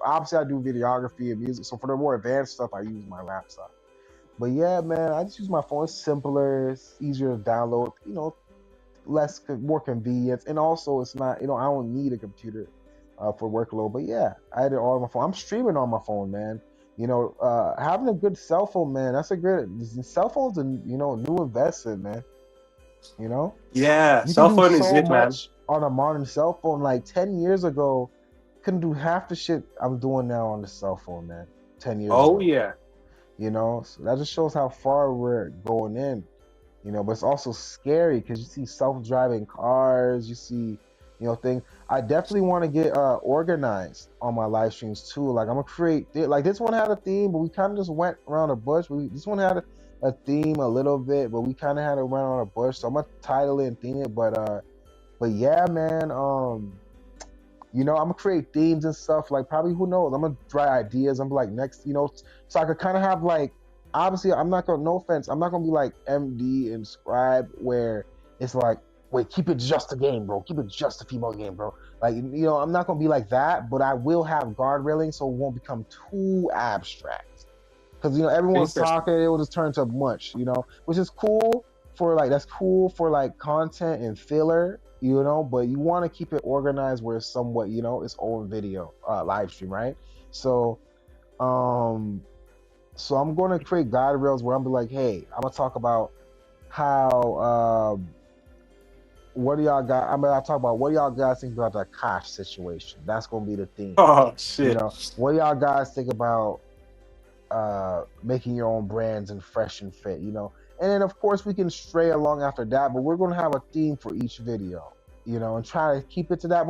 obviously I do videography and music. So for the more advanced stuff, I use my laptop. But yeah, man, I just use my phone. It's simpler, it's easier to download. More convenience, and also it's not. I don't need a computer for workload. But yeah, I did all on my phone. I'm streaming on my phone, man. Having a good cell phone, man, that's a good cell phone's a new investment, man. You know,
Yeah,
you can
cell
do
phone is
so
it, man.
much on a modern cell phone. Like 10 years ago, couldn't do half the shit I'm doing now on the cell phone, man. 10 years
Oh
ago,
yeah.
so that just shows how far we're going in. But it's also scary because you see self-driving cars, you see, things. I definitely want to get organized on my live streams too. Like I'm gonna create like this one had a theme, but we kind of just went around the bush. This one had a theme a little bit, but we kind of had to run around a bush. So I'm gonna title it and theme it, but yeah, man. I'm gonna create themes and stuff. Like probably who knows? I'm gonna try ideas. I'm like next, so I could kind of have like obviously I'm not gonna no offense, I'm not gonna be like MD and Scribe where it's like, wait, keep it just a game, bro. Keep it just a female game, bro. Like I'm not gonna be like that, but I will have guard railing so it won't become too abstract. Because everyone's
Interesting.
talking, it will just turn to mush, which is cool that's cool for like content and filler, but you want to keep it organized where it's somewhat, its own video, live stream, right? So, um, so I'm going to create guide rails where I'm be like, hey, I'm gonna talk about how, what do y'all got? I'm gonna talk about what y'all guys think about the Kosh situation. That's gonna be the theme.
Oh shit.
What do y'all guys think about making your own brands and fresh and fit, and then of course we can stray along after that, but we're going to have a theme for each video, and try to keep it to that.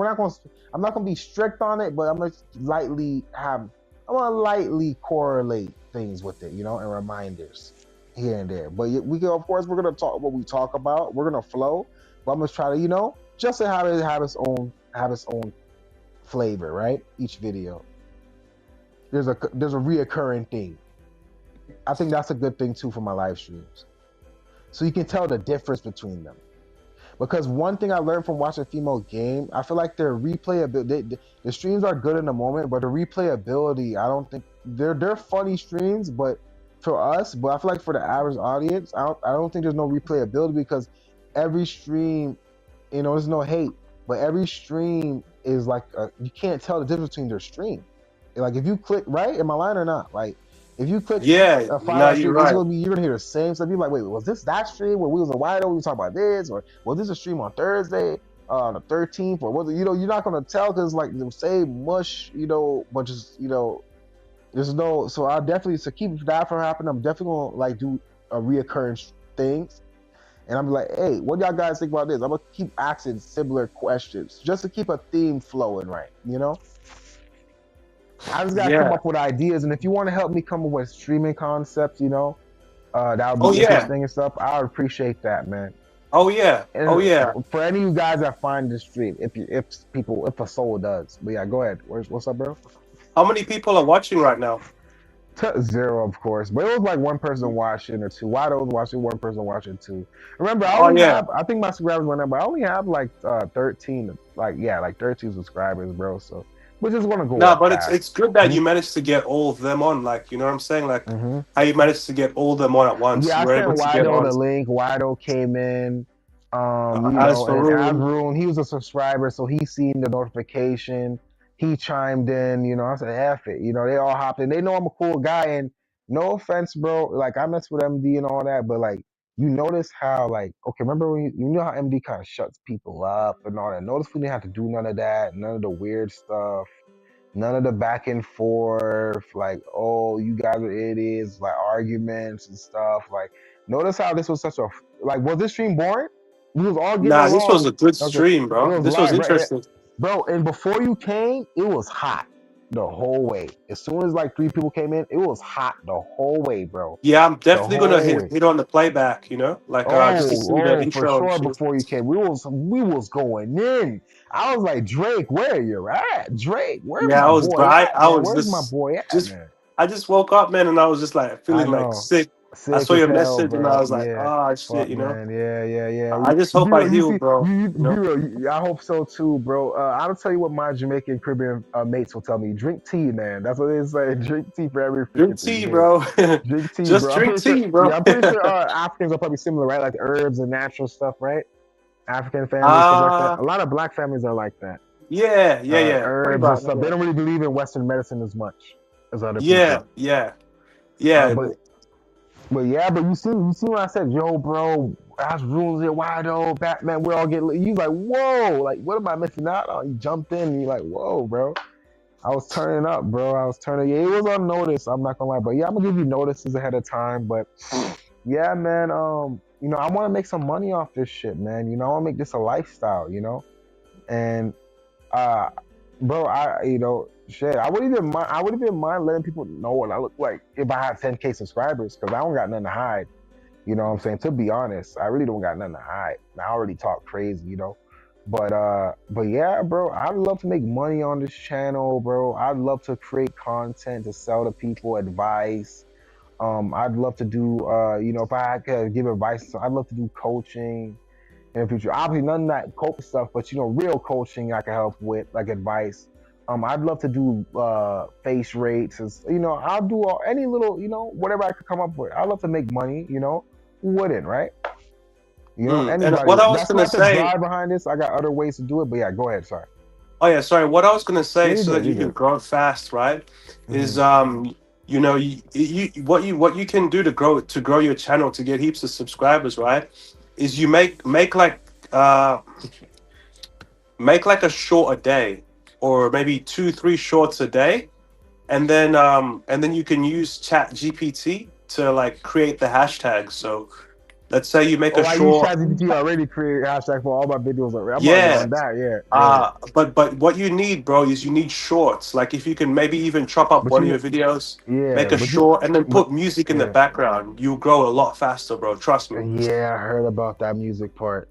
I'm not going to be strict on it, but I'm going to lightly correlate things with it, and reminders here and there. But we can, of course, we're going to talk what we talk about, we're going to flow, but I'm going to try to, just to have its own flavor, right? Each video there's a reoccurring thing. I think that's a good thing too for my live streams, so you can tell the difference between them. Because one thing I learned from watching female game, I feel like their replayability, the streams are good in the moment, but the replayability, I don't think they're funny streams, but for us, but I feel like for the average audience, I don't think there's no replayability because every stream, there's no hate, but every stream is like you can't tell the difference between their stream. Like if you click right, am I lying or not? Like if you click
Yeah,
a
no,
5 hour
you're
stream,
right.
you're gonna hear the same stuff. You're like, wait, was this that stream where we was in Wide Open, we was talking about this, or was this a stream on Thursday, on the 13th, or was it, you're not gonna tell because like the same mush, but just there's no. So I definitely to keep that from happening, I'm definitely gonna like do a reoccurring things. And I'm like, hey, what y'all guys think about this? I'm gonna keep asking similar questions just to keep a theme flowing, right? I just gotta come
Yeah.
up with ideas, and if you want to help me come up with streaming concepts, that would
Oh
be
yeah.
interesting and stuff. I would appreciate that, man.
Oh yeah. Oh
And
yeah.
for any of you guys that find this stream, if a soul does, but yeah, go ahead. What's up, bro?
How many people are watching right now?
Zero, of course, but it was like one person watching or two. Why was watching one person watching two? Remember,
Oh yeah.
I think my subscribers went up, but I only have like 13, like 13 subscribers, bro. So we're just gonna go
No,
up
but
fast.
it's good that
Hmm.
you managed to get all of them on. Like, you know what I'm saying? Like,
Hmm.
how you managed to get all of them on at once.
Yeah, I
You were
sent
able to get
Wido
on.
the link. Wido came in,
As for
and
room.
Asrun, he was a subscriber, so he seen the notification. He chimed in, I said, F it. They all hopped in. They know I'm a cool guy, and no offense, bro. Like, I mess with MD and all that, but like, you notice how, like, okay, remember when you know how MD kind of shuts people up and all that? Notice we didn't have to do none of that, none of the weird stuff. None of the back and forth, like, oh, you guys are idiots, like arguments and stuff. Like, notice how this was such a like. Was this stream boring? We was all getting
Nah, this was
along.
a good
Okay,
stream,
it
bro.
was
This was
live, right?
interesting.
Bro, and before you came, it was hot the whole way. As soon as like three people came in, it was hot the whole way, bro.
Yeah, I'm
The
definitely gonna
whole
hit
way.
hit on the playback, like just to see the
For
intro and
sure.
shit.
Before you came, we was going in. I was like, Drake, where you at? Drake, where's
Yeah,
my
I was
boy
right.
at,
I
man?
was
Where's my boy at,
just
man?
I just woke up, man, and I was just like
I
feeling like
know.
sick. I
Sick
saw
as
your
hell,
message and I
bro.
was like,
Yeah.
ah, shit,
Fuck, man. Yeah, yeah, yeah.
I just hope I
B-Roll, you
heal,
see,
bro.
B-Roll, I hope so too, bro. I'll tell you what my Jamaican Caribbean mates will tell me. Drink tea, man. That's what they say. Drink tea for every
Drink
freaking thing.
tea,
Hey,
bro.
drink tea,
Just
bro. I'm
drink
pretty sure.
tea, bro.
Yeah, I'm pretty sure Africans are probably similar, right? Like herbs and natural stuff, right? African families, stuff like that.
Ah,
A lot of black families are like that.
yeah, yeah, yeah. Pretty
Herbs and
much.
stuff. They
Yeah.
don't really believe in Western medicine as much. as other
Yeah,
people.
yeah,
Uh,
yeah.
but but yeah, but you see when I said, yo, bro, Ash rules it wide open, Batman, we all get lit. You like, whoa, like what am I missing out on? You jumped in and you like, whoa, bro. I was turning up, bro. I was turning. Yeah, it was on notice. I'm not gonna lie, but yeah, I'm gonna give you notices ahead of time. But yeah, man. I want to make some money off this shit, man. I want to make this a lifestyle. And uh, bro, shit. I wouldn't even mind. I wouldn't even mind letting people know what I look like if I had 10K subscribers, because I don't got nothing to hide. You know what I'm saying? To be honest, I really don't got nothing to hide. I already talk crazy. But yeah, bro, I'd love to make money on this channel, bro. I'd love to create content to sell to people, advice. I'd love to do if I could give advice, so I'd love to do coaching in the future. Obviously none of that coach stuff, but real coaching I can help with, like advice. I'd love to do face rates, I'll do any little, whatever I could come up with. I'd love to make money. Who wouldn't, right?
And
Anybody.
what I was
That's
gonna
not the
say,
drive behind this. I got other ways to do it, but yeah, go ahead. Sorry.
oh yeah, sorry. What I was gonna
Yeah,
say,
you
so that
good. You
you can
good.
grow fast, right? Is
Hmm.
what you can do to grow your channel to get heaps of subscribers, right? Is you uh make like a short a day, or maybe 2 3 shorts a day, and then you can use Chat GPT to like create the hashtags. So let's say you make
Oh,
a
I use
short.
ChatGPT already. Create hashtag for all my videos already. I'm already
Yeah.
on that. Yeah, yeah.
But what you need, bro, is you need shorts. Like if you can maybe even chop up
But
one of your videos,
yeah,
make a short, and then
but
put music in the
yeah,
background, you'll grow a lot faster, bro. Trust me.
yeah. I heard about that music part.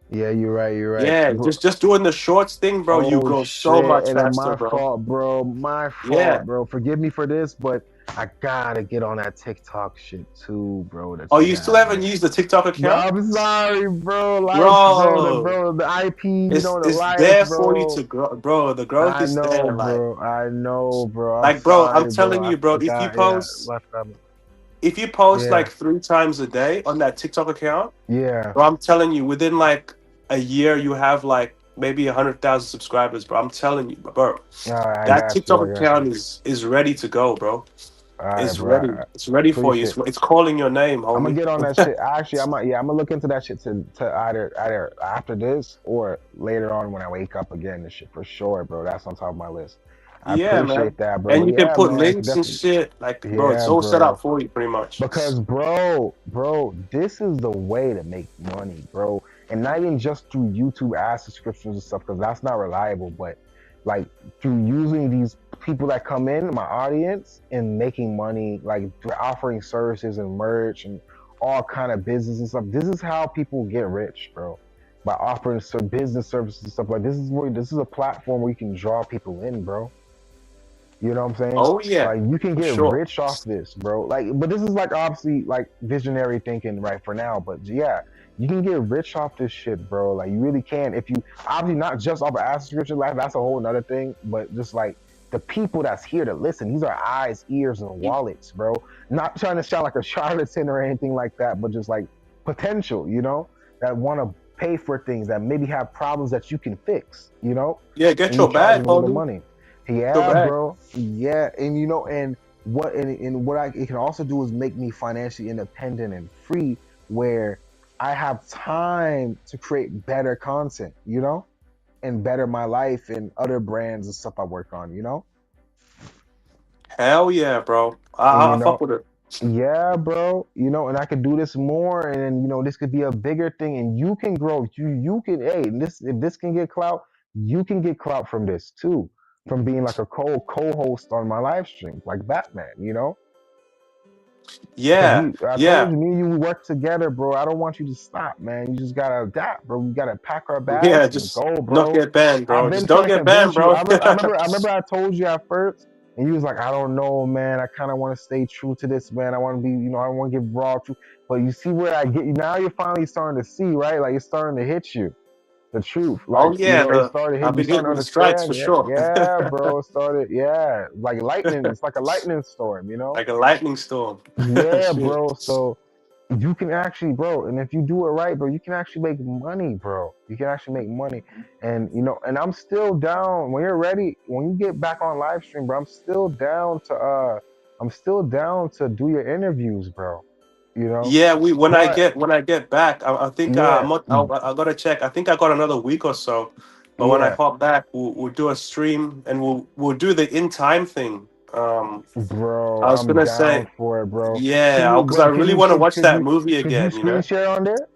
Yeah, you're right. You're right.
Yeah, just doing the shorts thing, bro, you
Oh
grow so
shit!
much
And then
faster,
my
bro.
fault, bro. My
Yeah.
fault, bro. Forgive me for this, but I gotta get on that TikTok shit too, bro. That
Oh,
you
you still
have,
haven't
man.
used the TikTok
Bro,
account,
I'm sorry, bro. Life, bro. The
bro?
bro, the IP, the
It's
life,
there for you to
bro.
grow, bro. The growth
I
is
know,
there,
bro. I know, bro. I'm
bro. I'm
sorry, bro.
telling
I
you, bro. If you
forgot. Yeah,
post,
left out.
if you post
Yeah,
like 3 times a day on that TikTok account.
yeah.
Bro, I'm telling you, within like a year, you have like maybe 100,000 subscribers, bro. I'm telling you, bro.
All right, I
That
got you.
TikTok
I got you.
account is ready to go, bro.
All right,
It's
bro.
ready. It's ready for you.
Appreciate.
It's calling your name,
I'm gonna
homie.
get on that shit. Actually, I'm gonna look into that shit to either after this or later on when I wake up again. This shit for sure, bro. That's on top of my list. I
Yeah, man.
appreciate that, bro.
And
But
you can
yeah,
put
man,
links and
definitely.
shit. Like, bro, it's
Yeah,
all set up
bro.
for you, pretty much.
Because bro, this is the way to make money, bro. And not even just through YouTube ad subscriptions and stuff, because that's not reliable, but like through using these people that come in, my audience, and making money, like through offering services and merch and all kind of business and stuff. This is how people get rich, bro. By offering some business services and stuff. Like this is a platform where you can draw people in, bro. You know what I'm saying?
Oh, yeah,
Like you can
for
get
sure.
rich off this, bro. Like, but this is like obviously like visionary thinking right for now. But yeah, you can get rich off this shit, bro. Like you really can. If you obviously not just off of ad subscription, like that's a whole nother thing. But just like the people that's here to listen, these are eyes, ears, and wallets, bro. Not trying to sound like a charlatan or anything like that, but just like potential, that want to pay for things that maybe have problems that you can fix,
Yeah, get
and you
your bag,
charging a little
homie.
money.
Your
Yeah,
bag.
bro. Yeah, and what it can also do is make me financially independent and free, where I have time to create better content, and better my life and other brands and stuff I work on.
Hell yeah, bro.
And
I fuck with it.
yeah, bro. And I could do this more, and then this could be a bigger thing, and you can grow. You can, hey, this if this can get clout, you can get clout from this too, from being like a co-host on my live stream, like Batman. Because
Yeah,
I told
yeah,
you, me and you we work together, bro. I don't want you to stop, man. You just gotta adapt, bro. We gotta pack our
yeah.
bags and
Just
go,
don't
bro.
get banned,
I've
bro.
been
Just
trying
don't
to
get banned,
convince you.
bro.
I remember I told you at first, and you was like, I don't know, man. I kind of want to stay true to this, man. I want to be, I want to give raw truth. But you see where I get you now. You're finally starting to see, right? Like it's starting to hit you, the truth. Like
Oh yeah,
it started to
I'll
hit you.
be
Starting to
getting the strikes
understand.
for
Yeah,
sure.
yeah, bro. It started. Yeah, like lightning. It's like a lightning storm.
Like a lightning storm.
Yeah,
Shit.
bro. So you can actually, bro, and if you do it right, bro, you can actually make money, bro. You can actually make money. And and I'm still down when you're ready, when you get back on live stream, bro, I'm still down to do your interviews, bro. You know?
Yeah, we
But
when I get back, I think
yeah,
I gotta check. I think I got another week or so. But when I
yeah,
hop back, we'll do a stream and we'll do the in time thing.
bro,
I was
I'm
gonna
down
say,
for it, bro. Can
yeah,
you,
because I
bro,
really want to watch that movie
could you
again. You
screen
know.
share on there?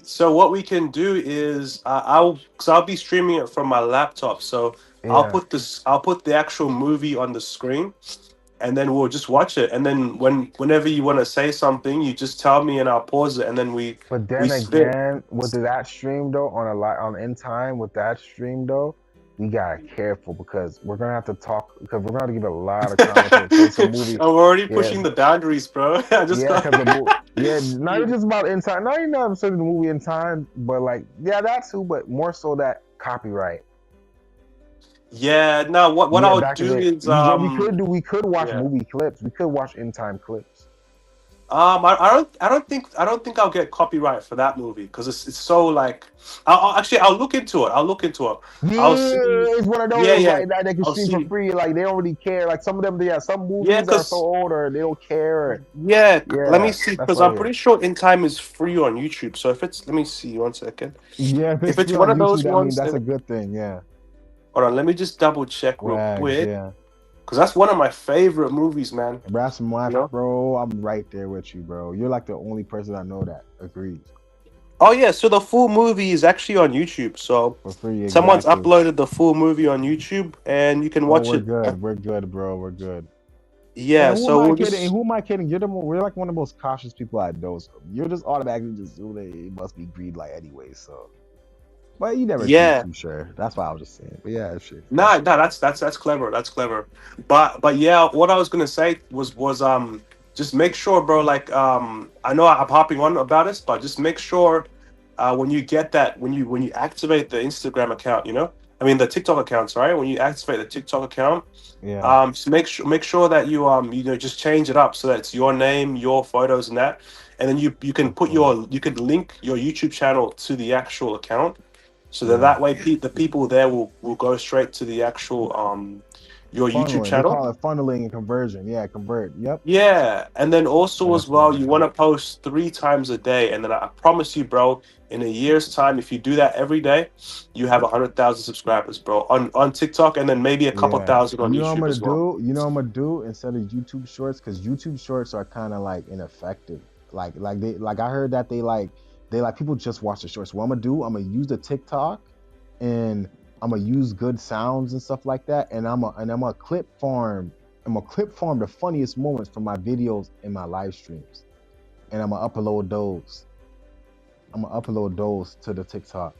So what we can do is I'll be streaming it from my laptop. So
Yeah.
I'll put the actual movie on the screen, and then we'll just watch it. And then whenever you want to say something, you just tell me, and I'll pause it, and then
But
we
then
spit.
again, with that stream though, on in time with that stream though, we gotta careful because we're gonna have to talk because we're gonna give a lot of commentary, play some
I'm
movie.
already
Yeah,
pushing the boundaries, bro. I just
yeah,
got.
because yeah, not even just about in time, not even necessarily the movie in time, but like yeah, that too, but more so that copyright.
Yeah, no. What
Yeah,
I'll
back in
do
the
is
what we could do, we could watch
yeah.
movie clips, we could watch in time clips.
I don't think I'll get copyright for that movie because it's so like. I'll look into it. I'll look into it. I'll
Yeah,
see.
it's one of
Yeah,
those
yeah.
like that they can
I'll
stream for
see.
free. Like they don't really care. Like some of them, yeah, some
Yeah,
movies are so
because
old or they don't care.
yeah. Let me
Yeah,
see
that's
because
why.
I'm
Yeah,
pretty sure In Time is free on YouTube. So if it's let me see 1 second.
yeah. If
If
it's
it's
free
one
on
of
YouTube,
those
that means
ones,
that's a good thing. Yeah,
hold on. Let me just double check real
wags.
quick
Yeah,
because that's one of my favorite movies, man.
that's my
You know.
bro. I'm right there with you, bro. You're like the only person I know that agrees
Oh yeah, so the full movie is actually on YouTube. So
for free.
someone's
Exactly.
uploaded the full movie on YouTube, and you can
Oh,
watch
we're
it.
good. We're good, bro. We're good.
Yeah,
And who am
so
I
we'll
kidding? And
just
who am I kidding? You're like one of the most cautious people I know. So you're just automatically just assume it must be green light anyway. So, but you never too
yeah.
too sure. That's why I was just saying. But yeah, shit.
Nah, nah, that's clever. That's clever. But yeah, what I was gonna say was just make sure, bro. Like I know I'm hopping on about this, but just make sure when you get that when you activate the Instagram account, I mean the TikTok account, sorry, when you activate the TikTok account,
Yeah.
just make sure that you just change it up so that it's your name, your photos, and that, and then you can
Of course.
you can link your YouTube channel to the actual account so that
Yeah.
that way the people there will go straight to the actual your YouTube
Funneling. They
channel.
call it funneling and conversion. Yeah, convert. Yep.
Yeah, and then also as
That's what
well,
it
you
is.
want to post 3 times a day, and then I promise you, bro, in a year's time, if you do that every day, you have 100,000 subscribers, bro, on TikTok, and then maybe a couple
Yeah.
thousand on
You know what I'm
YouTube
gonna
as well.
do? You know what I'm gonna do instead of YouTube shorts? Because YouTube shorts are kind of like ineffective. Like I heard that they like people just watch the shorts. What I'm gonna do? I'm gonna use the TikTok and I'm gonna use good sounds and stuff like that. And I'm gonna clip farm. I'm gonna clip farm the funniest moments from my videos and my live streams. And I'm gonna upload those. I'm gonna upload those to the TikTok.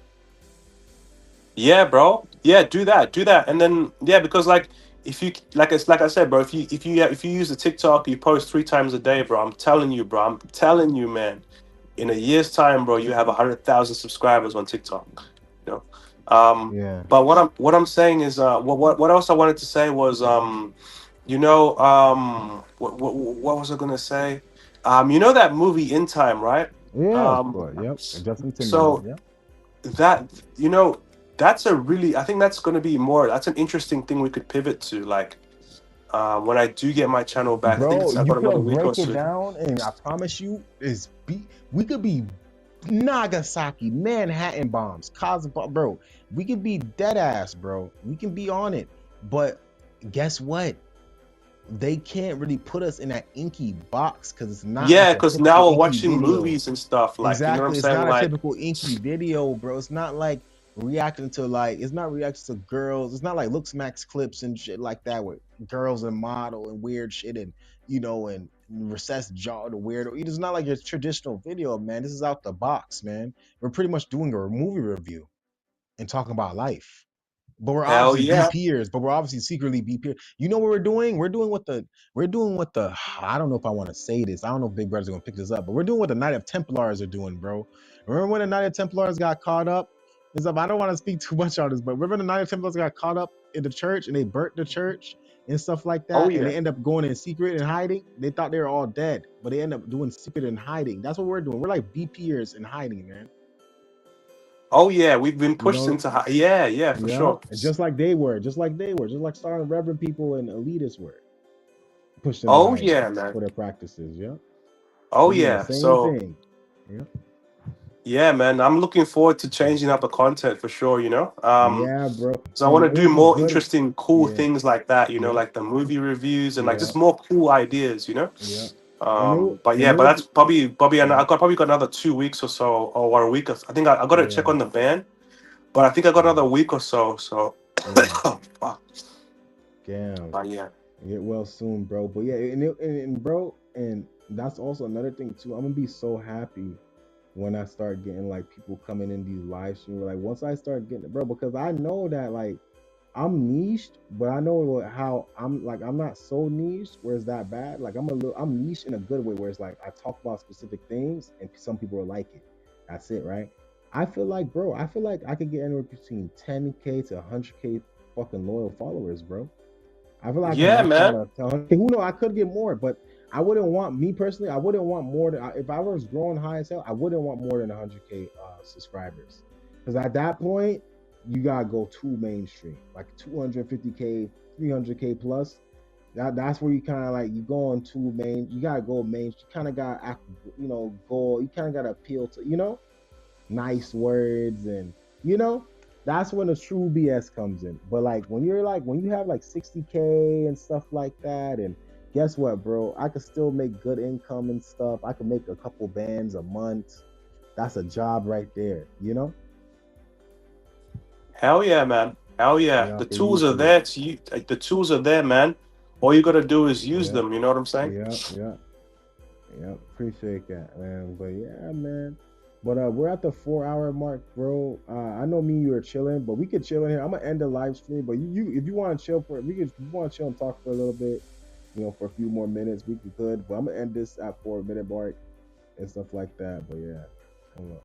Yeah, bro. Yeah, do that, and then yeah, because like if you like I said, bro, if you use the TikTok, you post 3 times a day, bro. I'm telling you, bro. I'm telling you, man. In a year's time, bro, you have 100,000 subscribers on TikTok. You know,
Yeah.
but what I'm saying is, what else I wanted to say was, what was I gonna say? You know that movie In Time, right?
Yeah, of
Um,
course. Yep. Justin Timberlake.
so
Yep.
that that's a really I think that's going to be more that's an interesting thing we could pivot to like when I do get my channel back. I think
Bro,
I've
you
got another
could
week or
break it
so.
down, and I promise you, we could be Nagasaki, Manhattan bombs, Cosmo, bro. We could be dead ass, bro. We can be on it. But guess what? They can't really put us in that inky box because it's not like
Yeah,
a
because
typical
now we're
inky
watching
video.
movies and stuff, like, you know what I'm
Exactly. It's
saying,
not a
like,
typical inky video, bro. It's not like reacting to it's not reacting to girls. It's not like looks max clips and shit like that with girls and model and weird shit and and recessed jaw the weirdo. It's not like your traditional video, man. This is out the box, man. We're pretty much doing a movie review and talking about life. But we're
hell
obviously B
yeah.
peers. But we're obviously secretly B peers. You know what we're doing? We're doing what the I don't know if I want to say this. I don't know if Big Brother's gonna pick this up, but we're doing what the Knight of Templars are doing, bro. Remember when the Knight of Templars got caught up? I don't want to speak too much on this, but remember the Knight of Templars got caught up in the church and they burnt the church and stuff like
Oh
that, and
yeah.
they end up going in secret and hiding. They thought they were all dead, but they end up doing secret and hiding. That's what we're doing. We're like BPers in hiding, man.
Oh yeah. We've been
You
pushed
know,
into yeah, yeah, for
yeah,
sure.
and just like starting reverend people and elitists were pushed into
Oh
hiding
yeah, man.
for their practices. Yeah,
Oh
we're doing the
yeah.
same
So
thing. Yeah,
yeah, man. I'm looking forward to changing up the content for sure.
yeah, bro.
So I want
And
to
it
do
would be
more
good.
interesting, cool
Yeah,
things like that.
yeah,
Like the movie reviews and like
yeah,
just more cool ideas.
yeah. And
But
and
yeah,
it
but
would
that's
be
probably I
yeah,
got probably got another 2 weeks or so, or a week. I think I got to check
yeah,
on the band, but I think I got
yeah,
another week or so. So,
yeah.
oh, fuck.
Damn.
But yeah,
Get well soon, bro. But yeah, and bro, and that's also another thing too. I'm gonna be so happy when I start getting like people coming in these live streams. Like once I start getting it, bro, because I know that like I'm niched, but I know how I'm not so niched where it's that bad. Like I'm niche in a good way where it's like I talk about specific things and some people will like it. That's it, right? I feel like, bro, I feel like I could get anywhere between 10K to 100K fucking loyal followers, bro. I feel like I can
yeah,
max out
man.
a 100K. Who know? I could get more, but I wouldn't want me personally. I wouldn't want more than if I was growing high as hell. I wouldn't want more than 100K subscribers, because at that point you gotta go too mainstream, like 250K, 300K plus. That's where you kind of like you going too main. You gotta go main. You kind of gotta act, go. You kind of gotta appeal to nice words and you know that's when the true BS comes in. But like when you have like 60K and stuff like that, and guess what, bro? I could still make good income and stuff. I could make a couple bands a month. That's a job right there, you know?
Hell yeah, man. Hell yeah.
Yeah,
The
for
tools are
YouTube.
there to you. Like, the tools are there, man. All you gotta do is use
Yeah,
them. You know what I'm saying?
yeah, yeah, yeah. Appreciate that, man. But yeah, man. But we're at the 4 hour mark, bro. I know me and you are chilling, but we could chill in here. I'm gonna end the live stream, but you if you want to chill if you want to chill and talk for a little bit, for a few more minutes, we could. But I'm gonna end this at 4 minute mark and stuff like that. But yeah, hold on.